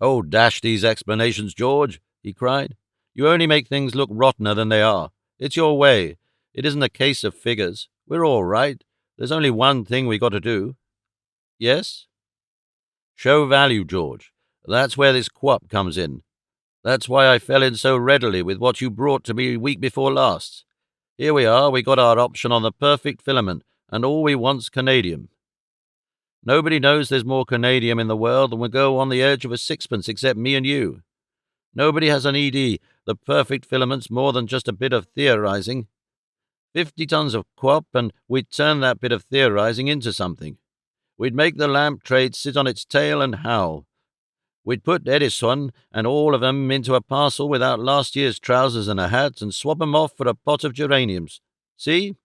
"Oh, dash these explanations, George," he cried. "You only make things look rottener than they are. It's your way. It isn't a case of figures. We're all right. There's only one thing we got to do." "Yes?" "Show value, George. That's where this quap comes in. That's why I fell in so readily with what you brought to me week before last. Here we are, we got our option on the perfect filament, and all we want's Canadium. Nobody knows there's more Canadium in the world than will go on the edge of a sixpence except me and you. Nobody has an ED, the perfect filament's more than just a bit of theorizing. 50 tons of quap, and we'd turn that bit of theorizing into something. We'd make the lamp trade sit on its tail and howl. We'd put Edison and all of 'em into a parcel without last year's trousers and a hat and swap 'em off for a pot of geraniums. See?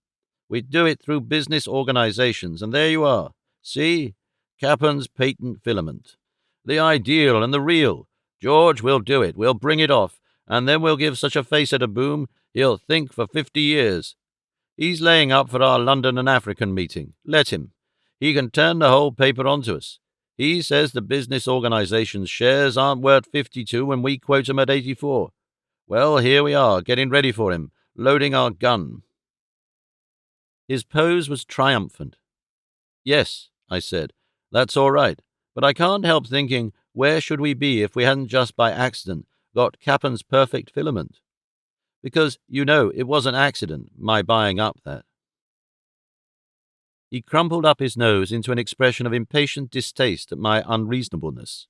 We'd do it through business organizations, and there you are. See? Cappen's patent filament. The ideal and the real. George, we'll do it. We'll bring it off, and then we'll give such a face at a Boom, he'll think for 50 years. He's laying up for our London and African meeting. Let him. He can turn the whole paper onto us. He says the business organization's shares aren't worth 52 when we quote 'em at 84. Well, here we are, getting ready for him, loading our gun." His pose was triumphant. "Yes," I said, "that's all right. But I can't help thinking, where should we be if we hadn't just by accident got Cappen's perfect filament? Because, it was an accident, my buying up that. He crumpled up his nose into an expression of impatient distaste at my unreasonableness.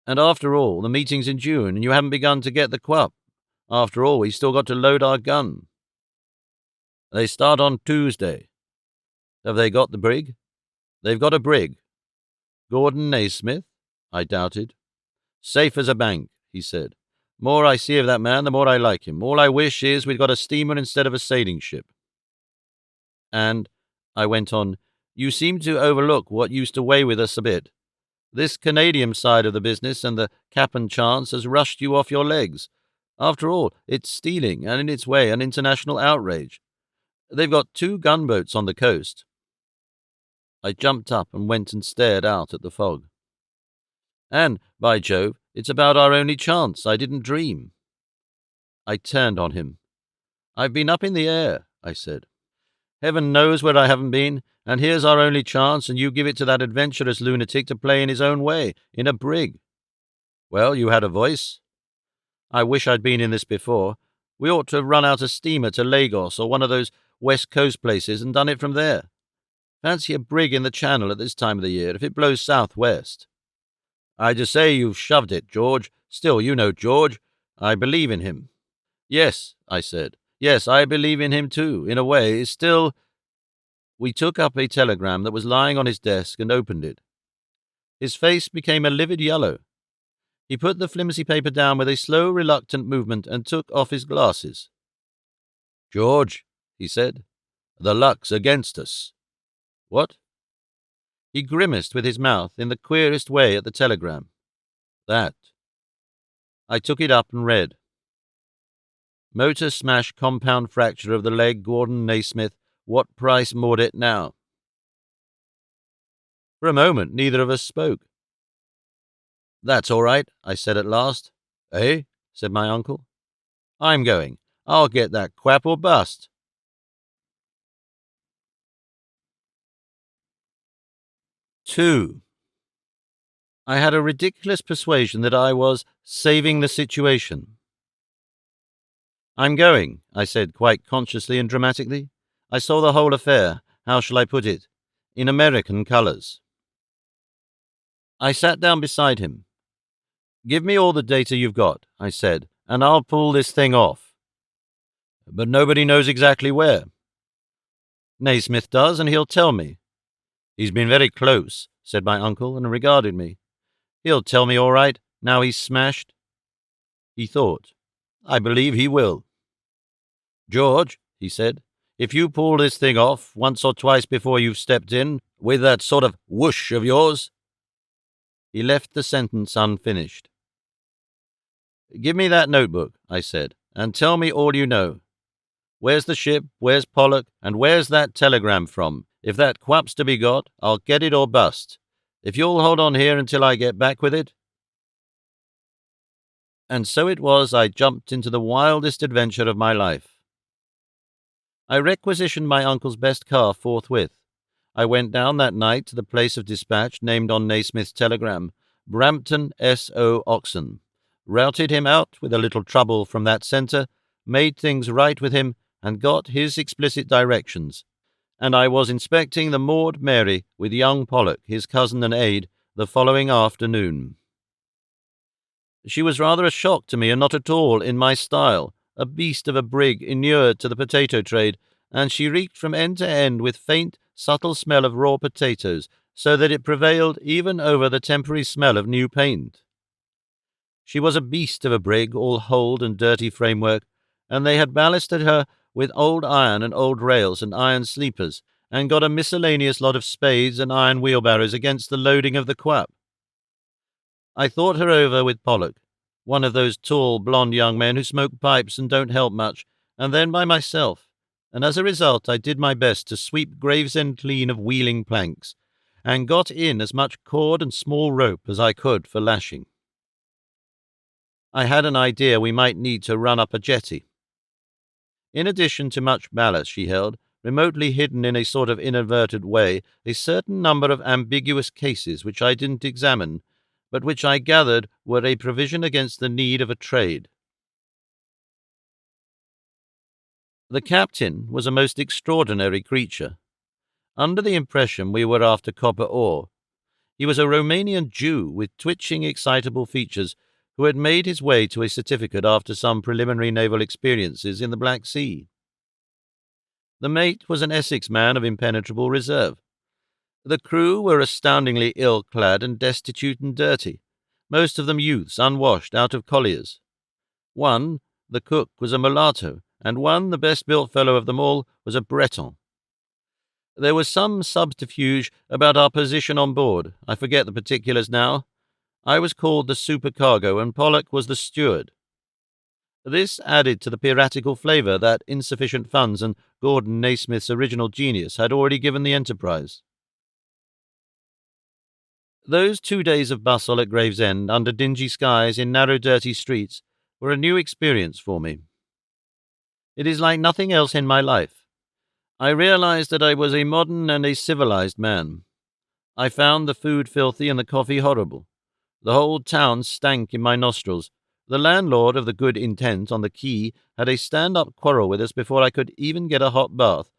And after all, the meeting's in June, and you haven't begun to get the quap. After all, we still got to load our gun. They start on Tuesday. Have they got the brig? They've got a brig. Gordon Naismith? I doubted. Safe as a bank, he said. More I see of that man, the more I like him. All I wish is we'd got a steamer instead of a sailing ship. And, I went on, you seem to overlook what used to weigh with us a bit. This Canadian side of the business and the Cappen chance has rushed you off your legs. After all, it's stealing, and in its way an international outrage. They've got 2 gunboats on the coast. I jumped up and went and stared out at the fog. And, by Jove, it's about our only chance. I didn't dream. I turned on him. I've been up in the air, I said. Heaven knows where I haven't been, and here's our only chance, and you give it to that adventurous lunatic to play in his own way, in a brig. Well, you had a voice. I wish I'd been in this before. We ought to have run out a steamer to Lagos or one of those West Coast places and done it from there. Fancy a brig in the Channel at this time of the year if it blows southwest. I just say you've shoved it, George. Still, George. I believe in him. Yes, I said. Yes, I believe in him too, in a way. Still... We took up a telegram that was lying on his desk and opened it. His face became a livid yellow. He put the flimsy paper down with a slow, reluctant movement and took off his glasses. George, he said, the luck's against us. What? He grimaced with his mouth in the queerest way at the telegram. That. I took it up and read. Motor smash, compound fracture of the leg, Gordon Naismith. What price Mordet now? For a moment, neither of us spoke. That's all right, I said at last. Eh? Said my uncle. I'm going. I'll get that quap or bust. 2. I had a ridiculous persuasion that I was saving the situation. I'm going, I said quite consciously and dramatically. I saw the whole affair, how shall I put it, in American colours. I sat down beside him. Give me all the data you've got, I said, and I'll pull this thing off. But nobody knows exactly where. Naismith does, and he'll tell me. He's been very close, said my uncle, and regarded me. He'll tell me all right, now he's smashed. He thought. I believe he will. George, he said, if you pull this thing off once or twice before you've stepped in, with that sort of whoosh of yours... He left the sentence unfinished. Give me that notebook, I said, and tell me all you know. Where's the ship, where's Pollock, and where's that telegram from? If that quap's to be got, I'll get it or bust. If you'll hold on here until I get back with it... And so it was I jumped into the wildest adventure of my life. I requisitioned my uncle's best car forthwith. I went down that night to the place of dispatch named on Naismith's telegram, Brampton S.O. Oxon, routed him out with a little trouble from that centre, made things right with him, and got his explicit directions. And I was inspecting the Maud Mary with young Pollock, his cousin and aide, the following afternoon. She was rather a shock to me and not at all in my style, a beast of a brig inured to the potato trade, and she reeked from end to end with faint, subtle smell of raw potatoes, so that it prevailed even over the temporary smell of new paint. She was a beast of a brig, all hold and dirty framework, and they had ballasted her with old iron and old rails and iron sleepers, and got a miscellaneous lot of spades and iron wheelbarrows against the loading of the quap. I thought her over with Pollock, one of those tall, blonde young men who smoke pipes and don't help much, and then by myself, and as a result I did my best to sweep Gravesend clean of wheeling planks, and got in as much cord and small rope as I could for lashing. I had an idea we might need to run up a jetty. In addition to much ballast she held, remotely hidden in a sort of inadvertent way, a certain number of ambiguous cases which I didn't examine, but which I gathered were a provision against the need of a trade. The captain was a most extraordinary creature. Under the impression we were after copper ore, he was a Romanian Jew with twitching, excitable features who had made his way to a certificate after some preliminary naval experiences in the Black Sea. The mate was an Essex man of impenetrable reserve. The crew were astoundingly ill-clad and destitute and dirty, most of them youths unwashed out of colliers. One, the cook, was a mulatto, and one, the best-built fellow of them all, was a Breton. There was some subterfuge about our position on board. I forget the particulars now. I was called the supercargo, and Pollock was the steward. This added to the piratical flavour that insufficient funds and Gordon Naismith's original genius had already given the enterprise. Those 2 days of bustle at Gravesend, under dingy skies, in narrow, dirty streets, were a new experience for me. It is like nothing else in my life. I realized that I was a modern and a civilized man. I found the food filthy and the coffee horrible. The whole town stank in my nostrils. The landlord of the Good Intent on the quay had a stand-up quarrel with us before I could even get a hot bath,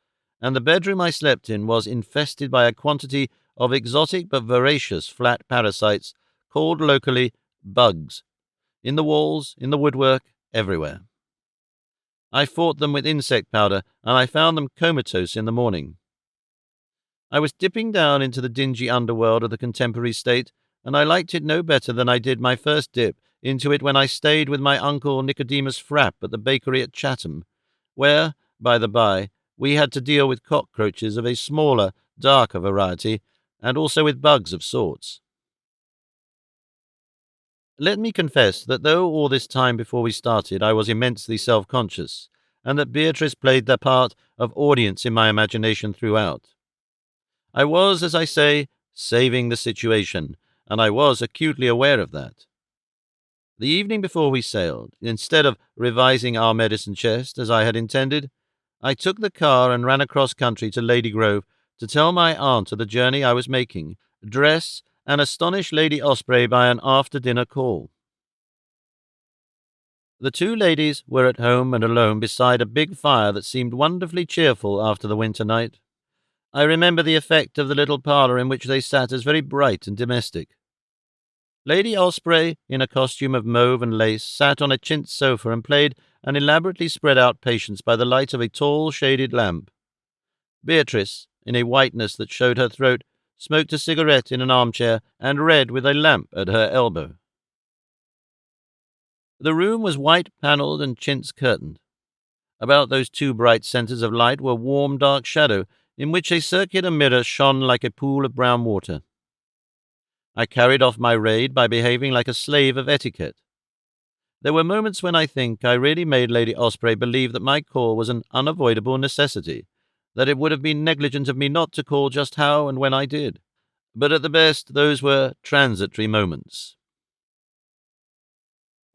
and the bedroom I slept in was infested by a quantity of exotic but voracious flat parasites called locally bugs, in the walls, in the woodwork, everywhere. I fought them with insect powder, and I found them comatose in the morning. I was dipping down into the dingy underworld of the contemporary state, and I liked it no better than I did my first dip into it when I stayed with my uncle Nicodemus Frapp at the bakery at Chatham, where, by the by, we had to deal with cockroaches of a smaller, darker variety, and also with bugs of sorts. Let me confess that though all this time before we started I was immensely self-conscious, and that Beatrice played the part of audience in my imagination throughout, I was, as I say, saving the situation, and I was acutely aware of that. The evening before we sailed, instead of revising our medicine chest, as I had intended, I took the car and ran across country to Lady Grove to tell my aunt of the journey I was making, dress, and astonish Lady Osprey by an after-dinner call. The two ladies were at home and alone beside a big fire that seemed wonderfully cheerful after the winter night. I remember the effect of the little parlour in which they sat as very bright and domestic. Lady Osprey, in a costume of mauve and lace, sat on a chintz sofa and played an elaborately spread-out Patience by the light of a tall, shaded lamp. Beatrice, in a whiteness that showed her throat, smoked a cigarette in an armchair and read with a lamp at her elbow. The room was white-panelled and chintz-curtained. About those two bright centres of light were warm, dark shadow, in which a circular mirror shone like a pool of brown water. I carried off my raid by behaving like a slave of etiquette. There were moments when I think I really made Lady Osprey believe that my call was an unavoidable necessity, that it would have been negligent of me not to call just how and when I did. But at the best, those were transitory moments.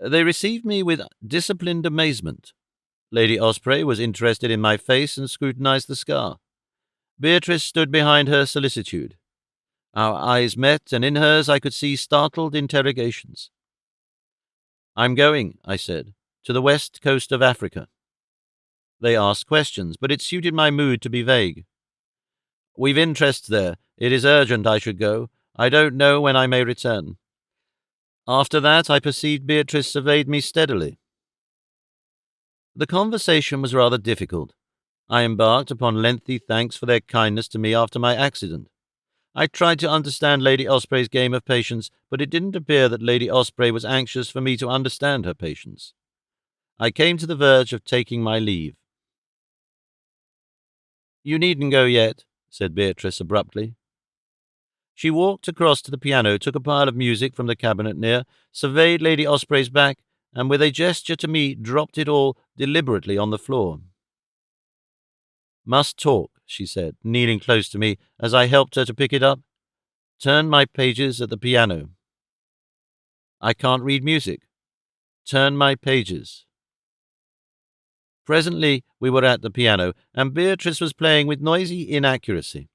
They received me with disciplined amazement. Lady Osprey was interested in my face and scrutinized the scar. Beatrice stood behind her solicitude. Our eyes met, and in hers I could see startled interrogations. "I'm going," I said, "to the west coast of Africa." They asked questions, but it suited my mood to be vague. "We've interests there. It is urgent I should go. I don't know when I may return." After that I perceived Beatrice surveyed me steadily. The conversation was rather difficult. I embarked upon lengthy thanks for their kindness to me after my accident. I tried to understand Lady Osprey's game of Patience, but it didn't appear that Lady Osprey was anxious for me to understand her patience. I came to the verge of taking my leave. "You needn't go yet," said Beatrice abruptly. She walked across to the piano, took a pile of music from the cabinet near, surveyed Lady Osprey's back, and with a gesture to me dropped it all deliberately on the floor. "Must talk," she said, kneeling close to me as I helped her to pick it up. "Turn my pages at the piano." "I can't read music." "Turn my pages." Presently we were at the piano, and Beatrice was playing with noisy inaccuracy.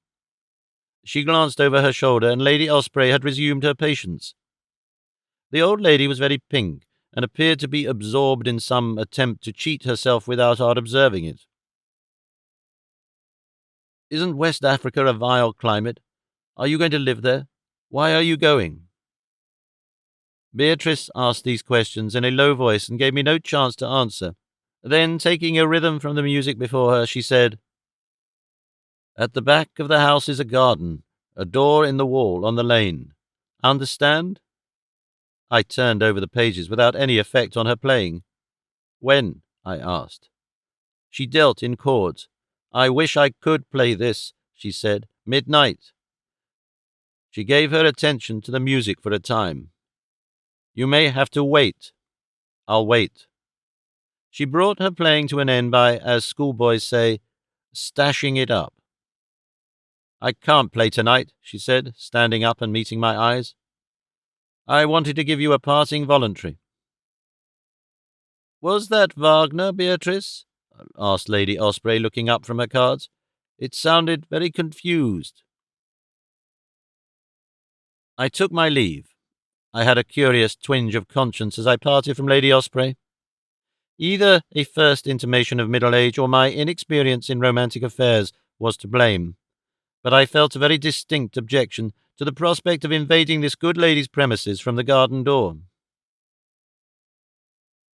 She glanced over her shoulder, and Lady Osprey had resumed her patience. The old lady was very pink, and appeared to be absorbed in some attempt to cheat herself without our observing it. "Isn't West Africa a vile climate? Are you going to live there? Why are you going?" Beatrice asked these questions in a low voice and gave me no chance to answer. Then, taking a rhythm from the music before her, she said, "At the back of the house is a garden, a door in the wall on the lane. Understand?" I turned over the pages without any effect on her playing. "When?" I asked. She dealt in chords. "I wish I could play this," she said. "Midnight." She gave her attention to the music for a time. "You may have to wait." "I'll wait." She brought her playing to an end by, as schoolboys say, stashing it up. "I can't play tonight," she said, standing up and meeting my eyes. "I wanted to give you a parting voluntary." "Was that Wagner, Beatrice?" asked Lady Osprey, looking up from her cards. "It sounded very confused." I took my leave. I had a curious twinge of conscience as I parted from Lady Osprey. Either a first intimation of middle age or my inexperience in romantic affairs was to blame, but I felt a very distinct objection to the prospect of invading this good lady's premises from the garden door.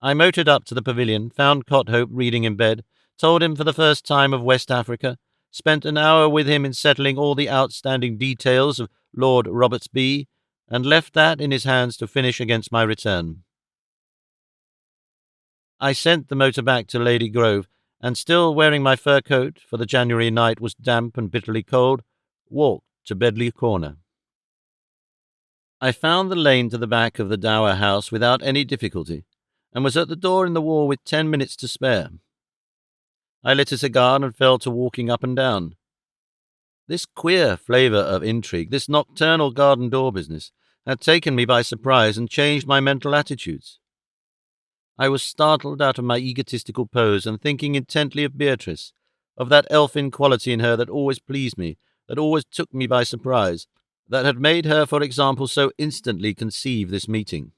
I motored up to the pavilion, found Cothope reading in bed, told him for the first time of West Africa, spent an hour with him in settling all the outstanding details of Lord Robertsby, and left that in his hands to finish against my return. I sent the motor back to Lady Grove, and still wearing my fur coat, for the January night was damp and bitterly cold, walked to Bedley Corner. I found the lane to the back of the Dower House without any difficulty, and was at the door in the wall with 10 minutes to spare. I lit a cigar and fell to walking up and down. This queer flavour of intrigue, this nocturnal garden door business, had taken me by surprise and changed my mental attitudes. I was startled out of my egotistical pose and thinking intently of Beatrice, of that elfin quality in her that always pleased me, that always took me by surprise, that had made her, for example, so instantly conceive this meeting.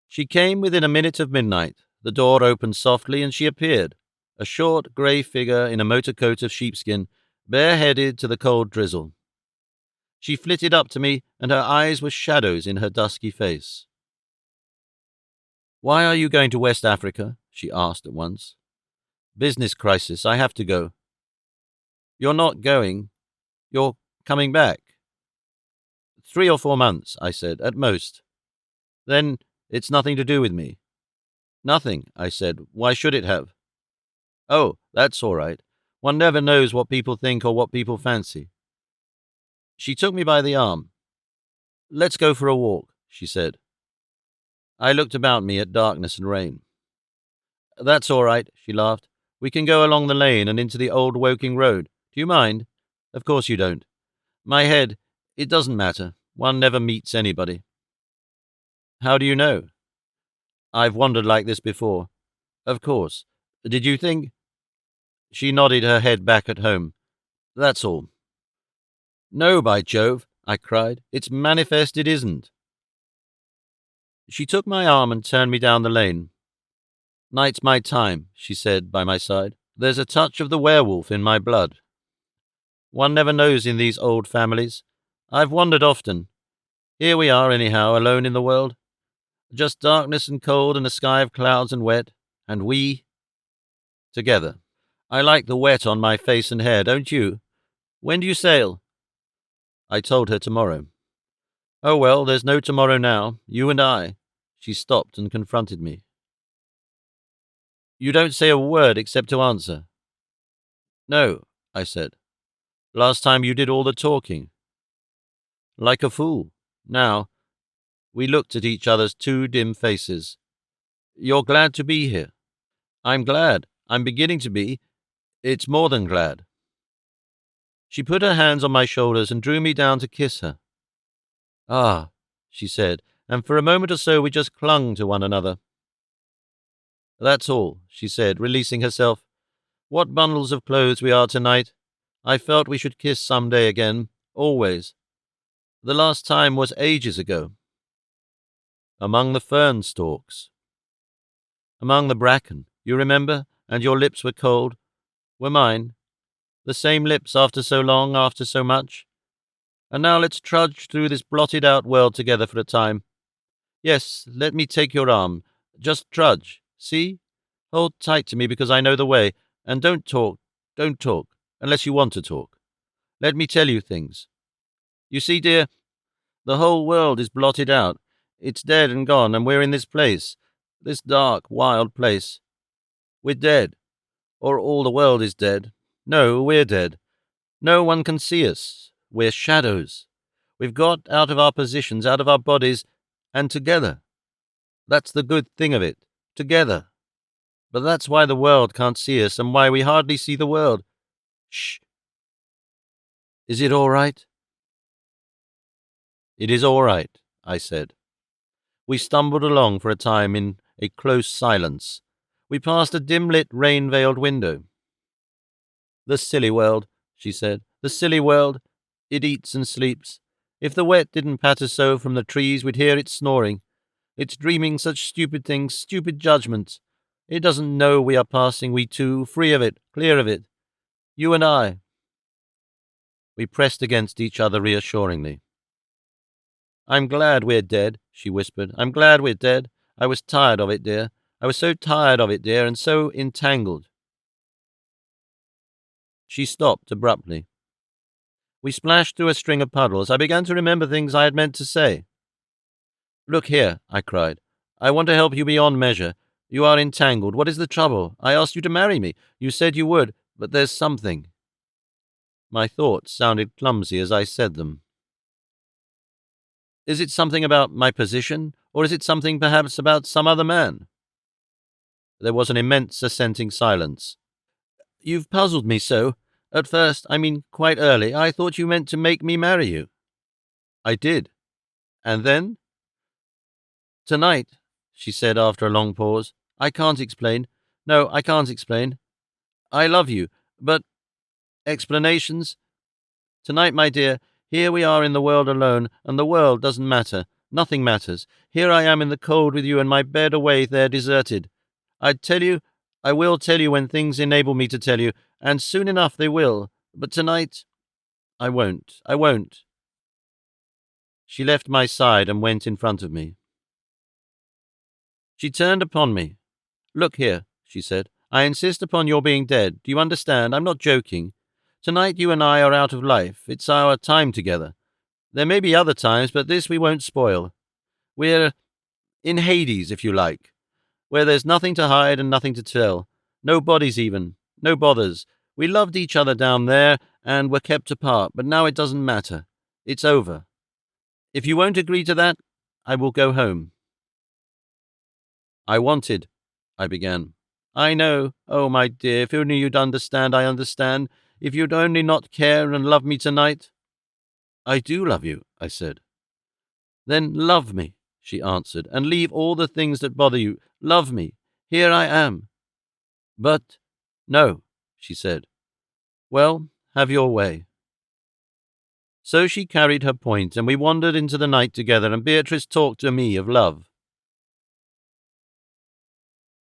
She came within a minute of midnight. The door opened softly, and she appeared, a short grey figure in a motor coat of sheepskin, bareheaded to the cold drizzle. She flitted up to me, and her eyes were shadows in her dusky face. "Why are you going to West Africa?" she asked at once. "Business crisis. I have to go." "You're not going. You're coming back." 3 or 4 months, I said, at most. "Then it's nothing to do with me." "Nothing," I said. "Why should it have?" "Oh, that's all right. One never knows what people think or what people fancy." She took me by the arm. "Let's go for a walk," she said. I looked about me at darkness and rain. "That's all right," she laughed. "We can go along the lane and into the old Woking Road. Do you mind?" "Of course you don't." "My head, it doesn't matter. One never meets anybody." "How do you know?" "I've wandered like this before." "Of course. Did you think—" She nodded her head back at home. "That's all." "No, by Jove," I cried. "It's manifest it isn't." She took my arm and turned me down the lane. "Night's my time," she said by my side. "There's a touch of the werewolf in my blood. One never knows in these old families. I've wondered often. Here we are, anyhow, alone in the world. Just darkness and cold and a sky of clouds and wet, and we together. I like the wet on my face and hair, don't you? When do you sail?" I told her tomorrow. "Oh, well, there's no tomorrow now. You and I." She stopped and confronted me. "You don't say a word except to answer." "No," I said. "Last time you did all the talking." "Like a fool." Now, we looked at each other's 2 dim faces. "You're glad to be here." "I'm glad. I'm beginning to be. It's more than glad." She put her hands on my shoulders and drew me down to kiss her. "Ah," she said, and for a moment or so we just clung to one another. That's all, she said, releasing herself. What bundles of clothes we are tonight. I felt we should kiss some day again, always. The last time was ages ago. Among the fern stalks. Among the bracken, you remember, and your lips were cold. Were mine. The same lips after so long, after so much. And now let's trudge through this blotted-out world together for a time. Yes, let me take your arm. Just trudge. See? Hold tight to me because I know the way. And don't talk, unless you want to talk. Let me tell you things. You see, dear, the whole world is blotted out. It's dead and gone, and we're in this place. This dark, wild place. We're dead. Or all the world is dead. No, we're dead. No one can see us. We're shadows. We've got out of our positions, out of our bodies, and together. That's the good thing of it. Together. But that's why the world can't see us, and why we hardly see the world. Shh. Is it all right? It is all right, I said. We stumbled along for a time in a close silence. We passed a dim-lit, rain-veiled window. The silly world, she said. The silly world. It eats and sleeps. If the wet didn't patter so from the trees, we'd hear it snoring. It's dreaming such stupid things, stupid judgments. It doesn't know we are passing, we two, free of it, clear of it. You and I. We pressed against each other reassuringly. I'm glad we're dead, she whispered. I'm glad we're dead. I was tired of it, dear. I was so tired of it, dear, and so entangled. She stopped abruptly. We splashed through a string of puddles. I began to remember things I had meant to say. Look here, I cried. I want to help you beyond measure. You are entangled. What is the trouble? I asked you to marry me. You said you would, but there's something. My thoughts sounded clumsy as I said them. Is it something about my position, or is it something perhaps about some other man? There was an immense assenting silence. You've puzzled me so. At first, quite early, I thought you meant to make me marry you. I did. And then? Tonight, she said after a long pause. I can't explain. No, I can't explain. I love you, but explanations? Tonight, my dear, here we are in the world alone, and the world doesn't matter. Nothing matters. Here I am in the cold with you, and my bed away there deserted. I will tell you when things enable me to tell you, and soon enough they will. But tonight, I won't. She left my side and went in front of me. She turned upon me. Look here, she said. I insist upon your being dead. Do you understand? I'm not joking. Tonight you and I are out of life. It's our time together. There may be other times, but this we won't spoil. We're in Hades, if you like, where there's nothing to hide and nothing to tell. No bodies even. No bothers. We loved each other down there and were kept apart, but now it doesn't matter. It's over. If you won't agree to that, I will go home. I began. I know. Oh, my dear, if only you'd understand, I understand. If you'd only not care and love me tonight. I do love you, I said. Then love me, she answered, and leave all the things that bother you. Love me. Here I am. But, no, she said. Well, have your way. So she carried her point, and we wandered into the night together, and Beatrice talked to me of love.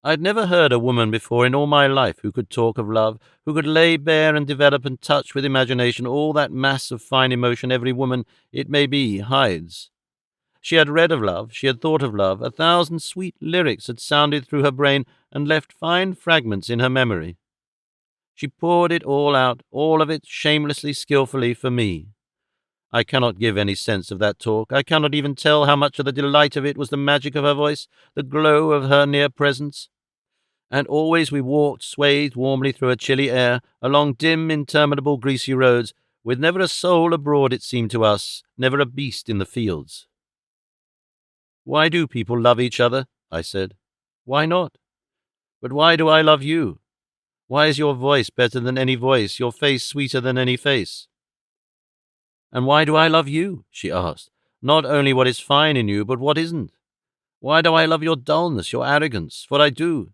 I'd never heard a woman before in all my life who could talk of love, who could lay bare and develop and touch with imagination all that mass of fine emotion every woman, it may be, hides. She had read of love, she had thought of love, 1,000 sweet lyrics had sounded through her brain and left fine fragments in her memory. She poured it all out, all of it, shamelessly, skillfully, for me. I cannot give any sense of that talk. I cannot even tell how much of the delight of it was the magic of her voice, the glow of her near presence. And always we walked, swathed warmly through a chilly air, along dim, interminable, greasy roads, with never a soul abroad, it seemed to us, never a beast in the fields. Why do people love each other? I said. Why not? But why do I love you? Why is your voice better than any voice, your face sweeter than any face? And why do I love you? She asked. Not only what is fine in you, but what isn't. Why do I love your dullness, your arrogance? For I do.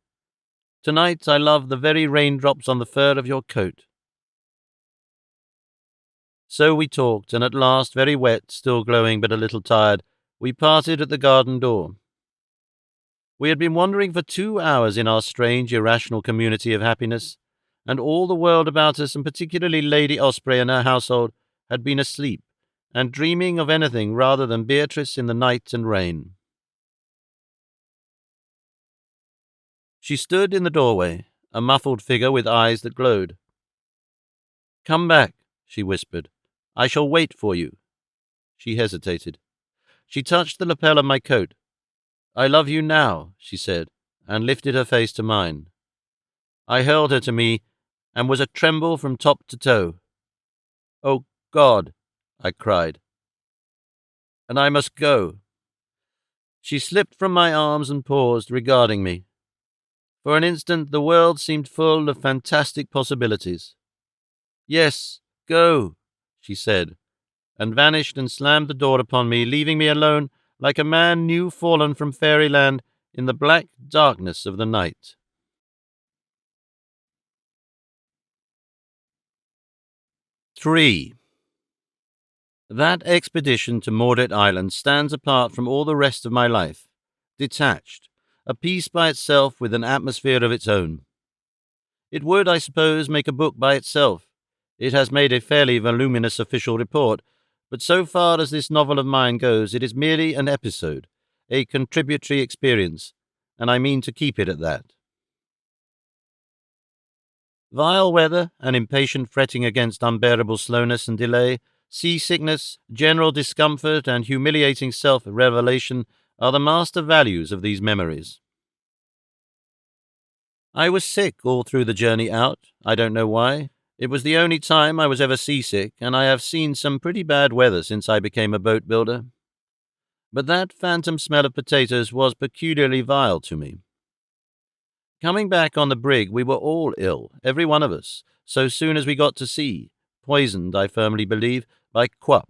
Tonight I love the very raindrops on the fur of your coat." So we talked, and at last, very wet, still glowing but a little tired, we parted at the garden door. We had been wandering for 2 hours in our strange, irrational community of happiness, and all the world about us, and particularly Lady Osprey and her household, had been asleep, and dreaming of anything rather than Beatrice in the night and rain. She stood in the doorway, a muffled figure with eyes that glowed. "Come back," she whispered. "I shall wait for you." She hesitated. She touched the lapel of my coat. "I love you now," she said, and lifted her face to mine. I held her to me, and was a-tremble from top to toe. "Oh, God!" I cried. "And I must go." She slipped from my arms and paused, regarding me. For an instant the world seemed full of fantastic possibilities. "Yes, go," she said, and vanished and slammed the door upon me, leaving me alone like a man new fallen from fairyland in the black darkness of the night. 3. That expedition to Mordet Island stands apart from all the rest of my life, detached, a piece by itself with an atmosphere of its own. It would, I suppose, make a book by itself. It has made a fairly voluminous official report, but so far as this novel of mine goes, it is merely an episode, a contributory experience, and I mean to keep it at that. Vile weather, an impatient fretting against unbearable slowness and delay, seasickness, general discomfort, and humiliating self-revelation are the master values of these memories. I was sick all through the journey out. I don't know why. It was the only time I was ever seasick, and I have seen some pretty bad weather since I became a boat builder. But that phantom smell of potatoes was peculiarly vile to me. Coming back on the brig, we were all ill, every one of us, so soon as we got to sea, poisoned, I firmly believe, by quap.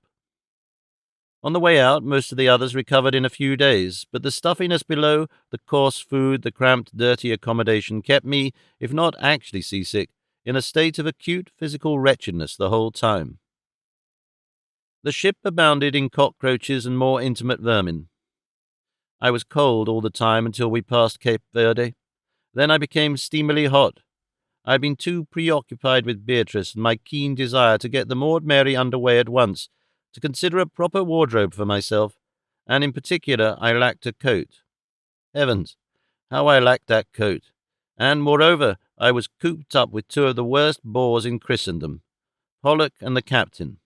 On the way out, most of the others recovered in a few days, but the stuffiness below, the coarse food, the cramped, dirty accommodation kept me, if not actually seasick, in a state of acute physical wretchedness the whole time. The ship abounded in cockroaches and more intimate vermin. I was cold all the time until we passed Cape Verde. Then I became steamily hot. I had been too preoccupied with Beatrice and my keen desire to get the Maud Mary under way at once, to consider a proper wardrobe for myself, and in particular I lacked a coat. Heavens, how I lacked that coat! And, moreover, I was cooped up with two of the worst bores in Christendom, Pollock and the captain.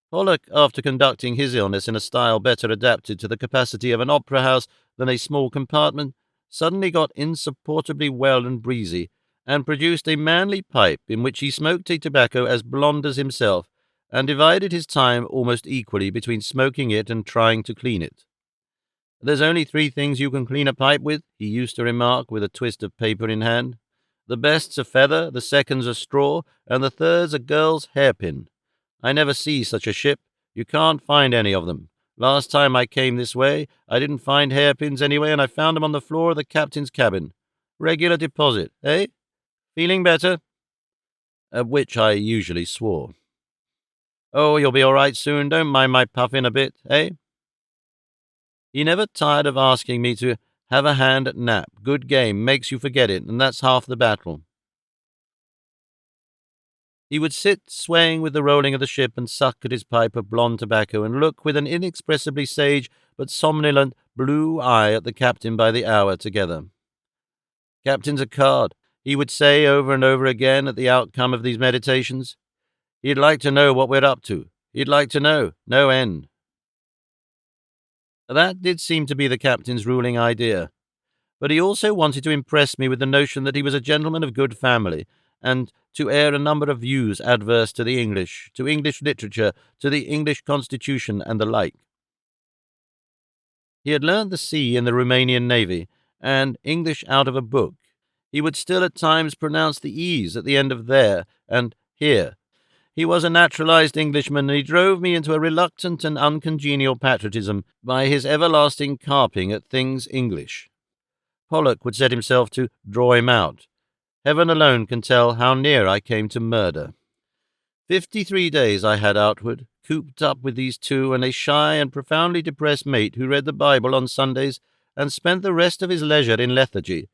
Pollock, after conducting his illness in a style better adapted to the capacity of an opera house than a small compartment, suddenly got insupportably well and breezy, and produced a manly pipe in which he smoked a tobacco as blonde as himself, and divided his time almost equally between smoking it and trying to clean it. "There's only 3 things you can clean a pipe with," he used to remark with a twist of paper in hand. "The best's a feather, the second's a straw, and the third's a girl's hairpin. I never see such a ship. You can't find any of them. Last time I came this way, I didn't find hairpins anyway, and I found them on the floor of the captain's cabin. Regular deposit, eh? Feeling better?" At which I usually swore. "Oh, you'll be all right soon. Don't mind my puffing a bit, eh?" He never tired of asking me to have a hand at nap. Good game, makes you forget it, and that's half the battle. He would sit swaying with the rolling of the ship and suck at his pipe of blonde tobacco and look with an inexpressibly sage but somnolent blue eye at the captain by the hour together. "Captain's a card," he would say over and over again at the outcome of these meditations. "He'd like to know what we're up to. He'd like to know. No end." That did seem to be the captain's ruling idea. But he also wanted to impress me with the notion that he was a gentleman of good family, and to air a number of views adverse to the English, to English literature, to the English constitution, and the like. He had learnt the sea in the Romanian navy, and English out of a book. He would still at times pronounce the e's at the end of there and here. He was a naturalized Englishman, and he drove me into a reluctant and uncongenial patriotism by his everlasting carping at things English. Pollock would set himself to draw him out. Heaven alone can tell how near I came to murder. 53 days I had outward, cooped up with these two and a shy and profoundly depressed mate who read the Bible on Sundays and spent the rest of his leisure in lethargy.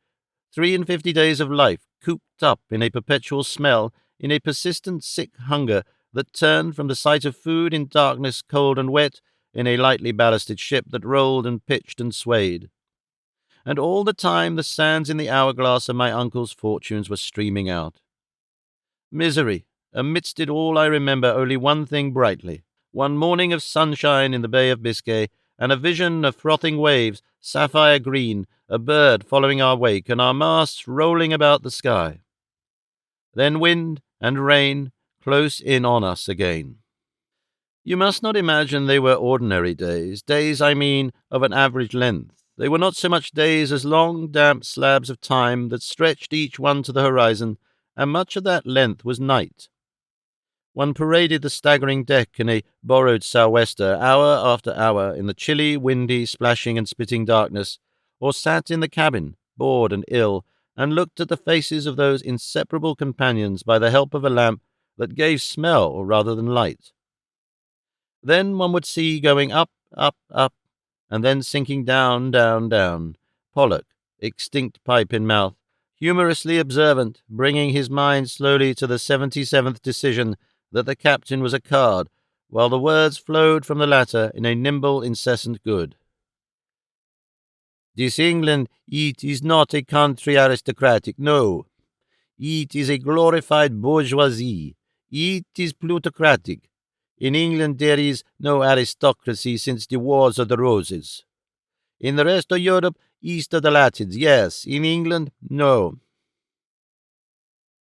53 days of life, cooped up in a perpetual smell, in a persistent sick hunger that turned from the sight of food in darkness, cold and wet, in a lightly ballasted ship that rolled and pitched and swayed. And all the time the sands in the hourglass of my uncle's fortunes were streaming out. Misery. Amidst it all I remember only one thing brightly. One morning of sunshine in the Bay of Biscay, and a vision of frothing waves, sapphire green, a bird following our wake, and our masts rolling about the sky. Then wind and rain close in on us again. You must not imagine they were ordinary days. Days, I mean, of an average length. They were not so much days as long, damp slabs of time that stretched each one to the horizon, and much of that length was night. One paraded the staggering deck in a borrowed sou'wester, hour after hour, in the chilly, windy, splashing and spitting darkness, or sat in the cabin, bored and ill, and looked at the faces of those inseparable companions by the help of a lamp that gave smell rather than light. Then one would see going up, up, up, and then sinking down, down, down, Pollock, extinct pipe in mouth, humorously observant, bringing his mind slowly to the 77th decision that the captain was a card, while the words flowed from the latter in a nimble, incessant good. This England, it is not a country aristocratic, no. It is a glorified bourgeoisie. It is plutocratic. In England there is no aristocracy since the Wars of the Roses. In the rest of Europe, east of the Latins, yes. In England, no.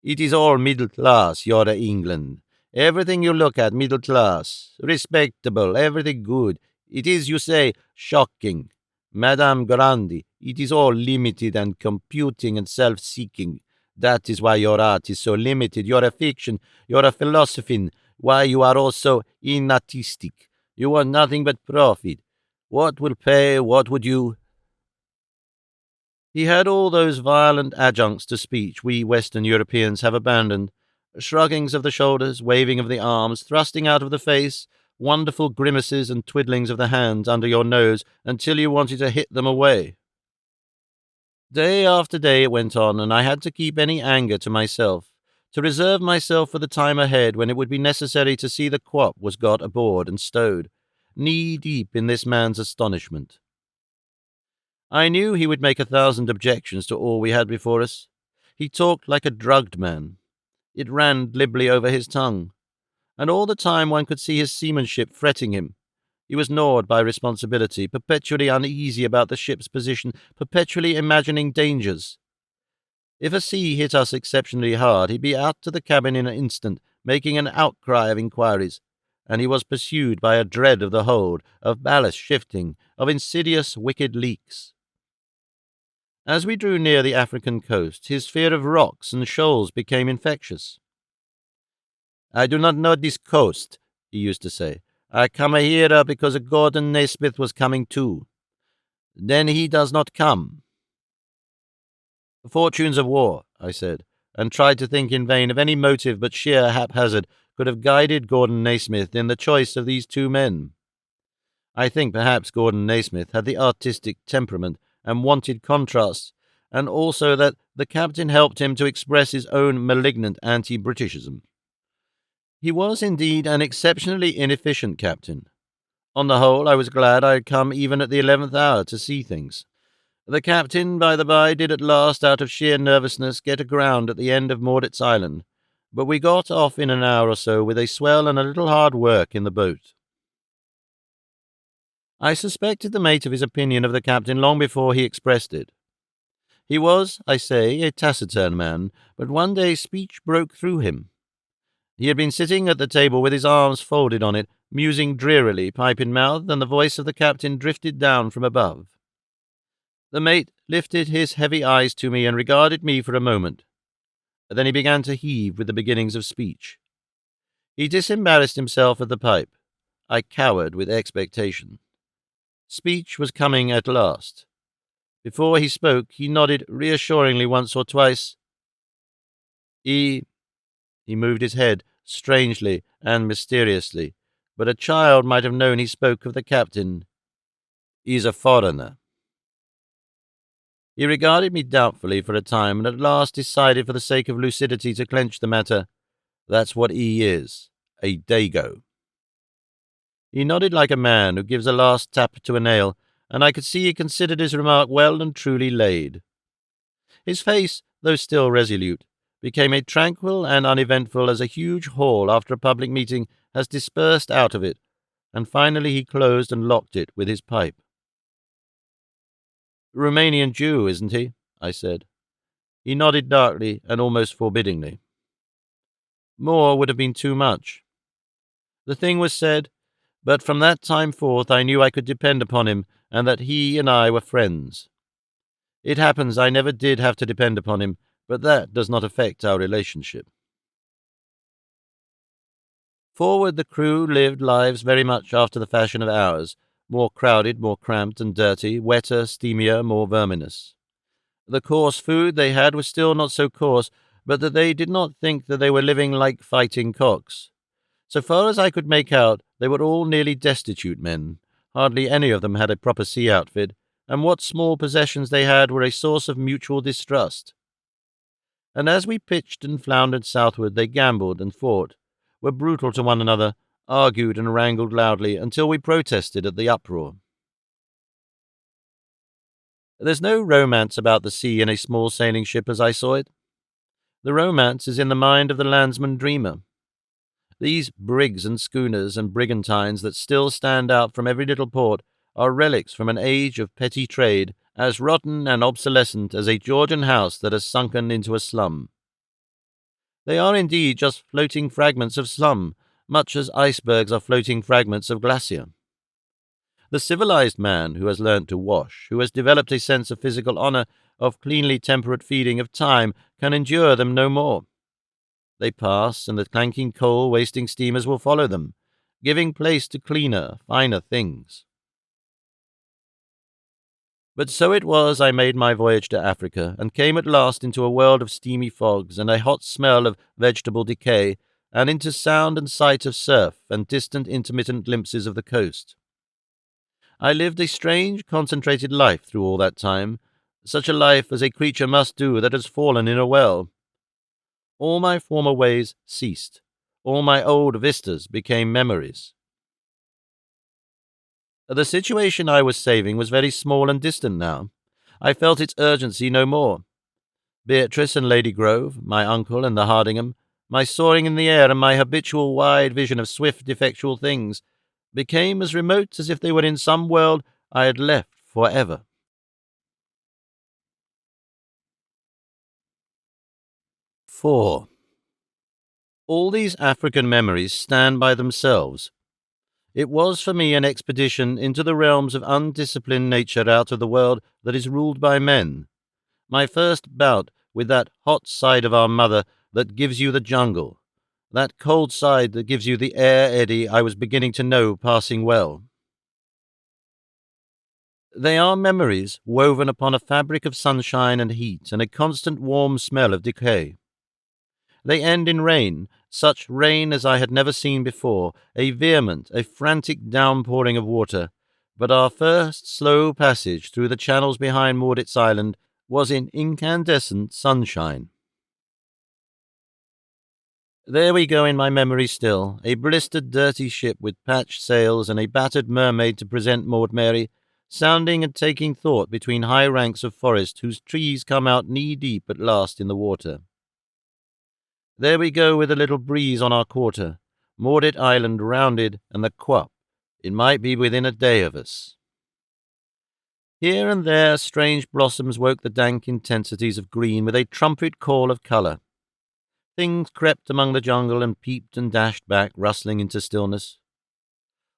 It is all middle class, your England. Everything you look at, middle class, respectable, everything good. It is, you say, shocking. Madame Grandi, it is all limited and computing and self-seeking. That is why your art is so limited. You're a fiction, you're a philosophy. Why you are all so inartistic. You want nothing but profit. What will pay, what would you... He had all those violent adjuncts to speech we Western Europeans have abandoned. Shruggings of the shoulders, waving of the arms, thrusting out of the face, wonderful grimaces and twiddlings of the hands under your nose until you wanted to hit them away. Day after day it went on, and I had to keep any anger to myself, to reserve myself for the time ahead when it would be necessary to see the quap was got aboard and stowed, knee-deep in this man's astonishment. I knew he would make 1,000 objections to all we had before us. He talked like a drugged man. It ran glibly over his tongue, and all the time one could see his seamanship fretting him. He was gnawed by responsibility, perpetually uneasy about the ship's position, perpetually imagining dangers. If a sea hit us exceptionally hard, he'd be out to the cabin in an instant, making an outcry of inquiries, and he was pursued by a dread of the hold, of ballast shifting, of insidious, wicked leaks. As we drew near the African coast, his fear of rocks and shoals became infectious. "I do not know this coast," he used to say. "I come here because Gordon Naismith was coming too. Then he does not come." "The fortunes of war," I said, and tried to think in vain of any motive but sheer haphazard could have guided Gordon Naismith in the choice of these two men. I think perhaps Gordon Naismith had the artistic temperament and wanted contrasts, and also that the captain helped him to express his own malignant anti-Britishism. He was indeed an exceptionally inefficient captain. On the whole, I was glad I had come even at the 11th hour to see things. The captain, by the by, did at last, out of sheer nervousness, get aground at the end of Mordet Island, but we got off in an hour or so with a swell and a little hard work in the boat. I suspected the mate of his opinion of the captain long before he expressed it. He was, I say, a taciturn man, but one day speech broke through him. He had been sitting at the table with his arms folded on it, musing drearily, pipe in mouth, and the voice of the captain drifted down from above. The mate lifted his heavy eyes to me and regarded me for a moment. Then he began to heave with the beginnings of speech. He disembarrassed himself at the pipe. I cowered with expectation. Speech was coming at last. Before he spoke, he nodded reassuringly once or twice. He moved his head strangely and mysteriously, but a child might have known he spoke of the captain. He's a foreigner. He regarded me doubtfully for a time, and at last decided for the sake of lucidity to clench the matter. That's what he is, a dago. He nodded like a man who gives a last tap to a nail, and I could see he considered his remark well and truly laid. His face, though still resolute, became as tranquil and uneventful as a huge hall after a public meeting has dispersed out of it, and finally he closed and locked it with his pipe. "Romanian Jew, isn't he?" I said. He nodded darkly and almost forbiddingly. More would have been too much. The thing was said, but from that time forth I knew I could depend upon him, and that he and I were friends. It happens I never did have to depend upon him, but that does not affect our relationship. Forward the crew lived lives very much after the fashion of ours, more crowded, more cramped and dirty, wetter, steamier, more verminous. The coarse food they had was still not so coarse, but that they did not think that they were living like fighting cocks. So far as I could make out, they were all nearly destitute men. Hardly any of them had a proper sea outfit, and what small possessions they had were a source of mutual distrust. And as we pitched and floundered southward, they gambled and fought, were brutal to one another, argued and wrangled loudly until we protested at the uproar. There's no romance about the sea in a small sailing ship as I saw it. The romance is in the mind of the landsman dreamer. These brigs and schooners and brigantines that still stand out from every little port are relics from an age of petty trade, as rotten and obsolescent as a Georgian house that has sunken into a slum. They are indeed just floating fragments of slum, much as icebergs are floating fragments of glacier. The civilized man who has learnt to wash, who has developed a sense of physical honor, of cleanly temperate feeding of time, can endure them no more. They pass, and the clanking coal-wasting steamers will follow them, giving place to cleaner, finer things. But so it was I made my voyage to Africa, and came at last into a world of steamy fogs and a hot smell of vegetable decay, and into sound and sight of surf and distant intermittent glimpses of the coast. I lived a strange, concentrated life through all that time, such a life as a creature must do that has fallen in a well. All my former ways ceased. All my old vistas became memories. The situation I was saving was very small and distant now. I felt its urgency no more. Beatrice and Lady Grove, my uncle and the Hardingham, my soaring in the air and my habitual wide vision of swift, effectual things, became as remote as if they were in some world I had left forever. 4. All these African memories stand by themselves. It was for me an expedition into the realms of undisciplined nature out of the world that is ruled by men. My first bout with that hot side of our mother that gives you the jungle, that cold side that gives you the air eddy I was beginning to know passing well. They are memories woven upon a fabric of sunshine and heat and a constant warm smell of decay. They end in rain, such rain as I had never seen before, a vehement, a frantic downpouring of water, but our first slow passage through the channels behind Mordet Island was in incandescent sunshine. There we go in my memory still, a blistered, dirty ship with patched sails and a battered mermaid to present Maud Mary, sounding and taking thought between high ranks of forest whose trees come out knee-deep at last in the water. There we go with a little breeze on our quarter, Mordet Island rounded, and the quap. It might be within a day of us. Here and there strange blossoms woke the dank intensities of green with a trumpet call of colour. Things crept among the jungle and peeped and dashed back, rustling into stillness.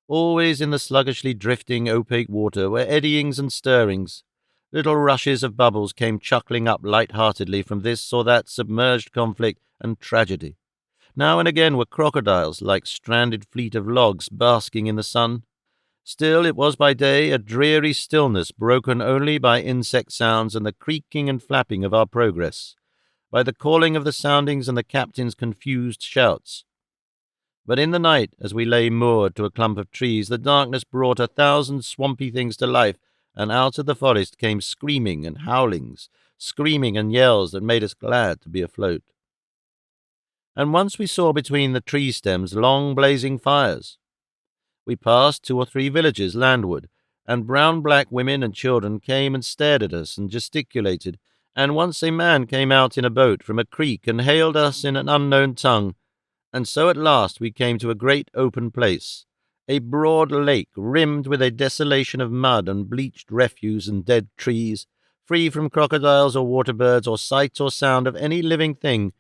Always in the sluggishly drifting, opaque water were eddyings and stirrings. Little rushes of bubbles came chuckling up light-heartedly from this or that submerged conflict and tragedy. Now and again were crocodiles, like stranded fleet of logs basking in the sun. Still, it was by day a dreary stillness broken only by insect sounds and the creaking and flapping of our progress, by the calling of the soundings and the captain's confused shouts. But in the night, as we lay moored to a clump of trees, the darkness brought 1,000 swampy things to life, and out of the forest came screaming and howlings, screaming and yells that made us glad to be afloat. And once we saw between the tree stems long blazing fires. We passed 2 or 3 villages landward, and brown-black women and children came and stared at us and gesticulated, and once a man came out in a boat from a creek and hailed us in an unknown tongue, and so at last we came to a great open place, a broad lake rimmed with a desolation of mud and bleached refuse and dead trees, free from crocodiles or water-birds or sight or sound of any living thing,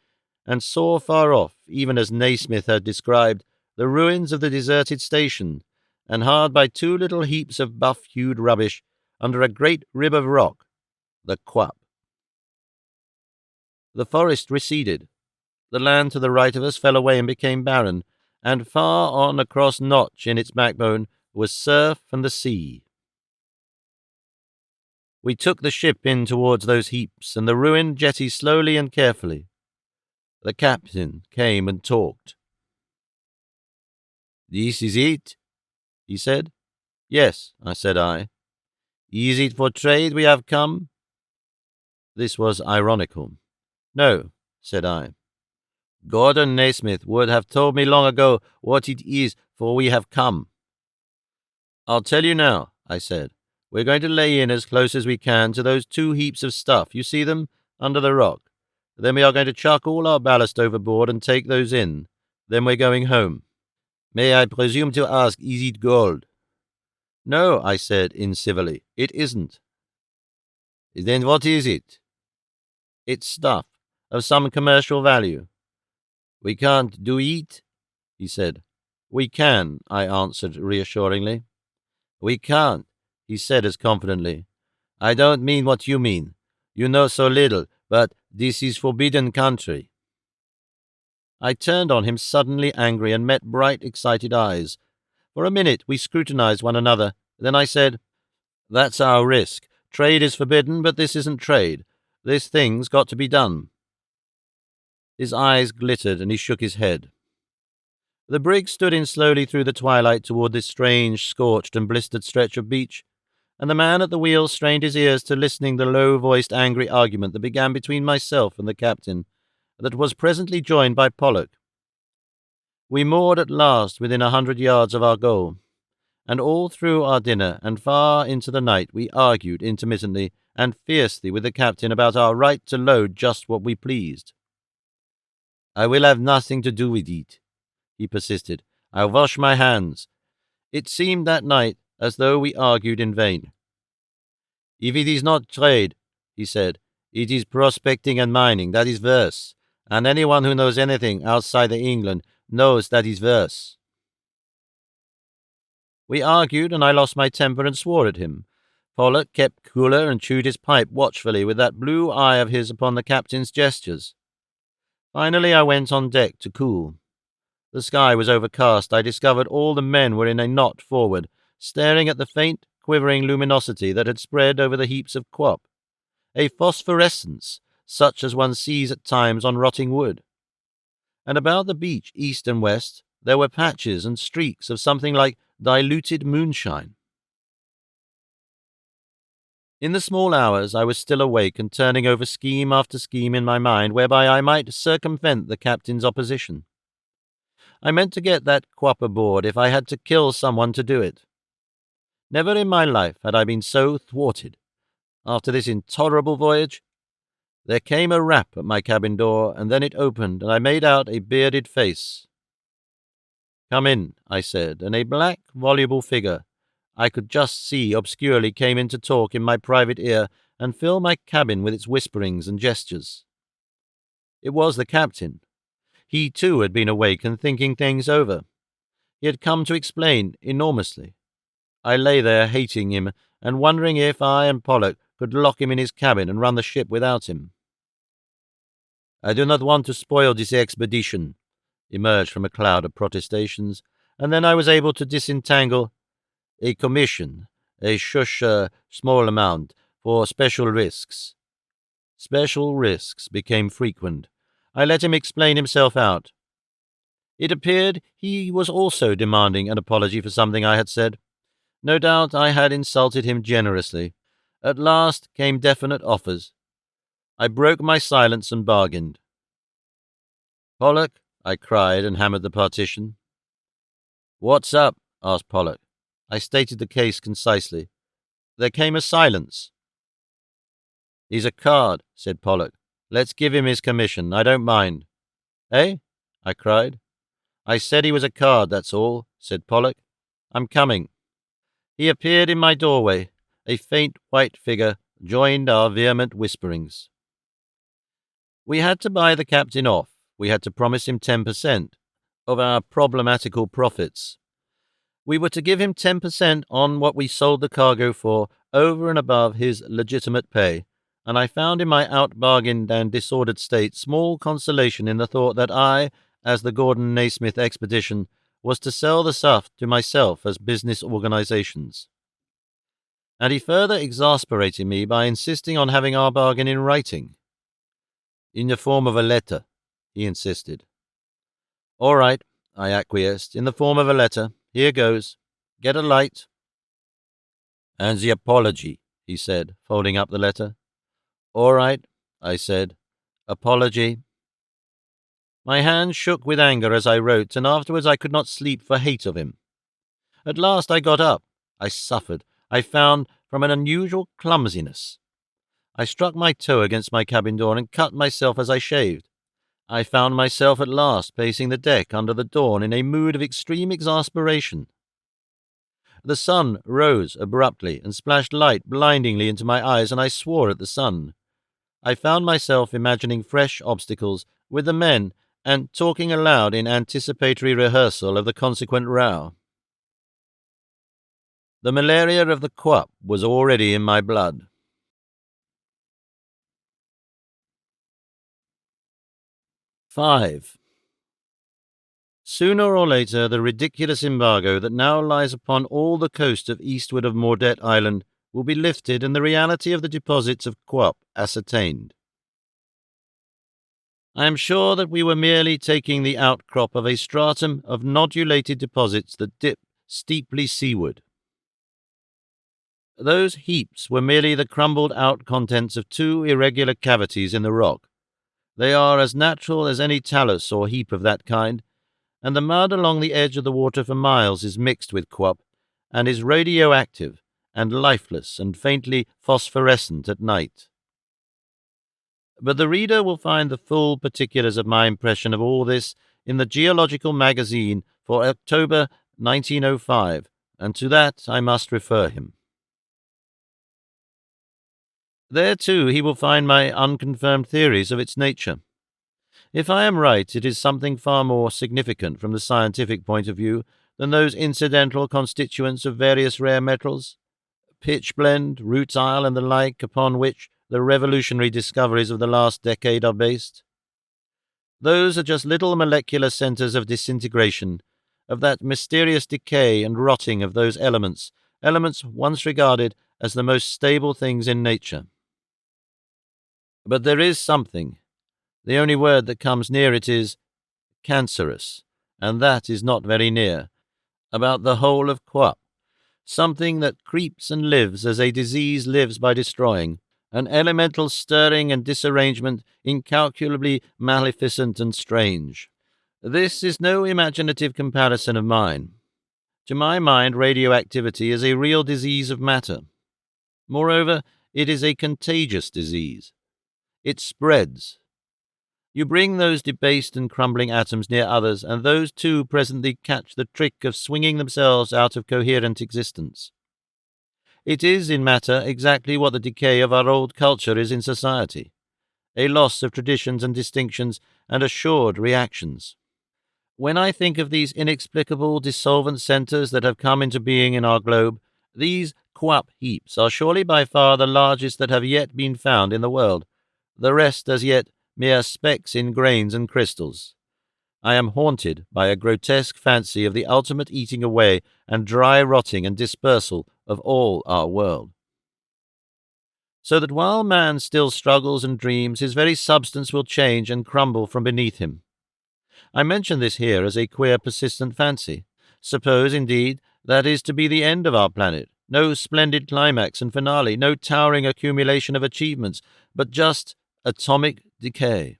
and saw far off, even as Naismith had described, the ruins of the deserted station, and hard by 2 little heaps of buff-hued rubbish, under a great rib of rock, the Quap. The forest receded. The land to the right of us fell away and became barren, and far on across Notch in its backbone was surf and the sea. We took the ship in towards those heaps and the ruined jetty slowly and carefully. The captain came and talked. "This is it?" he said. "Yes," said I. "Is it for trade we have come?" This was ironical. "No," said I. "Gordon Naismith would have told me long ago what it is for we have come." "I'll tell you now," I said. "We're going to lay in as close as we can to those 2 heaps of stuff. You see them? Under the rock. Then we are going to chuck all our ballast overboard and take those in. Then we're going home." "May I presume to ask, is it gold?" "No," I said incivilly. "It isn't." "Then what is it?" "It's stuff, of some commercial value." "We can't do it?" he said. "We can," I answered reassuringly. "We can't," he said as confidently. "I don't mean what you mean. You know so little, but this is forbidden country." I turned on him suddenly angry and met bright, excited eyes. For a minute we scrutinized one another. Then I said, "That's our risk. Trade is forbidden, but this isn't trade. This thing's got to be done." His eyes glittered and he shook his head. The brig stood in slowly through the twilight toward this strange, scorched and blistered stretch of beach, and the man at the wheel strained his ears to listening the low-voiced angry argument that began between myself and the captain, that was presently joined by Pollock. We moored at last within 100 yards of our goal, and all through our dinner and far into the night we argued intermittently and fiercely with the captain about our right to load just what we pleased. "I will have nothing to do with it," he persisted. "I'll wash my hands." It seemed that night as though we argued in vain. "If it is not trade," he said, "it is prospecting and mining, that is verse, and anyone who knows anything outside of England knows that is verse." We argued, and I lost my temper and swore at him. Pollock kept cooler and chewed his pipe watchfully with that blue eye of his upon the captain's gestures. Finally I went on deck to cool. The sky was overcast. I discovered all the men were in a knot forward, staring at the faint, quivering luminosity that had spread over the heaps of quap, a phosphorescence such as one sees at times on rotting wood. And about the beach, east and west, there were patches and streaks of something like diluted moonshine. In the small hours I was still awake and turning over scheme after scheme in my mind whereby I might circumvent the captain's opposition. I meant to get that quap aboard if I had to kill someone to do it. Never in my life had I been so thwarted. After this intolerable voyage, there came a rap at my cabin door, and then it opened, and I made out a bearded face. "Come in," I said, and a black, voluble figure I could just see obscurely came in to talk in my private ear and fill my cabin with its whisperings and gestures. It was the captain. He, too, had been awake and thinking things over. He had come to explain enormously. I lay there hating him and wondering if I and Pollock could lock him in his cabin and run the ship without him. "I do not want to spoil this expedition," emerged from a cloud of protestations, and then I was able to disentangle. A commission, a small amount, for special risks. Special risks became frequent. I let him explain himself out. It appeared he was also demanding an apology for something I had said. No doubt I had insulted him generously. At last came definite offers. I broke my silence and bargained. "Pollock," I cried and hammered the partition. "What's up?" asked Pollock. I stated the case concisely. There came a silence. "He's a card," said Pollock. "Let's give him his commission. I don't mind." "Eh?" I cried. "I said he was a card, that's all," said Pollock. "I'm coming." He appeared in my doorway. A faint white figure joined our vehement whisperings. We had to buy the captain off. We had to promise him 10% of our problematical profits. We were to give him 10% on what we sold the cargo for, over and above his legitimate pay, and I found in my out-bargained and disordered state small consolation in the thought that I, as the Gordon Naismith expedition, was to sell the stuff to myself as business organizations. And he further exasperated me by insisting on having our bargain in writing. "In the form of a letter," he insisted. "All right," I acquiesced, "in the form of a letter. Here goes. Get a light." "And the apology," he said, folding up the letter. "All right," I said. "Apology." My hand shook with anger as I wrote, and afterwards I could not sleep for hate of him. At last I got up. I suffered, I found, from an unusual clumsiness. I struck my toe against my cabin door and cut myself as I shaved. I found myself at last pacing the deck under the dawn in a mood of extreme exasperation. The sun rose abruptly and splashed light blindingly into my eyes, and I swore at the sun. I found myself imagining fresh obstacles with the men and talking aloud in anticipatory rehearsal of the consequent row. The malaria of the quap was already in my blood. 5. Sooner or later, the ridiculous embargo that now lies upon all the coast of eastward of Mordet Island will be lifted and the reality of the deposits of quap ascertained. I am sure that we were merely taking the outcrop of a stratum of nodulated deposits that dip steeply seaward. Those heaps were merely the crumbled-out contents of two irregular cavities in the rock. They are as natural as any talus or heap of that kind, and the mud along the edge of the water for miles is mixed with quap, and is radioactive and lifeless and faintly phosphorescent at night. But the reader will find the full particulars of my impression of all this in the Geological Magazine for October 1905, and to that I must refer him. There, too, he will find my unconfirmed theories of its nature. If I am right, it is something far more significant from the scientific point of view than those incidental constituents of various rare metals, pitchblende, rutile, and the like, upon which the revolutionary discoveries of the last decade are based. Those are just little molecular centers of disintegration, of that mysterious decay and rotting of those elements once regarded as the most stable things in nature. But there is something. The only word that comes near it is cancerous, and that is not very near, about the whole of quap, something that creeps and lives as a disease lives by destroying, an elemental stirring and disarrangement incalculably maleficent and strange. This is no imaginative comparison of mine. To my mind, radioactivity is a real disease of matter. Moreover, it is a contagious disease. It spreads. You bring those debased and crumbling atoms near others, and those too presently catch the trick of swinging themselves out of coherent existence. It is, in matter, exactly what the decay of our old culture is in society, a loss of traditions and distinctions and assured reactions. When I think of these inexplicable dissolvent centers that have come into being in our globe, these quap heaps are surely by far the largest that have yet been found in the world, the rest as yet mere specks in grains and crystals. I am haunted by a grotesque fancy of the ultimate eating away and dry rotting and dispersal of all our world. So that while man still struggles and dreams, his very substance will change and crumble from beneath him. I mention this here as a queer, persistent fancy. Suppose, indeed, that is to be the end of our planet. No splendid climax and finale, no towering accumulation of achievements, but just atomic decay.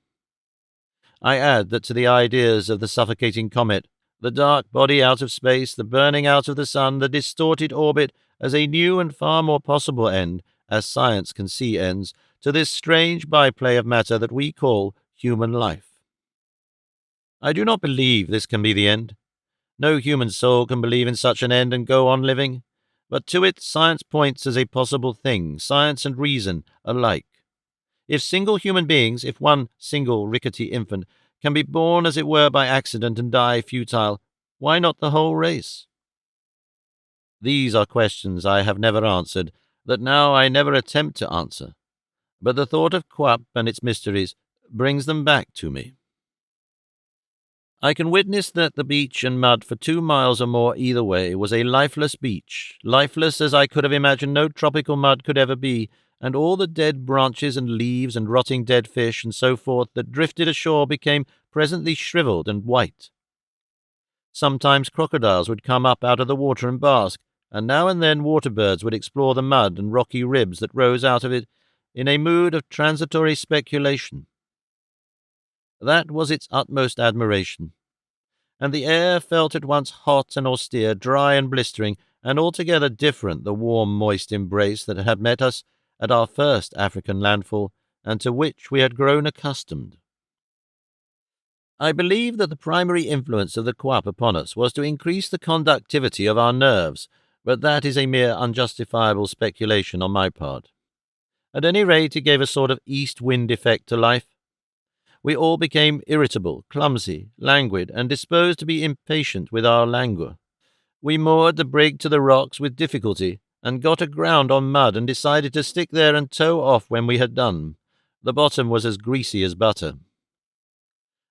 I add that to the ideas of the suffocating comet, the dark body out of space, the burning out of the sun, the distorted orbit, as a new and far more possible end, as science can see ends, to this strange byplay of matter that we call human life. I do not believe this can be the end. No human soul can believe in such an end and go on living, but to it science points as a possible thing, science and reason alike. If single human beings, if one single rickety infant, can be born as it were by accident and die futile, why not the whole race? These are questions I have never answered, that now I never attempt to answer, but the thought of Quap and its mysteries brings them back to me. I can witness that the beach and mud for 2 miles or more either way was a lifeless beach, lifeless as I could have imagined no tropical mud could ever be, and all the dead branches and leaves and rotting dead fish and so forth that drifted ashore became presently shriveled and white. Sometimes crocodiles would come up out of the water and bask, and now and then water-birds would explore the mud and rocky ribs that rose out of it in a mood of transitory speculation. That was its utmost admiration, and the air felt at once hot and austere, dry and blistering, and altogether different the warm, moist embrace that had met us at our first African landfall, and to which we had grown accustomed. I believe that the primary influence of the Quap upon us was to increase the conductivity of our nerves, but that is a mere unjustifiable speculation on my part. At any rate, it gave a sort of east wind effect to life. We all became irritable, clumsy, languid, and disposed to be impatient with our languor. We moored the brig to the rocks with difficulty, and got aground on mud and decided to stick there and tow off when we had done. The bottom was as greasy as butter.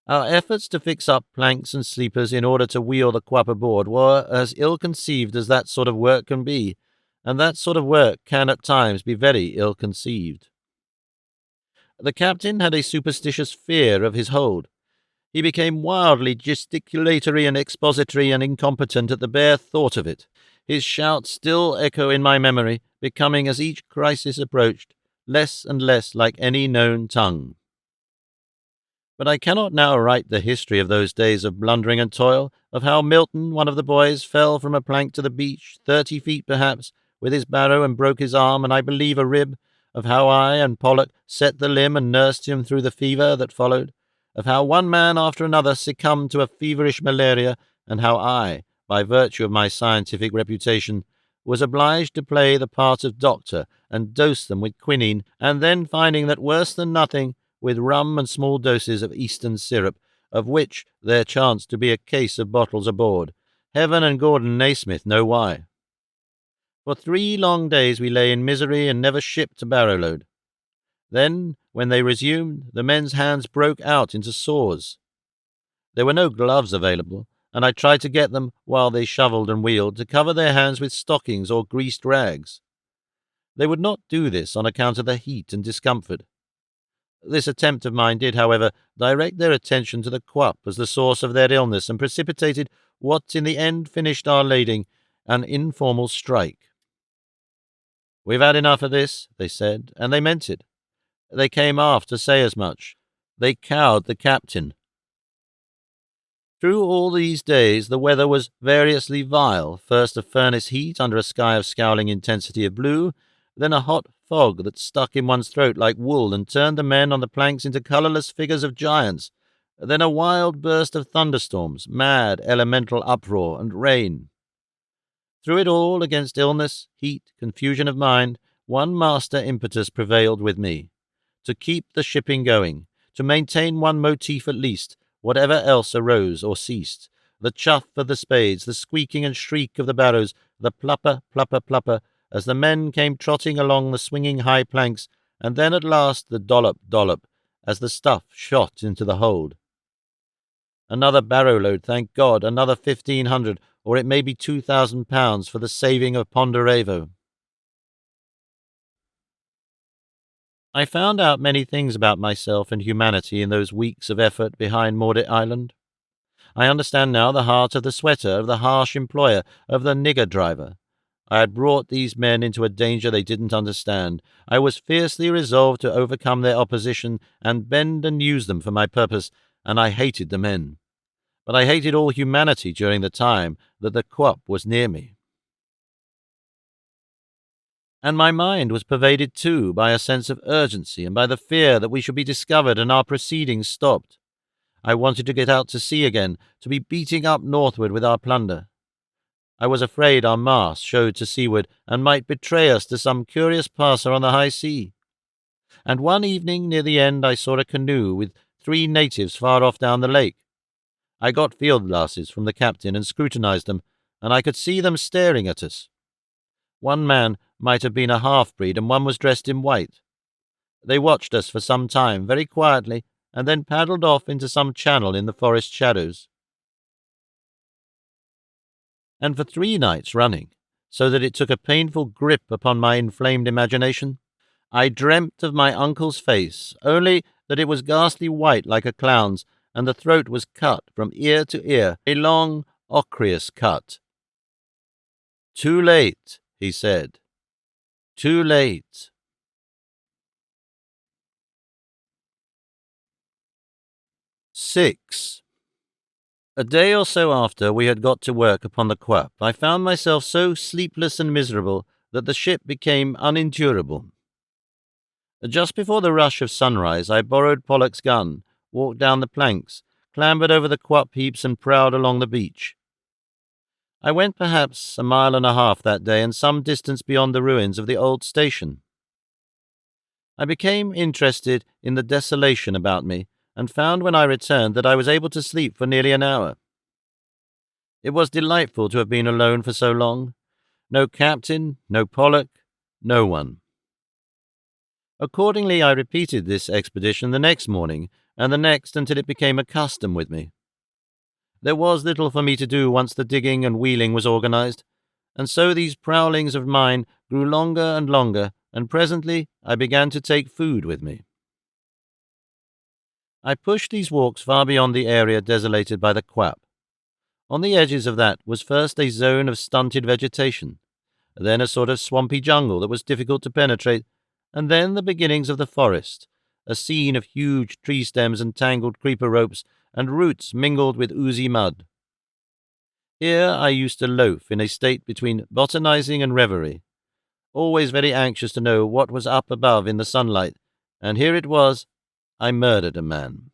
Our efforts to fix up planks and sleepers in order to wheel the Quap aboard were as ill-conceived as that sort of work can be, and that sort of work can at times be very ill-conceived. The captain had a superstitious fear of his hold. He became wildly gesticulatory and expository and incompetent at the bare thought of it. His shouts still echo in my memory, becoming, as each crisis approached, less and less like any known tongue. But I cannot now write the history of those days of blundering and toil, of how Milton, one of the boys, fell from a plank to the beach, 30 feet perhaps, with his barrow and broke his arm and I believe a rib, of how I and Pollock set the limb and nursed him through the fever that followed, of how one man after another succumbed to a feverish malaria, and how I, by virtue of my scientific reputation, was obliged to play the part of doctor and dose them with quinine, and then finding that worse than nothing, with rum and small doses of Eastern syrup, of which there chanced to be a case of bottles aboard. Heaven and Gordon Naismith know why. For 3 long days we lay in misery and never shipped a barrow-load. Then, when they resumed, the men's hands broke out into sores. There were no gloves available, and I tried to get them, while they shovelled and wheeled, to cover their hands with stockings or greased rags. They would not do this on account of the heat and discomfort. This attempt of mine did, however, direct their attention to the Quap as the source of their illness, and precipitated what in the end finished our lading, an informal strike. "We've had enough of this," they said, and they meant it. They came aft to say as much. They cowed the captain. Through all these days the weather was variously vile, first a furnace heat under a sky of scowling intensity of blue, then a hot fog that stuck in one's throat like wool and turned the men on the planks into colourless figures of giants, then a wild burst of thunderstorms, mad elemental uproar, and rain. Through it all, against illness, heat, confusion of mind, one master impetus prevailed with me: to keep the shipping going, to maintain one motif at least, whatever else arose or ceased, the chuff of the spades, the squeaking and shriek of the barrows, the plupper, plupper, plupper, as the men came trotting along the swinging high planks, and then at last the dollop, dollop, as the stuff shot into the hold. Another barrow-load, thank God, another 1,500, or it may be £2,000 for the saving of Ponderevo. I found out many things about myself and humanity in those weeks of effort behind Mordet Island. I understand now the heart of the sweater, of the harsh employer, of the nigger driver. I had brought these men into a danger they didn't understand. I was fiercely resolved to overcome their opposition and bend and use them for my purpose, and I hated the men. But I hated all humanity during the time that the Quap was near me. And my mind was pervaded too by a sense of urgency and by the fear that we should be discovered and our proceedings stopped. I wanted to get out to sea again, to be beating up northward with our plunder. I was afraid our mast showed to seaward and might betray us to some curious passer on the high sea. And one evening near the end I saw a canoe with 3 natives far off down the lake. I got field glasses from the captain and scrutinized them, and I could see them staring at us. One man might have been a half-breed, and one was dressed in white. They watched us for some time, very quietly, and then paddled off into some channel in the forest shadows. And for 3 nights running, so that it took a painful grip upon my inflamed imagination, I dreamt of my uncle's face, only that it was ghastly white like a clown's, and the throat was cut from ear to ear, a long, ochreous cut. "Too late," he said. "Too late." 6. A day or so after we had got to work upon the Quap, I found myself so sleepless and miserable that the ship became unendurable. Just before the rush of sunrise, I borrowed Pollock's gun, walked down the planks, clambered over the Quap heaps, and prowled along the beach. I went perhaps 1.5 miles that day, and some distance beyond the ruins of the old station. I became interested in the desolation about me, and found when I returned that I was able to sleep for nearly an hour. It was delightful to have been alone for so long. No captain, no Pollock, no one. Accordingly, I repeated this expedition the next morning, and the next, until it became a custom with me. There was little for me to do once the digging and wheeling was organized, and so these prowlings of mine grew longer and longer, and presently I began to take food with me. I pushed these walks far beyond the area desolated by the Quap. On the edges of that was first a zone of stunted vegetation, then a sort of swampy jungle that was difficult to penetrate, and then the beginnings of the forest, a scene of huge tree stems and tangled creeper ropes, and roots mingled with oozy mud. Here I used to loaf in a state between botanizing and reverie, always very anxious to know what was up above in the sunlight, and here it was, I murdered a man.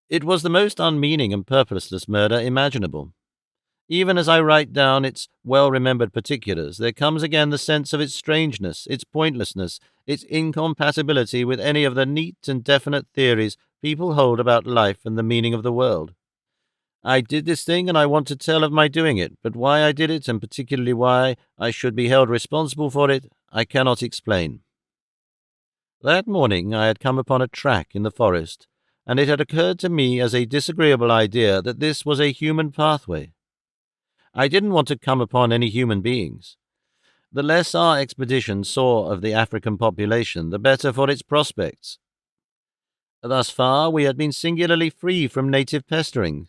It was the most unmeaning and purposeless murder imaginable. Even as I write down its well-remembered particulars, there comes again the sense of its strangeness, its pointlessness, its incompatibility with any of the neat and definite theories people hold about life and the meaning of the world. I did this thing, and I want to tell of my doing it, but why I did it, and particularly why I should be held responsible for it, I cannot explain. That morning I had come upon a track in the forest, and it had occurred to me as a disagreeable idea that this was a human pathway. I didn't want to come upon any human beings. The less our expedition saw of the African population, the better for its prospects. Thus far we had been singularly free from native pestering.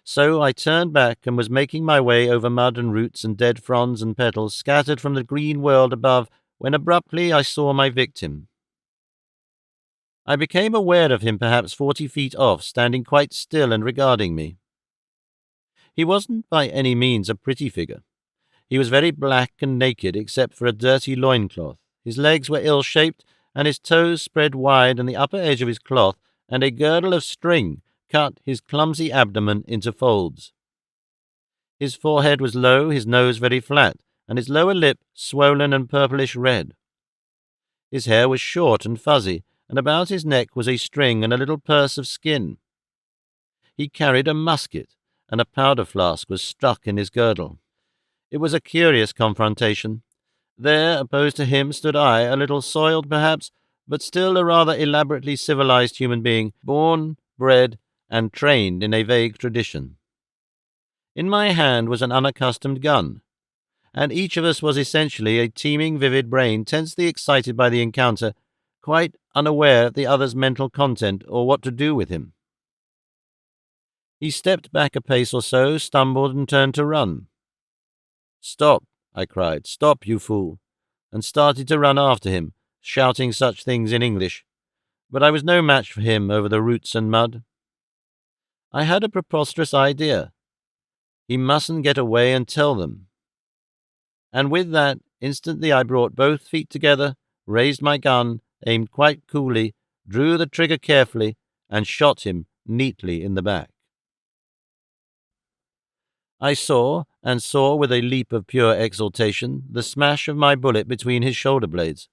So I turned back and was making my way over mud and roots and dead fronds and petals scattered from the green world above, when abruptly I saw my victim. I became aware of him perhaps 40 feet off, standing quite still and regarding me. He wasn't by any means a pretty figure. He was very black and naked except for a dirty loincloth. His legs were ill-shaped, and his toes spread wide, and the upper edge of his cloth and a girdle of string cut his clumsy abdomen into folds. His forehead was low, his nose very flat, and his lower lip swollen and purplish red. His hair was short and fuzzy, and about his neck was a string and a little purse of skin. He carried a musket, and a powder flask was stuck in his girdle. It was a curious confrontation. There, opposed to him, stood I, a little soiled perhaps, but still a rather elaborately civilized human being, born, bred, and trained in a vague tradition. In my hand was an unaccustomed gun, and each of us was essentially a teeming, vivid brain tensely excited by the encounter, quite unaware of the other's mental content or what to do with him. He stepped back a pace or so, stumbled, and turned to run. "Stop," I cried. "Stop, you fool," and started to run after him, shouting such things in English. But I was no match for him over the roots and mud. I had a preposterous idea. He mustn't get away and tell them. And with that, instantly I brought both feet together, raised my gun, aimed quite coolly, drew the trigger carefully, and shot him neatly in the back. I saw, and saw with a leap of pure exultation, the smash of my bullet between his shoulder blades.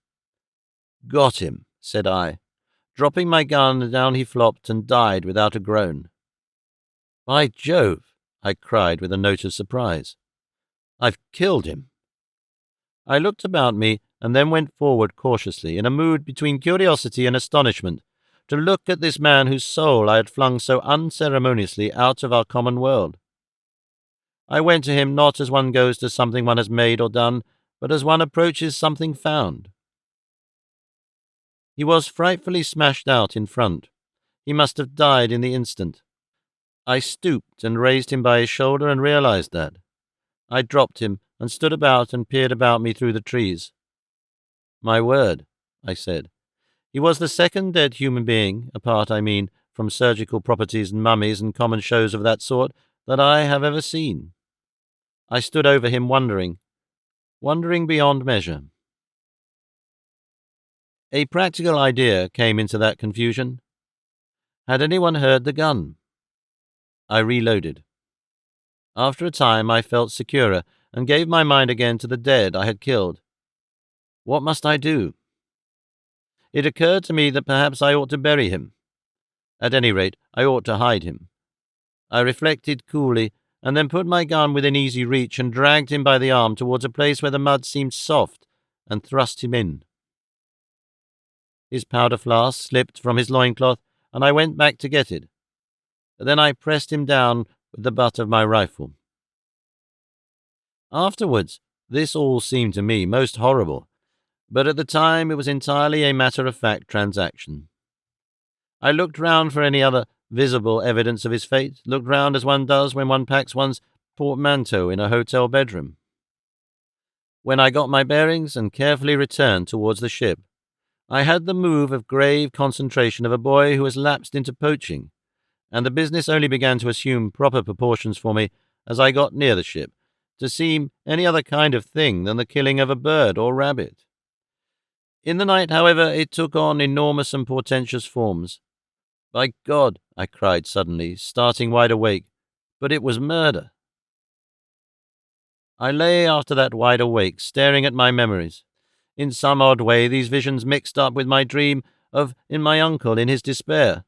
"Got him," said I. Dropping my gun, down he flopped and died without a groan. "By Jove!" I cried with a note of surprise. "I've killed him." I looked about me and then went forward cautiously, in a mood between curiosity and astonishment, to look at this man whose soul I had flung so unceremoniously out of our common world. I went to him not as one goes to something one has made or done, but as one approaches something found. He was frightfully smashed out in front. He must have died in the instant. I stooped and raised him by his shoulder and realized that. I dropped him and stood about and peered about me through the trees. "My word," I said. He was the second dead human being, apart, I mean, from surgical properties and mummies and common shows of that sort, that I have ever seen. I stood over him wondering beyond measure. A practical idea came into that confusion. Had anyone heard the gun? I reloaded. After a time I felt securer and gave my mind again to the dead I had killed. What must I do? It occurred to me that perhaps I ought to bury him. At any rate, I ought to hide him. I reflected coolly, and then put my gun within easy reach and dragged him by the arm towards a place where the mud seemed soft, and thrust him in. His powder flask slipped from his loincloth, and I went back to get it. Then I pressed him down with the butt of my rifle. Afterwards, this all seemed to me most horrible, but at the time it was entirely a matter-of-fact transaction. I looked round for any other visible evidence of his fate, looked round as one does when one packs one's portmanteau in a hotel bedroom. When I got my bearings and carefully returned towards the ship, I had the move of grave concentration of a boy who has lapsed into poaching, and the business only began to assume proper proportions for me as I got near the ship, to seem any other kind of thing than the killing of a bird or rabbit. In the night, however, it took on enormous and portentous forms. "By God," I cried suddenly, starting wide awake, "but it was murder." I lay after that wide awake, staring at my memories. In some odd way these visions mixed up with my dream of my uncle in his despair.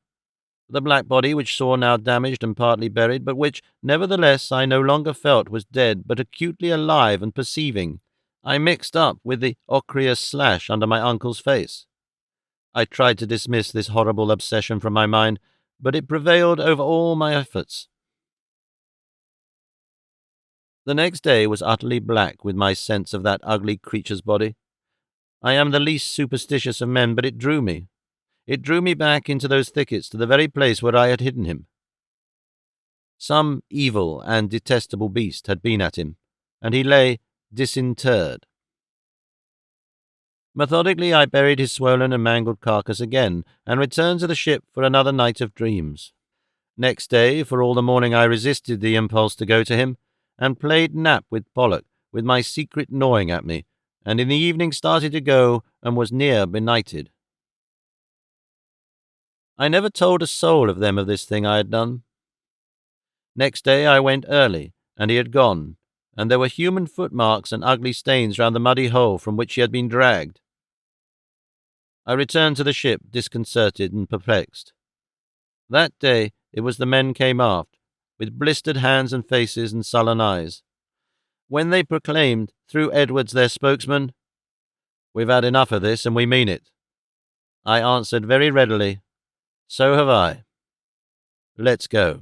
The black body, which saw now damaged and partly buried, but which, nevertheless, I no longer felt was dead, but acutely alive and perceiving, I mixed up with the ochreous slash under my uncle's face. I tried to dismiss this horrible obsession from my mind, but it prevailed over all my efforts. The next day was utterly black with my sense of that ugly creature's body. I am the least superstitious of men, but it drew me. It drew me back into those thickets to the very place where I had hidden him. Some evil and detestable beast had been at him, and he lay disinterred. Methodically I buried his swollen and mangled carcass again, and returned to the ship for another night of dreams. Next day, for all the morning I resisted the impulse to go to him, and played nap with Pollock, with my secret gnawing at me, and in the evening started to go, and was near benighted. I never told a soul of them of this thing I had done. Next day I went early, and he had gone, and there were human footmarks and ugly stains round the muddy hole from which he had been dragged. I returned to the ship, disconcerted and perplexed. That day it was the men came aft, with blistered hands and faces and sullen eyes. When they proclaimed, through Edwards their spokesman, "We've had enough of this, and we mean it," I answered very readily, "So have I." Let's go.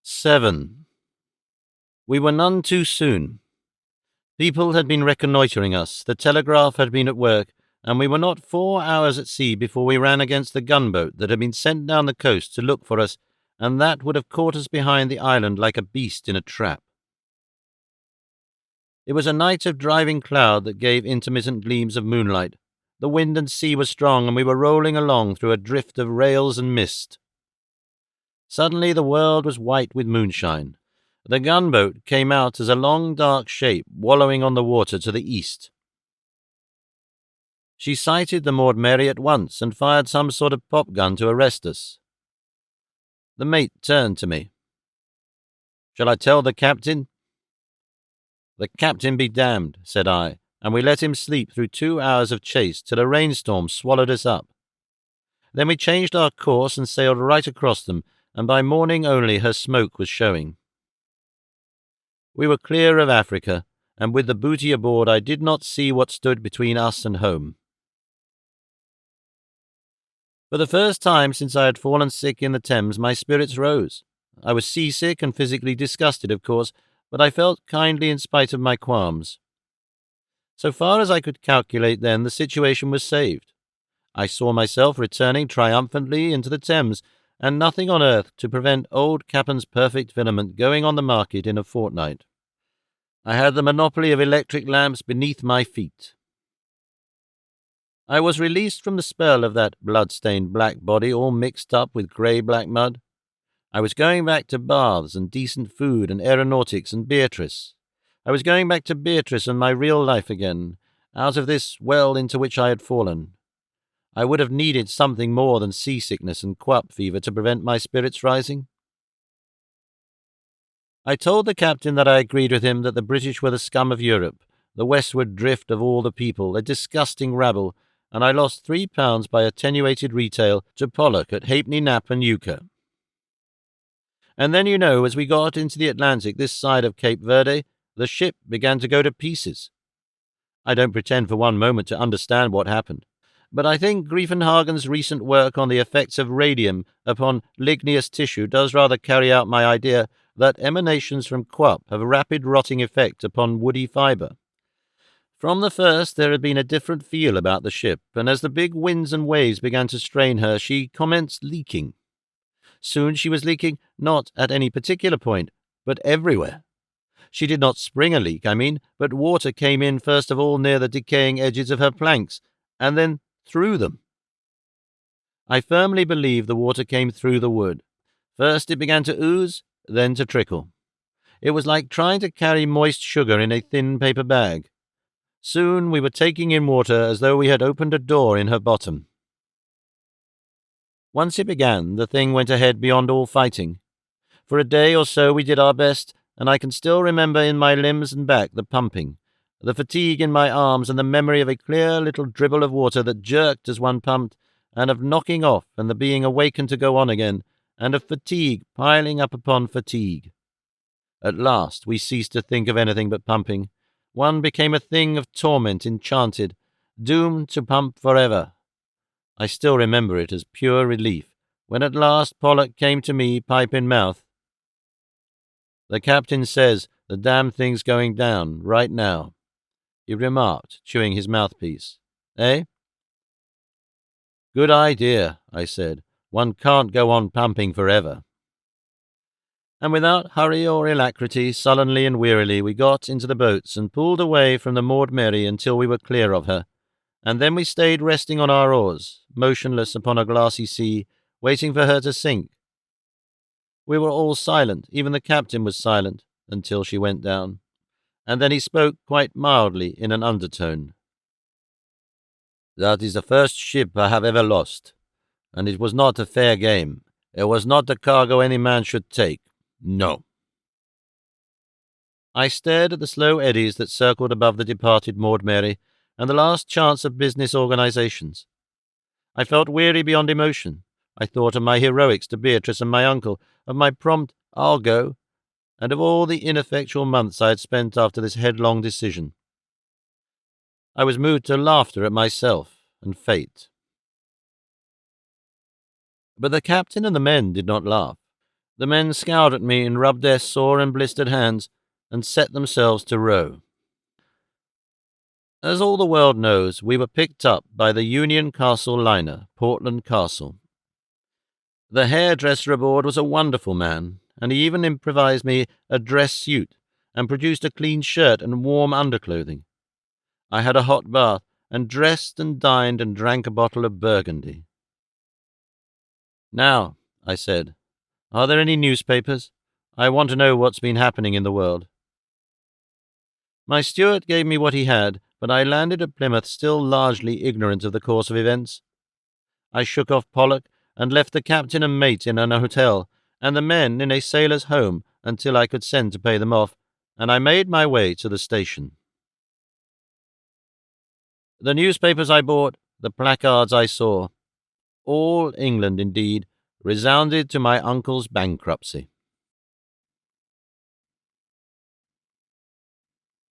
Seven. We were none too soon. People had been reconnoitring us, the telegraph had been at work, and we were not 4 hours at sea before we ran against the gunboat that had been sent down the coast to look for us, and that would have caught us behind the island like a beast in a trap. It was a night of driving cloud that gave intermittent gleams of moonlight. The wind and sea were strong, and we were rolling along through a drift of rails and mist. Suddenly the world was white with moonshine. The gunboat came out as a long dark shape wallowing on the water to the east. She sighted the Maud Mary at once and fired some sort of pop gun to arrest us. The mate turned to me. "Shall I tell the captain?" "The captain be damned," said I, and we let him sleep through 2 hours of chase till a rainstorm swallowed us up. Then we changed our course and sailed right across them, and by morning only her smoke was showing. We were clear of Africa, and with the booty aboard I did not see what stood between us and home. For the first time since I had fallen sick in the Thames, my spirits rose. I was seasick and physically disgusted, of course, but I felt kindly in spite of my qualms. So far as I could calculate then, the situation was saved. I saw myself returning triumphantly into the Thames, and nothing on earth to prevent old Cappen's perfect filament going on the market in a fortnight. I had the monopoly of electric lamps beneath my feet. I was released from the spell of that blood-stained black body all mixed up with grey-black mud. I was going back to baths and decent food and aeronautics and Beatrice. I was going back to Beatrice and my real life again, out of this well into which I had fallen. I would have needed something more than seasickness and quap fever to prevent my spirits rising. I told the captain that I agreed with him that the British were the scum of Europe, the westward drift of all the people, a disgusting rabble, and I lost £3 by attenuated retail to Pollock at Halfpenny Nap and Euchre. And then, as we got into the Atlantic this side of Cape Verde, the ship began to go to pieces. I don't pretend for one moment to understand what happened, but I think Griefenhagen's recent work on the effects of radium upon ligneous tissue does rather carry out my idea that emanations from quap have a rapid rotting effect upon woody fibre. From the first there had been a different feel about the ship, and as the big winds and waves began to strain her, she commenced leaking. Soon she was leaking, not at any particular point, but everywhere. She did not spring a leak, but water came in first of all near the decaying edges of her planks, and then through them. I firmly believe the water came through the wood. First it began to ooze, then to trickle. It was like trying to carry moist sugar in a thin paper bag. Soon we were taking in water as though we had opened a door in her bottom. Once it began, the thing went ahead beyond all fighting. For a day or so we did our best, and I can still remember in my limbs and back the pumping, the fatigue in my arms, and the memory of a clear little dribble of water that jerked as one pumped, and of knocking off and the being awakened to go on again, and of fatigue piling up upon fatigue. At last we ceased to think of anything but pumping. One became a thing of torment enchanted, doomed to pump forever. I still remember it as pure relief, when at last Pollock came to me, pipe in mouth. "The captain says the damn thing's going down, right now," he remarked, chewing his mouthpiece. "Eh?" "Good idea," I said. "One can't go on pumping forever." And without hurry or alacrity, sullenly and wearily, we got into the boats and pulled away from the Maud Mary until we were clear of her, and then we stayed resting on our oars, motionless upon a glassy sea, waiting for her to sink. We were all silent, even the captain was silent, until she went down, and then he spoke quite mildly in an undertone. "That is the first ship I have ever lost, and it was not a fair game. It was not the cargo any man should take. No." I stared at the slow eddies that circled above the departed Maud Mary, and the last chance of business organizations. I felt weary beyond emotion. I thought of my heroics to Beatrice and my uncle, of my prompt "I'll go," and of all the ineffectual months I had spent after this headlong decision. I was moved to laughter at myself and fate. But the captain and the men did not laugh. The men scowled at me and rubbed their sore and blistered hands and set themselves to row. As all the world knows, we were picked up by the Union Castle liner, Portland Castle. The hairdresser aboard was a wonderful man, and he even improvised me a dress suit and produced a clean shirt and warm underclothing. I had a hot bath and dressed and dined and drank a bottle of Burgundy. "Now," I said, "are there any newspapers? I want to know what's been happening in the world." My steward gave me what he had, but I landed at Plymouth still largely ignorant of the course of events. I shook off Pollock and left the captain and mate in an hotel, and the men in a sailor's home until I could send to pay them off, and I made my way to the station. The newspapers I bought, the placards I saw, all England, indeed, resounded to my uncle's bankruptcy.